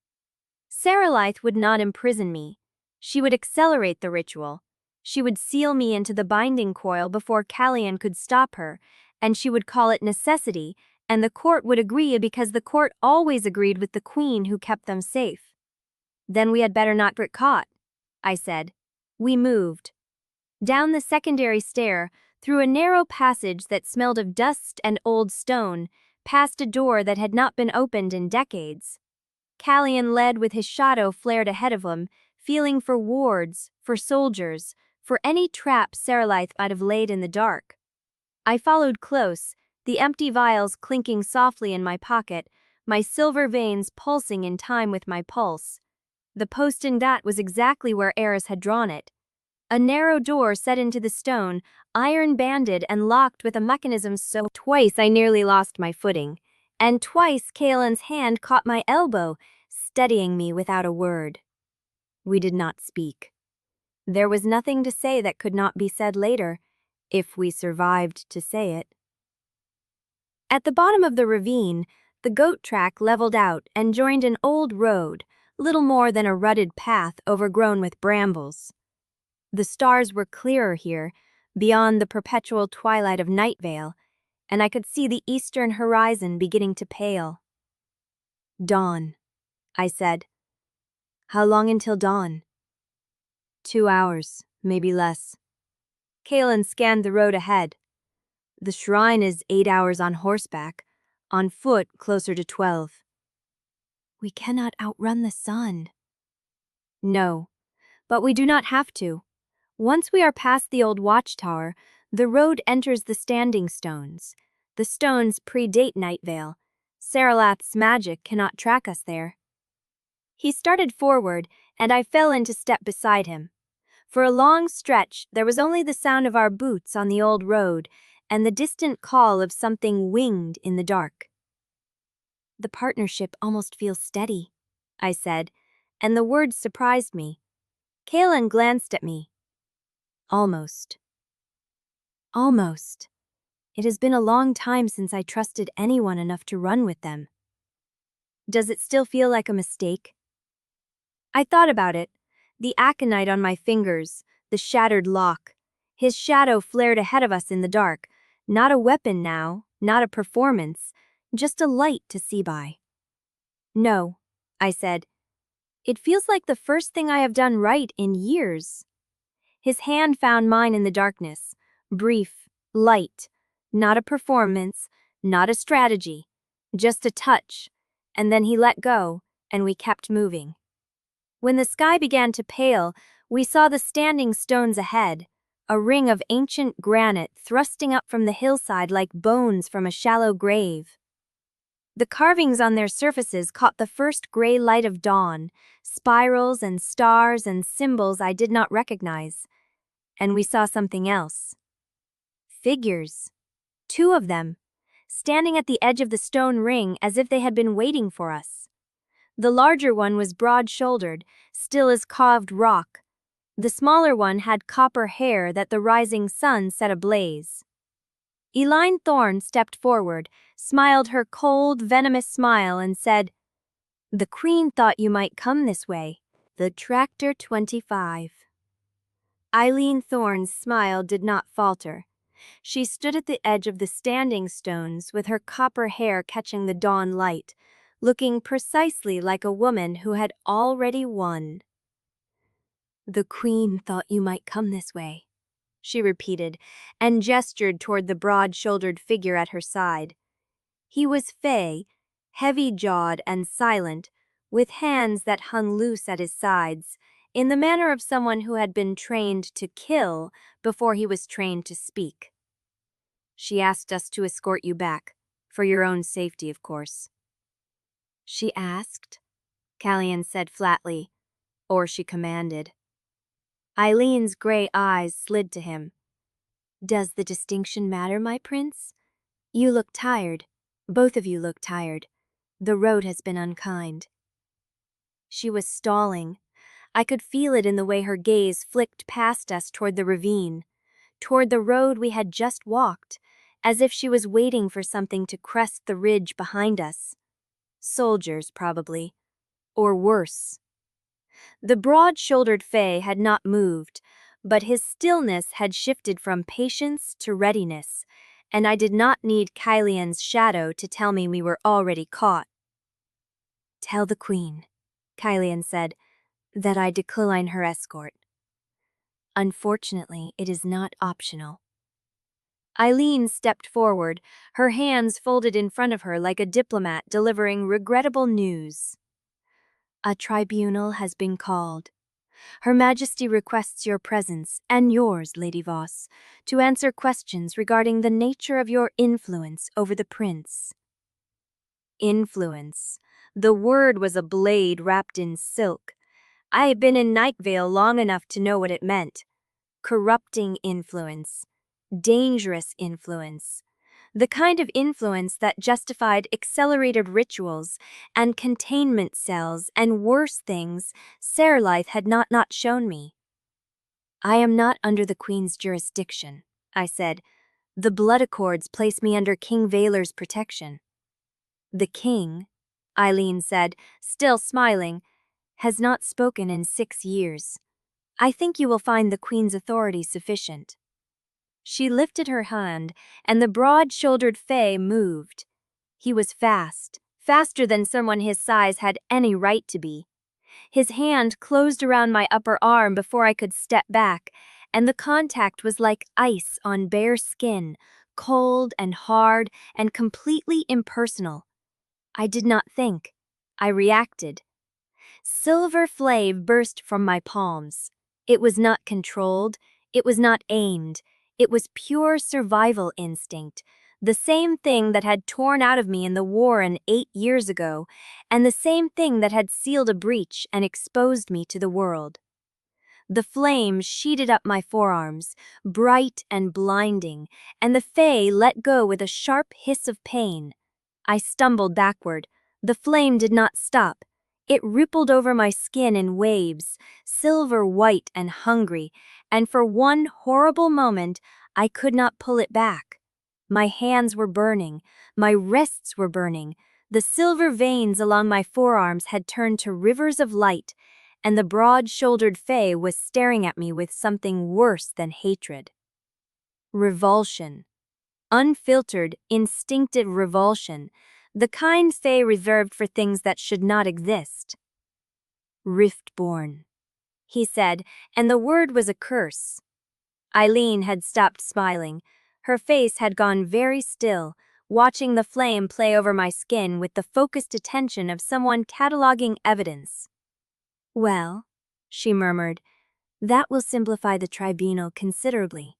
Saralaith would not imprison me. She would accelerate the ritual. She would seal me into the binding coil before Caelion could stop her, and she would call it necessity, and the court would agree because the court always agreed with the queen who kept them safe. Then we had better not get caught, I said. We moved. Down the secondary stair, through a narrow passage that smelled of dust and old stone, past a door that had not been opened in decades. Caelion led with his shadow flared ahead of him, feeling for wards, for soldiers, for any trap Saralaith might have laid in the dark. I followed close, the empty vials clinking softly in my pocket, my silver veins pulsing in time with my pulse. The post in that was exactly where Eris had drawn it. A narrow door set into the stone, iron-banded and locked with a mechanism so twice I nearly lost my footing, and twice Caelion's hand caught my elbow, steadying me without a word. We did not speak. There was nothing to say that could not be said later, if we survived to say it. At the bottom of the ravine, the goat track leveled out and joined an old road, little more than a rutted path overgrown with brambles. The stars were clearer here, beyond the perpetual twilight of Nightveil, and I could see the eastern horizon beginning to pale. Dawn, I said. How long until dawn? 2 hours, maybe less. Caelion scanned the road ahead. The shrine is 8 hours on horseback, on foot closer to 12. We cannot outrun the sun. No, but we do not have to. Once we are past the old watchtower, the road enters the standing stones. The stones predate Nightveil. Saralath's magic cannot track us there. He started forward, and I fell into step beside him. For a long stretch, there was only the sound of our boots on the old road and the distant call of something winged in the dark. The partnership almost feels steady, I said, and the words surprised me. Caelion glanced at me. Almost. Almost. It has been a long time since I trusted anyone enough to run with them. Does it still feel like a mistake? I thought about it. The aconite on my fingers, the shattered lock. His shadow flared ahead of us in the dark. Not a weapon now, not a performance, just a light to see by. No, I said. It feels like the first thing I have done right in years. His hand found mine in the darkness, brief, light, not a performance, not a strategy, just a touch, and then he let go, and we kept moving. When the sky began to pale, we saw the standing stones ahead, a ring of ancient granite thrusting up from the hillside like bones from a shallow grave. The carvings on their surfaces caught the first gray light of dawn, spirals and stars and symbols I did not recognize. And we saw something else. Figures. 2 of them, standing at the edge of the stone ring as if they had been waiting for us. The larger one was broad-shouldered, still as carved rock. The smaller one had copper hair that the rising sun set ablaze. Elaine Thorne stepped forward, smiled her cold, venomous smile and said, "The Queen thought you might come this way. The Tractor 25. Eileen Thorne's smile did not falter. She stood at the edge of the standing stones with her copper hair catching the dawn light, looking precisely like a woman who had already won. "The queen thought you might come this way," she repeated, and gestured toward the broad-shouldered figure at her side. He was fey, heavy-jawed and silent, with hands that hung loose at his sides, in the manner of someone who had been trained to kill before he was trained to speak. "She asked us to escort you back, for your own safety, of course." "She asked?" Caelion said flatly. "Or she commanded." Eileen's gray eyes slid to him. "Does the distinction matter, my prince? You look tired. Both of you look tired. The road has been unkind." She was stalling. I could feel it in the way her gaze flicked past us toward the ravine, toward the road we had just walked, as if she was waiting for something to crest the ridge behind us. Soldiers, probably. Or worse. The broad-shouldered Fae had not moved, but his stillness had shifted from patience to readiness, and I did not need Caelion's shadow to tell me we were already caught. "Tell the queen," Caelion said, "that I decline her escort. Unfortunately, it is not optional." Eileen stepped forward, her hands folded in front of her like a diplomat delivering regrettable news. "A tribunal has been called. Her Majesty requests your presence, and yours, Lady Voss, to answer questions regarding the nature of your influence over the prince." Influence. The word was a blade wrapped in silk. I had been in Nightveil long enough to know what it meant. Corrupting influence. Dangerous influence. The kind of influence that justified accelerated rituals and containment cells and worse things Serlife had not shown me. "I am not under the Queen's jurisdiction," I said. "The blood accords place me under King Vaylor's protection." "The king," Eileen said, still smiling, "has not spoken in 6 years. I think you will find the Queen's authority sufficient." She lifted her hand, and the broad-shouldered Fae moved. He was fast, faster than someone his size had any right to be. His hand closed around my upper arm before I could step back, and the contact was like ice on bare skin, cold and hard and completely impersonal. I did not think. I reacted. Silver flame burst from my palms. It was not controlled. It was not aimed. It was pure survival instinct, the same thing that had torn out of me in the Warren 8 years ago, and the same thing that had sealed a breach and exposed me to the world. The flame sheeted up my forearms, bright and blinding, and the Fae let go with a sharp hiss of pain. I stumbled backward. The flame did not stop. It rippled over my skin in waves, silver white and hungry, and for one horrible moment, I could not pull it back. My hands were burning, my wrists were burning, the silver veins along my forearms had turned to rivers of light, and the broad-shouldered Fae was staring at me with something worse than hatred. Revulsion. Unfiltered, instinctive revulsion, the kind Fae reserved for things that should not exist. "Riftborn," he said, and the word was a curse. Eileen had stopped smiling. Her face had gone very still, watching the flame play over my skin with the focused attention of someone cataloging evidence. "Well," she murmured, "that will simplify the tribunal considerably."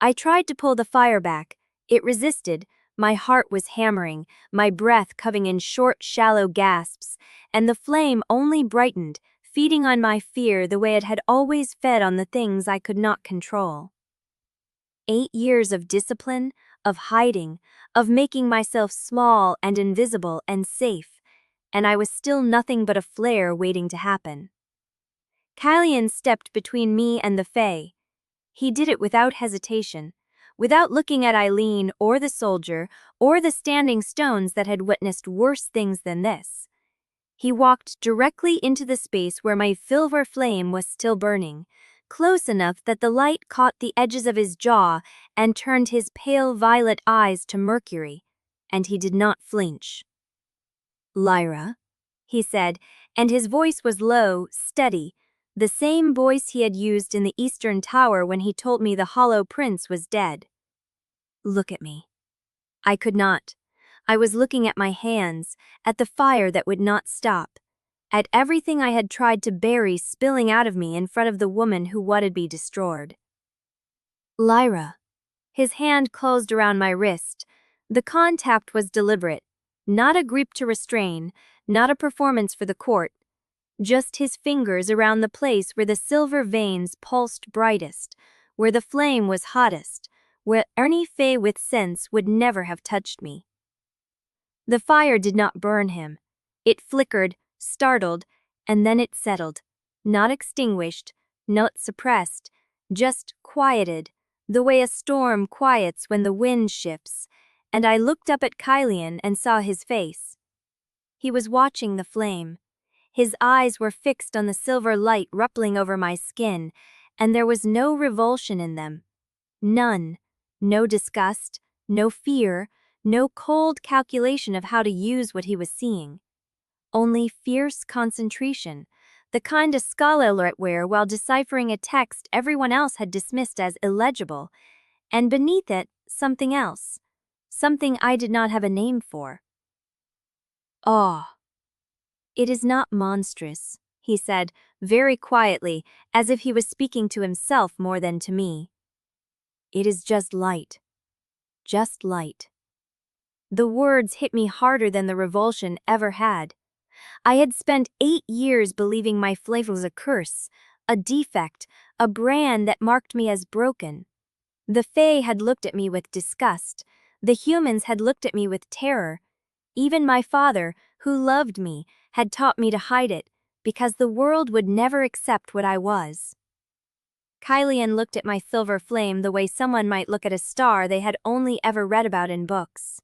I tried to pull the fire back. It resisted. My heart was hammering, my breath coming in short, shallow gasps, and the flame only brightened, feeding on my fear the way it had always fed on the things I could not control. 8 years of discipline, of hiding, of making myself small and invisible and safe, and I was still nothing but a flare waiting to happen. Caelion stepped between me and the Fae. He did it without hesitation, without looking at Eileen or the soldier or the standing stones that had witnessed worse things than this. He walked directly into the space where my silver flame was still burning, close enough that the light caught the edges of his jaw and turned his pale violet eyes to mercury, and he did not flinch. "Lyra," he said, and his voice was low, steady, the same voice he had used in the Eastern Tower when he told me the Hollow Prince was dead. "Look at me." I could not. I was looking at my hands, at the fire that would not stop, at everything I had tried to bury spilling out of me in front of the woman who would be destroyed. "Lyra." His hand closed around my wrist. The contact was deliberate, not a grip to restrain, not a performance for the court, just his fingers around the place where the silver veins pulsed brightest, where the flame was hottest, where any fae with sense would never have touched me. The fire did not burn him. It flickered, startled, and then it settled, not extinguished, not suppressed, just quieted, the way a storm quiets when the wind shifts, and I looked up at Caelion and saw his face. He was watching the flame. His eyes were fixed on the silver light rippling over my skin, and there was no revulsion in them. None. No disgust, no fear, no cold calculation of how to use what he was seeing. Only fierce concentration, the kind a scholar might wear while deciphering a text everyone else had dismissed as illegible, and beneath it, something else, something I did not have a name for. Awe. "It is not monstrous," he said, very quietly, as if he was speaking to himself more than to me. "It is just light. Just light." The words hit me harder than the revulsion ever had. I had spent 8 years believing my flavor was a curse, a defect, a brand that marked me as broken. The fae had looked at me with disgust. The humans had looked at me with terror. Even my father, who loved me, had taught me to hide it, because the world would never accept what I was. Caelion looked at my silver flame the way someone might look at a star they had only ever read about in books.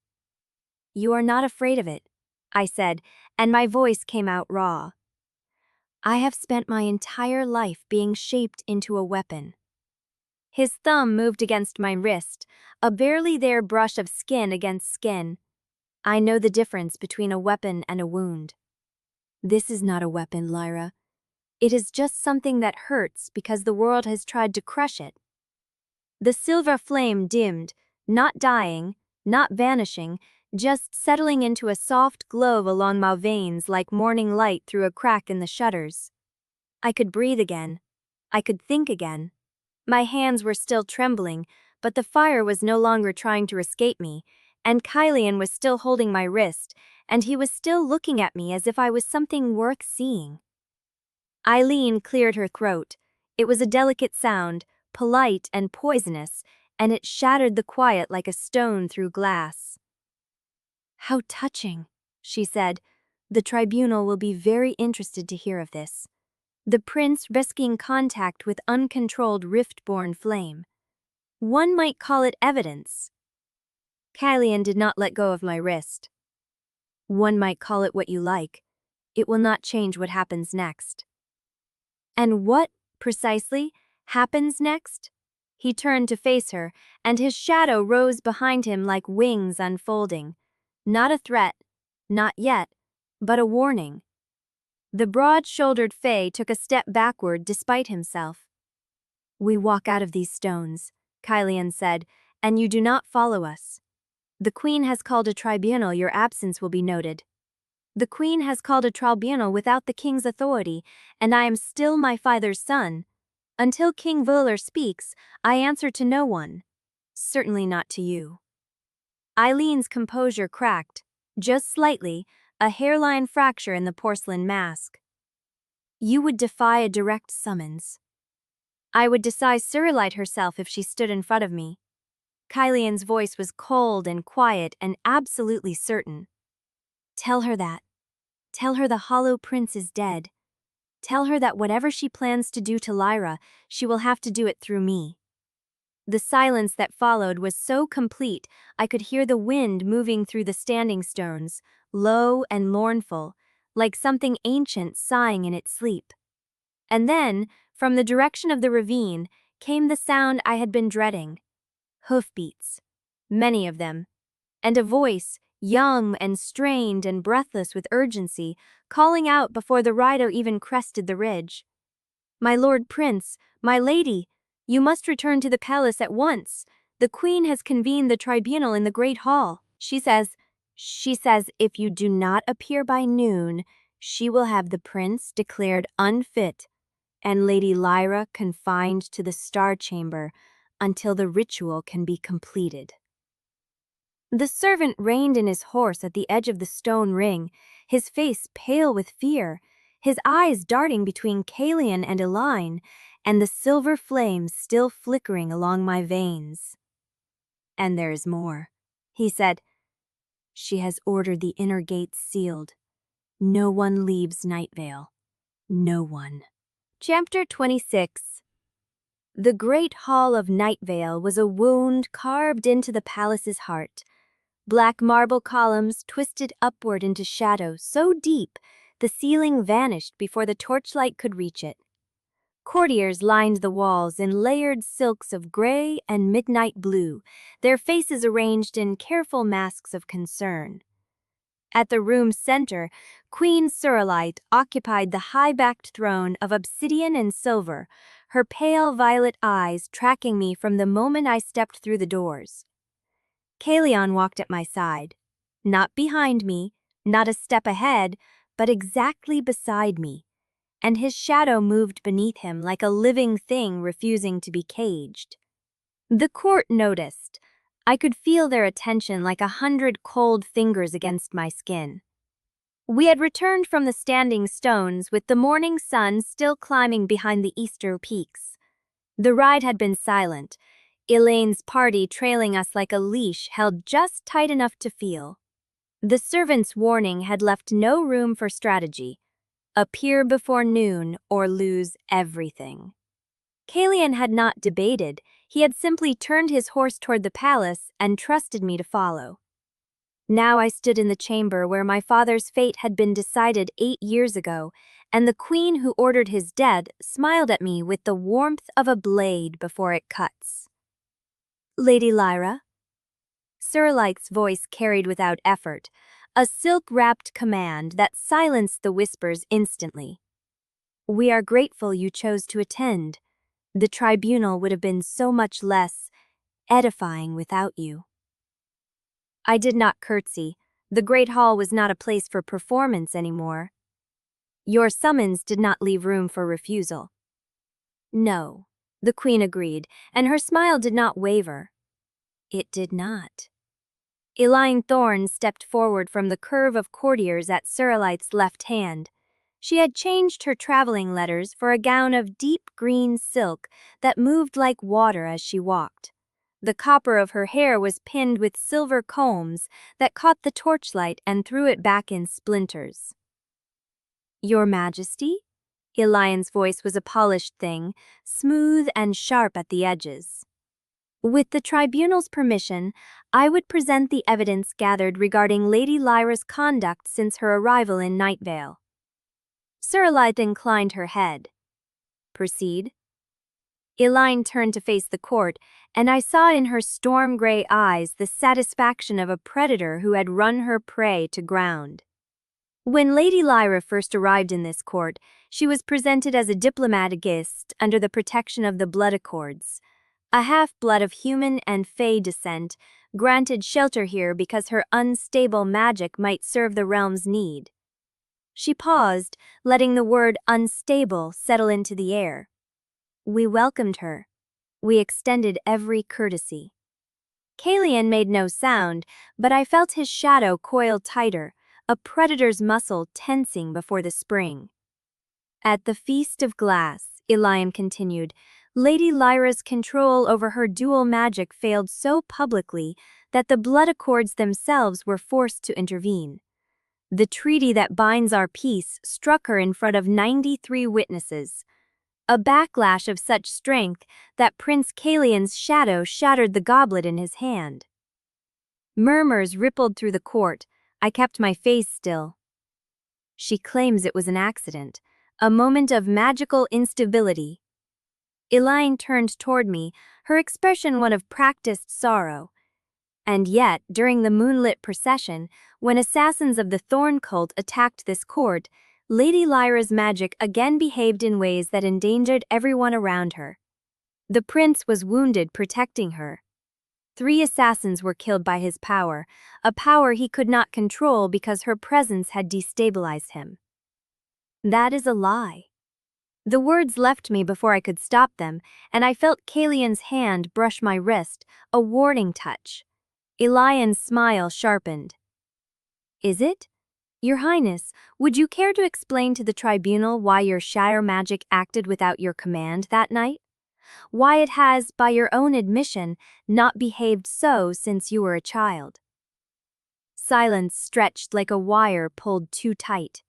"You are not afraid of it," I said, and my voice came out raw. "I have spent my entire life being shaped into a weapon." His thumb moved against my wrist, a barely there brush of skin against skin. "I know the difference between a weapon and a wound." "This is not a weapon, Lyra. It is just something that hurts because the world has tried to crush it." The silver flame dimmed, not dying, not vanishing, just settling into a soft glow along my veins like morning light through a crack in the shutters. I could breathe again. I could think again. My hands were still trembling, but the fire was no longer trying to escape me, and Caelion was still holding my wrist, and he was still looking at me as if I was something worth seeing. Eileen cleared her throat. It was a delicate sound, polite and poisonous, and it shattered the quiet like a stone through glass. "How touching," she said. "The tribunal will be very interested to hear of this. The prince risking contact with uncontrolled rift-born flame. One might call it evidence." Caelion did not let go of my wrist. "One might call it what you like. It will not change what happens next." "And what, precisely, happens next?" He turned to face her, and his shadow rose behind him like wings unfolding. Not a threat, not yet, but a warning. The broad-shouldered fae took a step backward despite himself. "We walk out of these stones," Caelion said, "and you do not follow us. The Queen has called a tribunal. Your absence will be noted. The Queen has called a tribunal without the King's authority, and I am still my father's son. Until King Vuller speaks, I answer to no one. Certainly not to you." Eileen's composure cracked, just slightly, a hairline fracture in the porcelain mask. "You would defy a direct summons." "I would defy Cyrilite herself if she stood in front of me." Caelion's voice was cold and quiet and absolutely certain. "Tell her that. Tell her the Hollow Prince is dead. Tell her that whatever she plans to do to Lyra, she will have to do it through me." The silence that followed was so complete I could hear the wind moving through the standing stones, low and mournful, like something ancient sighing in its sleep. And then, From the direction of the ravine came the sound I had been dreading. Hoofbeats, many of them, and a voice, young and strained and breathless with urgency, calling out before the rider even crested the ridge. "My lord prince, my lady, you must return to the palace at once. The queen has convened the tribunal in the great hall. She says if you do not appear by noon, she will have the prince declared unfit and Lady Lyra confined to the Star Chamber until the ritual can be completed." The servant reined in his horse at the edge of the stone ring, his face pale with fear, his eyes darting between Caelion and Elaine, and the silver flames still flickering along my veins. "And there is more," he said. "She has ordered the inner gates sealed. No one leaves Nightveil. No one." Chapter 26. The great hall of Nightveil was a wound carved into the palace's heart. Black marble columns twisted upward into shadow so deep the ceiling vanished before the torchlight could reach it. Courtiers lined the walls in layered silks of gray and midnight blue, their faces arranged in careful masks of concern. At the room's center, Queen Suralite occupied the high-backed throne of obsidian and silver, her pale violet eyes tracking me from the moment I stepped through the doors. Caelion walked at my side, not behind me, not a step ahead, but exactly beside me, and his shadow moved beneath him like a living thing refusing to be caged. The court noticed. I could feel their attention like 100 cold fingers against my skin. We had returned from the standing stones with the morning sun still climbing behind the eastern peaks. The ride had been silent, Elaine's party trailing us like a leash held just tight enough to feel. The servant's warning had left no room for strategy. Appear before noon or lose everything. Caelion had not debated, he had simply turned his horse toward the palace and trusted me to follow. Now I stood in the chamber where my father's fate had been decided 8 years ago, and the queen who ordered his death smiled at me with the warmth of a blade before it cuts. "Lady Lyra?" Suralite's voice carried without effort, a silk-wrapped command that silenced the whispers instantly. "We are grateful you chose to attend. The tribunal would have been so much less edifying without you." I did not curtsy. The great hall was not a place for performance anymore. "Your summons did not leave room for refusal." "No," the queen agreed, and her smile did not waver. "It did not." Elaine Thorne stepped forward from the curve of courtiers at Suralite's left hand. She had changed her traveling letters for a gown of deep green silk that moved like water as she walked. The copper of her hair was pinned with silver combs that caught the torchlight and threw it back in splinters. "Your Majesty?" Elaine's voice was a polished thing, smooth and sharp at the edges. "With the tribunal's permission, I would present the evidence gathered regarding Lady Lyra's conduct since her arrival in Nightveil." Suralite inclined her head. "Proceed." Elaine turned to face the court, and I saw in her storm-gray eyes the satisfaction of a predator who had run her prey to ground. When Lady Lyra first arrived in this court, she was presented as a diplomatic guest under the protection of the Blood Accords. A half-blood of human and fey descent, granted shelter here because her unstable magic might serve the realm's need. She paused, letting the word unstable settle into the air. We welcomed her. We extended every courtesy. Caelion made no sound, but I felt his shadow coil tighter, a predator's muscle tensing before the spring. "At the Feast of Glass," Elaine continued, "Lady Lyra's control over her dual magic failed so publicly that the Blood Accords themselves were forced to intervene. The treaty that binds our peace struck her in front of 93 witnesses. A backlash of such strength that Prince Caelion's shadow shattered the goblet in his hand." Murmurs rippled through the court. I kept my face still. "She claims it was an accident, a moment of magical instability," Elaine turned toward me, her expression one of practiced sorrow. And yet, during the Moonlit procession, when assassins of the Thorn cult attacked this court, Lady Lyra's magic again behaved in ways that endangered everyone around her. The prince was wounded protecting her. 3 assassins were killed by his power, a power he could not control because her presence had destabilized him. That is a lie. The words left me before I could stop them, and I felt Caelion's hand brush my wrist, a warning touch. Elian's smile sharpened. Is it? Your Highness, would you care to explain to the tribunal why your shadow magic acted without your command that night? Why it has, by your own admission, not behaved so since you were a child? Silence stretched like a wire pulled too tight.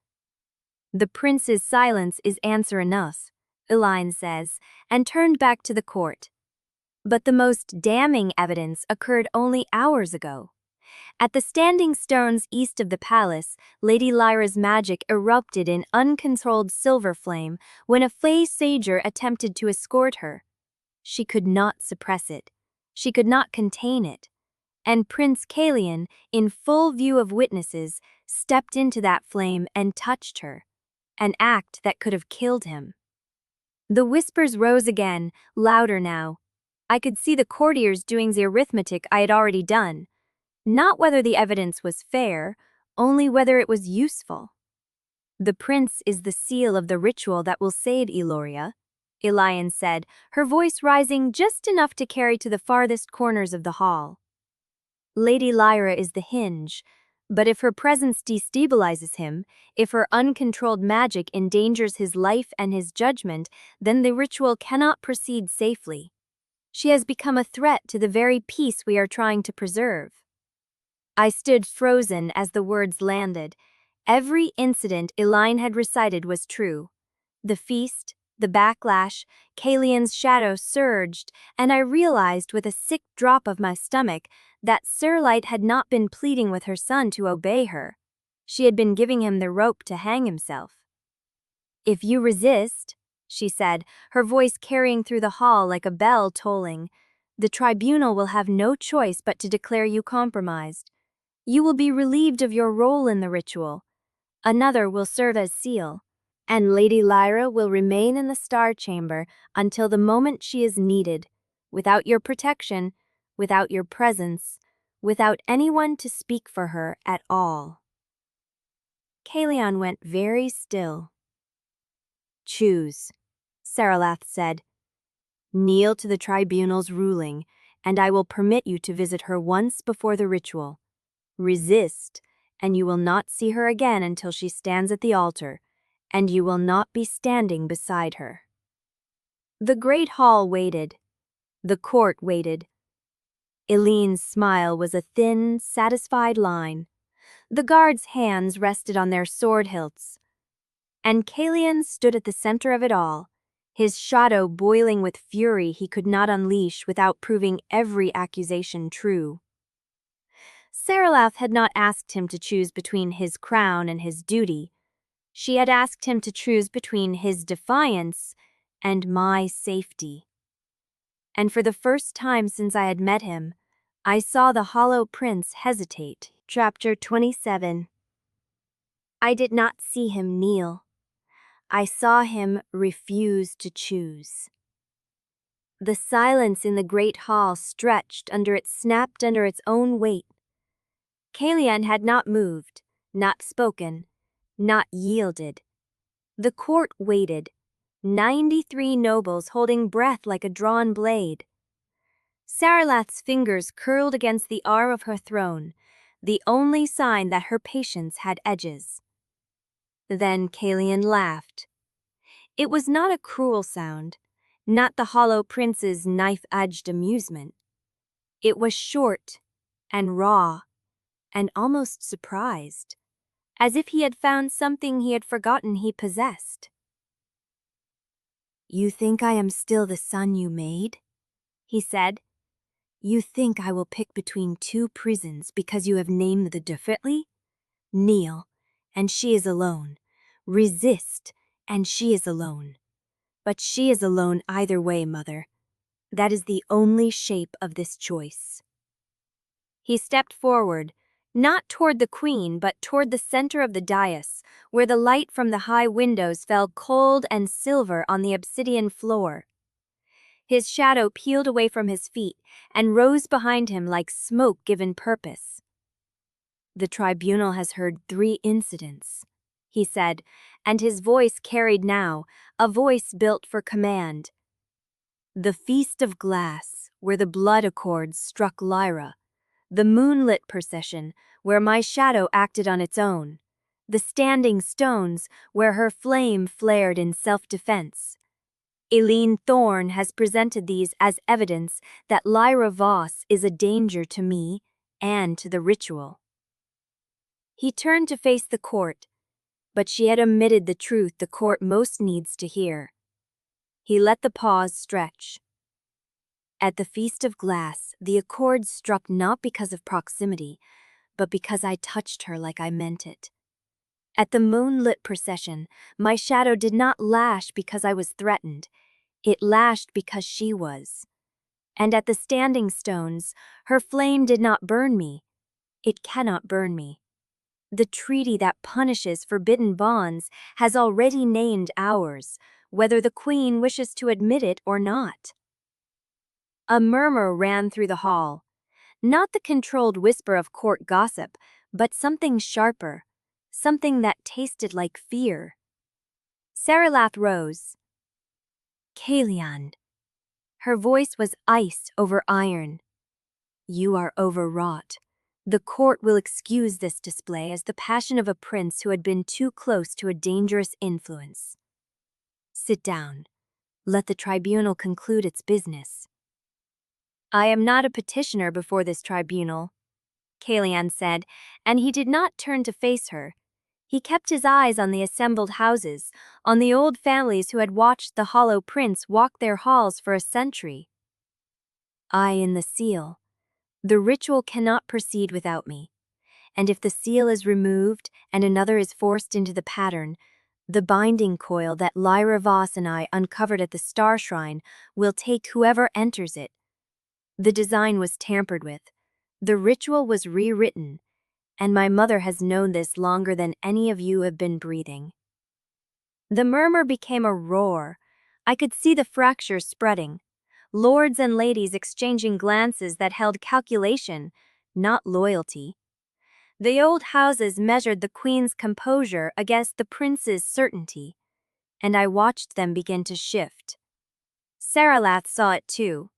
The prince's silence is answer enough, Elaine says, and turned back to the court. But the most damning evidence occurred only hours ago. At the standing stones east of the palace, Lady Lyra's magic erupted in uncontrolled silver flame when a Fey sager attempted to escort her. She could not suppress it. She could not contain it. And Prince Caelion, in full view of witnesses, stepped into that flame and touched her, an act that could have killed him. The whispers rose again, louder now. I could see the courtiers doing the arithmetic I had already done. Not whether the evidence was fair, only whether it was useful. The prince is the seal of the ritual that will save Eloria, Elian said, her voice rising just enough to carry to the farthest corners of the hall. Lady Lyra is the hinge, but if her presence destabilizes him, if her uncontrolled magic endangers his life and his judgment, then the ritual cannot proceed safely. She has become a threat to the very peace we are trying to preserve. I stood frozen as the words landed. Every incident Elaine had recited was true. The feast, the backlash, Caelion's shadow surged, and I realized with a sick drop of my stomach that Serlight had not been pleading with her son to obey her. She had been giving him the rope to hang himself. If you resist, she said, her voice carrying through the hall like a bell tolling, the tribunal will have no choice but to declare you compromised. You will be relieved of your role in the ritual. Another will serve as seal, and Lady Lyra will remain in the Star Chamber until the moment she is needed, without your protection, without your presence, without anyone to speak for her at all. Caelion went very still. Choose, Saralath said. Kneel to the tribunal's ruling, and I will permit you to visit her once before the ritual. Resist, and you will not see her again until she stands at the altar, and you will not be standing beside her. The great hall waited. The court waited. Eline's smile was a thin, satisfied line. The guards' hands rested on their sword hilts. And Caelion stood at the center of it all, his shadow boiling with fury he could not unleash without proving every accusation true. Saralath had not asked him to choose between his crown and his duty. She had asked him to choose between his defiance and my safety. And for the first time since I had met him, I saw the Hollow Prince hesitate. Chapter 27. I did not see him kneel. I saw him refuse to choose. The silence in the great hall snapped under its own weight. Caelion had not moved, not spoken, not yielded. The court waited, 93 nobles holding breath like a drawn blade. Saralath's fingers curled against the arm of her throne, the only sign that her patience had edges. Then Caelion laughed. It was not a cruel sound, not the Hollow Prince's knife-edged amusement. It was short and raw and almost surprised, as if he had found something he had forgotten he possessed. You think I am still the son you made? He said. You think I will pick between 2 prisons because you have named the differently? Kneel, and she is alone. Resist, and she is alone. But she is alone either way, Mother. That is the only shape of this choice. He stepped forward, not toward the queen, but toward the center of the dais, where the light from the high windows fell cold and silver on the obsidian floor. His shadow peeled away from his feet and rose behind him like smoke given purpose. The tribunal has heard 3 incidents, he said, and his voice carried now, a voice built for command. The Feast of Glass, where the blood accords struck Lyra. The Moonlit procession, where my shadow acted on its own. The Standing Stones, where her flame flared in self-defense. Eileen Thorne has presented these as evidence that Lyra Voss is a danger to me and to the ritual. He turned to face the court, but she had omitted the truth the court most needs to hear. He let the pause stretch. At the Feast of Glass, the accords struck not because of proximity, but because I touched her like I meant it. At the Moonlit procession, my shadow did not lash because I was threatened. It lashed because she was. And at the Standing Stones, her flame did not burn me. It cannot burn me. The treaty that punishes forbidden bonds has already named ours, whether the Queen wishes to admit it or not. A murmur ran through the hall. Not the controlled whisper of court gossip, but something sharper, something that tasted like fear. Saralath rose. Caelion. Her voice was ice over iron. You are overwrought. The court will excuse this display as the passion of a prince who had been too close to a dangerous influence. Sit down. Let the tribunal conclude its business. I am not a petitioner before this tribunal, Caelion said, and he did not turn to face her. He kept his eyes on the assembled houses, on the old families who had watched the Hollow Prince walk their halls for a century. I in the seal. The ritual cannot proceed without me, and if the seal is removed and another is forced into the pattern, the binding coil that Lyra Voss and I uncovered at the Star Shrine will take whoever enters it. The design was tampered with. The ritual was rewritten, and my mother has known this longer than any of you have been breathing. The murmur became a roar. I could see the fracture spreading. Lords and ladies exchanging glances that held calculation, not loyalty. The old houses measured the queen's composure against the prince's certainty, and I watched them begin to shift. Saralath saw it too.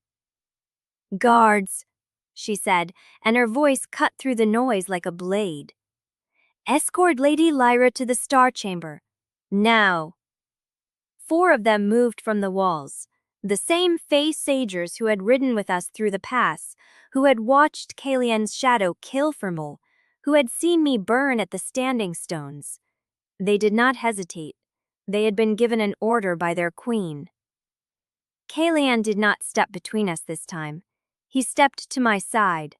Guards, she said, and her voice cut through the noise like a blade. Escort Lady Lyra to the Star Chamber. Now. 4 of them moved from the walls. The same Fae Sagers who had ridden with us through the pass, who had watched Caelion's shadow kill Fermol, who had seen me burn at the Standing Stones. They did not hesitate. They had been given an order by their queen. Caelion did not step between us this time. He stepped to my side,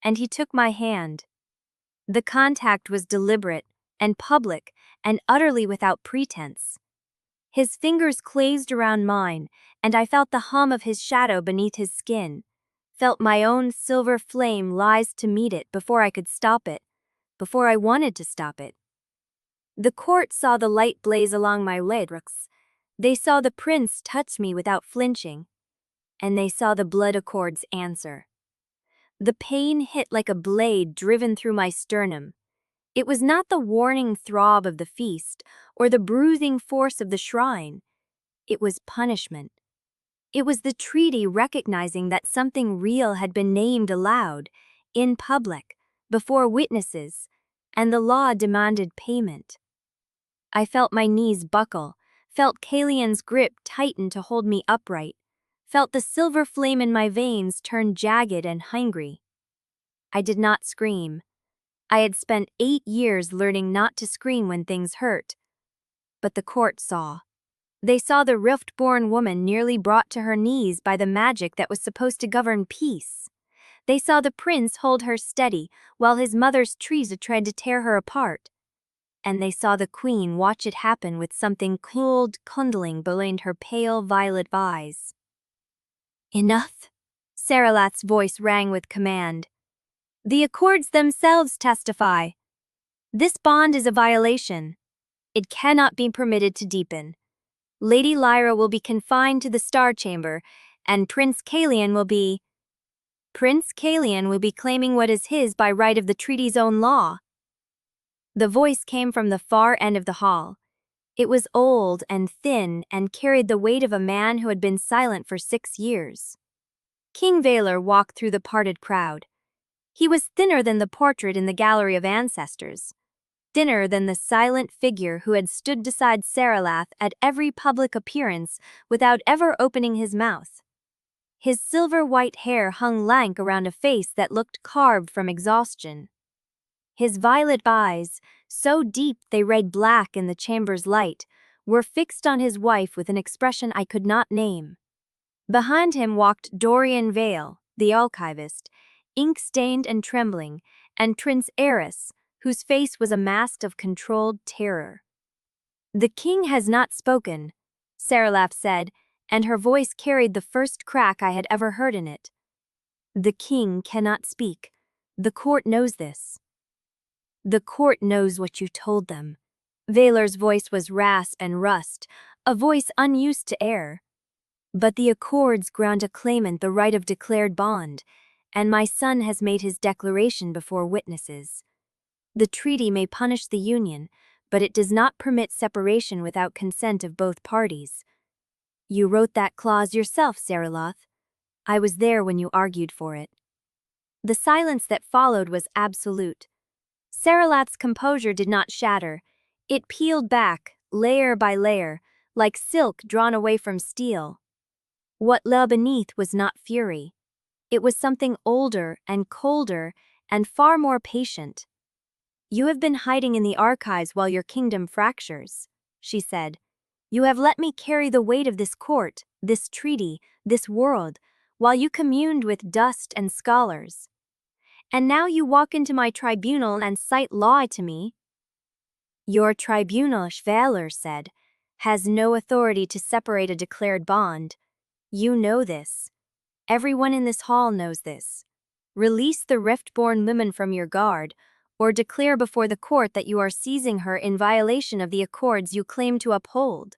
and he took my hand. The contact was deliberate and public and utterly without pretense. His fingers closed around mine, and I felt the hum of his shadow beneath his skin, felt my own silver flame rise to meet it before I could stop it, before I wanted to stop it. The court saw the light blaze along my legs. They saw the prince touch me without flinching, and they saw the blood accords answer. The pain hit like a blade driven through my sternum. It was not the warning throb of the feast or the bruising force of the shrine. It was punishment. It was the treaty recognizing that something real had been named aloud, in public, before witnesses, and the law demanded payment. I felt my knees buckle, felt Caelion's grip tighten to hold me upright, felt the silver flame in my veins turn jagged and hungry. I did not scream. I had spent 8 years learning not to scream when things hurt. But the court saw. They saw the rift-born woman nearly brought to her knees by the magic that was supposed to govern peace. They saw the prince hold her steady while his mother's treason tried to tear her apart. and they saw the queen watch it happen with something cold cundling behind her pale violet eyes. "Enough!" Saralath's voice rang with command. "The accords themselves testify. This bond is a violation. It cannot be permitted to deepen. Lady Lyra will be confined to the Star Chamber, and Prince Caelion will be claiming what is his by right of the treaty's own law." The voice came from the far end of the hall. It was old and thin and carried the weight of a man who had been silent for 6 years. King Vailor walked through the parted crowd. He was thinner than the portrait in the Gallery of Ancestors, thinner than the silent figure who had stood beside Saralath at every public appearance without ever opening his mouth. His silver-white hair hung lank around a face that looked carved from exhaustion. His violet eyes, so deep they read black in the chamber's light, were fixed on his wife with an expression I could not name. Behind him walked Dorian Vale, the Archivist, ink-stained and trembling, and Prince Eris, whose face was a mask of controlled terror. "The king has not spoken," Saralath said, and her voice carried the first crack I had ever heard in it. "The king cannot speak. The court knows this." "The court knows what you told them." Vailor's voice was rasp and rust, a voice unused to air. "But the accords grant a claimant the right of declared bond, and my son has made his declaration before witnesses. The treaty may punish the union, but it does not permit separation without consent of both parties. You wrote that clause yourself, Saralath. I was there when you argued for it." The silence that followed was absolute. Saralath's composure did not shatter. It peeled back, layer by layer, like silk drawn away from steel. What lay beneath was not fury. It was something older and colder and far more patient. "You have been hiding in the archives while your kingdom fractures," she said. "You have let me carry the weight of this court, this treaty, this world, while you communed with dust and scholars. And now you walk into my tribunal and cite law to me." "Your tribunal," Vailor said, "has no authority to separate a declared bond. You know this. Everyone in this hall knows this. Release the rift-born woman from your guard, or declare before the court that you are seizing her in violation of the accords you claim to uphold."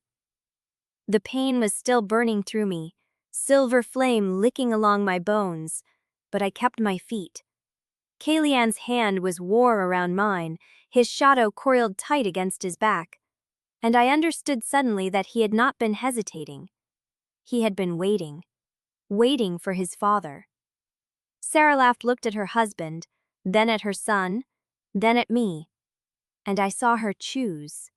The pain was still burning through me, silver flame licking along my bones, but I kept my feet. Caelion's hand was warm around mine, his shadow coiled tight against his back, and I understood suddenly that he had not been hesitating. He had been waiting for his father. Saralath looked at her husband, then at her son, then at me, and I saw her choose.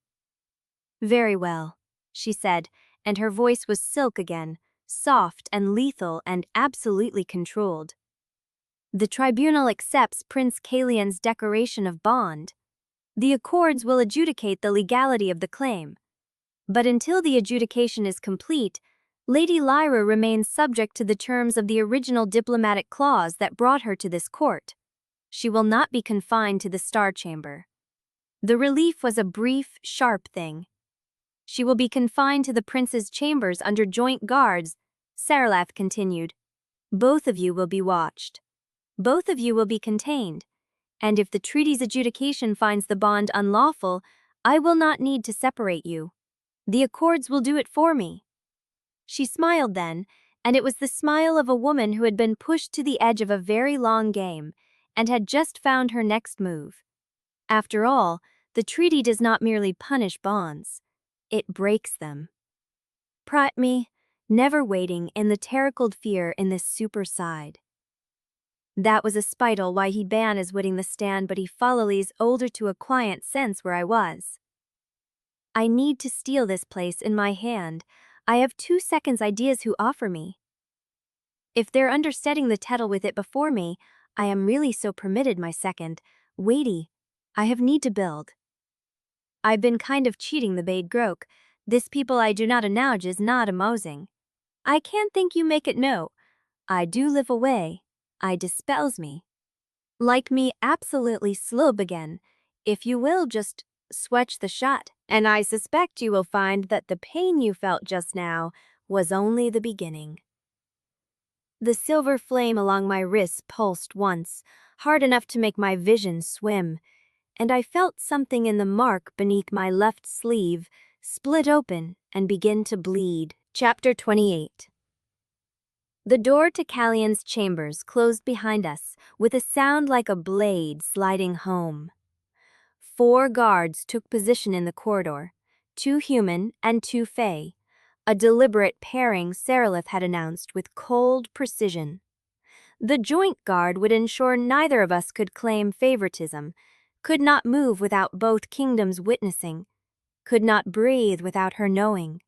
"Very well," she said, and her voice was silk again, soft and lethal and absolutely controlled. "The tribunal accepts Prince Caelion's declaration of bond. The accords will adjudicate the legality of the claim. But until the adjudication is complete, Lady Lyra remains subject to the terms of the original diplomatic clause that brought her to this court. She will not be confined to the Star Chamber. The relief was a brief, sharp thing. She will be confined to the prince's chambers under joint guards," Saralath continued. "Both of you will be watched. Both of you will be contained. And if the treaty's adjudication finds the bond unlawful, I will not need to separate you. The accords will do it for me." She smiled then, and it was the smile of a woman who had been pushed to the edge of a very long game and had just found her next move. After all, the treaty does not merely punish bonds. It breaks them. Prat me, never waiting in the terracled fear in this super side. That was a spital why he ban as witting the stand, but he follows older to a quiet sense where I was. I need to steal this place in my hand. I have 2 seconds ideas who offer me. If they're understudying the tettle with it before me, I am really so permitted my second. Weighty. I have need to build. I've been kind of cheating the bade grok. This people I do not acknowledge is not amusing. I can't think you make it no. I do live away. I dispels me. Like me absolutely slub again. If you will just Switch the shot, and I suspect you will find that the pain you felt just now was only the beginning. The silver flame along my wrist pulsed once, hard enough to make my vision swim, and I felt something in the mark beneath my left sleeve split open and begin to bleed. Chapter 28. The door to Caelion's chambers closed behind us with a sound like a blade sliding home. 4 guards took position in the corridor, 2 human and 2 fae, a deliberate pairing Serelith had announced with cold precision. The joint guard would ensure neither of us could claim favoritism, could not move without both kingdoms witnessing, could not breathe without her knowing.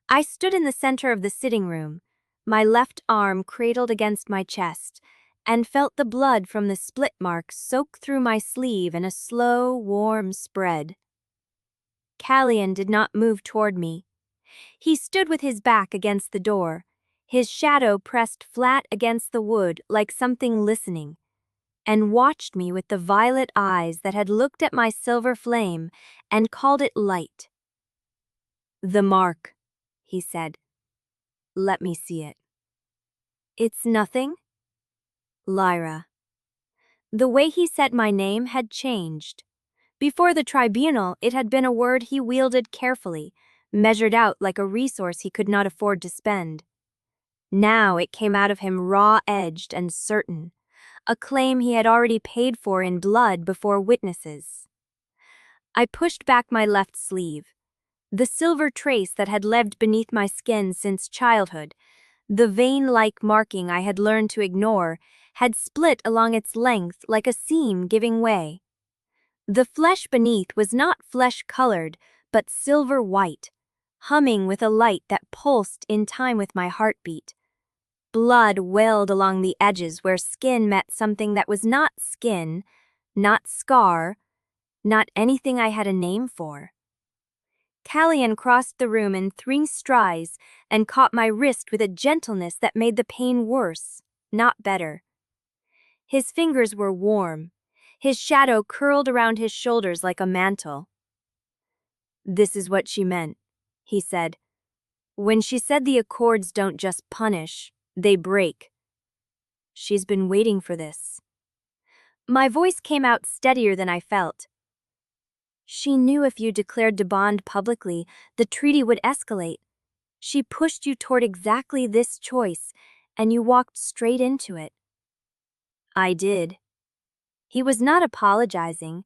I stood in the center of the sitting room, my left arm cradled against my chest, and felt the blood from the split marks soak through my sleeve in a slow, warm spread. Caelion did not move toward me. He stood with his back against the door, his shadow pressed flat against the wood like something listening, and watched me with the violet eyes that had looked at my silver flame and called it light. "The mark," he said. "Let me see it." "It's nothing?" "Lyra." The way he said my name had changed. Before the tribunal, it had been a word he wielded carefully, measured out like a resource he could not afford to spend. Now it came out of him raw-edged and certain, a claim he had already paid for in blood before witnesses. I pushed back my left sleeve. The silver trace that had lived beneath my skin since childhood, the vein-like marking I had learned to ignore, had split along its length like a seam giving way. The flesh beneath was not flesh-colored, but silver-white, humming with a light that pulsed in time with my heartbeat. Blood welled along the edges where skin met something that was not skin, not scar, not anything I had a name for. Caelion crossed the room in 3 strides and caught my wrist with a gentleness that made the pain worse, not better. His fingers were warm, his shadow curled around his shoulders like a mantle. "This is what she meant," he said. "When she said the accords don't just punish, they break. She's been waiting for this." My voice came out steadier than I felt. "She knew if you declared to bond publicly, the treaty would escalate. She pushed you toward exactly this choice, and you walked straight into it." I did. He was not apologizing.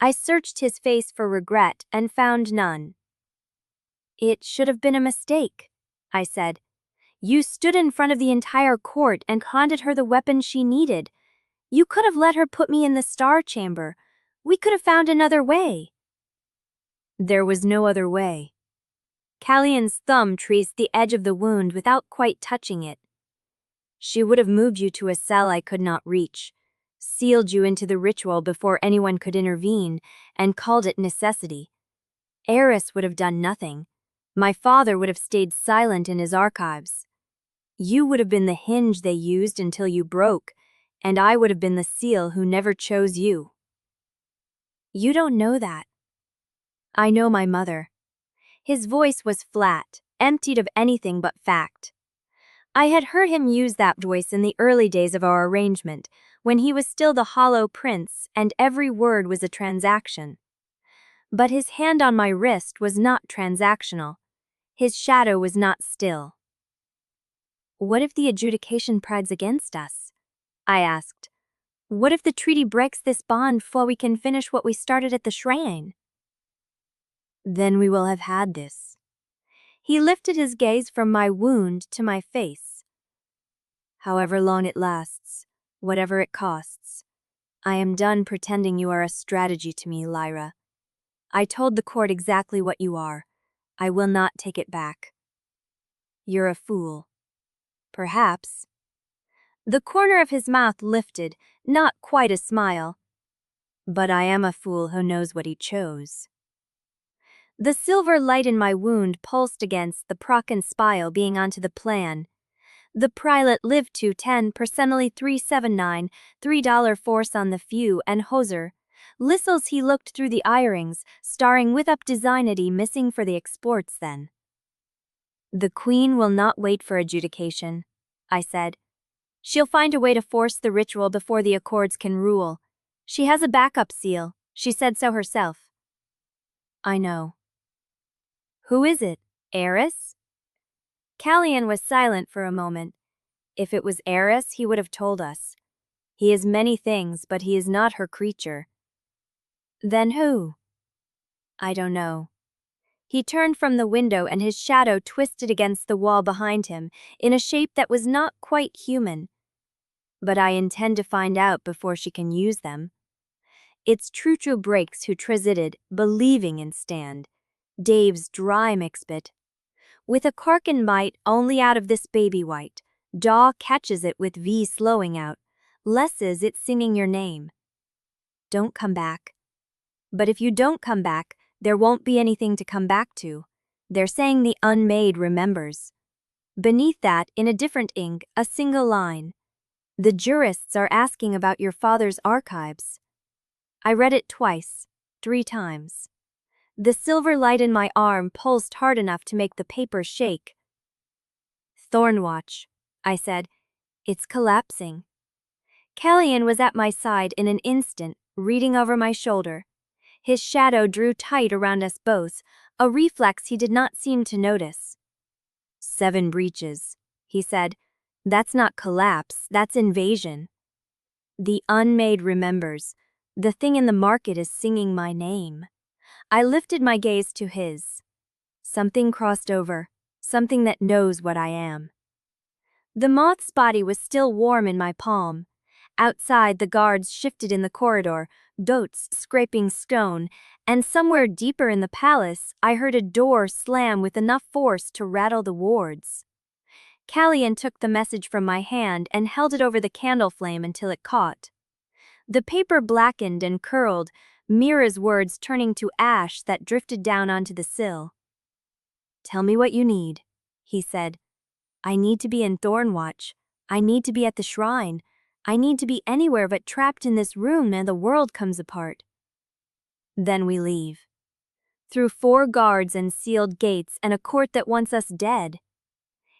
I searched his face for regret and found none. "It should have been a mistake," I said. "You stood in front of the entire court and handed her the weapon she needed. You could have let her put me in the Star Chamber. We could have found another way." "There was no other way." Caelion's thumb traced the edge of the wound without quite touching it. "She would have moved you to a cell I could not reach, sealed you into the ritual before anyone could intervene, and called it necessity. Eris would have done nothing. My father would have stayed silent in his archives. You would have been the hinge they used until you broke, and I would have been the seal who never chose you." "You don't know that." "I know my mother." His voice was flat, emptied of anything but fact. I had heard him use that voice in the early days of our arrangement, when he was still the hollow prince and every word was a transaction. But his hand on my wrist was not transactional. His shadow was not still. "What if the adjudication prides against us?" I asked. "What if the treaty breaks this bond before we can finish what we started at the shrine?" "Then we will have had this." He lifted his gaze from my wound to my face. "However long it lasts, whatever it costs, I am done pretending you are a strategy to me, Lyra. I told the court exactly what you are. I will not take it back. You're a fool. Perhaps." The corner of his mouth lifted, not quite a smile. "But I am a fool who knows what he chose." The silver light in my wound pulsed against the proc and spile being onto the plan. The prelate lived to 10 personally 379, $3 force on the few and hoser, Listles he looked through the irings, starring with up designity missing for the exports then. The queen will not wait for adjudication, I said. She'll find a way to force the ritual before the Accords can rule. She has a backup seal, she said so herself. I know. Who is it, Heiress? Caelion was silent for a moment. If it was Heiress, he would have told us. He is many things, but he is not her creature. Then who? I don't know. He turned from the window and his shadow twisted against the wall behind him in a shape that was not quite human. But I intend to find out before she can use them. It's True breaks who trizited, believing in stand. Dave's dry mixbit. With a Karkin bite only out of this baby white, Daw catches it with V slowing out. Lesses it singing your name. Don't come back. But if you don't come back, there won't be anything to come back to. They're saying the Unmade remembers. Beneath that, in a different ink, a single line. The jurists are asking about your father's archives. I read it twice, 3 times. The silver light in my arm pulsed hard enough to make the paper shake. Thornwatch, I said. It's collapsing. Caelion was at my side in an instant, reading over my shoulder. His shadow drew tight around us both, a reflex he did not seem to notice. 7 breaches, he said. That's not collapse, that's invasion. The Unmade remembers. The thing in the market is singing my name. I lifted my gaze to his. Something crossed over, something that knows what I am. The moth's body was still warm in my palm. Outside, the guards shifted in the corridor, goats scraping stone, and somewhere deeper in the palace, I heard a door slam with enough force to rattle the wards. Caelion took the message from my hand and held it over the candle flame until it caught. The paper blackened and curled, Mira's words turning to ash that drifted down onto the sill. Tell me what you need, he said. I need to be in Thornwatch. I need to be at the shrine. I need to be anywhere but trapped in this room and the world comes apart. Then we leave. Through 4 guards and sealed gates and a court that wants us dead.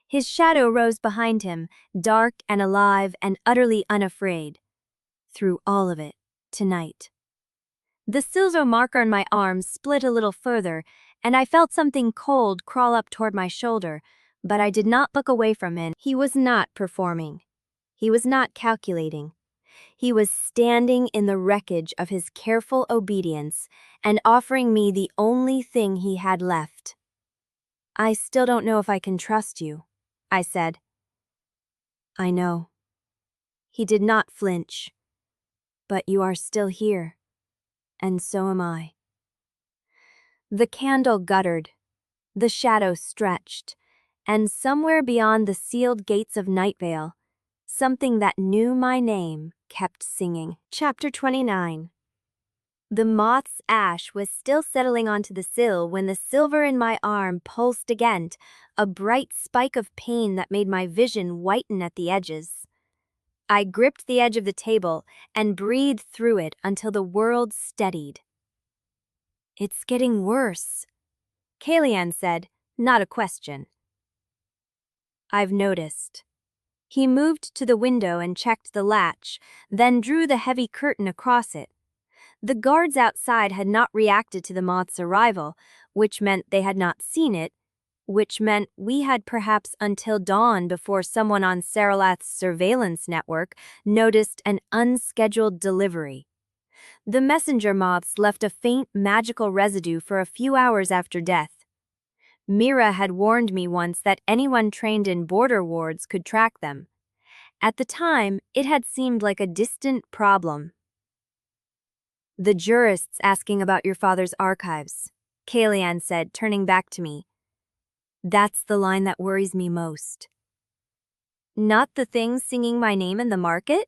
His shadow rose behind him, dark and alive and utterly unafraid. Through all of it, tonight. The silver marker on my arm split a little further, and I felt something cold crawl up toward my shoulder, but I did not look away from him. He was not performing. He was not calculating. He was standing in the wreckage of his careful obedience and offering me the only thing he had left. I still don't know if I can trust you, I said. I know. He did not flinch. But you are still here, and so am I. The candle guttered, the shadow stretched, and somewhere beyond the sealed gates of Nightveil, something that knew my name kept singing. Chapter 29. The moth's ash was still settling onto the sill when the silver in my arm pulsed again, a bright spike of pain that made my vision whiten at the edges. I gripped the edge of the table and breathed through it until the world steadied. It's getting worse, Caelion said, not a question. I've noticed. He moved to the window and checked the latch, then drew the heavy curtain across it. The guards outside had not reacted to the moth's arrival, which meant they had not seen it, which meant we had perhaps until dawn before someone on Saralath's surveillance network noticed an unscheduled delivery. The messenger moths left a faint magical residue for a few hours after death. Mira had warned me once that anyone trained in border wards could track them. At the time, it had seemed like a distant problem. The jurists asking about your father's archives, Caelion said, turning back to me. That's the line that worries me most. Not the thing singing my name in the market?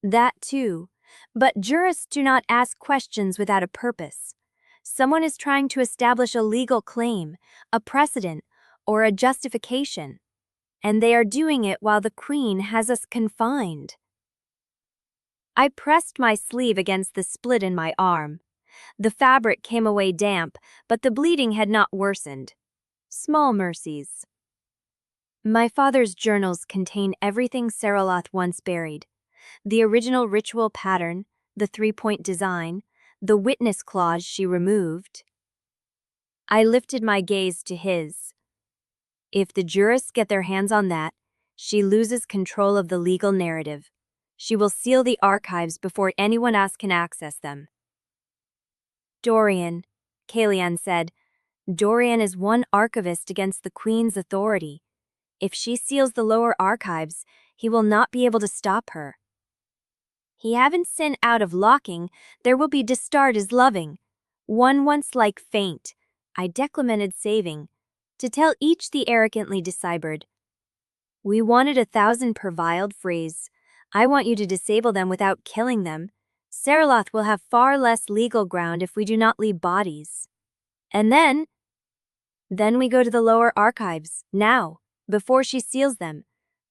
That too, but jurists do not ask questions without a purpose. Someone is trying to establish a legal claim, a precedent, or a justification. And they are doing it while the Queen has us confined. I pressed my sleeve against the split in my arm. The fabric came away damp, but the bleeding had not worsened. Small mercies. My father's journals contain everything Saraloth once buried. The original ritual pattern, the three-point design, the witness clause she removed. I lifted my gaze to his. If the jurists get their hands on that, she loses control of the legal narrative. She will seal the archives before anyone else can access them. Dorian, Caelion said. Dorian is one archivist against the Queen's authority. If she seals the lower archives, he will not be able to stop her. He haven't sin out of locking, there will be distard is loving. One once like faint, I declamented saving, to tell each the arrogantly deciphered. We wanted 1,000 per vialed phrase. I want you to disable them without killing them. Saraloth will have far less legal ground if we do not leave bodies. And then we go to the lower archives, now, before she seals them.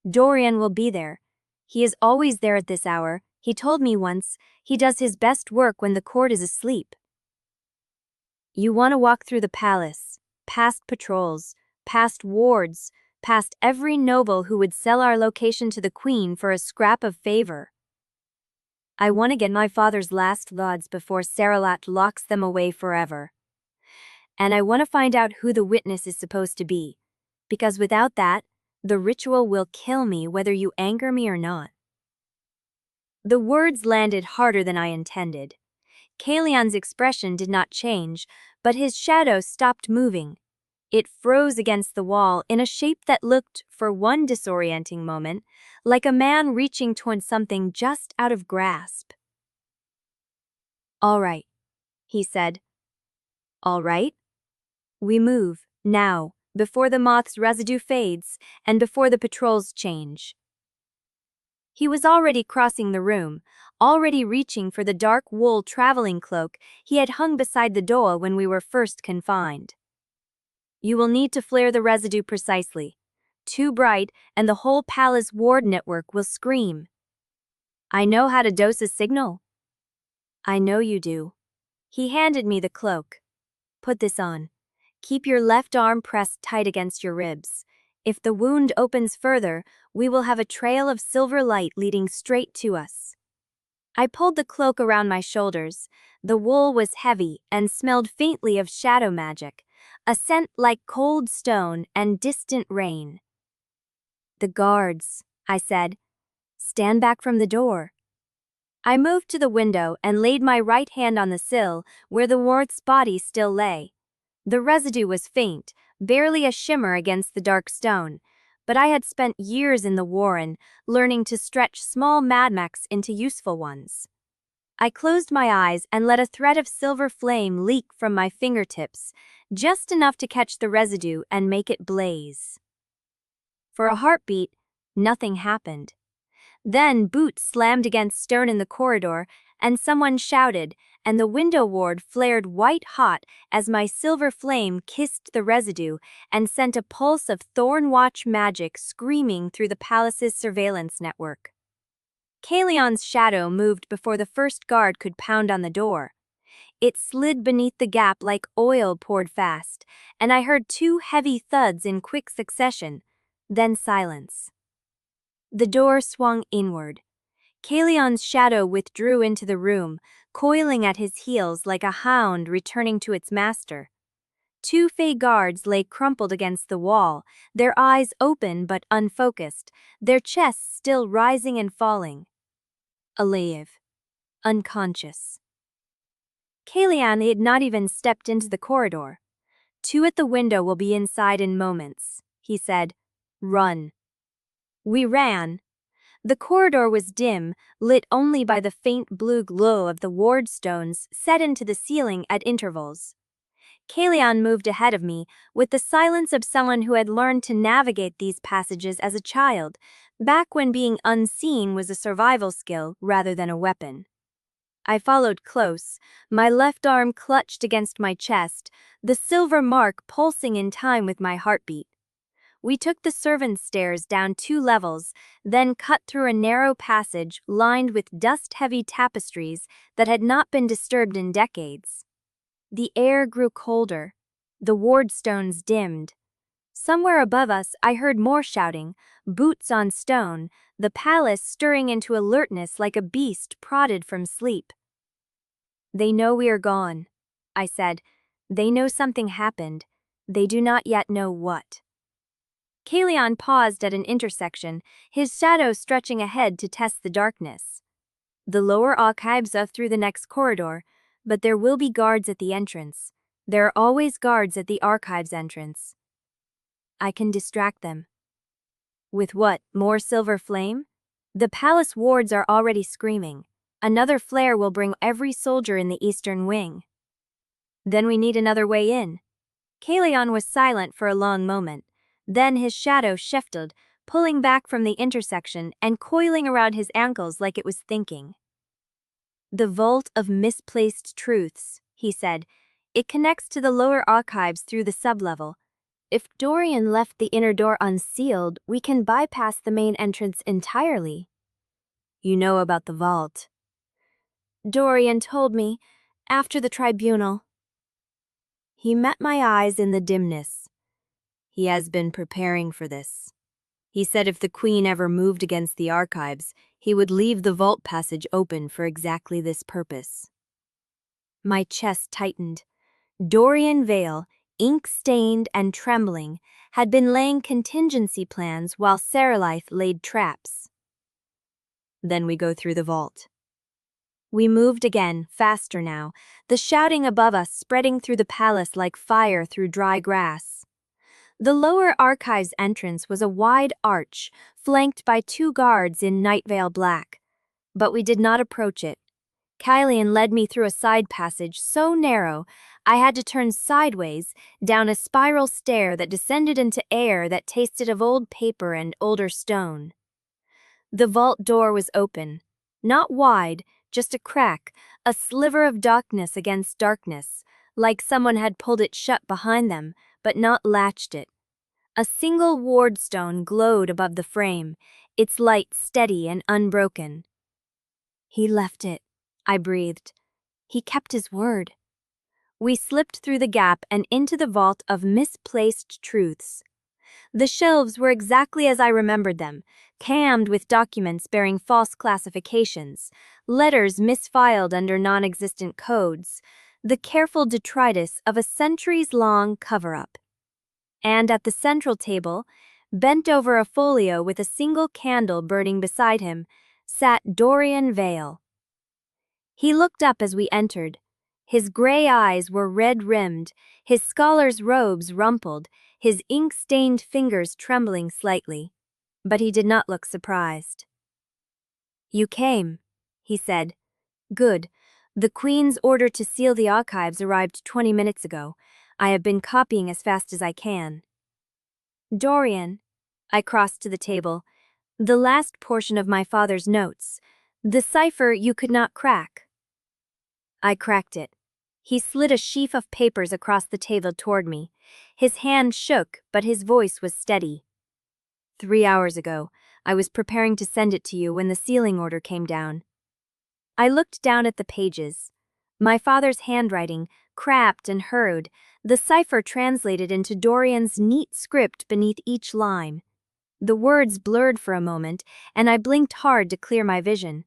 Dorian will be there. He is always there at this hour. He told me once, he does his best work when the court is asleep. You want to walk through the palace, past patrols, past wards, past every noble who would sell our location to the Queen for a scrap of favor. I want to get my father's last lauds before Saraloth locks them away forever. And I want to find out who the witness is supposed to be, because without that, the ritual will kill me whether you anger me or not. The words landed harder than I intended. Caelion's expression did not change, but his shadow stopped moving. It froze against the wall in a shape that looked, for one disorienting moment, like a man reaching toward something just out of grasp. All right, he said. All right? We move, now, before the moth's residue fades, and before the patrols change. He was already crossing the room, already reaching for the dark wool traveling cloak he had hung beside the door when we were first confined. You will need to flare the residue precisely. Too bright, and the whole palace ward network will scream. I know how to dose a signal. I know you do. He handed me the cloak. Put this on. Keep your left arm pressed tight against your ribs. If the wound opens further, we will have a trail of silver light leading straight to us. I pulled the cloak around my shoulders. The wool was heavy and smelled faintly of shadow magic, a scent like cold stone and distant rain. The guards, I said. Stand back from the door. I moved to the window and laid my right hand on the sill where the ward's body still lay. The residue was faint, barely a shimmer against the dark stone, but I had spent years in the warren, learning to stretch small madmacs into useful ones. I closed my eyes and let a thread of silver flame leak from my fingertips, just enough to catch the residue and make it blaze. For a heartbeat, nothing happened. Then boots slammed against stone in the corridor, and someone shouted, and the window ward flared white-hot as my silver flame kissed the residue and sent a pulse of Thornwatch magic screaming through the palace's surveillance network. Caelion's shadow moved before the first guard could pound on the door. It slid beneath the gap like oil poured fast, and I heard 2 heavy thuds in quick succession, then silence. The door swung inward. Caelion's shadow withdrew into the room, coiling at his heels like a hound returning to its master. 2 Fey guards lay crumpled against the wall, their eyes open but unfocused, their chests still rising and falling. Alive. Unconscious. Caelion had not even stepped into the corridor. 2 at the window will be inside in moments, he said. Run. We ran. The corridor was dim, lit only by the faint blue glow of the ward stones set into the ceiling at intervals. Caelion moved ahead of me, with the silence of someone who had learned to navigate these passages as a child, back when being unseen was a survival skill rather than a weapon. I followed close, my left arm clutched against my chest, the silver mark pulsing in time with my heartbeat. We took the servants' stairs down 2 levels, then cut through a narrow passage lined with dust-heavy tapestries that had not been disturbed in decades. The air grew colder. The ward stones dimmed. Somewhere above us, I heard more shouting, boots on stone, the palace stirring into alertness like a beast prodded from sleep. "They know we are gone," I said. "They know something happened. They do not yet know what." Caelion paused at an intersection, his shadow stretching ahead to test the darkness. "The lower archives are through the next corridor, but there will be guards at the entrance. There are always guards at the archives entrance. I can distract them." "With what, more silver flame?" "The palace wards are already screaming. Another flare will bring every soldier in the eastern wing." "Then we need another way in." Caelion was silent for a long moment. Then his shadow shifted, pulling back from the intersection and coiling around his ankles like it was thinking. "The Vault of Misplaced Truths," he said. "It connects to the lower archives through the sublevel. If Dorian left the inner door unsealed, we can bypass the main entrance entirely." "You know about the vault?" "Dorian told me, after the tribunal." He met my eyes in the dimness. "He has been preparing for this. He said if the Queen ever moved against the archives, he would leave the vault passage open for exactly this purpose." My chest tightened. Dorian Vale, ink-stained and trembling, had been laying contingency plans while Serelith laid traps. "Then we go through the vault." We moved again, faster now, the shouting above us spreading through the palace like fire through dry grass. The lower archives entrance was a wide arch, flanked by 2 guards in Nightveil black. But we did not approach it. Caelion led me through a side passage so narrow, I had to turn sideways, down a spiral stair that descended into air that tasted of old paper and older stone. The vault door was open. Not wide, just a crack, a sliver of darkness against darkness, like someone had pulled it shut behind them, but not latched it. A single wardstone glowed above the frame, its light steady and unbroken. "He left it," I breathed. "He kept his word." We slipped through the gap and into the vault of misplaced truths. The shelves were exactly as I remembered them, cammed with documents bearing false classifications, letters misfiled under non-existent codes, the careful detritus of a centuries-long cover-up. And at the central table, bent over a folio with a single candle burning beside him, sat Dorian Vale. He looked up as we entered. His gray eyes were red-rimmed, his scholar's robes rumpled, his ink-stained fingers trembling slightly. But he did not look surprised. "You came," he said. "Good. The Queen's order to seal the archives arrived 20 minutes ago. I have been copying as fast as I can." "Dorian," I crossed to the table, "the last portion of my father's notes. The cipher you could not crack." I cracked it. He slid a sheaf of papers across the table toward me. His hand shook, but his voice was steady. 3 hours ago, I was preparing to send it to you when the sealing order came down." I looked down at the pages. My father's handwriting, crabbed and hurried, the cipher translated into Dorian's neat script beneath each line. The words blurred for a moment, and I blinked hard to clear my vision.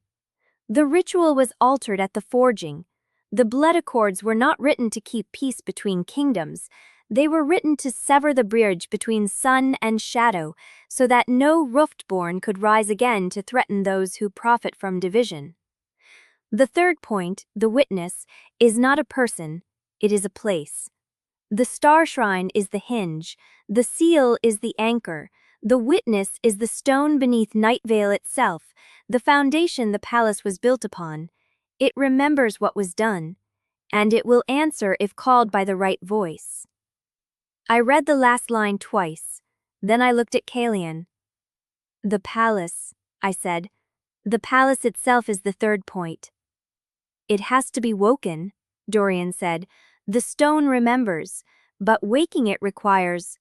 The ritual was altered at the forging. The blood accords were not written to keep peace between kingdoms. They were written to sever the bridge between sun and shadow, so that no Rooftborn could rise again to threaten those who profit from division. The third point, the witness, is not a person, it is a place. The star shrine is the hinge, the seal is the anchor, the witness is the stone beneath Nightveil itself, the foundation the palace was built upon. It remembers what was done, and it will answer if called by the right voice. I read the last line twice, then I looked at Caelion. "The palace," I said. "The palace itself is the third point." "It has to be woken," Dorian said. "The stone remembers, but waking it requires..."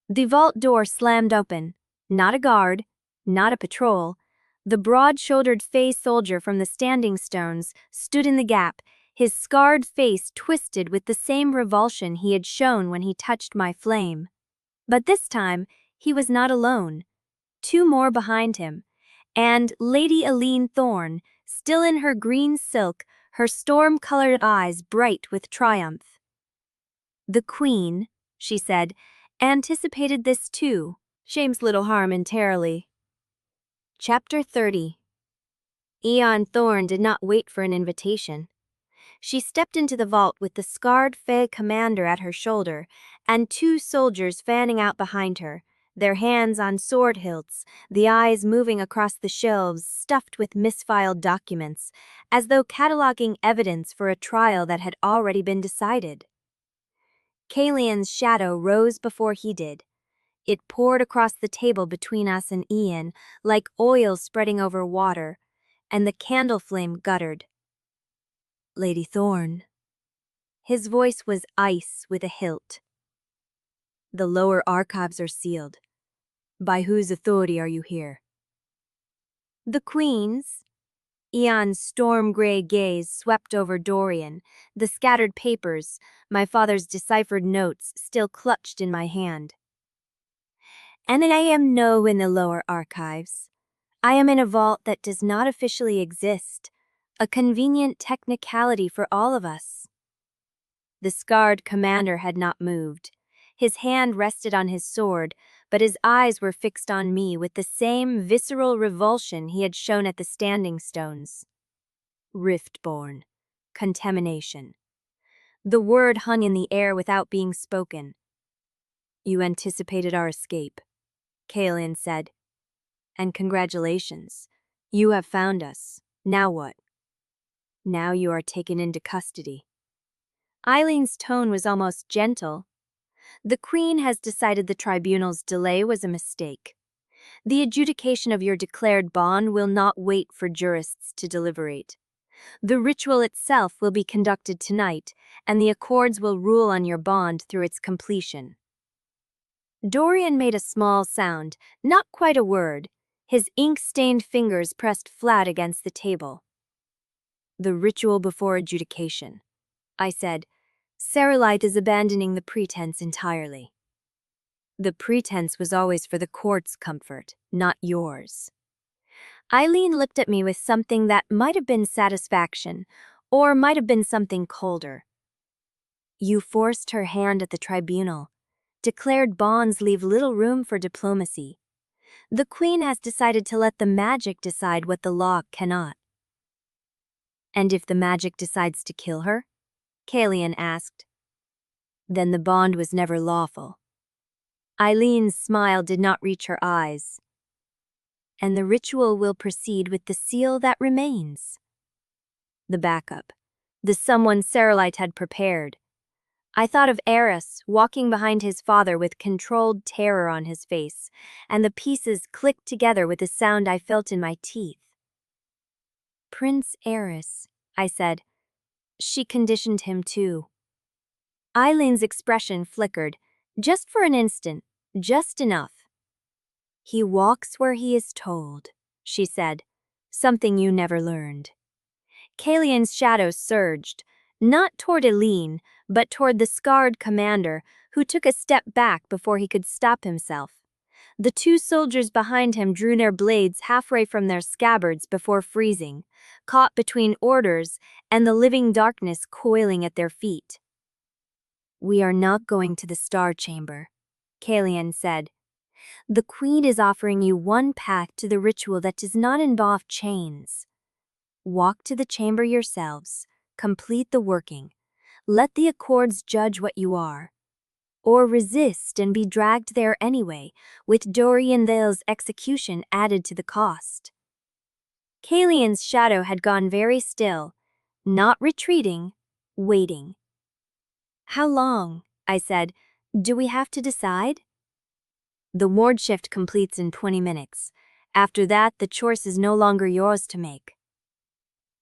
The vault door slammed open. Not a guard, not a patrol. The broad-shouldered Fey soldier from the Standing Stones stood in the gap, his scarred face twisted with the same revulsion he had shown when he touched my flame. But this time, he was not alone. Two more behind him, and Lady Aline Thorne, still in her green silk, her storm-colored eyes bright with triumph. "The Queen," she said, "anticipated this too. Shame's little harm entirely." Chapter 30. Aeon Thorne did not wait for an invitation. She stepped into the vault with the scarred Fey commander at her shoulder and two soldiers fanning out behind her, their hands on sword hilts, the eyes moving across the shelves stuffed with misfiled documents, as though cataloging evidence for a trial that had already been decided. Caelion's shadow rose before he did. It poured across the table between us and Ian, like oil spreading over water, and the candle flame guttered. "Lady Thorne." His voice was ice with a hilt. "The lower archives are sealed. By whose authority are you here?" "The Queen's." Ion's storm-gray gaze swept over Dorian, the scattered papers, my father's deciphered notes still clutched in my hand. "And I am no in the lower archives. I am in a vault that does not officially exist, a convenient technicality for all of us." The scarred commander had not moved. His hand rested on his sword, but his eyes were fixed on me with the same visceral revulsion he had shown at the Standing Stones. Riftborn. Contamination. The word hung in the air without being spoken. "You anticipated our escape," Caelion said. "And congratulations. You have found us. Now what?" "Now you are taken into custody." Eileen's tone was almost gentle. "The Queen has decided the tribunal's delay was a mistake. The adjudication of your declared bond will not wait for jurists to deliberate. The ritual itself will be conducted tonight, and the accords will rule on your bond through its completion." Dorian made a small sound, not quite a word, his ink-stained fingers pressed flat against the table. "The ritual before adjudication," I said. "Cerulite is abandoning the pretense entirely." "The pretense was always for the court's comfort, not yours." Eileen looked at me with something that might have been satisfaction, or might have been something colder. "You forced her hand at the tribunal. Declared bonds leave little room for diplomacy. The Queen has decided to let the magic decide what the law cannot." "And if the magic decides to kill her?" Caelion asked. "Then the bond was never lawful." Eileen's smile did not reach her eyes. "And the ritual will proceed with the seal that remains." The backup. The someone Cerulite had prepared. I thought of Eris walking behind his father with controlled terror on his face, and the pieces clicked together with the sound I felt in my teeth. "Prince Eris," I said. "She conditioned him too." Eileen's expression flickered, just for an instant, just enough. "He walks where he is told," she said, "something you never learned." Caelion's shadow surged, not toward Eileen, but toward the scarred commander, who took a step back before he could stop himself. The two soldiers behind him drew their blades halfway from their scabbards before freezing, caught between orders and the living darkness coiling at their feet. "We are not going to the Star Chamber," Caelion said. "The Queen is offering you one path to the ritual that does not involve chains. Walk to the chamber yourselves, complete the working, let the accords judge what you are. Or resist and be dragged there anyway, with Dorian Thale's execution added to the cost." Caelion's shadow had gone very still, not retreating, waiting. "How long?" I said. "Do we have to decide?" "The ward shift completes in 20 minutes. After that, the choice is no longer yours to make."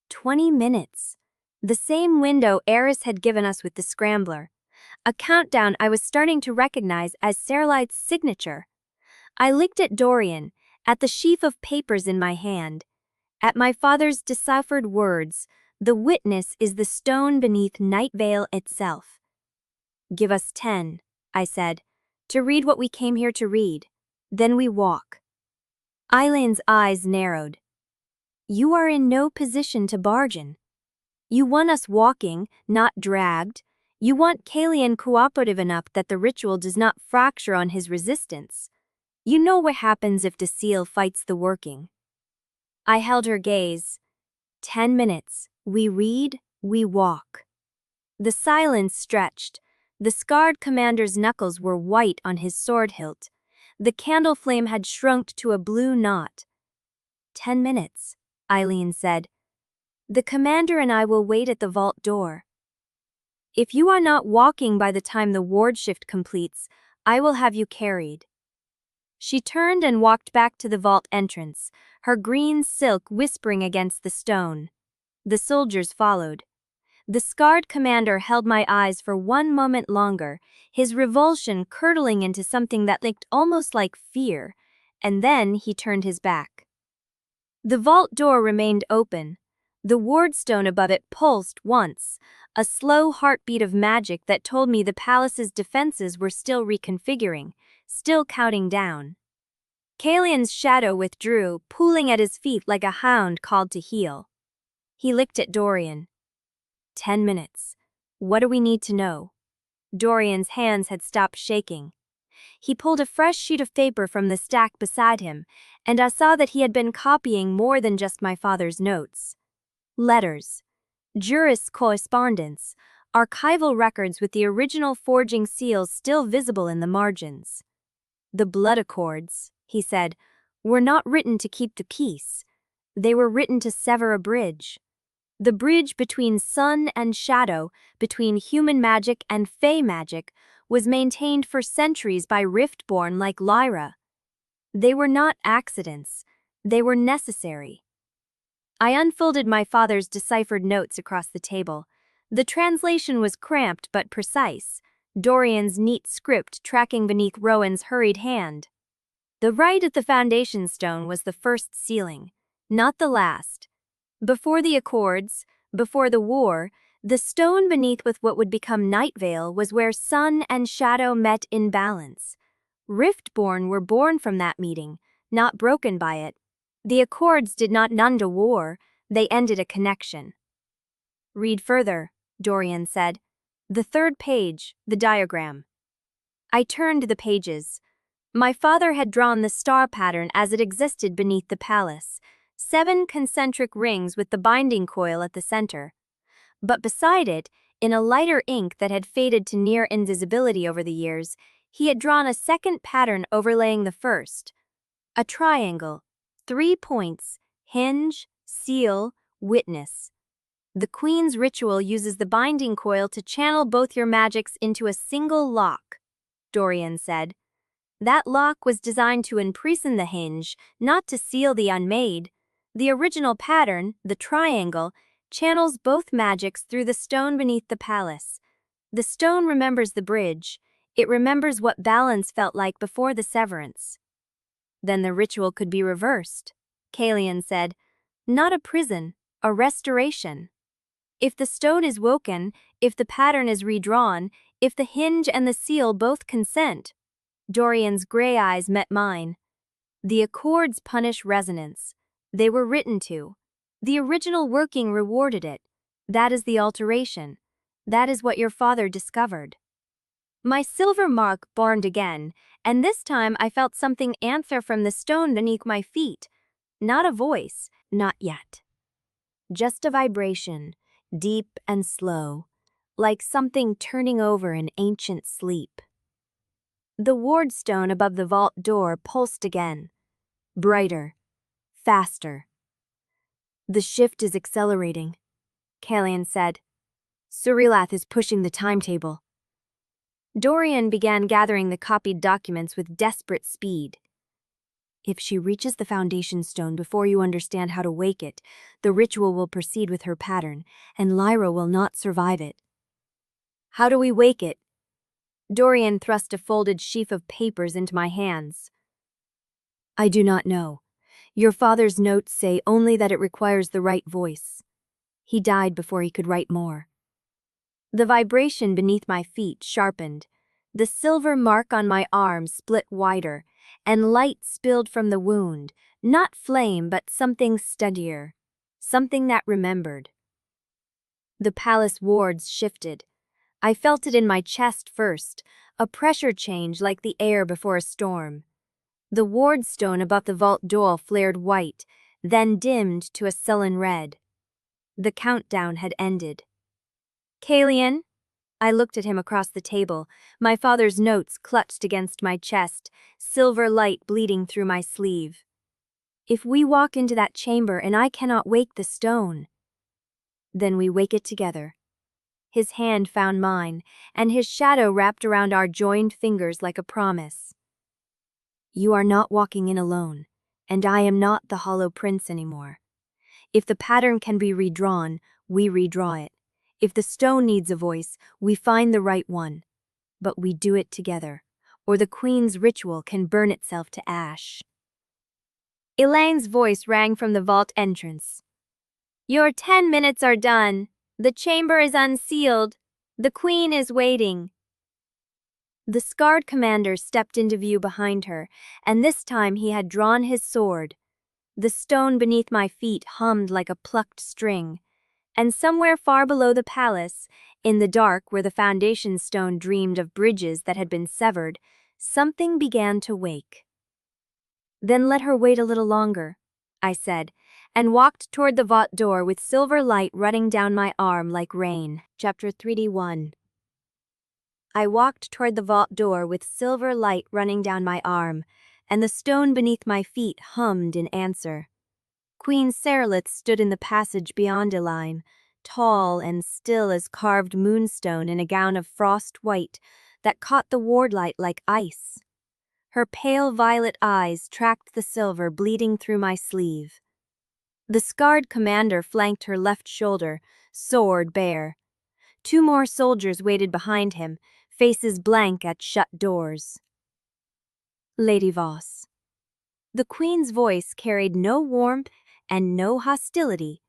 20 minutes. The same window Eris had given us with the scrambler. a countdown I was starting to recognize as Sarlight's signature. I looked at Dorian, at the sheaf of papers in my hand, at my father's deciphered words. The witness is the stone beneath Nightveil itself. "Give us 10, I said, "to read what we came here to read. Then we walk." Eileen's eyes narrowed. "You are in no position to bargain. You want us walking, not dragged. You want Caelion cooperative enough that the ritual does not fracture on his resistance. You know what happens if the seal fights the working." I held her gaze. 10 minutes. We read, we walk. The silence stretched. The scarred commander's knuckles were white on his sword hilt. The candle flame had shrunk to a blue knot. 10 minutes, Eileen said. "The commander and I will wait at the vault door. If you are not walking by the time the ward shift completes, I will have you carried." She turned and walked back to the vault entrance, her green silk whispering against the stone. The soldiers followed. The scarred commander held my eyes for one moment longer, his revulsion curdling into something that looked almost like fear, and then he turned his back. The vault door remained open. The wardstone above it pulsed once, a slow heartbeat of magic that told me the palace's defenses were still reconfiguring, still counting down. Caelion's shadow withdrew, pooling at his feet like a hound called to heel. He looked at Dorian. 10 minutes. What do we need to know? Dorian's hands had stopped shaking. He pulled a fresh sheet of paper from the stack beside him, and I saw that he had been copying more than just my father's notes. Letters, jurist correspondence, archival records with the original forging seals still visible in the margins. "The blood accords," he said, "were not written to keep the peace. They were written to sever a bridge. The bridge between sun and shadow, between human magic and fey magic, was maintained for centuries by riftborn like Lyra. They were not accidents. They were necessary." I unfolded my father's deciphered notes across the table. The translation was cramped but precise, Dorian's neat script tracking beneath Rowan's hurried hand. The right at the foundation stone was the first sealing, not the last. Before the accords, before the war, the stone beneath with what would become Nightveil was where sun and shadow met in balance. Riftborn were born from that meeting, not broken by it. The accords did not end a war, they ended a connection. "Read further," Dorian said. "The third page, the diagram." I turned the pages. My father had drawn the star pattern as it existed beneath the palace, 7 concentric rings with the binding coil at the center. But beside it, in a lighter ink that had faded to near invisibility over the years, he had drawn a second pattern overlaying the first. A triangle, 3 points, hinge, seal, witness. "The Queen's ritual uses the binding coil to channel both your magics into a single lock," Dorian said. "That lock was designed to imprison the hinge, not to seal the Unmade. The original pattern, the triangle, channels both magics through the stone beneath the palace. The stone remembers the bridge. It remembers what balance felt like before the severance." "Then the ritual could be reversed," Caelion said. "Not a prison, a restoration. If the stone is woken, if the pattern is redrawn, if the hinge and the seal both consent." Dorian's gray eyes met mine. "The accords punish resonance. They were written to. The original working rewarded it. That is the alteration. That is what your father discovered." My silver mark burned again, and this time I felt something answer from the stone beneath my feet. Not a voice, not yet. Just a vibration, deep and slow, like something turning over in ancient sleep. The wardstone above the vault door pulsed again. Brighter, faster. "The shift is accelerating," Caelion said. "Surilath is pushing the timetable." Dorian began gathering the copied documents with desperate speed. "If she reaches the foundation stone before you understand how to wake it, the ritual will proceed with her pattern, and Lyra will not survive it." "How do we wake it?" Dorian thrust a folded sheaf of papers into my hands. I do not know. Your father's notes say only that it requires the right voice. He died before he could write more. The vibration beneath my feet sharpened. The silver mark on my arm split wider, and light spilled from the wound, not flame but something steadier, something that remembered. The palace wards shifted. I felt it in my chest first, a pressure change like the air before a storm. The ward stone above the vault door flared white, then dimmed to a sullen red. The countdown had ended. Caelion? I looked at him across the table, my father's notes clutched against my chest, silver light bleeding through my sleeve. If we walk into that chamber and I cannot wake the stone, then we wake it together. His hand found mine, and his shadow wrapped around our joined fingers like a promise. You are not walking in alone, and I am not the Hollow Prince anymore. If the pattern can be redrawn, we redraw it. If the stone needs a voice, we find the right one. But we do it together, or the Queen's ritual can burn itself to ash. Elaine's voice rang from the vault entrance. Your 10 minutes are done. The chamber is unsealed. The Queen is waiting. The scarred commander stepped into view behind her, and this time he had drawn his sword. The stone beneath my feet hummed like a plucked string, and somewhere far below the palace, in the dark where the foundation stone dreamed of bridges that had been severed, something began to wake. Then let her wait a little longer, I said, and walked toward the vault door with silver light running down my arm like rain. Chapter 3D1. I walked toward the vault door with silver light running down my arm, and the stone beneath my feet hummed in answer. Queen Serylith stood in the passage beyond Elaine, tall and still as carved moonstone in a gown of frost white that caught the wardlight like ice. Her pale violet eyes tracked the silver bleeding through my sleeve. The scarred commander flanked her left shoulder, sword bare. 2 more soldiers waited behind him, faces blank at shut doors. Lady Voss. The Queen's voice carried no warmth and no hostility,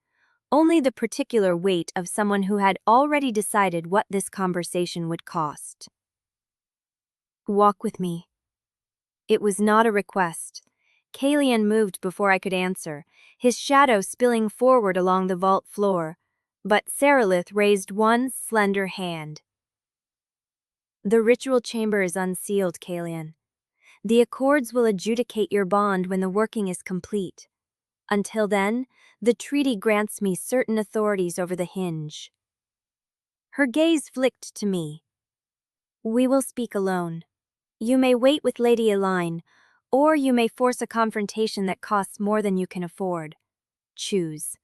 only the particular weight of someone who had already decided what this conversation would cost. Walk with me. It was not a request. Caelion moved before I could answer, his shadow spilling forward along the vault floor, but Serylith raised one slender hand. The ritual chamber is unsealed, Caelion. The Accords will adjudicate your bond when the working is complete. Until then, the treaty grants me certain authorities over the hinge. Her gaze flicked to me. We will speak alone. You may wait with Lady Elaine, or you may force a confrontation that costs more than you can afford. Choose.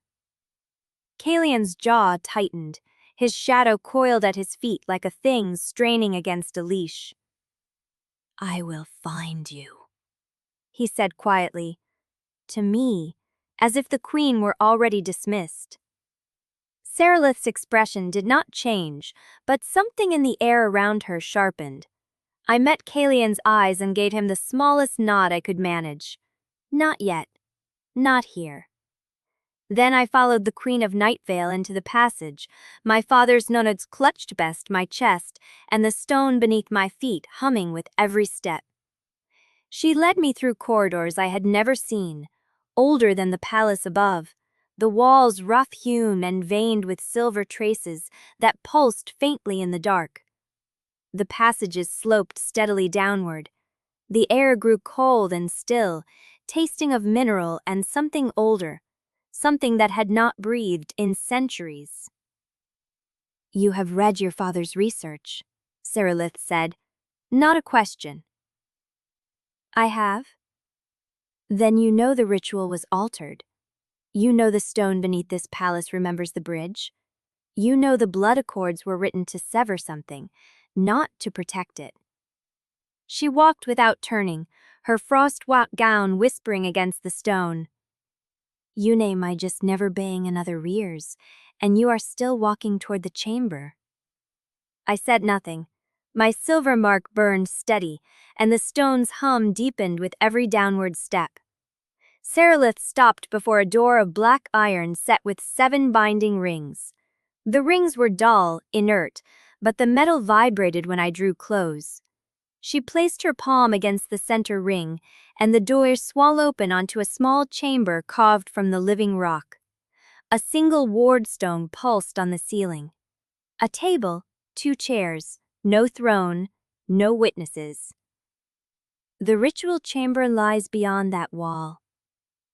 Caelion's jaw tightened, his shadow coiled at his feet like a thing straining against a leash. I will find you, he said quietly. To me, as if the Queen were already dismissed. Serylith's expression did not change, but something in the air around her sharpened. I met Caelion's eyes and gave him the smallest nod I could manage. Not yet. Not here. Then I followed the Queen of Nightveil into the passage, my father's nonads clutched best my chest, and the stone beneath my feet humming with every step. She led me through corridors I had never seen, older than the palace above, the walls rough-hewn and veined with silver traces that pulsed faintly in the dark. The passages sloped steadily downward. The air grew cold and still, tasting of mineral and something older, something that had not breathed in centuries. You have read your father's research, Serylith said. Not a question. I have. Then you know the ritual was altered. You know the stone beneath this palace remembers the bridge. You know the blood accords were written to sever something, not to protect it. She walked without turning, her frost-white gown whispering against the stone. You name I just never baying another rears, and you are still walking toward the chamber. I said nothing. My silver mark burned steady, and the stone's hum deepened with every downward step. Serelith stopped before a door of black iron set with 7 binding rings. The rings were dull, inert, but the metal vibrated when I drew close. She placed her palm against the center ring, and the door swung open onto a small chamber carved from the living rock. A single ward stone pulsed on the ceiling. A table, 2 chairs, no throne, no witnesses. The ritual chamber lies beyond that wall.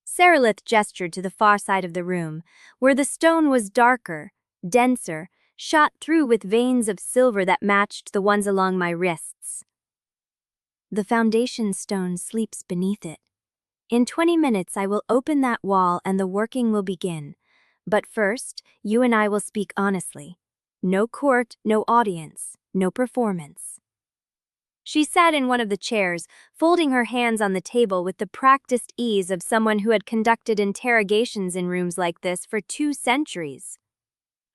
Serelith gestured to the far side of the room, where the stone was darker, denser, shot through with veins of silver that matched the ones along my wrists. The foundation stone sleeps beneath it. In 20 minutes I will open that wall and the working will begin. But first, you and I will speak honestly. No court, no audience, no performance. She sat in one of the chairs, folding her hands on the table with the practiced ease of someone who had conducted interrogations in rooms like this for 2 centuries.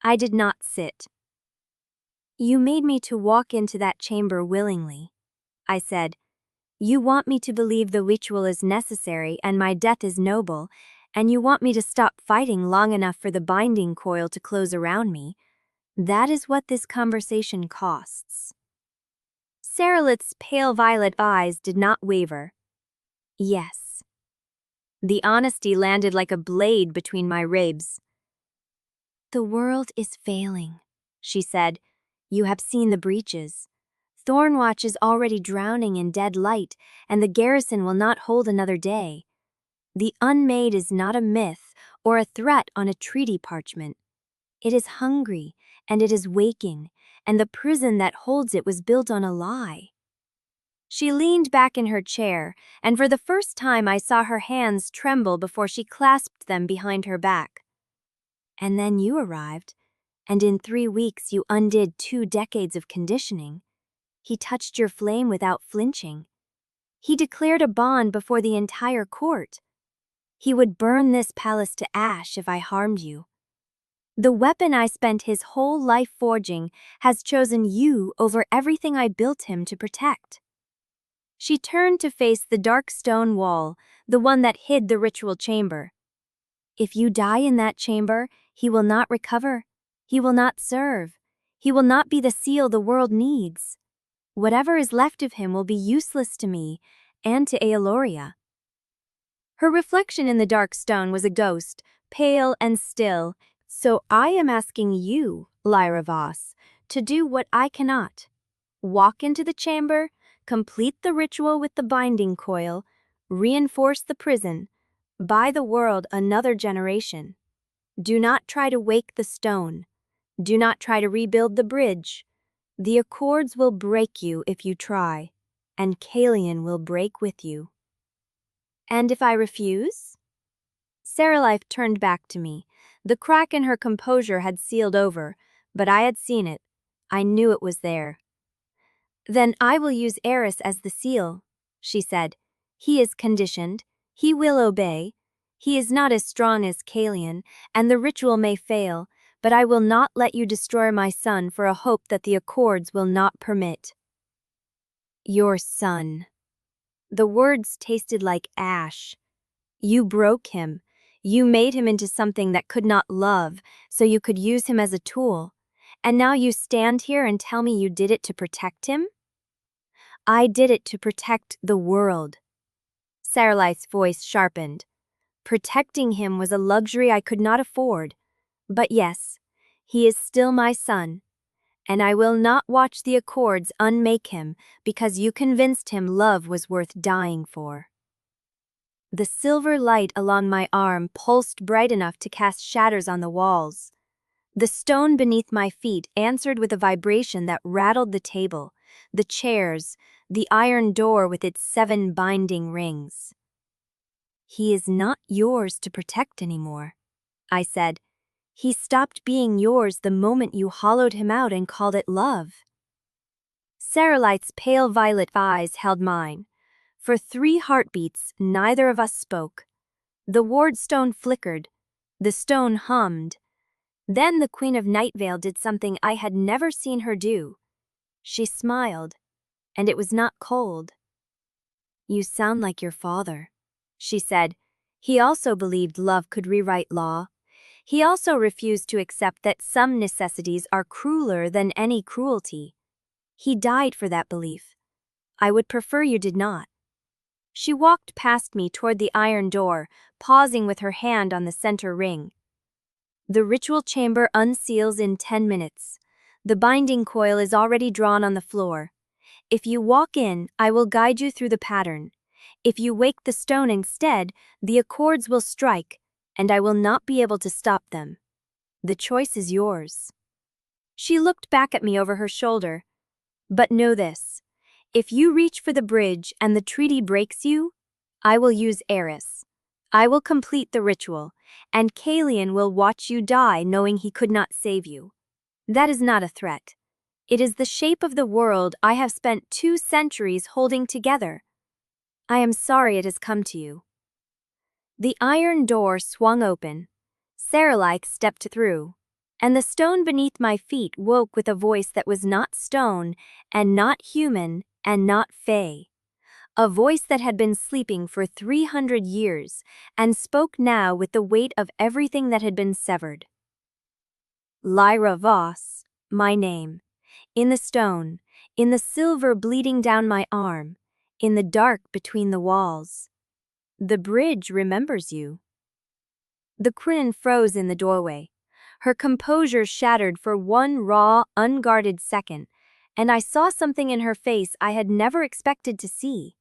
I did not sit. You made me to walk into that chamber willingly, I said. You want me to believe the ritual is necessary and my death is noble, and you want me to stop fighting long enough for the binding coil to close around me. That is what this conversation costs. Serelith's pale violet eyes did not waver. Yes. The honesty landed like a blade between my ribs. The world is failing, she said. You have seen the breaches. Thornwatch is already drowning in dead light, and the garrison will not hold another day. The Unmade is not a myth or a threat on a treaty parchment. It is hungry, and it is waking, and the prison that holds it was built on a lie. She leaned back in her chair, and for the first time I saw her hands tremble before she clasped them behind her back. And then you arrived, and in 3 weeks you undid 2 decades of conditioning. He touched your flame without flinching. He declared a bond before the entire court. He would burn this palace to ash if I harmed you. The weapon I spent his whole life forging has chosen you over everything I built him to protect. She turned to face the dark stone wall, the one that hid the ritual chamber. If you die in that chamber, he will not recover. He will not serve. He will not be the seal the world needs. Whatever is left of him will be useless to me and to Aeloria. Her reflection in the dark stone was a ghost, pale and still. So I am asking you, Lyra Voss, to do what I cannot. Walk into the chamber, complete the ritual with the binding coil, reinforce the prison, buy the world another generation. Do not try to wake the stone. Do not try to rebuild the bridge. The Accords will break you if you try, and Caelion will break with you. And if I refuse? Serelife turned back to me. The crack in her composure had sealed over, but I had seen it. I knew it was there. Then I will use Eris as the seal, she said. He is conditioned. He will obey. He is not as strong as Caelion, and the ritual may fail, but I will not let you destroy my son for a hope that the Accords will not permit. Your son. The words tasted like ash. You broke him. You made him into something that could not love, so you could use him as a tool. And now you stand here and tell me you did it to protect him? I did it to protect the world. Saralith's voice sharpened. Protecting him was a luxury I could not afford. But yes, he is still my son. And I will not watch the Accords unmake him because you convinced him love was worth dying for. The silver light along my arm pulsed bright enough to cast shadows on the walls. The stone beneath my feet answered with a vibration that rattled the table, the chairs, the iron door with its 7 binding rings. He is not yours to protect anymore, I said. He stopped being yours the moment you hollowed him out and called it love. Serelith's pale violet eyes held mine. For 3 heartbeats, neither of us spoke. The ward stone flickered. The stone hummed. Then the Queen of Nightveil did something I had never seen her do. She smiled, and it was not cold. "You sound like your father," she said. He also believed love could rewrite law. He also refused to accept that some necessities are crueler than any cruelty. He died for that belief. "I would prefer you did not." She walked past me toward the iron door, pausing with her hand on the center ring. "The ritual chamber unseals in 10 minutes. The binding coil is already drawn on the floor. If you walk in, I will guide you through the pattern. If you wake the stone instead, the accords will strike, and I will not be able to stop them. The choice is yours." She looked back at me over her shoulder. "But know this. If you reach for the bridge and the treaty breaks you, I will use Eris. I will complete the ritual, and Caelion will watch you die knowing he could not save you. That is not a threat. It is the shape of the world I have spent 2 centuries holding together. I am sorry it has come to you." The iron door swung open. Saralike stepped through, and the stone beneath my feet woke with a voice that was not stone, and not human, and not fey. A voice that had been sleeping for 300 years, and spoke now with the weight of everything that had been severed. "Lyra Voss, my name. In the stone, in the silver bleeding down my arm, in the dark between the walls. The bridge remembers you." The Kryn froze in the doorway. Her composure shattered for one raw, unguarded second, and I saw something in her face I had never expected to see.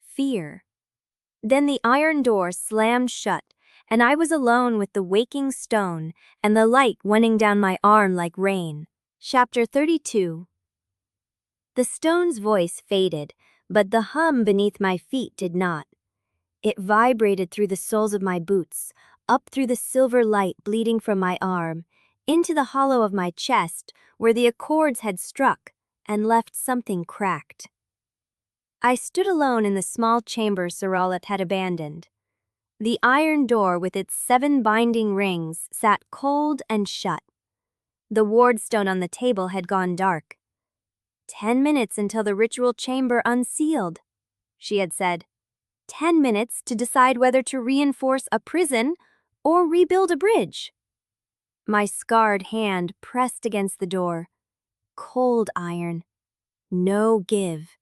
Fear. Then the iron door slammed shut, and I was alone with the waking stone and the light running down my arm like rain. Chapter 32. The stone's voice faded, but the hum beneath my feet did not. It vibrated through the soles of my boots, up through the silver light bleeding from my arm, into the hollow of my chest where the accords had struck and left something cracked. I stood alone in the small chamber Saralit had abandoned. The iron door with its 7 binding rings sat cold and shut. The wardstone on the table had gone dark. 10 minutes until the ritual chamber unsealed, she had said. 10 minutes to decide whether to reinforce a prison or rebuild a bridge. My scarred hand pressed against the door. Cold iron. No give.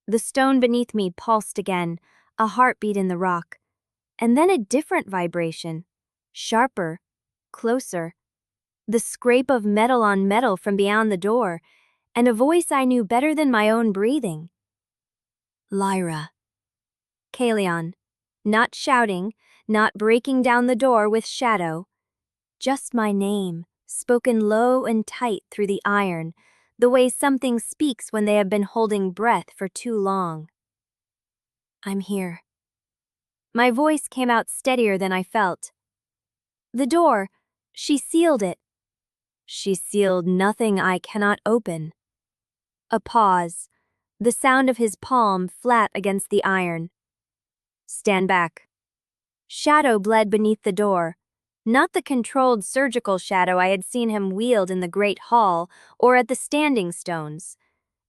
The stone beneath me pulsed again, a heartbeat in the rock. And then a different vibration. Sharper. Closer. The scrape of metal on metal from beyond the door, and a voice I knew better than my own breathing. "Lyra." Caelion. Not shouting, not breaking down the door with shadow. Just my name, spoken low and tight through the iron, the way something speaks when they have been holding breath for too long. "I'm here." My voice came out steadier than I felt. "The door, she sealed it." "She sealed nothing I cannot open." A pause, the sound of his palm flat against the iron. "Stand back." Shadow bled beneath the door. Not the controlled surgical shadow I had seen him wield in the great hall or at the standing stones.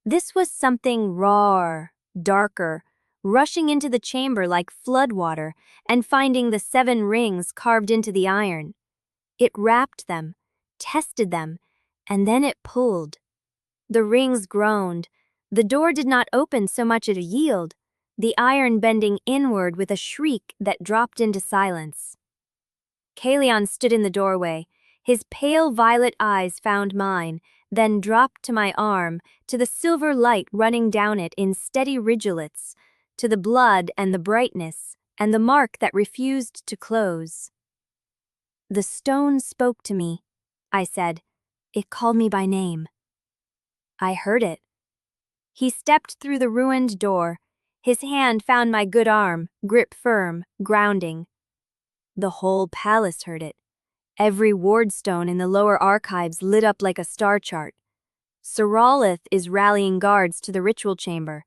This was something rawer, darker, rushing into the chamber like floodwater and finding the 7 rings carved into the iron. It wrapped them, tested them, and then it pulled. The rings groaned. The door did not open so much as a yield, the iron bending inward with a shriek that dropped into silence. Caelion stood in the doorway. His pale violet eyes found mine, then dropped to my arm, to the silver light running down it in steady rigulets, to the blood and the brightness, and the mark that refused to close. "The stone spoke to me," I said. "It called me by name." I heard it. He stepped through the ruined door. His hand found my good arm, grip firm, grounding. The whole palace heard it. Every wardstone in the lower archives lit up like a star chart. Saralith is rallying guards to the ritual chamber.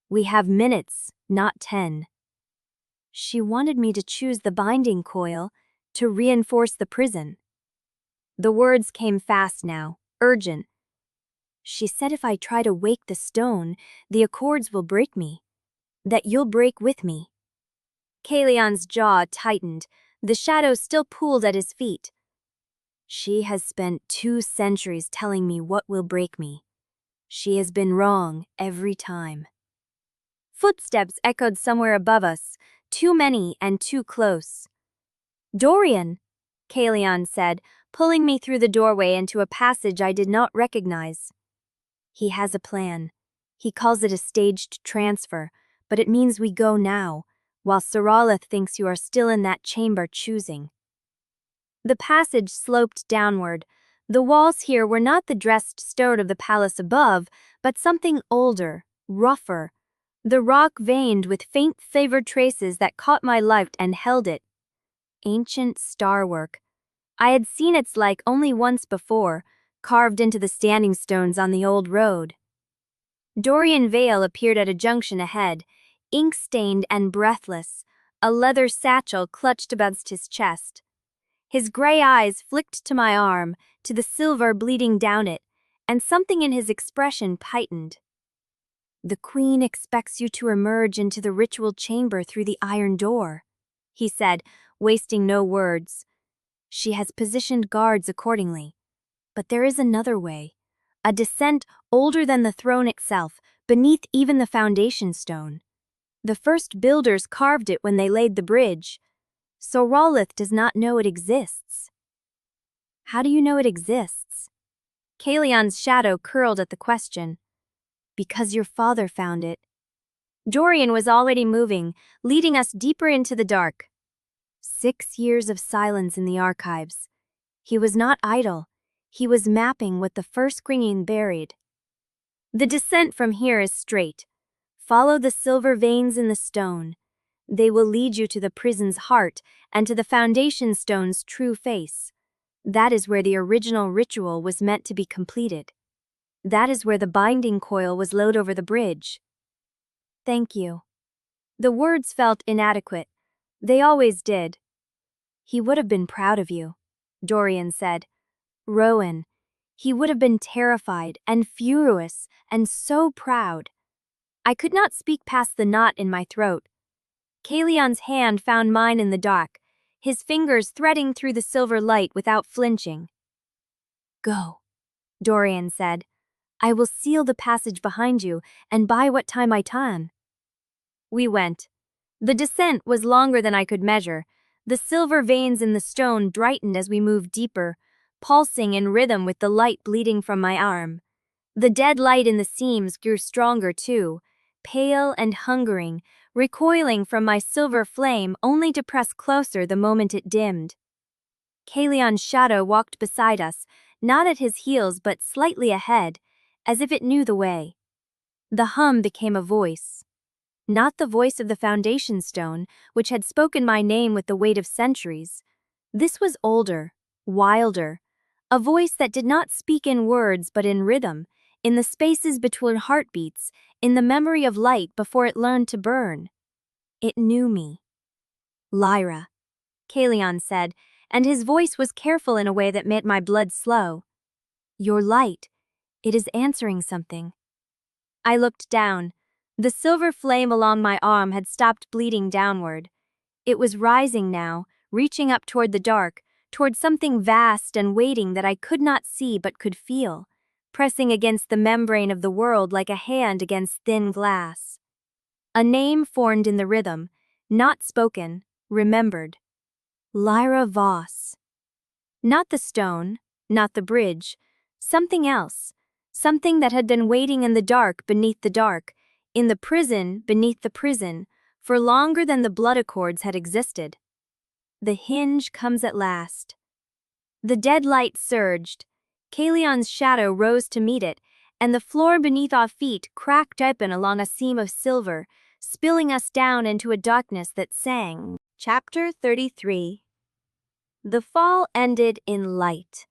We have minutes, not 10. She wanted me to choose the binding coil, to reinforce the prison. The words came fast now, urgent. She said if I try to wake the stone, the accords will break me. That you'll break with me. Caelion's jaw tightened. The shadow still pooled at his feet. She has spent 2 centuries telling me what will break me. She has been wrong every time. Footsteps echoed somewhere above us, too many and too close. Dorian, Caelion said, pulling me through the doorway into a passage I did not recognize. He has a plan. He calls it a staged transfer, but it means we go now, while Saralith thinks you are still in that chamber choosing. The passage sloped downward. The walls here were not the dressed stone of the palace above, but something older, rougher. The rock veined with faint flavored traces that caught my light and held it. Ancient starwork. I had seen its like only once before, carved into the standing stones on the old road. Dorian Vale appeared at a junction ahead, ink-stained and breathless, a leather satchel clutched against his chest. His gray eyes flicked to my arm, to the silver bleeding down it, and something in his expression tightened. The queen expects you to emerge into the ritual chamber through the iron door, he said, wasting no words. She has positioned guards accordingly. But there is another way. A descent older than the throne itself, beneath even the foundation stone. The first builders carved it when they laid the bridge. So Saralith does not know it exists. How do you know it exists? Caelion's shadow curled at the question. Because your father found it. Dorian was already moving, leading us deeper into the dark. 6 years of silence in the archives. He was not idle. He was mapping what the first queen buried. The descent from here is straight. Follow the silver veins in the stone. They will lead you to the prison's heart and to the foundation stone's true face. That is where the original ritual was meant to be completed. That is where the binding coil was lowered over the bridge. Thank you. The words felt inadequate. They always did. He would have been proud of you, Dorian said. Rowan. He would have been terrified and furious and so proud. I could not speak past the knot in my throat. Caelion's hand found mine in the dark, his fingers threading through the silver light without flinching. Go, Dorian said. I will seal the passage behind you and by what time I can. We went. The descent was longer than I could measure. The silver veins in the stone brightened as we moved deeper, pulsing in rhythm with the light bleeding from my arm. The dead light in the seams grew stronger too, pale and hungering, recoiling from my silver flame only to press closer the moment it dimmed. Caelion's shadow walked beside us, not at his heels but slightly ahead, as if it knew the way. The hum became a voice. Not the voice of the foundation stone, which had spoken my name with the weight of centuries. This was older, wilder, a voice that did not speak in words but in rhythm, in the spaces between heartbeats, in the memory of light before it learned to burn. It knew me. Lyra, Caelion said, and his voice was careful in a way that made my blood slow. Your light, it is answering something. I looked down. The silver flame along my arm had stopped bleeding downward. It was rising now, reaching up toward the dark, toward something vast and waiting that I could not see but could feel, pressing against the membrane of the world like a hand against thin glass. A name formed in the rhythm, not spoken, remembered. Lyra Voss. Not the stone, not the bridge, something else, something that had been waiting in the dark beneath the dark, in the prison beneath the prison, for longer than the blood accords had existed. The hinge comes at last. The dead light surged. Caelion's shadow rose to meet it, and the floor beneath our feet cracked open along a seam of silver, spilling us down into a darkness that sang. Chapter 33. The fall ended in light.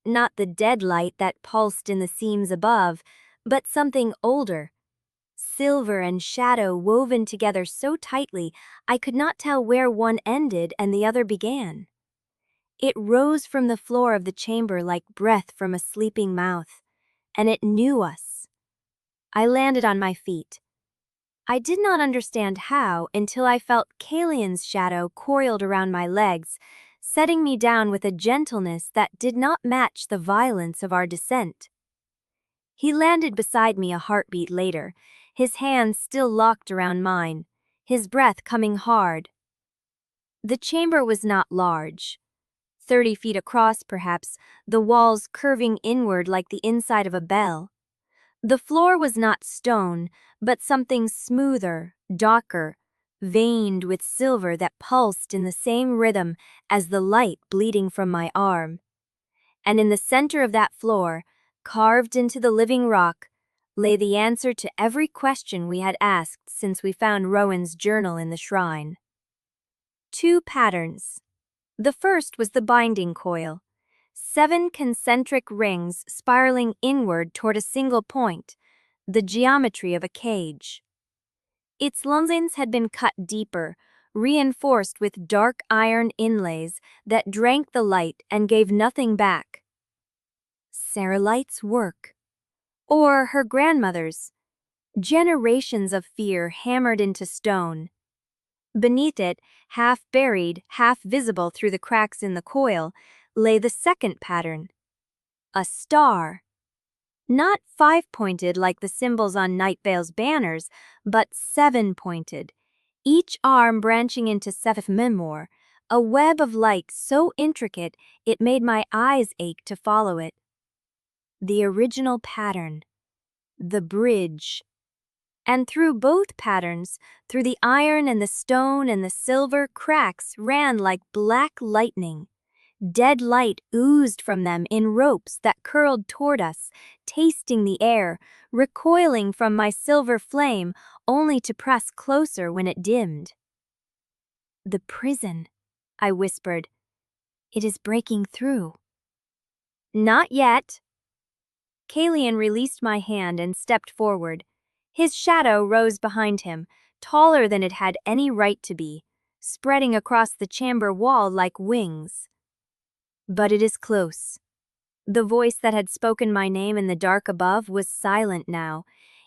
Not the dead light that pulsed in the seams above, but something older. Silver and shadow woven together so tightly I could not tell where one ended and the other began. It rose from the floor of the chamber like breath from a sleeping mouth, and it knew us. I landed on my feet. I did not understand how until I felt Caelion's shadow coiled around my legs, setting me down with a gentleness that did not match the violence of our descent. He landed beside me a heartbeat later, his hands still locked around mine, his breath coming hard. The chamber was not large. 30 feet across, perhaps, the walls curving inward like the inside of a bell. The floor was not stone, but something smoother, darker, veined with silver that pulsed in the same rhythm as the light bleeding from my arm. And in the center of that floor, carved into the living rock, lay the answer to every question we had asked since we found Rowan's journal in the shrine. 2 patterns. The first was the binding coil. 7 concentric rings spiraling inward toward a single point, the geometry of a cage. Its lonsdens had been cut deeper, reinforced with dark iron inlays that drank the light and gave nothing back. Saralite's work. Or her grandmother's. Generations of fear hammered into stone. Beneath it, half buried, half visible through the cracks in the coil, lay the second pattern. A star. Not 5-pointed like the symbols on Nightveil's banners, but 7-pointed, each arm branching into Seth Memoir, a web of light so intricate it made my eyes ache to follow it. The original pattern. The bridge. And through both patterns, through the iron and the stone and the silver, cracks ran like black lightning. Dead light oozed from them in ropes that curled toward us, tasting the air, recoiling from my silver flame, only to press closer when it dimmed. "The prison," I whispered. "It is breaking through." "Not yet." Caelion released my hand and stepped forward. His shadow rose behind him, taller than it had any right to be, spreading across the chamber wall like wings. "But it is close." The voice that had spoken my name in the dark above was silent now.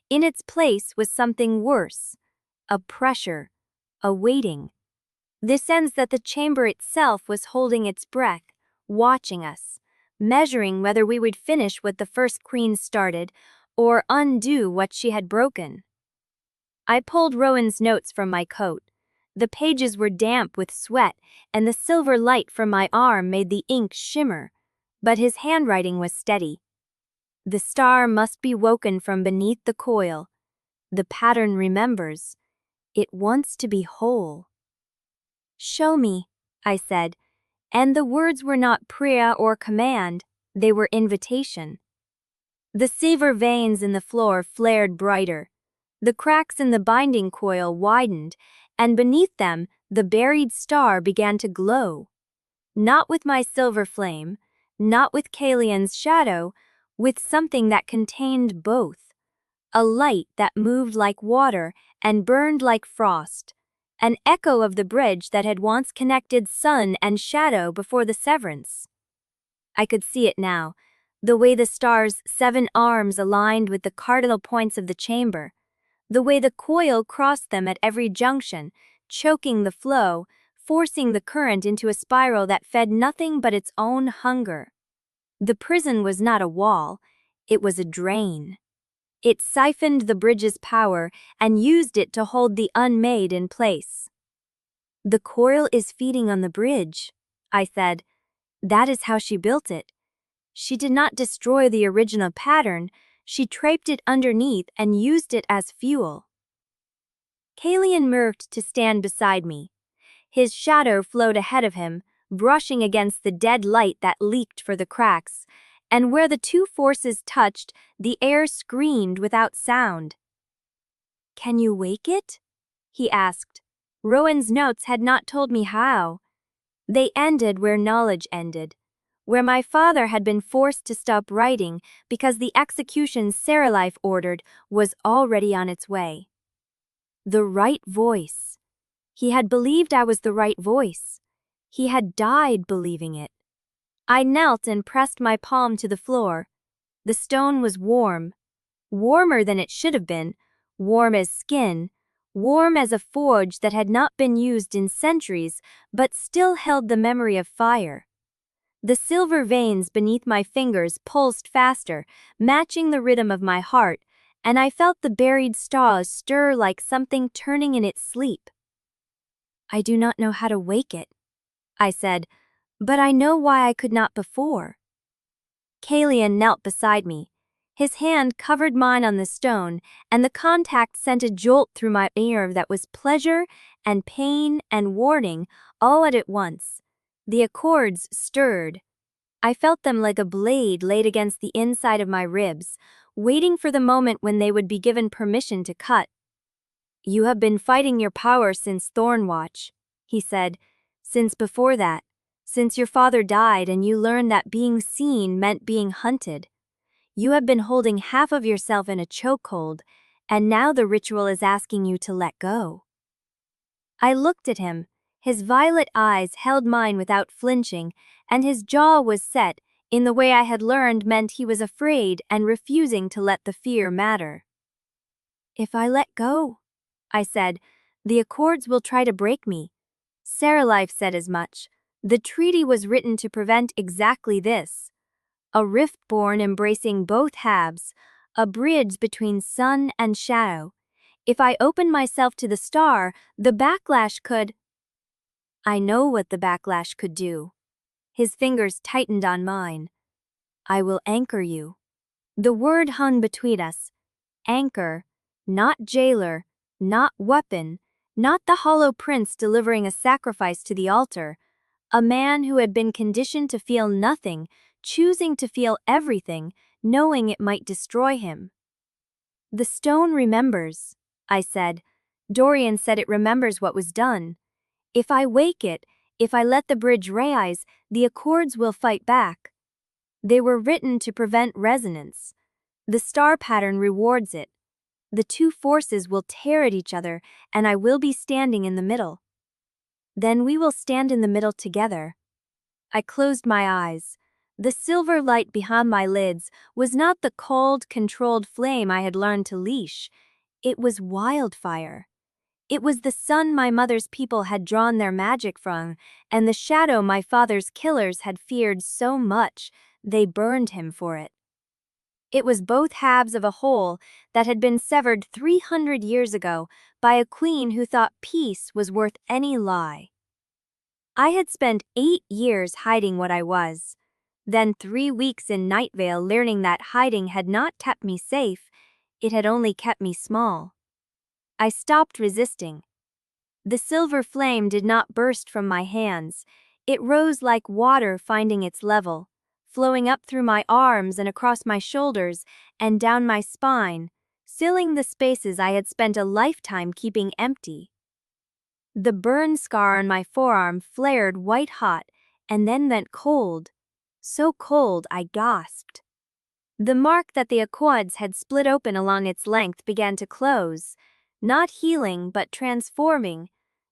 In its place was something worse. A pressure. A waiting. The sense that the chamber itself was holding its breath, watching us, measuring whether we would finish what the first queen started, or undo what she had broken. I pulled Rowan's notes from my coat. The pages were damp with sweat, and the silver light from my arm made the ink shimmer, but his handwriting was steady. The star must be woken from beneath the coil. The pattern remembers. It wants to be whole. "Show me," I said, and the words were not prayer or command, they were invitation. The silver veins in the floor flared brighter. The cracks in the binding coil widened, and beneath them the buried star began to glow. Not with my silver flame, not with Caelion's shadow, with something that contained both. A light that moved like water and burned like frost. An echo of the bridge that had once connected sun and shadow before the severance. I could see it now, the way the star's 7 arms aligned with the cardinal points of the chamber, the way the coil crossed them at every junction, choking the flow, forcing the current into a spiral that fed nothing but its own hunger. The prison was not a wall, it was a drain. It siphoned the bridge's power and used it to hold the Unmade in place. "The coil is feeding on the bridge," I said. "That is how she built it. She did not destroy the original pattern, she draped it underneath and used it as fuel." Caelion moved to stand beside me. His shadow flowed ahead of him, brushing against the dead light that leaked for the cracks, and where the 2 forces touched, the air screamed without sound. "Can you wake it?" he asked. Rowan's notes had not told me how. They ended where knowledge ended, where my father had been forced to stop writing because the execution Saralife ordered was already on its way. The right voice. He had believed I was the right voice. He had died believing it. I knelt and pressed my palm to the floor. The stone was warm, warmer than it should have been, warm as skin, warm as a forge that had not been used in centuries but still held the memory of fire. The silver veins beneath my fingers pulsed faster, matching the rhythm of my heart, and I felt the buried stars stir like something turning in its sleep. "I do not know how to wake it," I said, "but I know why I could not before." Caelion knelt beside me. His hand covered mine on the stone, and the contact sent a jolt through my ear that was pleasure and pain and warning all at once. The accords stirred. I felt them like a blade laid against the inside of my ribs, waiting for the moment when they would be given permission to cut. "You have been fighting your power since Thornwatch," he said, "since before that, since your father died and you learned that being seen meant being hunted. You have been holding half of yourself in a chokehold, and now the ritual is asking you to let go." I looked at him. His violet eyes held mine without flinching, and his jaw was set in the way I had learned meant he was afraid and refusing to let the fear matter. "If I let go," I said, "the accords will try to break me." Seralife said as much. The treaty was written to prevent exactly this. A rift born embracing both halves, a bridge between sun and shadow. If I opened myself to the star, the backlash could... I know what the backlash could do. His fingers tightened on mine. "I will anchor you." The word hung between us. Anchor, not jailer, not weapon, not the hollow prince delivering a sacrifice to the altar. A man who had been conditioned to feel nothing, choosing to feel everything, knowing it might destroy him. "The stone remembers," I said. "Dorian said it remembers what was done. If I wake it, if I let the bridge rise, the accords will fight back. They were written to prevent resonance. The star pattern rewards it. The two forces will tear at each other, and I will be standing in the middle. Then we will stand in the middle together." I closed my eyes. The silver light behind my lids was not the cold, controlled flame I had learned to leash. It was wildfire. It was the sun my mother's people had drawn their magic from, and the shadow my father's killers had feared so much they burned him for it. It was both halves of a whole that had been severed 300 years ago by a queen who thought peace was worth any lie. I had spent 8 years hiding what I was, then 3 weeks in Nightveil learning that hiding had not kept me safe, it had only kept me small. I stopped resisting. The silver flame did not burst from my hands. It rose like water finding its level, flowing up through my arms and across my shoulders and down my spine, filling the spaces I had spent a lifetime keeping empty. The burn scar on my forearm flared white-hot and then went cold. So cold I gasped. The mark that the accords had split open along its length began to close, not healing but transforming.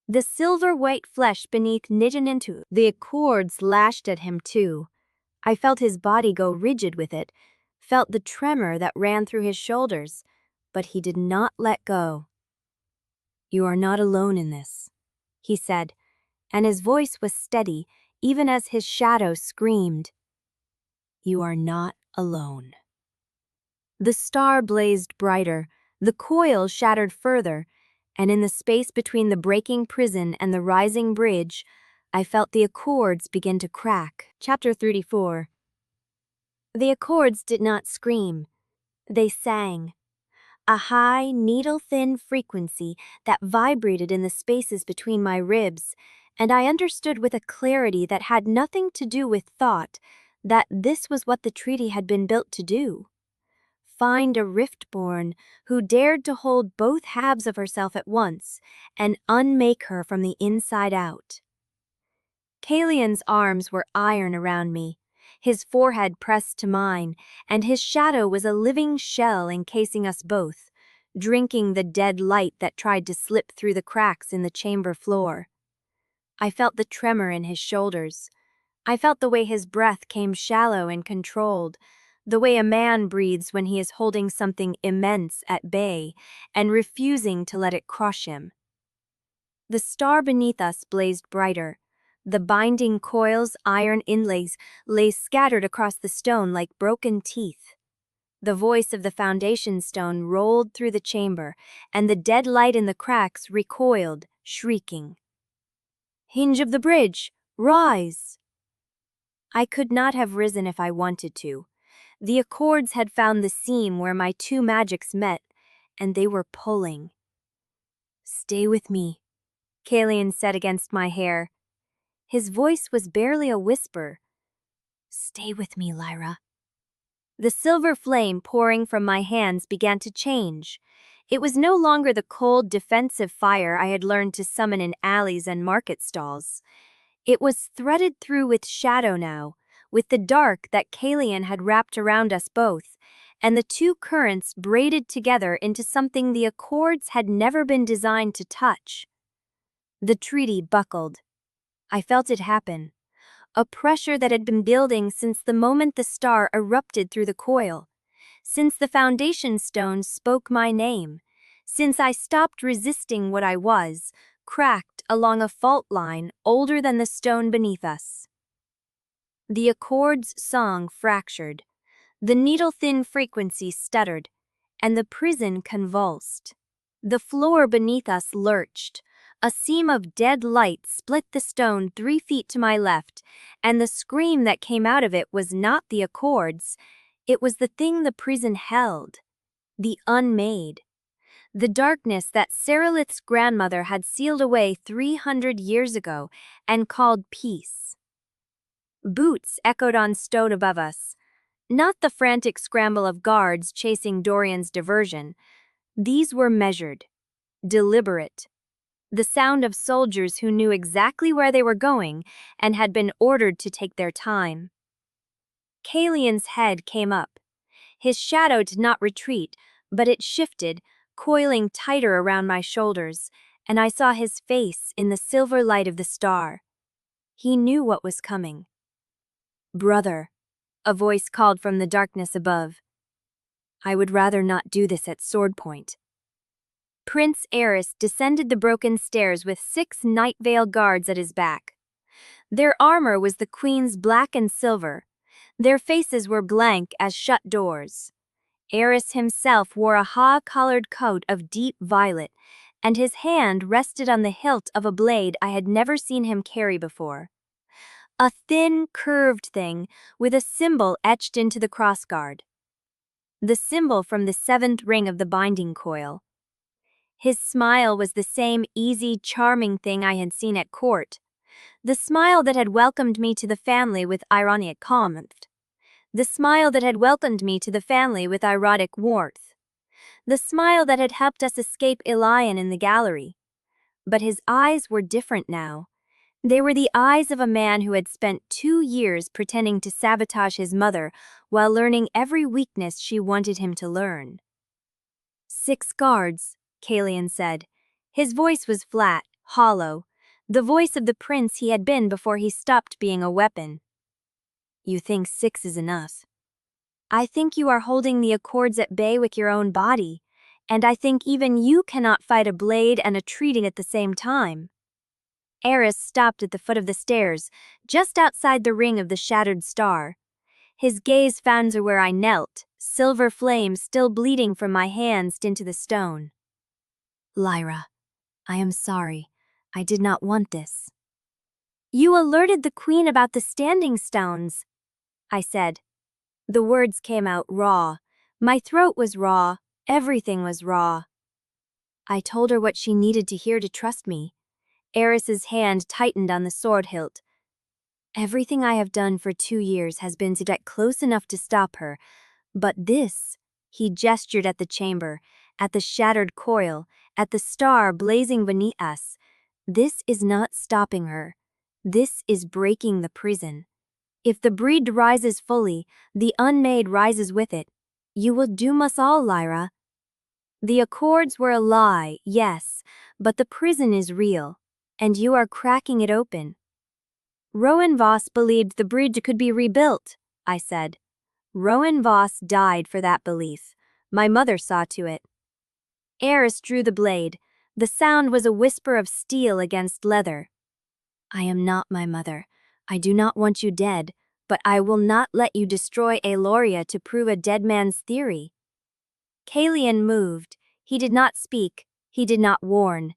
The silver-white flesh beneath knit into the accords lashed at him too. I felt his body go rigid with it, felt the tremor that ran through his shoulders, but he did not let go. "You are not alone in this," he said, and his voice was steady, even as his shadow screamed. "You are not alone." The star blazed brighter, the coil shattered further, and in the space between the breaking prison and the rising bridge, I felt the accords begin to crack. Chapter 34. The accords did not scream. They sang. A high, needle-thin frequency that vibrated in the spaces between my ribs, and I understood with a clarity that had nothing to do with thought that this was what the treaty had been built to do. Find a riftborn who dared to hold both halves of herself at once and unmake her from the inside out. Caelion's arms were iron around me, his forehead pressed to mine, and his shadow was a living shell encasing us both, drinking the dead light that tried to slip through the cracks in the chamber floor. I felt the tremor in his shoulders. I felt the way his breath came shallow and controlled, the way a man breathes when he is holding something immense at bay and refusing to let it crush him. The star beneath us blazed brighter. The binding coil's iron inlays lay scattered across the stone like broken teeth. The voice of the foundation stone rolled through the chamber, and the dead light in the cracks recoiled, shrieking. "Hinge of the bridge, rise!" I could not have risen if I wanted to. The accords had found the seam where my two magics met, and they were pulling. "Stay with me," Caelion said against my hair. His voice was barely a whisper. "Stay with me, Lyra." The silver flame pouring from my hands began to change. It was no longer the cold, defensive fire I had learned to summon in alleys and market stalls. It was threaded through with shadow now, with the dark that Caelion had wrapped around us both, and the two currents braided together into something the accords had never been designed to touch. The treaty buckled. I felt it happen. A pressure that had been building since the moment the star erupted through the coil. Since the foundation stone spoke my name. Since I stopped resisting what I was, cracked along a fault line older than the stone beneath us. The accord's song fractured. The needle-thin frequency stuttered, and the prison convulsed. The floor beneath us lurched. A seam of dead light split the stone 3 feet to my left, and the scream that came out of it was not the accords. It was the thing the prison held. The Unmade. The darkness that Saralith's grandmother had sealed away 300 years ago and called peace. Boots echoed on stone above us. Not the frantic scramble of guards chasing Dorian's diversion. These were measured, deliberate. The sound of soldiers who knew exactly where they were going and had been ordered to take their time. Caelion's head came up. His shadow did not retreat, but it shifted, coiling tighter around my shoulders, and I saw his face in the silver light of the star. He knew what was coming. "Brother," a voice called from the darkness above. "I would rather not do this at sword point." Prince Heir descended the broken stairs with 6 Nightveil guards at his back. Their armor was the queen's black and silver. Their faces were blank as shut doors. Heir himself wore a haw-collared coat of deep violet, and his hand rested on the hilt of a blade I had never seen him carry before. A thin, curved thing with a symbol etched into the crossguard. The symbol from the 7th ring of the binding coil. His smile was the same easy, charming thing I had seen at court. The smile that had welcomed me to the family with ironic calmth. The smile that had welcomed me to the family with ironic warmth. The smile that had helped us escape Elion in the gallery. But his eyes were different now. They were the eyes of a man who had spent 2 years pretending to sabotage his mother while learning every weakness she wanted him to learn. 6 guards, Caelion said. His voice was flat, hollow, the voice of the prince he had been before he stopped being a weapon. "You think 6 is enough. I think you are holding the accords at bay with your own body, and I think even you cannot fight a blade and a treaty at the same time." Heir stopped at the foot of the stairs, just outside the ring of the shattered star. His gaze found where I knelt, silver flame still bleeding from my hands into the stone. "Lyra, I am sorry. I did not want this." "You alerted the queen about the standing stones," I said. The words came out raw. My throat was raw. Everything was raw. "I told her what she needed to hear to trust me." Eris's hand tightened on the sword hilt. "Everything I have done for 2 years has been to get close enough to stop her. But this," he gestured at the chamber, at the shattered coil, at the star blazing beneath us. "This is not stopping her. This is breaking the prison. If the breed rises fully, the Unmade rises with it. You will doom us all, Lyra." "The accords were a lie, yes, but the prison is real, and you are cracking it open." "Rowan Voss believed the bridge could be rebuilt," I said. Lyra Voss died for that belief. My mother saw to it. Eris drew the blade. The sound was a whisper of steel against leather. I am not my mother. I do not want you dead, but I will not let you destroy Aloria to prove a dead man's theory. Caelion moved. He did not speak. He did not warn.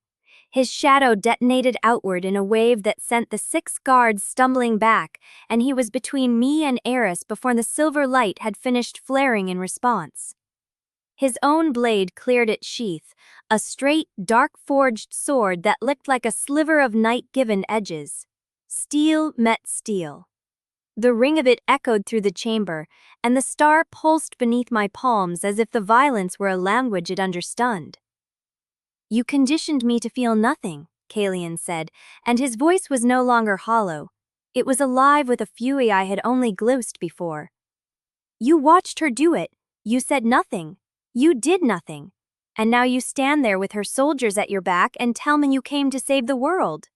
His shadow detonated outward in a wave that sent the 6 guards stumbling back, and he was between me and Eris before the silver light had finished flaring in response. His own blade cleared its sheath, a straight, dark-forged sword that looked like a sliver of night-given edges. Steel met steel. The ring of it echoed through the chamber, and the star pulsed beneath my palms as if the violence were a language it understood. You conditioned me to feel nothing, Caelion said, and his voice was no longer hollow. It was alive with a fury I had only glimpsed before. You watched her do it. You said nothing. You did nothing. And now you stand there with her soldiers at your back and tell me you came to save the world.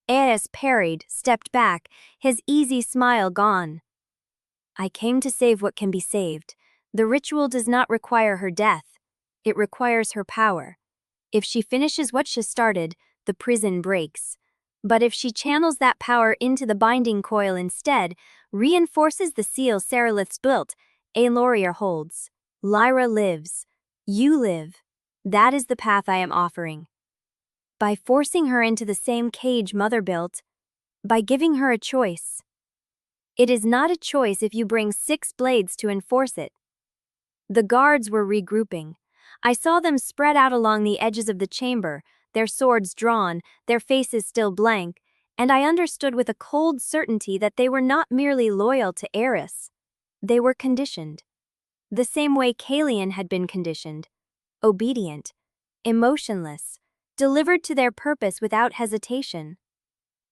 Eris parried, stepped back, his easy smile gone. I came to save what can be saved. The ritual does not require her death. It requires her power. If she finishes what she started, the prison breaks. But if she channels that power into the binding coil instead, reinforces the seal Seralith's built, Aloria holds. Lyra lives. You live. That is the path I am offering. By forcing her into the same cage Mother built, by giving her a choice. It is not a choice if you bring 6 blades to enforce it. The guards were regrouping. I saw them spread out along the edges of the chamber, their swords drawn, their faces still blank, and I understood with a cold certainty that they were not merely loyal to Eris. They were conditioned. The same way Caelion had been conditioned. Obedient. Emotionless. Delivered to their purpose without hesitation.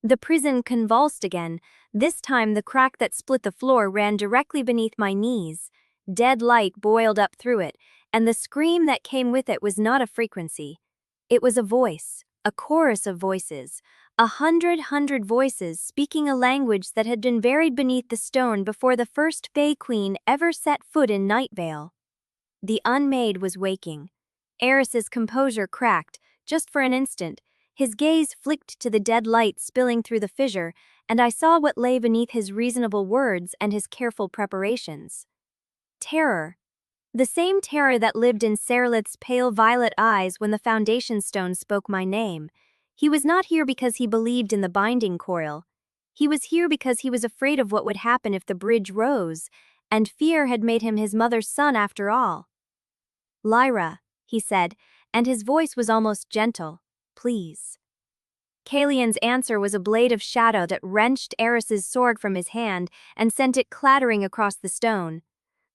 The prison convulsed again. This time the crack that split the floor ran directly beneath my knees. Dead light boiled up through it, and the scream that came with it was not a frequency. It was a voice, a chorus of voices, 100 voices speaking a language that had been buried beneath the stone before the first Fae Queen ever set foot in Nightveil. The Unmade was waking. Eris's composure cracked, just for an instant. His gaze flicked to the dead light spilling through the fissure, and I saw what lay beneath his reasonable words and his careful preparations. Terror. The same terror that lived in Seralith's pale violet eyes when the foundation stone spoke my name. He was not here because he believed in the binding coil. He was here because he was afraid of what would happen if the bridge rose, and fear had made him his mother's son after all. Lyra, he said, and his voice was almost gentle. Please. Caelion's answer was a blade of shadow that wrenched Eris's sword from his hand and sent it clattering across the stone.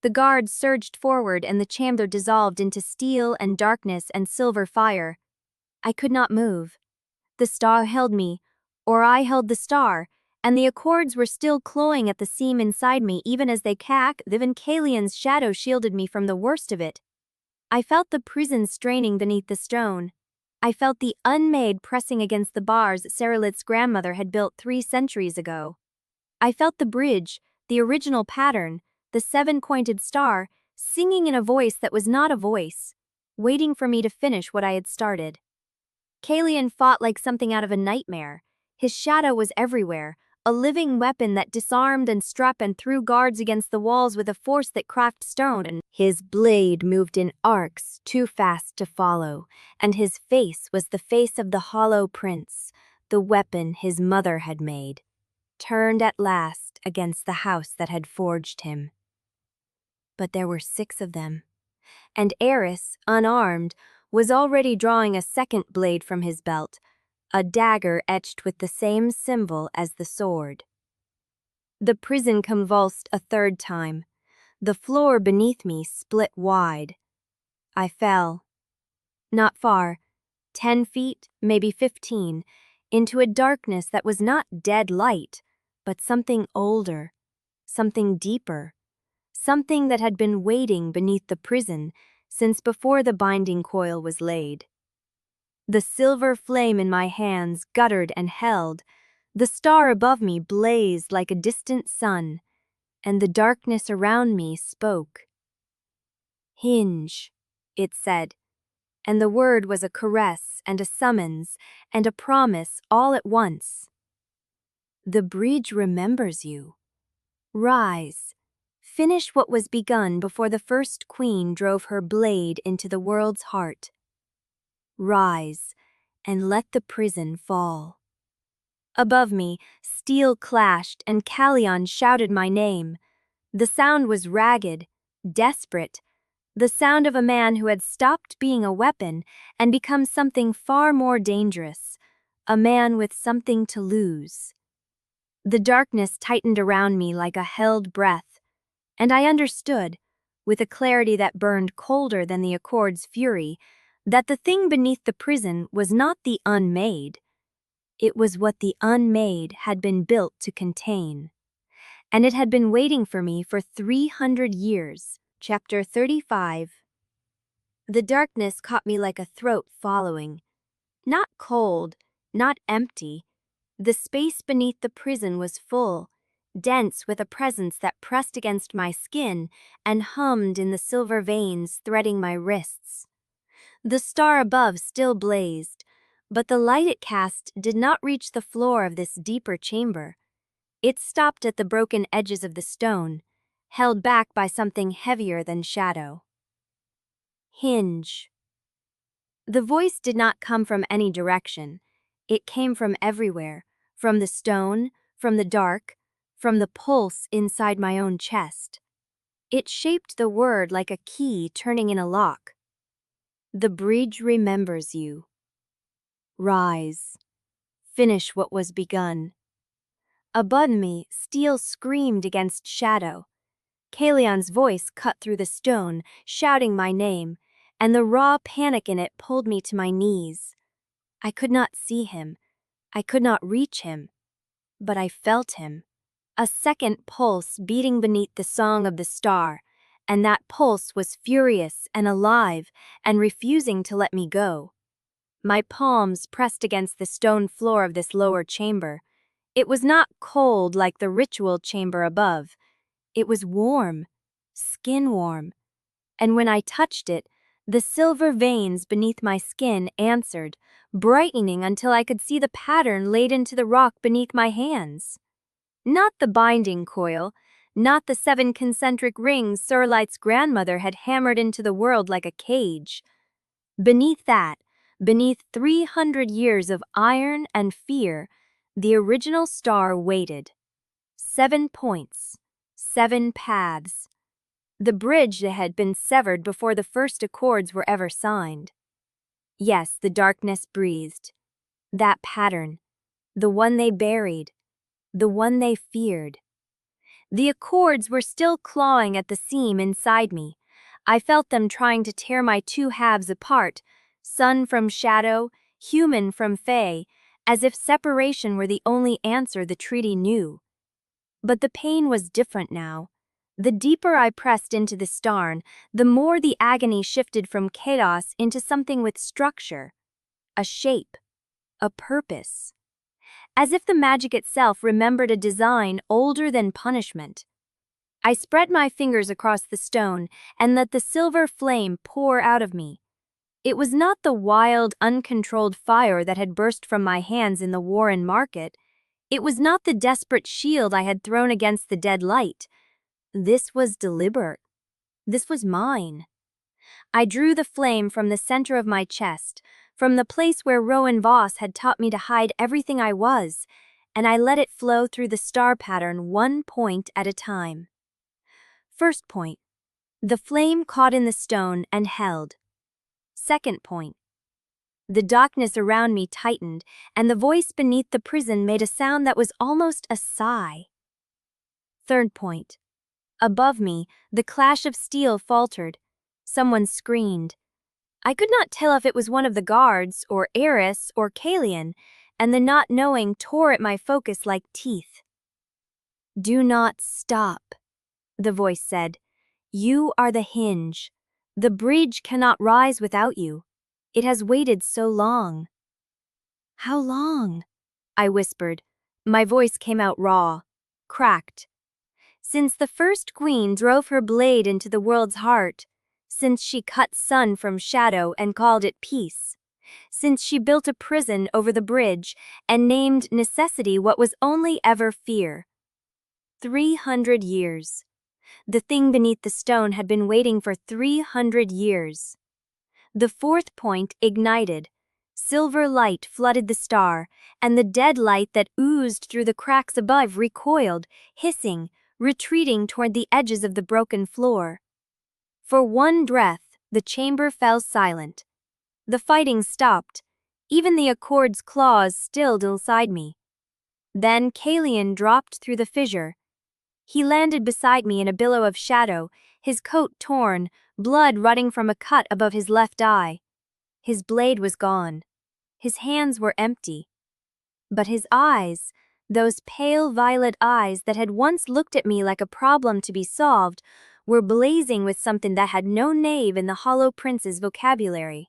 The guards surged forward and the chamber dissolved into steel and darkness and silver fire. I could not move. The star held me, or I held the star, and the accords were still clawing at the seam inside me even as they even Caelion's shadow shielded me from the worst of it. I felt the prison straining beneath the stone. I felt the Unmade pressing against the bars Seralith's grandmother had built 3 centuries ago. I felt the bridge, the original pattern, the 7-pointed star, singing in a voice that was not a voice, waiting for me to finish what I had started. Caelion fought like something out of a nightmare. His shadow was everywhere, a living weapon that disarmed and struck and threw guards against the walls with a force that cracked stone, and his blade moved in arcs too fast to follow, and his face was the face of the Hollow Prince, the weapon his mother had made, turned at last against the house that had forged him. But there were 6 of them, and Eris, unarmed, was already drawing a second blade from his belt, a dagger etched with the same symbol as the sword. The prison convulsed a 3rd time. The floor beneath me split wide. I fell. Not far, 10 feet, maybe 15, into a darkness that was not dead light, but something older, something deeper. Something that had been waiting beneath the prison since before the binding coil was laid. The silver flame in my hands guttered and held. The star above me blazed like a distant sun, and the darkness around me spoke. Hinge, it said, and the word was a caress and a summons and a promise all at once. The bridge remembers you. Rise. Finish what was begun before the first queen drove her blade into the world's heart. Rise, and let the prison fall. Above me, steel clashed and Caelion shouted my name. The sound was ragged, desperate, the sound of a man who had stopped being a weapon and become something far more dangerous, a man with something to lose. The darkness tightened around me like a held breath, and I understood, with a clarity that burned colder than the Accord's fury, that the thing beneath the prison was not the Unmade. It was what the Unmade had been built to contain. And it had been waiting for me for 300 years. Chapter 35. The darkness caught me like a throat following. Not cold, not empty. The space beneath the prison was full, dense with a presence that pressed against my skin and hummed in the silver veins threading my wrists. The star above still blazed, but the light it cast did not reach the floor of this deeper chamber. It stopped at the broken edges of the stone, held back by something heavier than shadow. Hinge. The voice did not come from any direction. It came from everywhere, from the stone, from the dark, from the pulse inside my own chest. It shaped the word like a key turning in a lock. The bridge remembers you. Rise. Finish what was begun. Above me, steel screamed against shadow. Caelion's voice cut through the stone, shouting my name, and the raw panic in it pulled me to my knees. I could not see him. I could not reach him. But I felt him. A second pulse beating beneath the song of the star, and that pulse was furious and alive and refusing to let me go. My palms pressed against the stone floor of this lower chamber. It was not cold like the ritual chamber above. It was warm, skin warm. And when I touched it, the silver veins beneath my skin answered, brightening until I could see the pattern laid into the rock beneath my hands. Not the binding coil, not the 7 concentric rings Surlight's grandmother had hammered into the world like a cage. Beneath that, beneath 300 years of iron and fear, the original star waited. 7 points, 7 paths. The bridge that had been severed before the first accords were ever signed. Yes, the darkness breathed. That pattern, the one they buried, the one they feared. The accords were still clawing at the seam inside me. I felt them trying to tear my two halves apart, sun from shadow, human from fae, as if separation were the only answer the treaty knew. But the pain was different now. The deeper I pressed into the starn, the more the agony shifted from chaos into something with structure, a shape, a purpose. As if the magic itself remembered a design older than punishment. I spread my fingers across the stone and let the silver flame pour out of me. It was not the wild, uncontrolled fire that had burst from my hands in the Warren market. It was not the desperate shield I had thrown against the dead light. This was deliberate. This was mine. I drew the flame from the center of my chest, from the place where Lyra Voss had taught me to hide everything I was, and I let it flow through the star pattern 1 point at a time. First point. The flame caught in the stone and held. Second point. The darkness around me tightened, and the voice beneath the prison made a sound that was almost a sigh. Third point. Above me, the clash of steel faltered. Someone screamed. I could not tell if it was one of the guards, or Eris, or Caelion, and the not knowing tore at my focus like teeth. Do not stop, the voice said. You are the hinge. The bridge cannot rise without you. It has waited so long. How long? I whispered. My voice came out raw, cracked. Since the first queen drove her blade into the world's heart, since she cut sun from shadow and called it peace, since she built a prison over the bridge and named necessity what was only ever fear. 300 years. The thing beneath the stone had been waiting for 300 years. The fourth point ignited. Silver light flooded the star, and the dead light that oozed through the cracks above recoiled, hissing, retreating toward the edges of the broken floor. For one breath, the chamber fell silent. The fighting stopped. Even the Accord's claws stilled inside me. Then Caelion dropped through the fissure. He landed beside me in a billow of shadow, his coat torn, blood running from a cut above his left eye. His blade was gone. His hands were empty. But his eyes, those pale violet eyes that had once looked at me like a problem to be solved, were blazing with something that had no name in the Hollow Prince's vocabulary.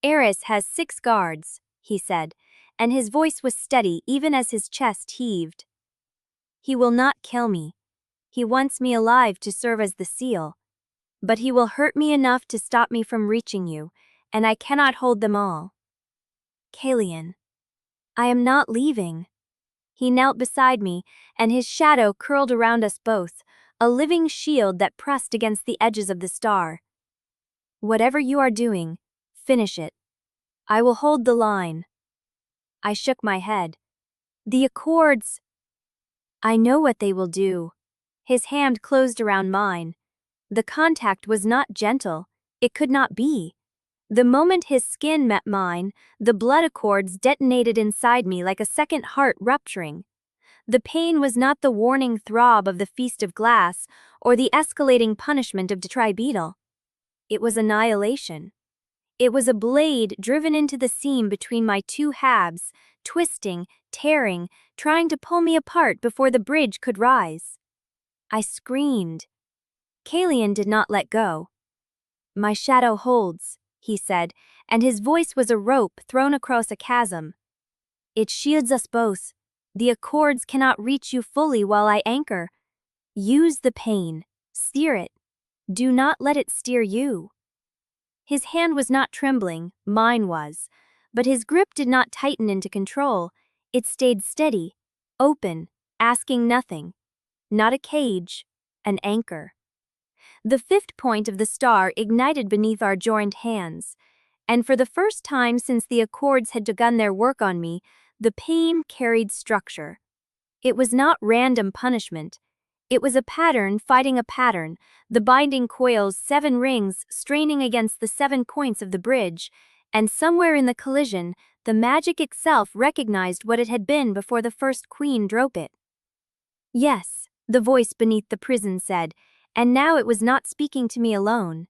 Eris has 6 guards, he said, and his voice was steady even as his chest heaved. He will not kill me. He wants me alive to serve as the seal. But he will hurt me enough to stop me from reaching you, and I cannot hold them all. Caelion. I am not leaving. He knelt beside me, and his shadow curled around us both, a living shield that pressed against the edges of the star. Whatever you are doing, finish it. I will hold the line. I shook my head. The Accords. I know what they will do. His hand closed around mine. The contact was not gentle. It could not be. The moment his skin met mine, the blood accords detonated inside me like a second heart rupturing. The pain was not the warning throb of the Feast of Glass or the escalating punishment of Betrayal. It was annihilation. It was a blade driven into the seam between my 2 halves, twisting, tearing, trying to pull me apart before the bridge could rise. I screamed. Caelion did not let go. My shadow holds, he said, and his voice was a rope thrown across a chasm. It shields us both. The Accords cannot reach you fully while I anchor. Use the pain. Steer it. Do not let it steer you. His hand was not trembling, mine was, but his grip did not tighten into control. It stayed steady, open, asking nothing. Not a cage, an anchor. The 5th point of the star ignited beneath our joined hands, and for the first time since the Accords had begun their work on me, the pain carried structure. It was not random punishment. It was a pattern fighting a pattern, the binding coil's 7 rings straining against the 7 points of the bridge, and somewhere in the collision, the magic itself recognized what it had been before the first queen drove it. Yes, the voice beneath the prison said, and now it was not speaking to me alone.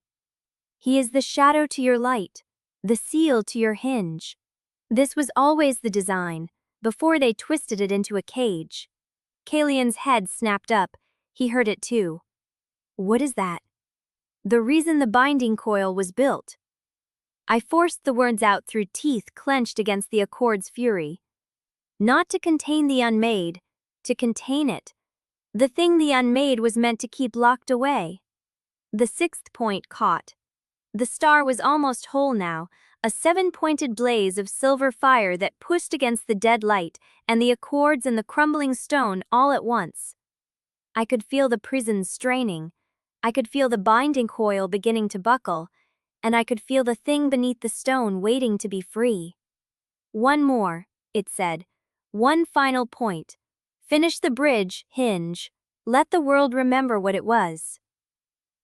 He is the shadow to your light, the seal to your hinge. This was always the design, before they twisted it into a cage. Caelion's head snapped up. He heard it too. What is that? The reason the binding coil was built. I forced the words out through teeth clenched against the Accord's fury. Not to contain the Unmade, to contain it. The thing the Unmade was meant to keep locked away. The 6th point caught. The star was almost whole now, a 7-pointed blaze of silver fire that pushed against the dead light and the Accords and the crumbling stone all at once. I could feel the prison straining. I could feel the binding coil beginning to buckle, and I could feel the thing beneath the stone waiting to be free. One more, it said. One final point. Finish the bridge, hinge. Let the world remember what it was.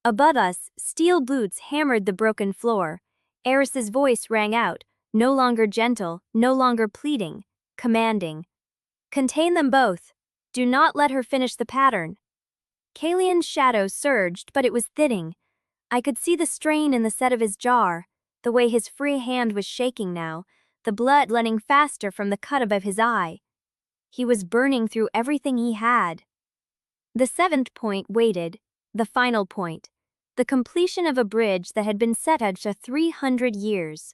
Above us, steel boots hammered the broken floor. Eris's voice rang out, no longer gentle, no longer pleading, commanding. Contain them both. Do not let her finish the pattern. Caelion's shadow surged, but it was thinning. I could see the strain in the set of his jaw, the way his free hand was shaking now, the blood running faster from the cut above his eye. He was burning through everything he had. The 7th point waited, the final point, the completion of a bridge that had been set after 300 years.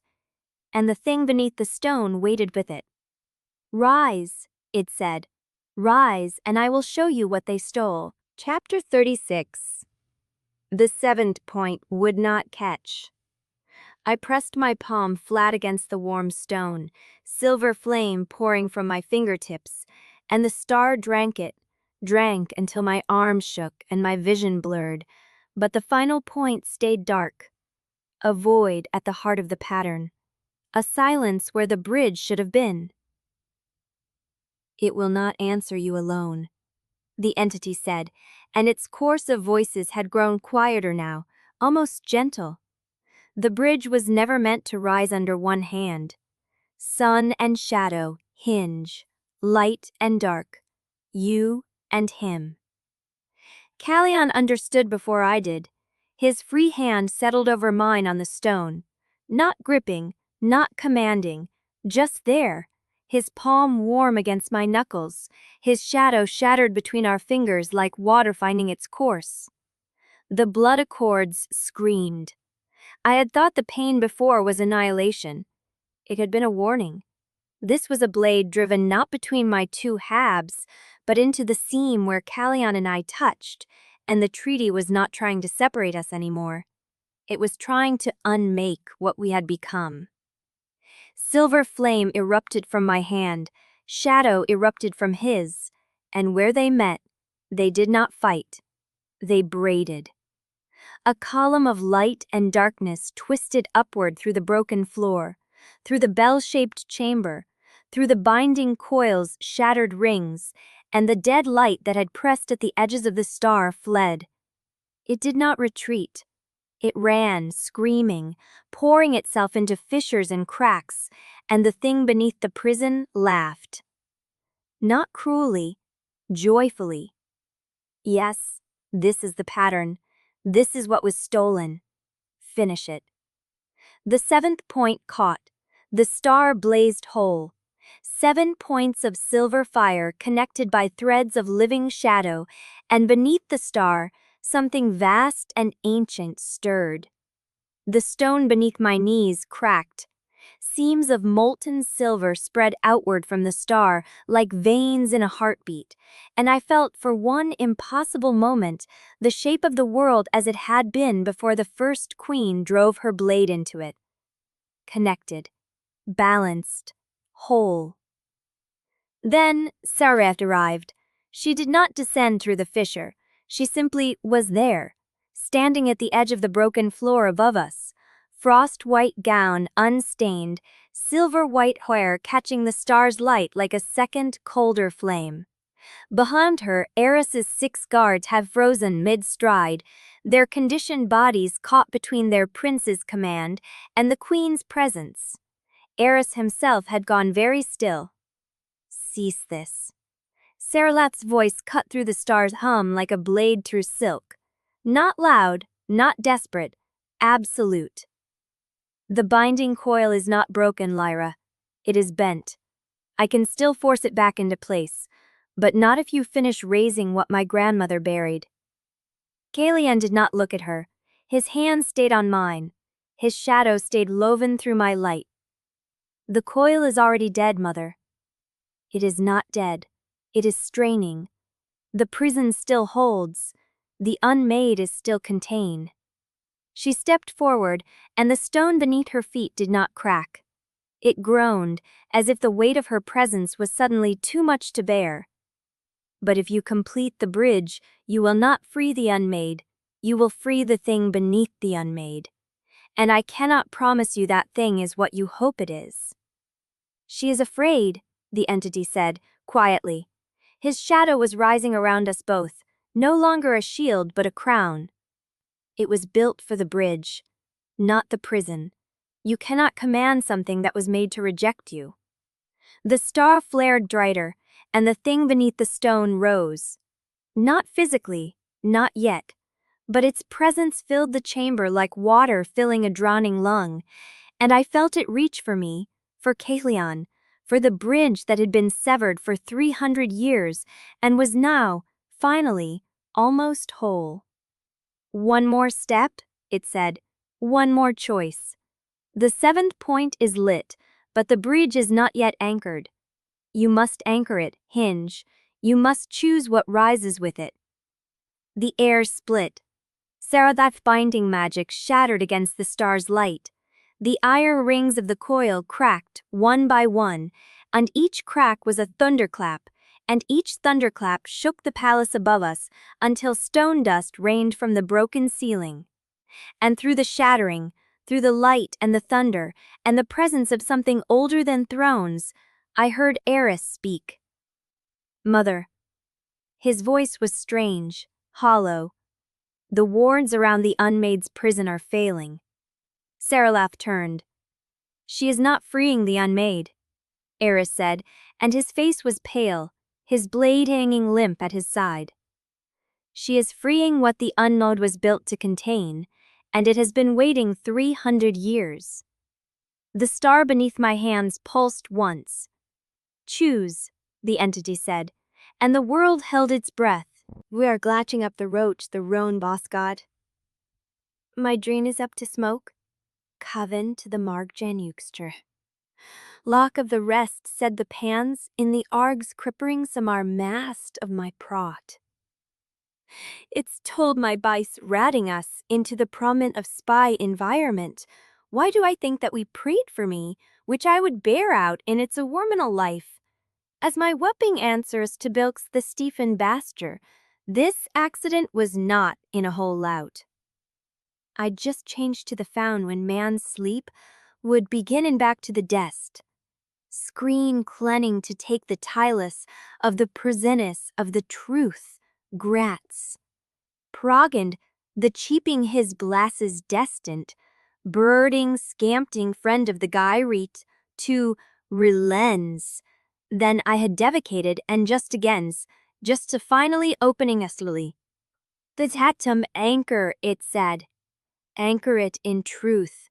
And the thing beneath the stone waited with it. Rise, it said. Rise, and I will show you what they stole. Chapter 36. The seventh point would not catch. I pressed my palm flat against the warm stone, silver flame pouring from my fingertips, and the star drank until my arms shook and my vision blurred, but the final point stayed dark. A void at the heart of the pattern. A silence where the bridge should have been. "It will not answer you alone," the entity said, and its chorus of voices had grown quieter now, almost gentle. The bridge was never meant to rise under one hand. Sun and shadow hinge, light and dark, you and him. Caelion understood before I did. His free hand settled over mine on the stone, not gripping, not commanding, just there, his palm warm against my knuckles, his shadow shattered between our fingers like water finding its course. The blood accords screamed. I had thought the pain before was annihilation. It had been a warning. This was a blade driven not between my two halves, but into the seam where Caelion and I touched, and the treaty was not trying to separate us anymore. It was trying to unmake what we had become. Silver flame erupted from my hand, shadow erupted from his, and where they met, they did not fight. They braided. A column of light and darkness twisted upward through the broken floor, through the bell-shaped chamber, through the binding coils' shattered rings, and the dead light that had pressed at the edges of the star fled. It did not retreat. It ran, screaming, pouring itself into fissures and cracks, and the thing beneath the prison laughed. Not cruelly, joyfully. Yes, this is the pattern. This is what was stolen. Finish it. The seventh point caught. The star blazed whole. 7 points of silver fire connected by threads of living shadow, and beneath the star, something vast and ancient stirred. The stone beneath my knees cracked. Seams of molten silver spread outward from the star like veins in a heartbeat, and I felt for one impossible moment the shape of the world as it had been before the first queen drove her blade into it. Connected, balanced, whole. Then Sareth arrived. She did not descend through the fissure. She simply was there, standing at the edge of the broken floor above us. Frost-white gown, unstained, silver-white hair catching the star's light like a second, colder flame. Behind her, Eris's 6 guards have frozen mid-stride, their conditioned bodies caught between their prince's command and the queen's presence. Eris himself had gone very still. Cease this. Saralath's voice cut through the star's hum like a blade through silk. Not loud, not desperate, absolute. The binding coil is not broken, Lyra. It is bent. I can still force it back into place, but not if you finish raising what my grandmother buried. Caelion did not look at her. His hand stayed on mine. His shadow stayed woven through my light. The coil is already dead, Mother. It is not dead. It is straining. The prison still holds. The unmade is still contained. She stepped forward, and the stone beneath her feet did not crack. It groaned, as if the weight of her presence was suddenly too much to bear. But if you complete the bridge, you will not free the unmade. You will free the thing beneath the unmade. And I cannot promise you that thing is what you hope it is. She is afraid, the entity said, quietly. His shadow was rising around us both, no longer a shield but a crown. It was built for the bridge, not the prison. You cannot command something that was made to reject you. The star flared brighter, and the thing beneath the stone rose. Not physically, not yet, but its presence filled the chamber like water filling a drowning lung, and I felt it reach for me, for Caelion, for the bridge that had been severed for 300 years and was now, finally, almost whole. One more step, it said. One more choice. The 7th point is lit, but the bridge is not yet anchored. You must anchor it, hinge. You must choose what rises with it. The air split. Sarath's binding magic shattered against the star's light. The iron rings of the coil cracked one by one, and each crack was a thunderclap, and each thunderclap shook the palace above us until stone dust rained from the broken ceiling. And through the shattering, through the light and the thunder, and the presence of something older than thrones, I heard Eris speak. "Mother." His voice was strange, hollow. "The wards around the Unmade's prison are failing." Sarath turned. "She is not freeing the Unmade," Eris said, and his face was pale, his blade hanging limp at his side. "She is freeing what the Unmade was built to contain, and it has been waiting 300 years. The star beneath my hands pulsed once. "Choose," the entity said, and the world held its breath. "We are glatching up the roach the Rowan boss god. My drain is up to smoke. Coven to the Marg Janukster. Lock of the rest, said the pans, in the args crippering some are mast of my prot. It's told my bice ratting us into the prominent of spy environment. Why do I think that we prayed for me, which I would bear out in its a warminal life? As my whopping answers to bilks the Stephen Baster, this accident was not in a whole lout. I'd just changed to the found when man's sleep would begin and back to the dest. Screen clenning to take the tilus of the presenus of the truth, grats. Progand, the cheaping his blasses destined, birding, scampting friend of the guy reet, to relens. Then I had devacated and just agains, just to finally opening a slowly. The tatum anchor, it said. Anchor it in truth,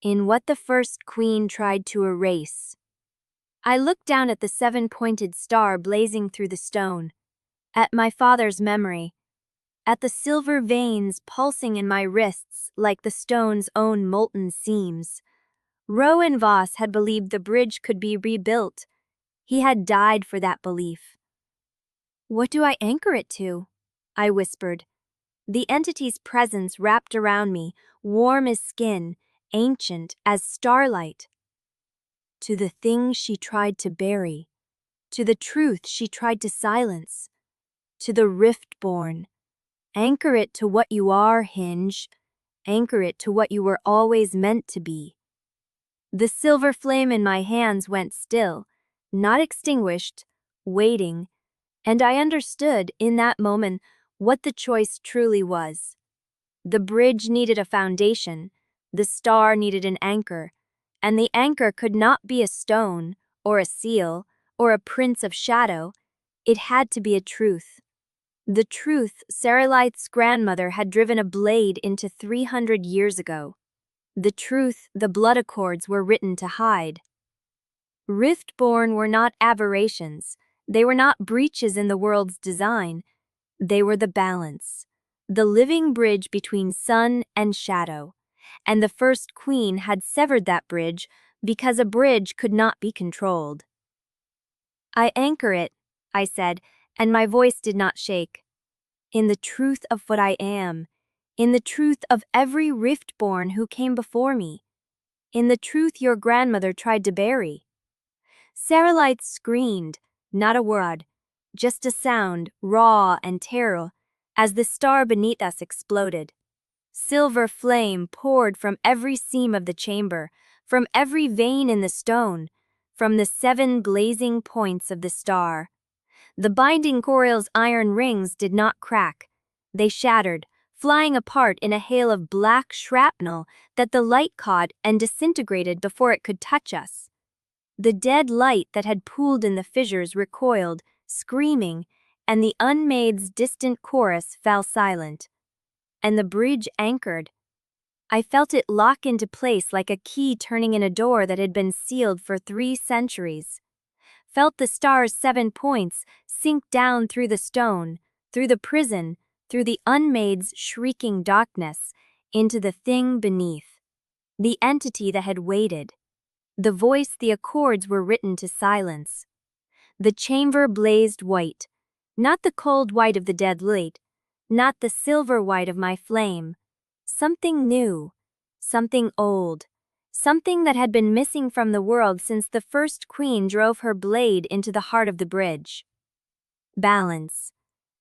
in what the first queen tried to erase. I looked down at the seven-pointed star blazing through the stone, at my father's memory, at the silver veins pulsing in my wrists like the stone's own molten seams. Rowan Voss had believed the bridge could be rebuilt. He had died for that belief. "What do I anchor it to?" I whispered. The entity's presence wrapped around me, warm as skin, ancient as starlight. To the thing she tried to bury, to the truth she tried to silence, to the rift-born. Anchor it to what you are, Hinge. Anchor it to what you were always meant to be. The silver flame in my hands went still, not extinguished, waiting, and I understood in that moment what the choice truly was. The bridge needed a foundation, the star needed an anchor, and the anchor could not be a stone, or a seal, or a prince of shadow. It had to be a truth. The truth Saralith's grandmother had driven a blade into 300 years ago. The truth the blood accords were written to hide. Riftborn were not aberrations. They were not breaches in the world's design. They were the balance, the living bridge between sun and shadow. And the first queen had severed that bridge because a bridge could not be controlled. "I anchor it," I said, and my voice did not shake. "In the truth of what I am, in the truth of every riftborn who came before me, in the truth your grandmother tried to bury." Saralith screamed, not a word, just a sound, raw and terror, as the star beneath us exploded. Silver flame poured from every seam of the chamber, from every vein in the stone, from the 7 blazing points of the star. The binding coil's iron rings did not crack. They shattered, flying apart in a hail of black shrapnel that the light caught and disintegrated before it could touch us. The dead light that had pooled in the fissures recoiled, screaming, and the Unmade's distant chorus fell silent. And the bridge anchored. I felt it lock into place like a key turning in a door that had been sealed for 3 centuries. Felt the star's 7 points sink down through the stone, through the prison, through the Unmade's shrieking darkness, into the thing beneath. The entity that had waited. The voice the accords were written to silence. The chamber blazed white, not the cold white of the dead light, not the silver white of my flame. Something new, something old, something that had been missing from the world since the first queen drove her blade into the heart of the bridge. Balance.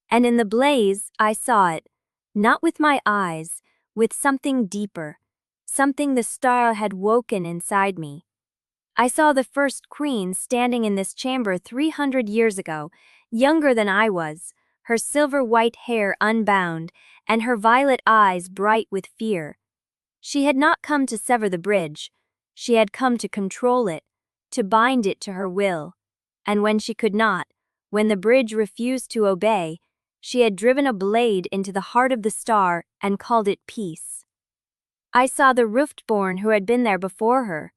And in the blaze, I saw it, not with my eyes, with something deeper, something the star had woken inside me. I saw the first queen standing in this chamber 300 years ago, younger than I was, her silver-white hair unbound, and her violet eyes bright with fear. She had not come to sever the bridge. She had come to control it, to bind it to her will. And when she could not, when the bridge refused to obey, she had driven a blade into the heart of the star and called it peace. I saw the Riftborn who had been there before her,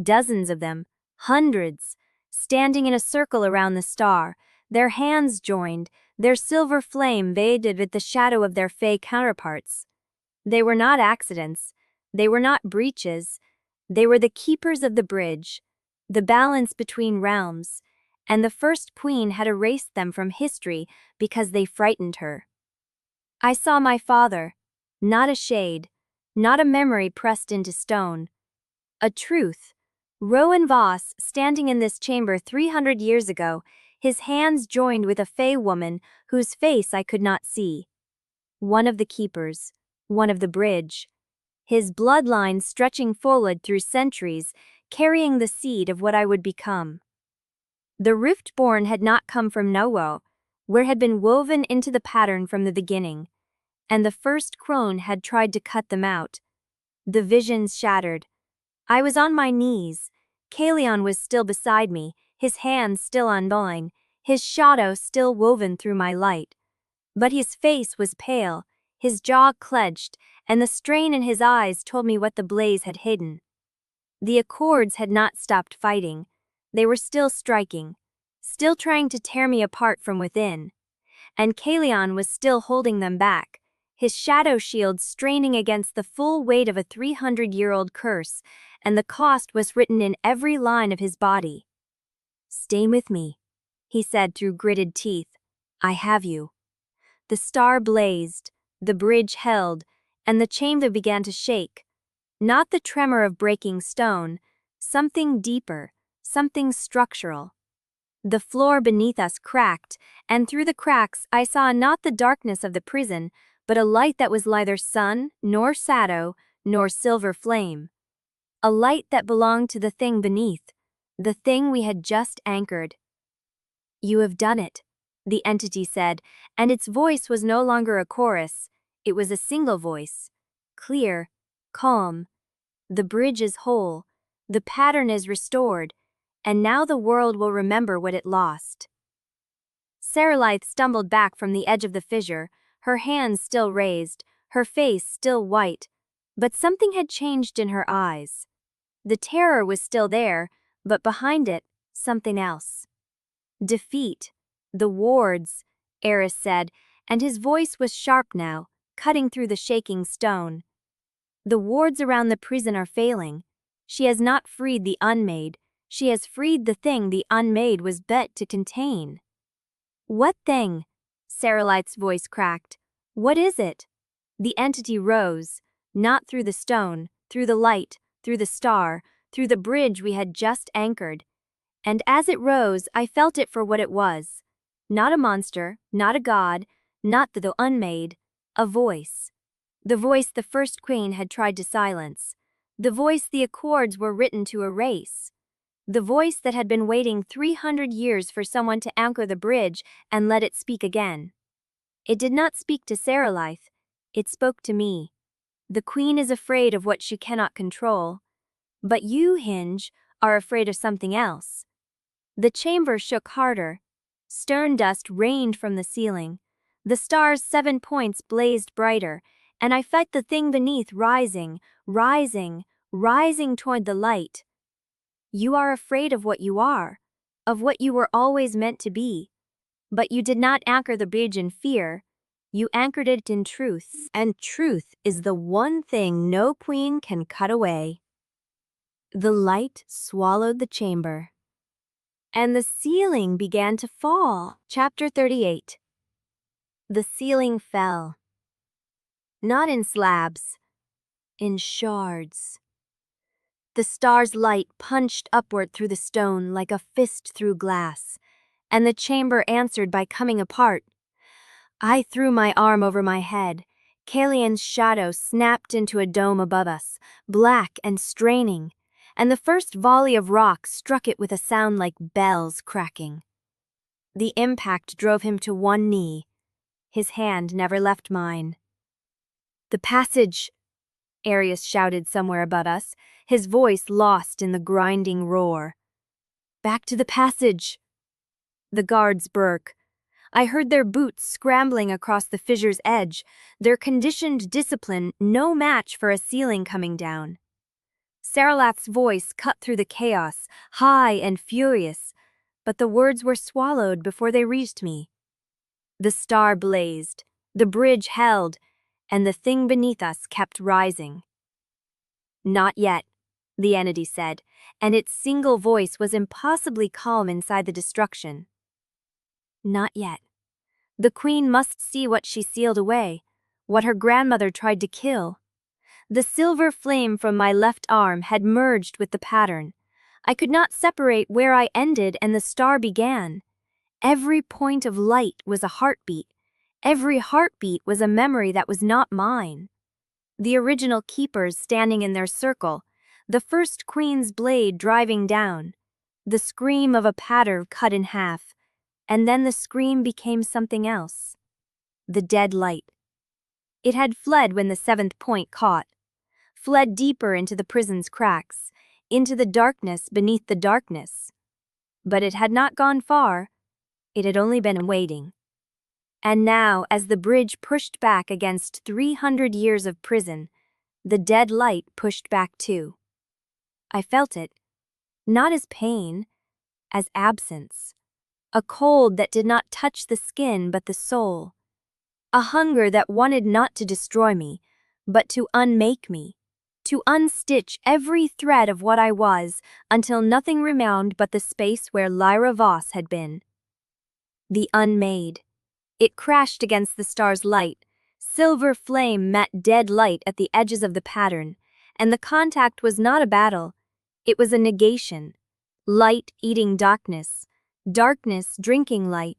dozens of them, hundreds, standing in a circle around the star, their hands joined, their silver flame veiled with the shadow of their fey counterparts. They were not accidents, they were not breaches, they were the keepers of the bridge, the balance between realms, and the first queen had erased them from history because they frightened her. I saw my father, not a shade, not a memory pressed into stone, a truth. Rowan Voss standing in this chamber 300 years ago, his hands joined with a fey woman whose face I could not see. One of the keepers, one of the bridge. His bloodline stretching forward through centuries, carrying the seed of what I would become. The Riftborn had not come from nowhere, where had been woven into the pattern from the beginning, and the first crone had tried to cut them out. The visions shattered. I was on my knees. Caelion was still beside me, his hands still on mine, his shadow still woven through my light. But his face was pale, his jaw clenched, and the strain in his eyes told me what the blaze had hidden. The Accords had not stopped fighting. They were still striking, still trying to tear me apart from within. And Caelion was still holding them back, his shadow shield straining against the full weight of a 300-year-old curse, and the cost was written in every line of his body. "Stay with me," he said through gritted teeth. "I have you." The star blazed, the bridge held, and the chamber began to shake. Not the tremor of breaking stone, something deeper, something structural. The floor beneath us cracked, and through the cracks I saw not the darkness of the prison, but a light that was neither sun, nor shadow, nor silver flame. A light that belonged to the thing beneath, the thing we had just anchored. "You have done it," the entity said, and its voice was no longer a chorus, it was a single voice. Clear, calm. "The bridge is whole, the pattern is restored, and now the world will remember what it lost." Saralith stumbled back from the edge of the fissure, her hands still raised, her face still white, but something had changed in her eyes. The terror was still there, but behind it, something else. "Defeat. The wards," Eris said, and his voice was sharp now, cutting through the shaking stone. "The wards around the prison are failing. She has not freed the Unmade, she has freed the thing the Unmade was bet to contain." "What thing?" Saralith's voice cracked. "What is it?" The entity rose, not through the stone, through the light, through the star, through the bridge we had just anchored. And as it rose, I felt it for what it was. Not a monster, not a god, not the Unmade, a voice. The voice the first queen had tried to silence. The voice the Accords were written to erase. The voice that had been waiting 300 years for someone to anchor the bridge and let it speak again. It did not speak to Saralith, it spoke to me. "The queen is afraid of what she cannot control. But you, Hinge, are afraid of something else." The chamber shook harder. Stern dust rained from the ceiling. The star's 7 points blazed brighter, and I felt the thing beneath rising, rising, rising toward the light. "You are afraid of what you are, of what you were always meant to be. But you did not anchor the bridge in fear. You anchored it in truth, and truth is the one thing no queen can cut away." The light swallowed the chamber, and the ceiling began to fall. Chapter 38. The ceiling fell. Not in slabs, in shards. The star's light punched upward through the stone like a fist through glass, and the chamber answered by coming apart. I threw my arm over my head. Caelion's shadow snapped into a dome above us, black and straining, and the first volley of rock struck it with a sound like bells cracking. The impact drove him to one knee. His hand never left mine. "The passage!" Arius shouted somewhere above us, his voice lost in the grinding roar. "Back to the passage!" The guards broke. I heard their boots scrambling across the fissure's edge, their conditioned discipline no match for a ceiling coming down. Saralath's voice cut through the chaos, high and furious, but the words were swallowed before they reached me. The star blazed, the bridge held, and the thing beneath us kept rising. "Not yet," the entity said, and its single voice was impossibly calm inside the destruction. Not yet. The queen must see what she sealed away, what her grandmother tried to kill. The silver flame from my left arm had merged with the pattern. I could not separate where I ended and the star began. Every point of light was a heartbeat. Every heartbeat was a memory that was not mine. The original keepers standing in their circle, the first queen's blade driving down, the scream of a patter cut in half, and then the scream became something else. The dead light. It had fled when the seventh point caught, fled deeper into the prison's cracks, into the darkness beneath the darkness. But it had not gone far. It had only been waiting. And now, as the bridge pushed back against 300 years of prison, the dead light pushed back too. I felt it, not as pain, as absence. A cold that did not touch the skin but the soul. A hunger that wanted not to destroy me, but to unmake me, to unstitch every thread of what I was until nothing remained but the space where Lyra Voss had been. The Unmade. It crashed against the star's light. Silver flame met dead light at the edges of the pattern, and the contact was not a battle. It was a negation. Light eating darkness, darkness drinking light.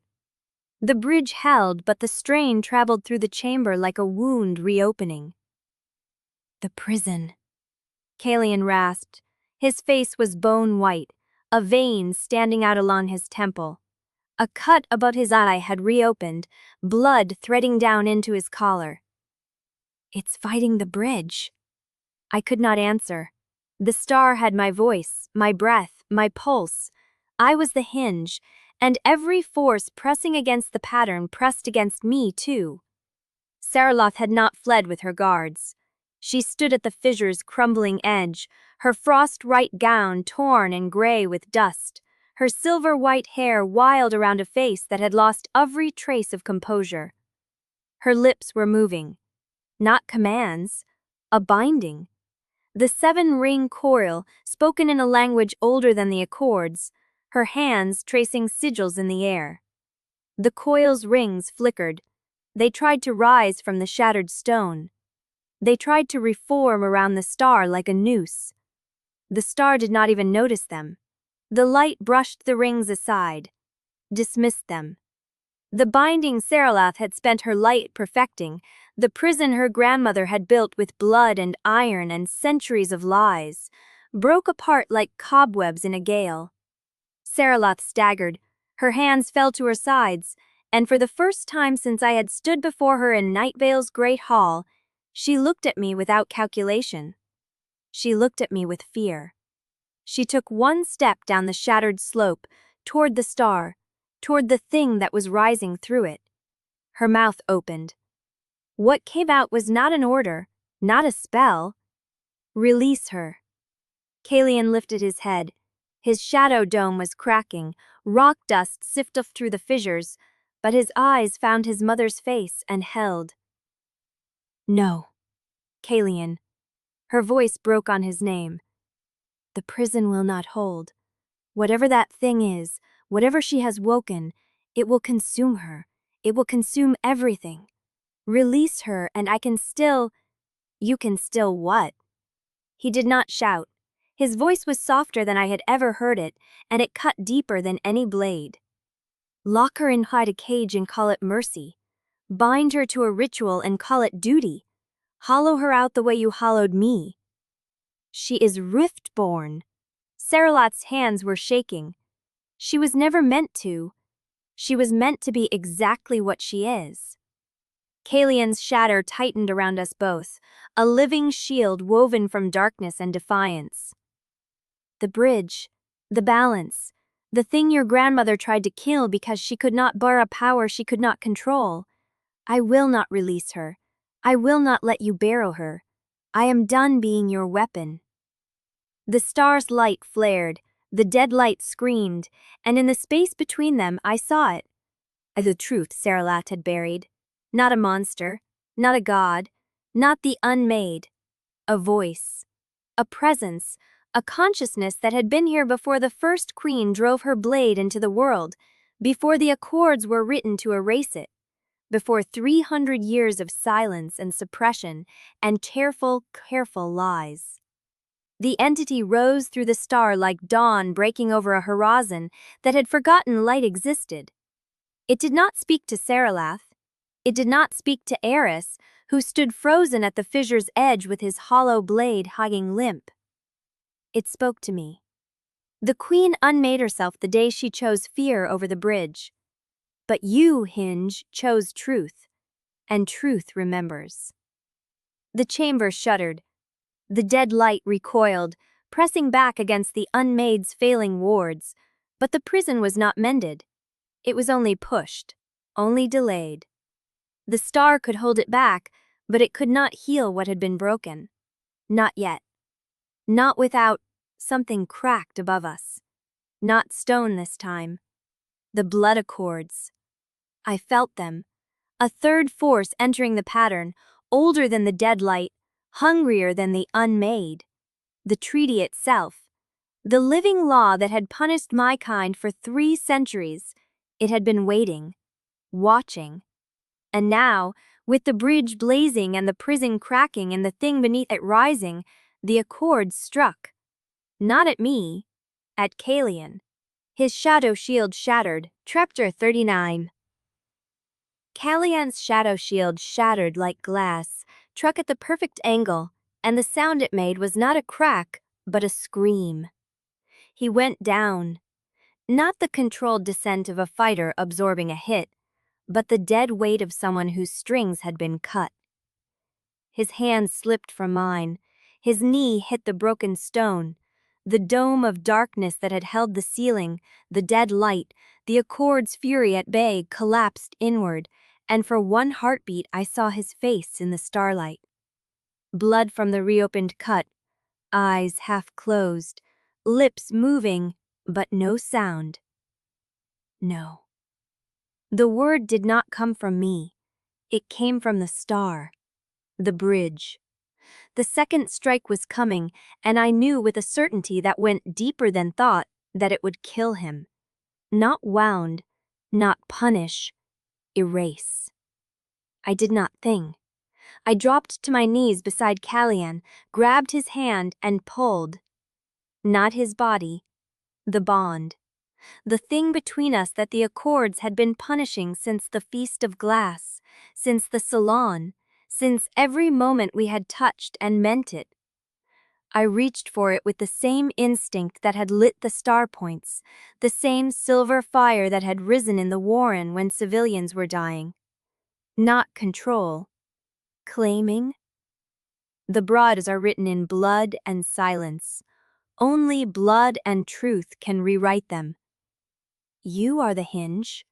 The bridge held, but the strain traveled through the chamber like a wound reopening. "The prison," Caelion rasped. His face was bone white, a vein standing out along his temple. A cut above his eye had reopened, blood threading down into his collar. "It's fighting the bridge." I could not answer. The star had my voice, my breath, my pulse. I was the hinge, and every force pressing against the pattern pressed against me too. Saralath had not fled with her guards. She stood at the fissure's crumbling edge, her frost-white gown torn and gray with dust, her silver-white hair wild around a face that had lost every trace of composure. Her lips were moving. Not commands, a binding. The seven-ring coil, spoken in a language older than the accords, her hands tracing sigils in the air. The coil's rings flickered. They tried to rise from the shattered stone. They tried to reform around the star like a noose. The star did not even notice them. The light brushed the rings aside, dismissed them. The binding Saralath had spent her light perfecting, the prison her grandmother had built with blood and iron and centuries of lies, broke apart like cobwebs in a gale. Saralath staggered, her hands fell to her sides, and for the first time since I had stood before her in Nightveil's great hall, she looked at me without calculation. She looked at me with fear. She took one step down the shattered slope, toward the star, toward the thing that was rising through it. Her mouth opened. What came out was not an order, not a spell. "Release her." Caelion lifted his head. His shadow dome was cracking, rock dust sifted through the fissures, but his eyes found his mother's face and held. "No." Caelion. Her voice broke on his name. "The prison will not hold. Whatever that thing is, whatever she has woken, it will consume her. It will consume everything. Release her and I can still... You can still what? He did not shout. His voice was softer than I had ever heard it, and it cut deeper than any blade. Lock her inside a cage and call it mercy. Bind her to a ritual and call it duty. Hollow her out the way you hollowed me. She is rift-born. Saralot's hands were shaking. She was never meant to. She was meant to be exactly what she is. Caelion's shatter tightened around us both, a living shield woven from darkness and defiance. The bridge, the balance, the thing your grandmother tried to kill because she could not bear a power she could not control. I will not release her. I will not let you borrow her. I am done being your weapon. The star's light flared, the dead light screamed, and in the space between them I saw it. The truth Saralot had buried. Not a monster, not a god, not the unmade. A voice, a presence, a consciousness that had been here before the first queen drove her blade into the world, before the accords were written to erase it, before 300 years of silence and suppression and careful lies. The entity rose through the star like dawn breaking over a horizon that had forgotten light existed. It did not speak to Saralath. It did not speak to Eris, who stood frozen at the fissure's edge with his hollow blade hanging limp. It spoke to me. The queen unmade herself the day she chose fear over the bridge. But you, Hinge, chose truth, and truth remembers. The chamber shuddered. The dead light recoiled, pressing back against the unmade's failing wards, but the prison was not mended. It was only pushed, only delayed. The star could hold it back, but it could not heal what had been broken. Not yet. Not without something cracked above us. Not stone this time. The blood accords. I felt them. A third force entering the pattern, older than the dead light, hungrier than the unmade. The treaty itself. The living law that had punished my kind for 3 centuries. It had been waiting, watching. And now, with the bridge blazing and the prison cracking and the thing beneath it rising, the accords struck. Not at me, at Caelion. His shadow shield shattered. Chapter 39. Caelion's shadow shield shattered like glass, struck at the perfect angle, and the sound it made was not a crack, but a scream. He went down. Not the controlled descent of a fighter absorbing a hit, but the dead weight of someone whose strings had been cut. His hand slipped from mine. His knee hit the broken stone. The dome of darkness that had held the ceiling, the dead light, the accord's fury at bay collapsed inward, and for one heartbeat I saw his face in the starlight. Blood from the reopened cut, eyes half closed, lips moving, but no sound. No. The word did not come from me. It came from the star. The bridge. The second strike was coming, and I knew with a certainty that went deeper than thought that it would kill him. Not wound, not punish, erase. I did not think. I dropped to my knees beside Caelion, grabbed his hand and pulled. Not his body, the bond. The thing between us that the accords had been punishing since the Feast of Glass, since the salon, since every moment we had touched and meant it. I reached for it with the same instinct that had lit the star points, the same silver fire that had risen in the warren when civilians were dying. Not control. Claiming. The broads are written in blood and silence. Only blood and truth can rewrite them. You are the hinge.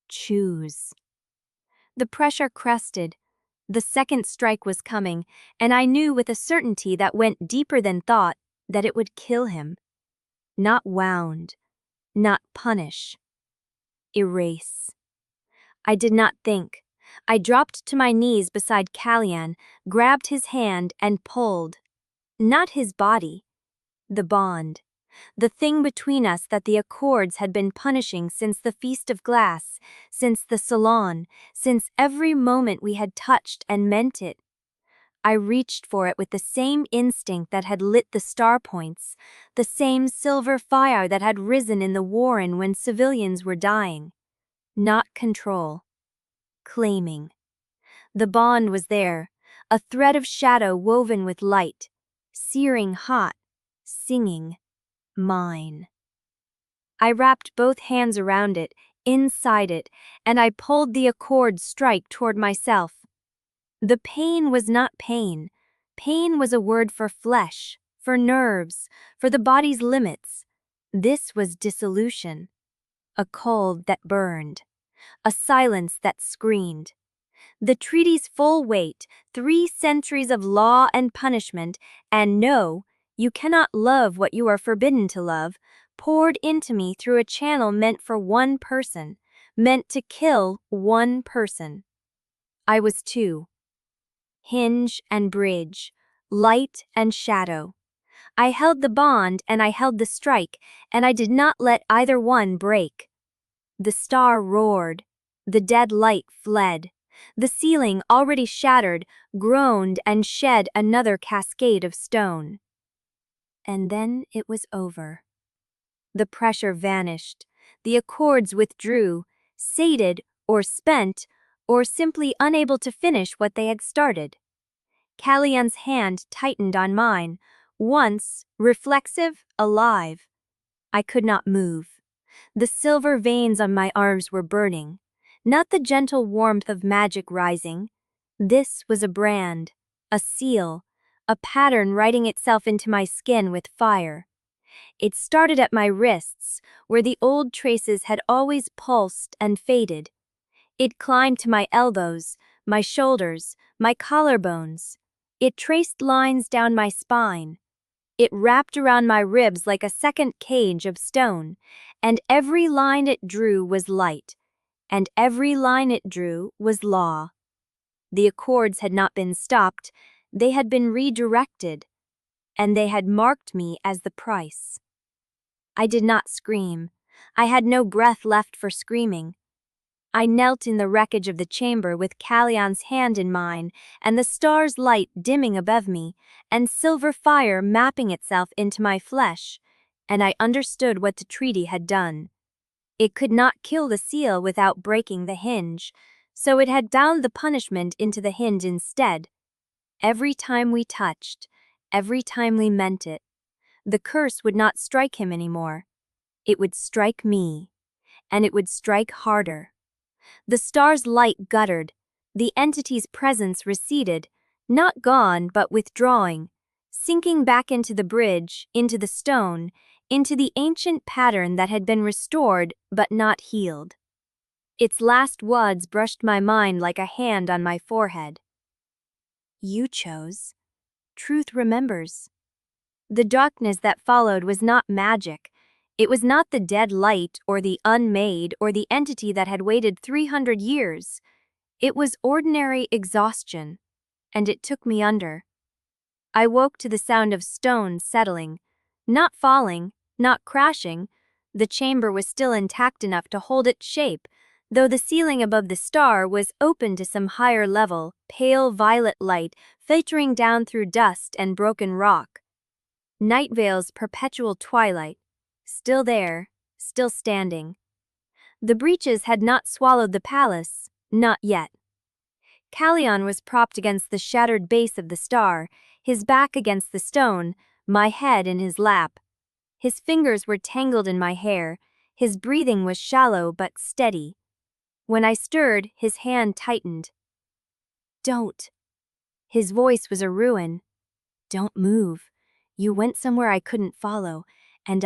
Choose. The pressure crested. The second strike was coming, and I knew with a certainty that went deeper than thought that it would kill him. Not wound, not punish. Erase. I did not think. I dropped to my knees beside Caelion, grabbed his hand and pulled. Not his body. The bond. The thing between us that the Accords had been punishing since the Feast of Glass, since the Salon, since every moment we had touched and meant it. I reached for it with the same instinct that had lit the star points, the same silver fire that had risen in the warren when civilians were dying. Not control. Claiming. The bond was there, a thread of shadow woven with light, searing hot, singing, mine. I wrapped both hands around it, inside it, and I pulled the Accord strike toward myself. The pain was not pain. Pain was a word for flesh, for nerves, for the body's limits. This was dissolution. A cold that burned. A silence that screamed. The treaty's full weight, 3 centuries of law and punishment, and no, you cannot love what you are forbidden to love, poured into me through a channel meant for one person, meant to kill one person. I was 2. Hinge and bridge, light and shadow. I held the bond and I held the strike, and I did not let either one break. The star roared. The dead light fled. The ceiling, already shattered, groaned and shed another cascade of stone. And then it was over. The pressure vanished. The Accords withdrew, sated or spent, or simply unable to finish what they had started. Caelion's hand tightened on mine, once reflexive, alive. I could not move. The silver veins on my arms were burning, not the gentle warmth of magic rising. This was a brand, a seal, a pattern writing itself into my skin with fire. It started at my wrists, where the old traces had always pulsed and faded. It climbed to my elbows, my shoulders, my collarbones. It traced lines down my spine. It wrapped around my ribs like a second cage of stone, and every line it drew was light, and every line it drew was law. The Accords had not been stopped, they had been redirected, and they had marked me as the price. I did not scream. I had no breath left for screaming. I knelt in the wreckage of the chamber with Caelion's hand in mine, and the star's light dimming above me, and silver fire mapping itself into my flesh, and I understood what the treaty had done. It could not kill the seal without breaking the hinge, so it had bound the punishment into the hinge instead. Every time we touched, every time we meant it, the curse would not strike him anymore. It would strike me, and it would strike harder. The star's light guttered. The entity's presence receded, not gone but withdrawing, sinking back into the bridge, into the stone, into the ancient pattern that had been restored but not healed. Its last words brushed my mind like a hand on my forehead. You chose. Truth remembers. The darkness that followed was not magic. It was not the dead light or the unmade or the entity that had waited 300 years. It was ordinary exhaustion, and it took me under. I woke to the sound of stones settling, not falling, not crashing. The chamber was still intact enough to hold its shape, though the ceiling above the star was open to some higher level, pale violet light filtering down through dust and broken rock. Nightveil's perpetual twilight, still there, still standing. The breaches had not swallowed the palace, not yet. Caelion was propped against the shattered base of the star, his back against the stone, my head in his lap. His fingers were tangled in my hair, his breathing was shallow but steady. When I stirred, his hand tightened. Don't. His voice was a ruin. Don't move. You went somewhere I couldn't follow, and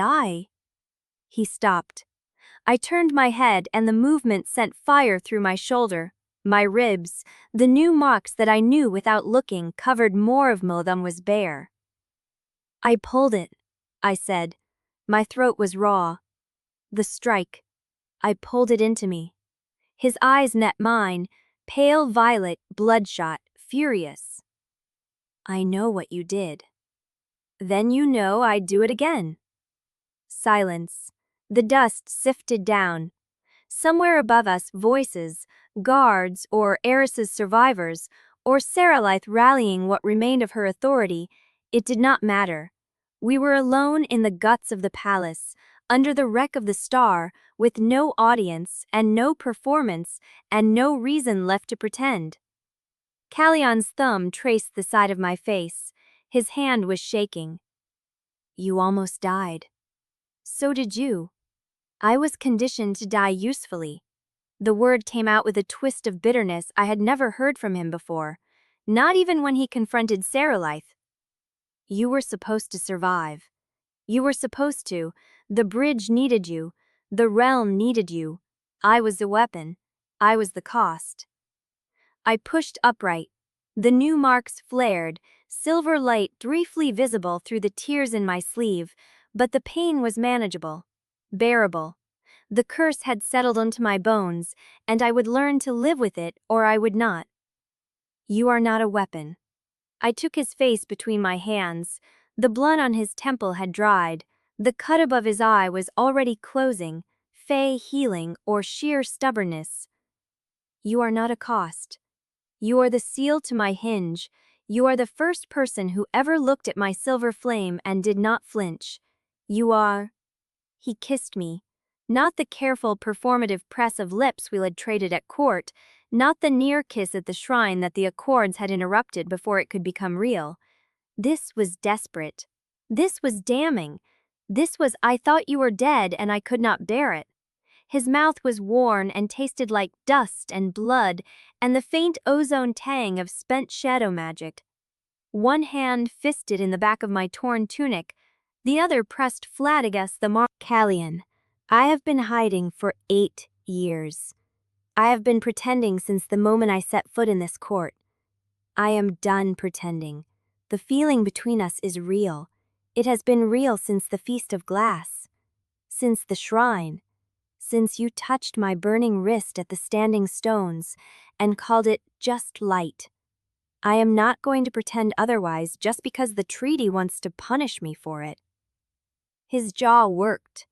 He stopped. I turned my head and the movement sent fire through my shoulder, my ribs. The new marks that I knew without looking covered more of me than was bare. I pulled it, I said. My throat was raw. The strike. I pulled it into me. His eyes met mine, pale violet, bloodshot, furious. I know what you did. Then you know I'd do it again. Silence. The dust sifted down. Somewhere above us, voices, guards or Eris's survivors, or Saralaith rallying what remained of her authority. It did not matter. We were alone in the guts of the palace, under the wreck of the star, with no audience and no performance and no reason left to pretend. Caelion's thumb traced the side of my face. His hand was shaking. You almost died. So did you. I was conditioned to die usefully. The word came out with a twist of bitterness I had never heard from him before, not even when he confronted Saralaith. You were supposed to survive. You were supposed to. The bridge needed you. The realm needed you. I was the weapon. I was the cost. I pushed upright. The new marks flared, silver light briefly visible through the tears in my sleeve, but the pain was manageable, bearable. The curse had settled onto my bones, and I would learn to live with it or I would not. You are not a weapon. I took his face between my hands. The blood on his temple had dried. The cut above his eye was already closing, fey healing or sheer stubbornness. You are not a cost. You are the seal to my hinge. You are the first person who ever looked at my silver flame and did not flinch. You are... He kissed me. Not the careful performative press of lips we had traded at court, not the near kiss at the shrine that the accords had interrupted before it could become real. This was desperate. This was damning. This was I thought you were dead and I could not bear it. His mouth was worn and tasted like dust and blood and the faint ozone tang of spent shadow magic. One hand fisted in the back of my torn tunic, the other pressed flat against the Caelion. I have been hiding for 8 years. I have been pretending since the moment I set foot in this court. I am done pretending. The feeling between us is real. It has been real since the Feast of Glass. Since the shrine. Since you touched my burning wrist at the Standing Stones and called it just light. I am not going to pretend otherwise just because the treaty wants to punish me for it. His jaw worked.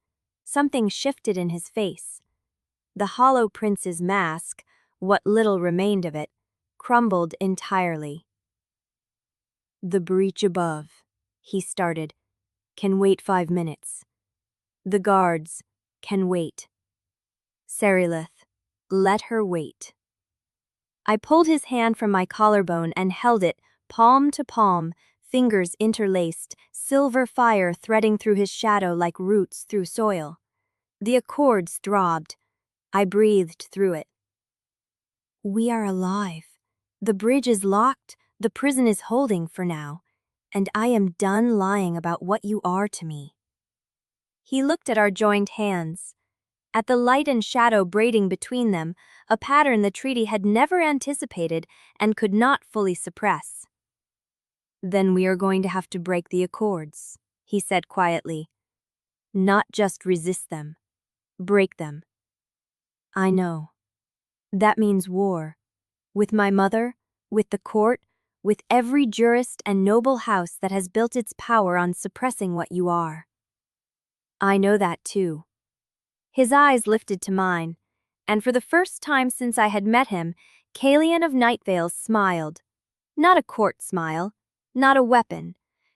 Something shifted in his face. The Hollow Prince's mask, what little remained of it, crumbled entirely. The breach above, he started, can wait 5 minutes. The guards can wait. Saralaith, let her wait. I pulled his hand from my collarbone and held it, palm to palm, fingers interlaced, silver fire threading through his shadow like roots through soil. The accords throbbed. I breathed through it. We are alive. The bridge is locked, the prison is holding for now, and I am done lying about what you are to me. He looked at our joined hands. At the light and shadow braiding between them, a pattern the treaty had never anticipated and could not fully suppress. Then we are going to have to break the accords, he said quietly. Not just resist them. Break them. I know. That means war. With my mother, with the court, with every jurist and noble house that has built its power on suppressing what you are. I know that too. His eyes lifted to mine, and for the first time since I had met him, Caelion of Nightveil smiled. Not a court smile, not a weapon,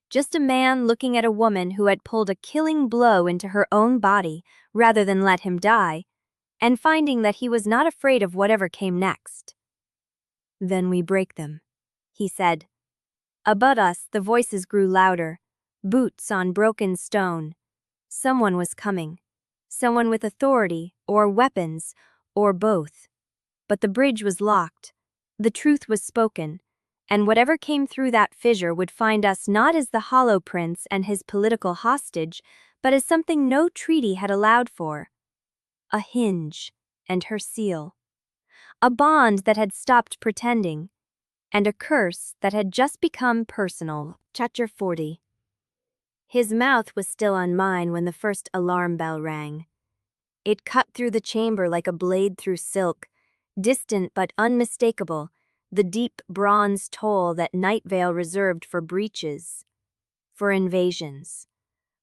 just a man looking at a woman who had pulled a killing blow into her own body rather than let him die, and finding that he was not afraid of whatever came next. Then we break them, he said. Above us, the voices grew louder, boots on broken stone. Someone was coming. Someone with authority, or weapons, or both. But the bridge was locked. The truth was spoken, and whatever came through that fissure would find us not as the Hollow Prince and his political hostage, but as something no treaty had allowed for. A hinge, and her seal. A bond that had stopped pretending, and a curse that had just become personal. Chapter 40. His mouth was still on mine when the first alarm bell rang. It cut through the chamber like a blade through silk, distant but unmistakable, the deep bronze toll that Nightveil reserved for breaches, for invasions,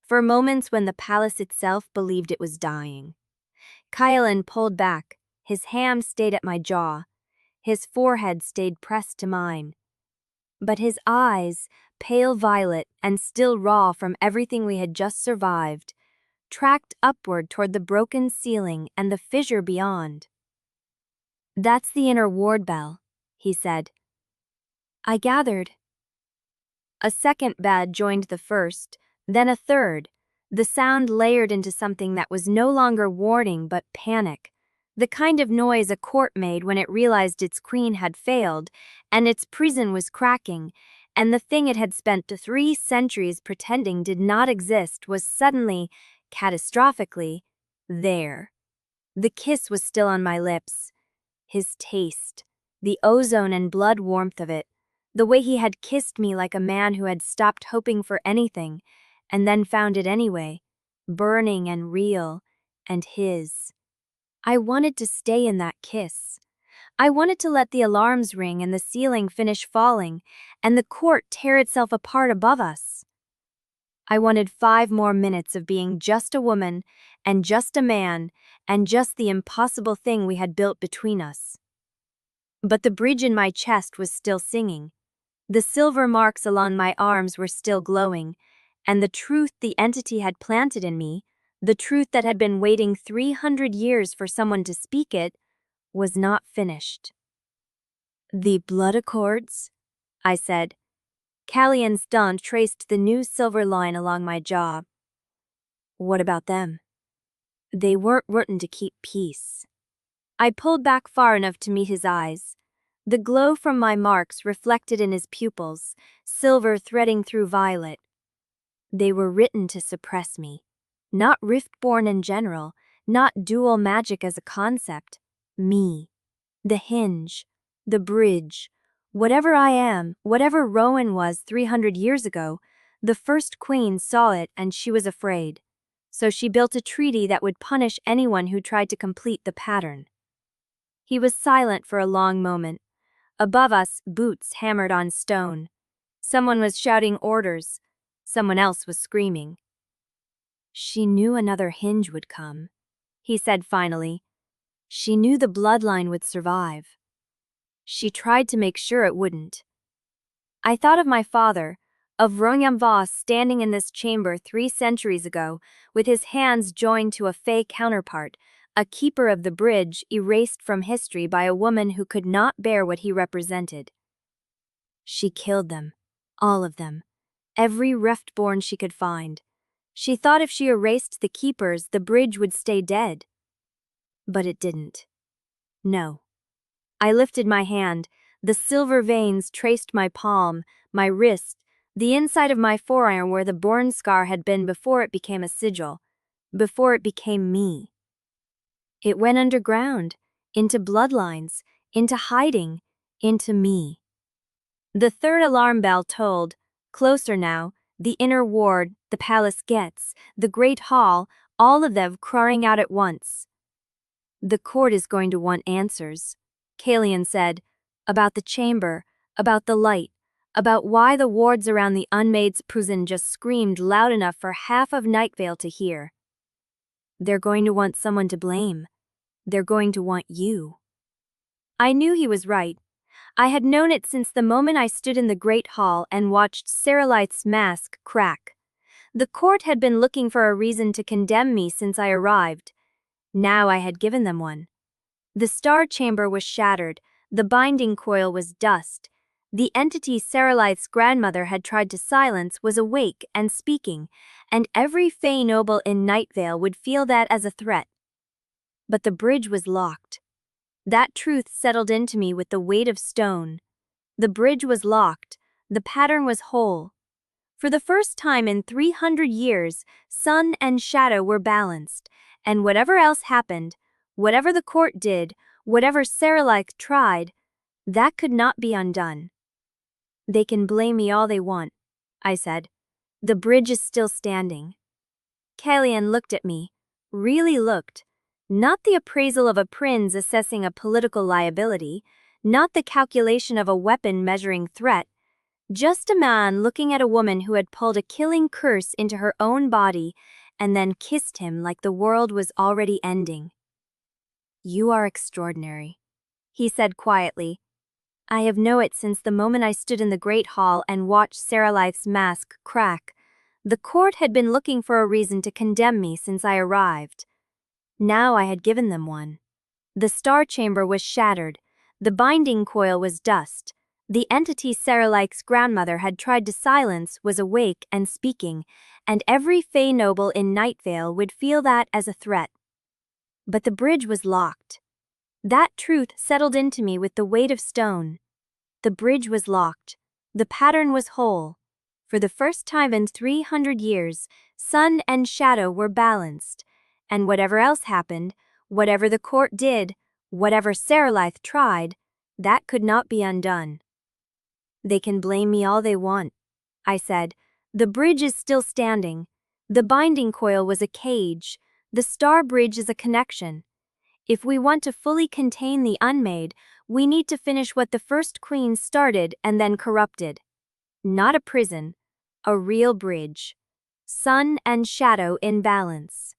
for moments when the palace itself believed it was dying. Caelion pulled back, his hand stayed at my jaw, his forehead stayed pressed to mine. But his eyes, pale violet and still raw from everything we had just survived, tracked upward toward the broken ceiling and the fissure beyond. "That's the inner ward bell," he said. I gathered. A second bell joined the first, then a third. The sound layered into something that was no longer warning but panic, the kind of noise a court made when it realized its queen had failed, and its prison was cracking, and the thing it had spent 3 centuries pretending did not exist was suddenly, catastrophically, there. The kiss was still on my lips. His taste, the ozone and blood warmth of it, the way he had kissed me like a man who had stopped hoping for anything, and then found it anyway, burning and real, and his. I wanted to stay in that kiss. I wanted to let the alarms ring and the ceiling finish falling, and the court tear itself apart above us. I wanted 5 more minutes of being just a woman, and just a man, and just the impossible thing we had built between us. But the bridge in my chest was still singing. The silver marks along my arms were still glowing, and the truth the entity had planted in me, the truth that had been waiting 300 years for someone to speak it, was not finished. "The blood accords?" I said. Caelion's thumb traced the new silver line along my jaw. "What about them?" "They weren't written to keep peace." I pulled back far enough to meet his eyes. The glow from my marks reflected in his pupils, silver threading through violet. "They were written to suppress me. Not Riftborn in general, not dual magic as a concept. Me. The hinge. The bridge. Whatever I am, whatever Rowan was 300 years ago, the first queen saw it and she was afraid. So she built a treaty that would punish anyone who tried to complete the pattern." He was silent for a long moment. Above us, boots hammered on stone. Someone was shouting orders. Someone else was screaming. "She knew another hinge would come," he said finally. "She knew the bloodline would survive. She tried to make sure it wouldn't." I thought of my father, of Lyra Voss standing in this chamber 3 centuries ago, with his hands joined to a fey counterpart, a keeper of the bridge erased from history by a woman who could not bear what he represented. She killed them, all of them, every Riftborn she could find. She thought if she erased the keepers, the bridge would stay dead. But it didn't. No. I lifted my hand. The silver veins traced my palm, my wrist, the inside of my forearm where the burn scar had been before it became a sigil, before it became me. It went underground, into bloodlines, into hiding, into me. The third alarm bell tolled, closer now, the inner ward, the palace gates, the great hall, all of them crying out at once. "The court is going to want answers," Caelion said, "about the chamber, about the light, about why the wards around the Unmade's prison just screamed loud enough for half of Nightveil to hear. They're going to want someone to blame. They're going to want you." I knew he was right. I had known it since the moment I stood in the great hall and watched Seralite's mask crack. The court had been looking for a reason to condemn me since I arrived. Now I had given them one. The star chamber was shattered, the binding coil was dust. The entity Seralite's grandmother had tried to silence was awake and speaking, and every fey noble in Nightveil would feel that as a threat. But the bridge was locked. That truth settled into me with the weight of stone. The bridge was locked, the pattern was whole. For the first time in 300 years, sun and shadow were balanced, and whatever else happened, whatever the court did, whatever Seralite tried, that could not be undone. "They can blame me all they want," I said. "The bridge is still standing." Caelion looked at me, really looked. Not the appraisal of a prince assessing a political liability, not the calculation of a weapon measuring threat, Just a man looking at a woman who had pulled a killing curse into her own body and then kissed him like the world was already ending. "You are extraordinary," he said quietly. "I have known it since the moment I stood in the great hall and watched Saralith's mask crack. The court had been looking for a reason to condemn me since I arrived. Now I had given them one. The star chamber was shattered. The binding coil was dust. The entity Saralith's grandmother had tried to silence was awake and speaking, and every Fey noble in Nightveil would feel that as a threat. But the bridge was locked. That truth settled into me with the weight of stone. The bridge was locked. The pattern was whole. For the first time in 300 years, sun and shadow were balanced, and whatever else happened, whatever the court did, whatever Saralith tried, that could not be undone. "They can blame me all they want," I said. "The bridge is still standing. The binding coil was a cage. The star bridge is a connection. If we want to fully contain the Unmade, we need to finish what the first queen started and then corrupted. Not a prison, a real bridge. Sun and shadow in balance."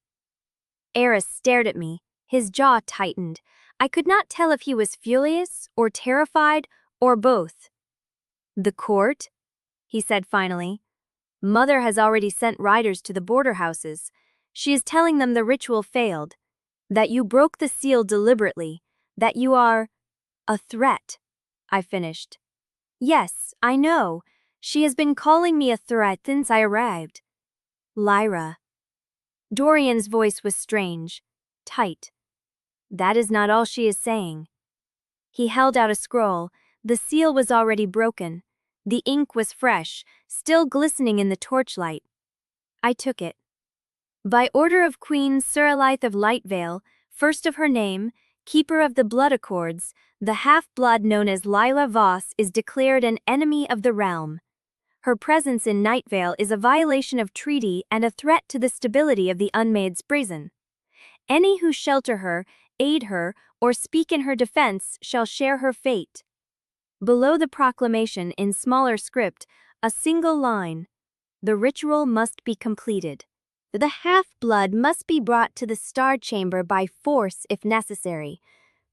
Eris stared at me, his jaw tightened. I could not tell if he was furious or terrified or both. "The court?" he said finally. "Mother has already sent riders to the border houses. She is telling them the ritual failed, that you broke the seal deliberately, that you are a threat," I finished. "Yes, I know. She has been calling me a threat since I arrived." "Lyra." Dorian's voice was strange, tight. "That is not all she is saying." He held out a scroll. The seal was already broken. The ink was fresh, still glistening in the torchlight. I took it. "By order of Queen Saralith of Nightveil, first of her name, keeper of the blood accords, the half-blood known as Lyra Voss is declared an enemy of the realm. Her presence in Nightveil is a violation of treaty and a threat to the stability of the Unmade's prison. Any who shelter her, aid her, or speak in her defense shall share her fate." Below the proclamation in smaller script, a single line: "The ritual must be completed. The half-blood must be brought to the star chamber by force if necessary.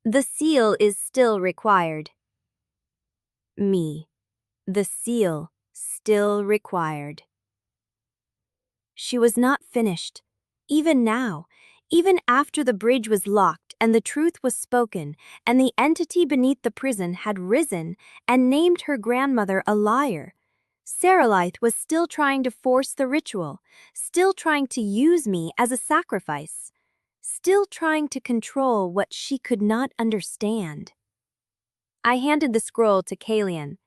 The seal is still required." Me. The seal still required. She was not finished. Even now, even after the bridge was locked and the truth was spoken, and the entity beneath the prison had risen and named her grandmother a liar, Saralith was still trying to force the ritual, still trying to use me as a sacrifice, still trying to control what she could not understand. I handed the scroll to Caelion.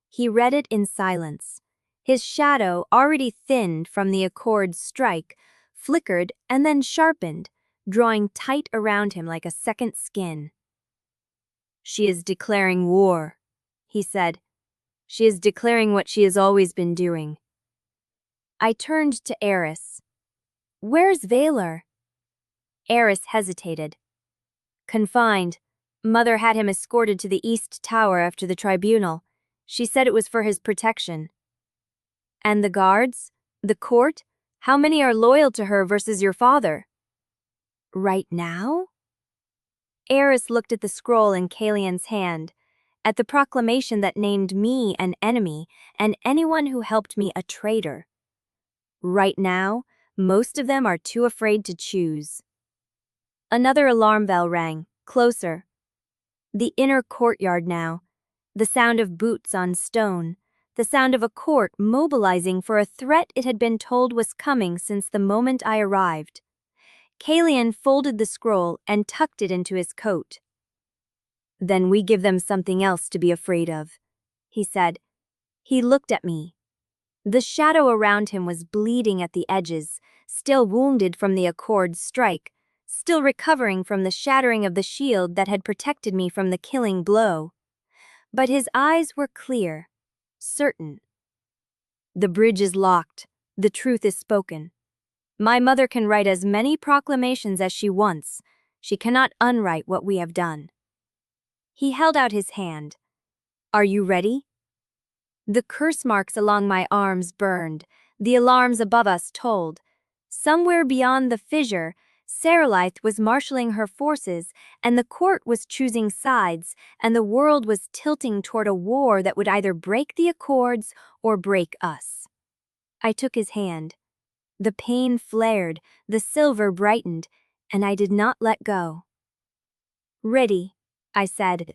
He read it in silence. His shadow, already thinned from the accord's strike, flickered and then sharpened, drawing tight around him like a second skin. "She is declaring war," he said. "She is declaring what she has always been doing." I turned to Eris. "Where's Vaylor?" Eris hesitated. "Confined. Mother had him escorted to the East Tower after the tribunal. She said it was for his protection." "And the guards? The court? How many are loyal to her versus your father?" "Right now?" Eris looked at the scroll in Caelion's hand, at the proclamation that named me an enemy and anyone who helped me a traitor. "Right now, most of them are too afraid to choose." Another alarm bell rang, closer. The inner courtyard now. The sound of boots on stone. The sound of a court mobilizing for a threat it had been told was coming since the moment I arrived. Caelion folded the scroll and tucked it into his coat. "Then we give them something else to be afraid of," he said. He looked at me. The shadow around him was bleeding at the edges, still wounded from the accord's strike, still recovering from the shattering of the shield that had protected me from the killing blow. But his eyes were clear, certain. "The bridge is locked. The truth is spoken. My mother can write as many proclamations as she wants. She cannot unwrite what we have done." He held out his hand. "Are you ready?" The curse marks along my arms burned, the alarms above us told. Somewhere beyond the fissure, Serelith was marshalling her forces, and the court was choosing sides, and the world was tilting toward a war that would either break the accords or break us. I took his hand. The pain flared, the silver brightened, and I did not let go. "Ready," I said,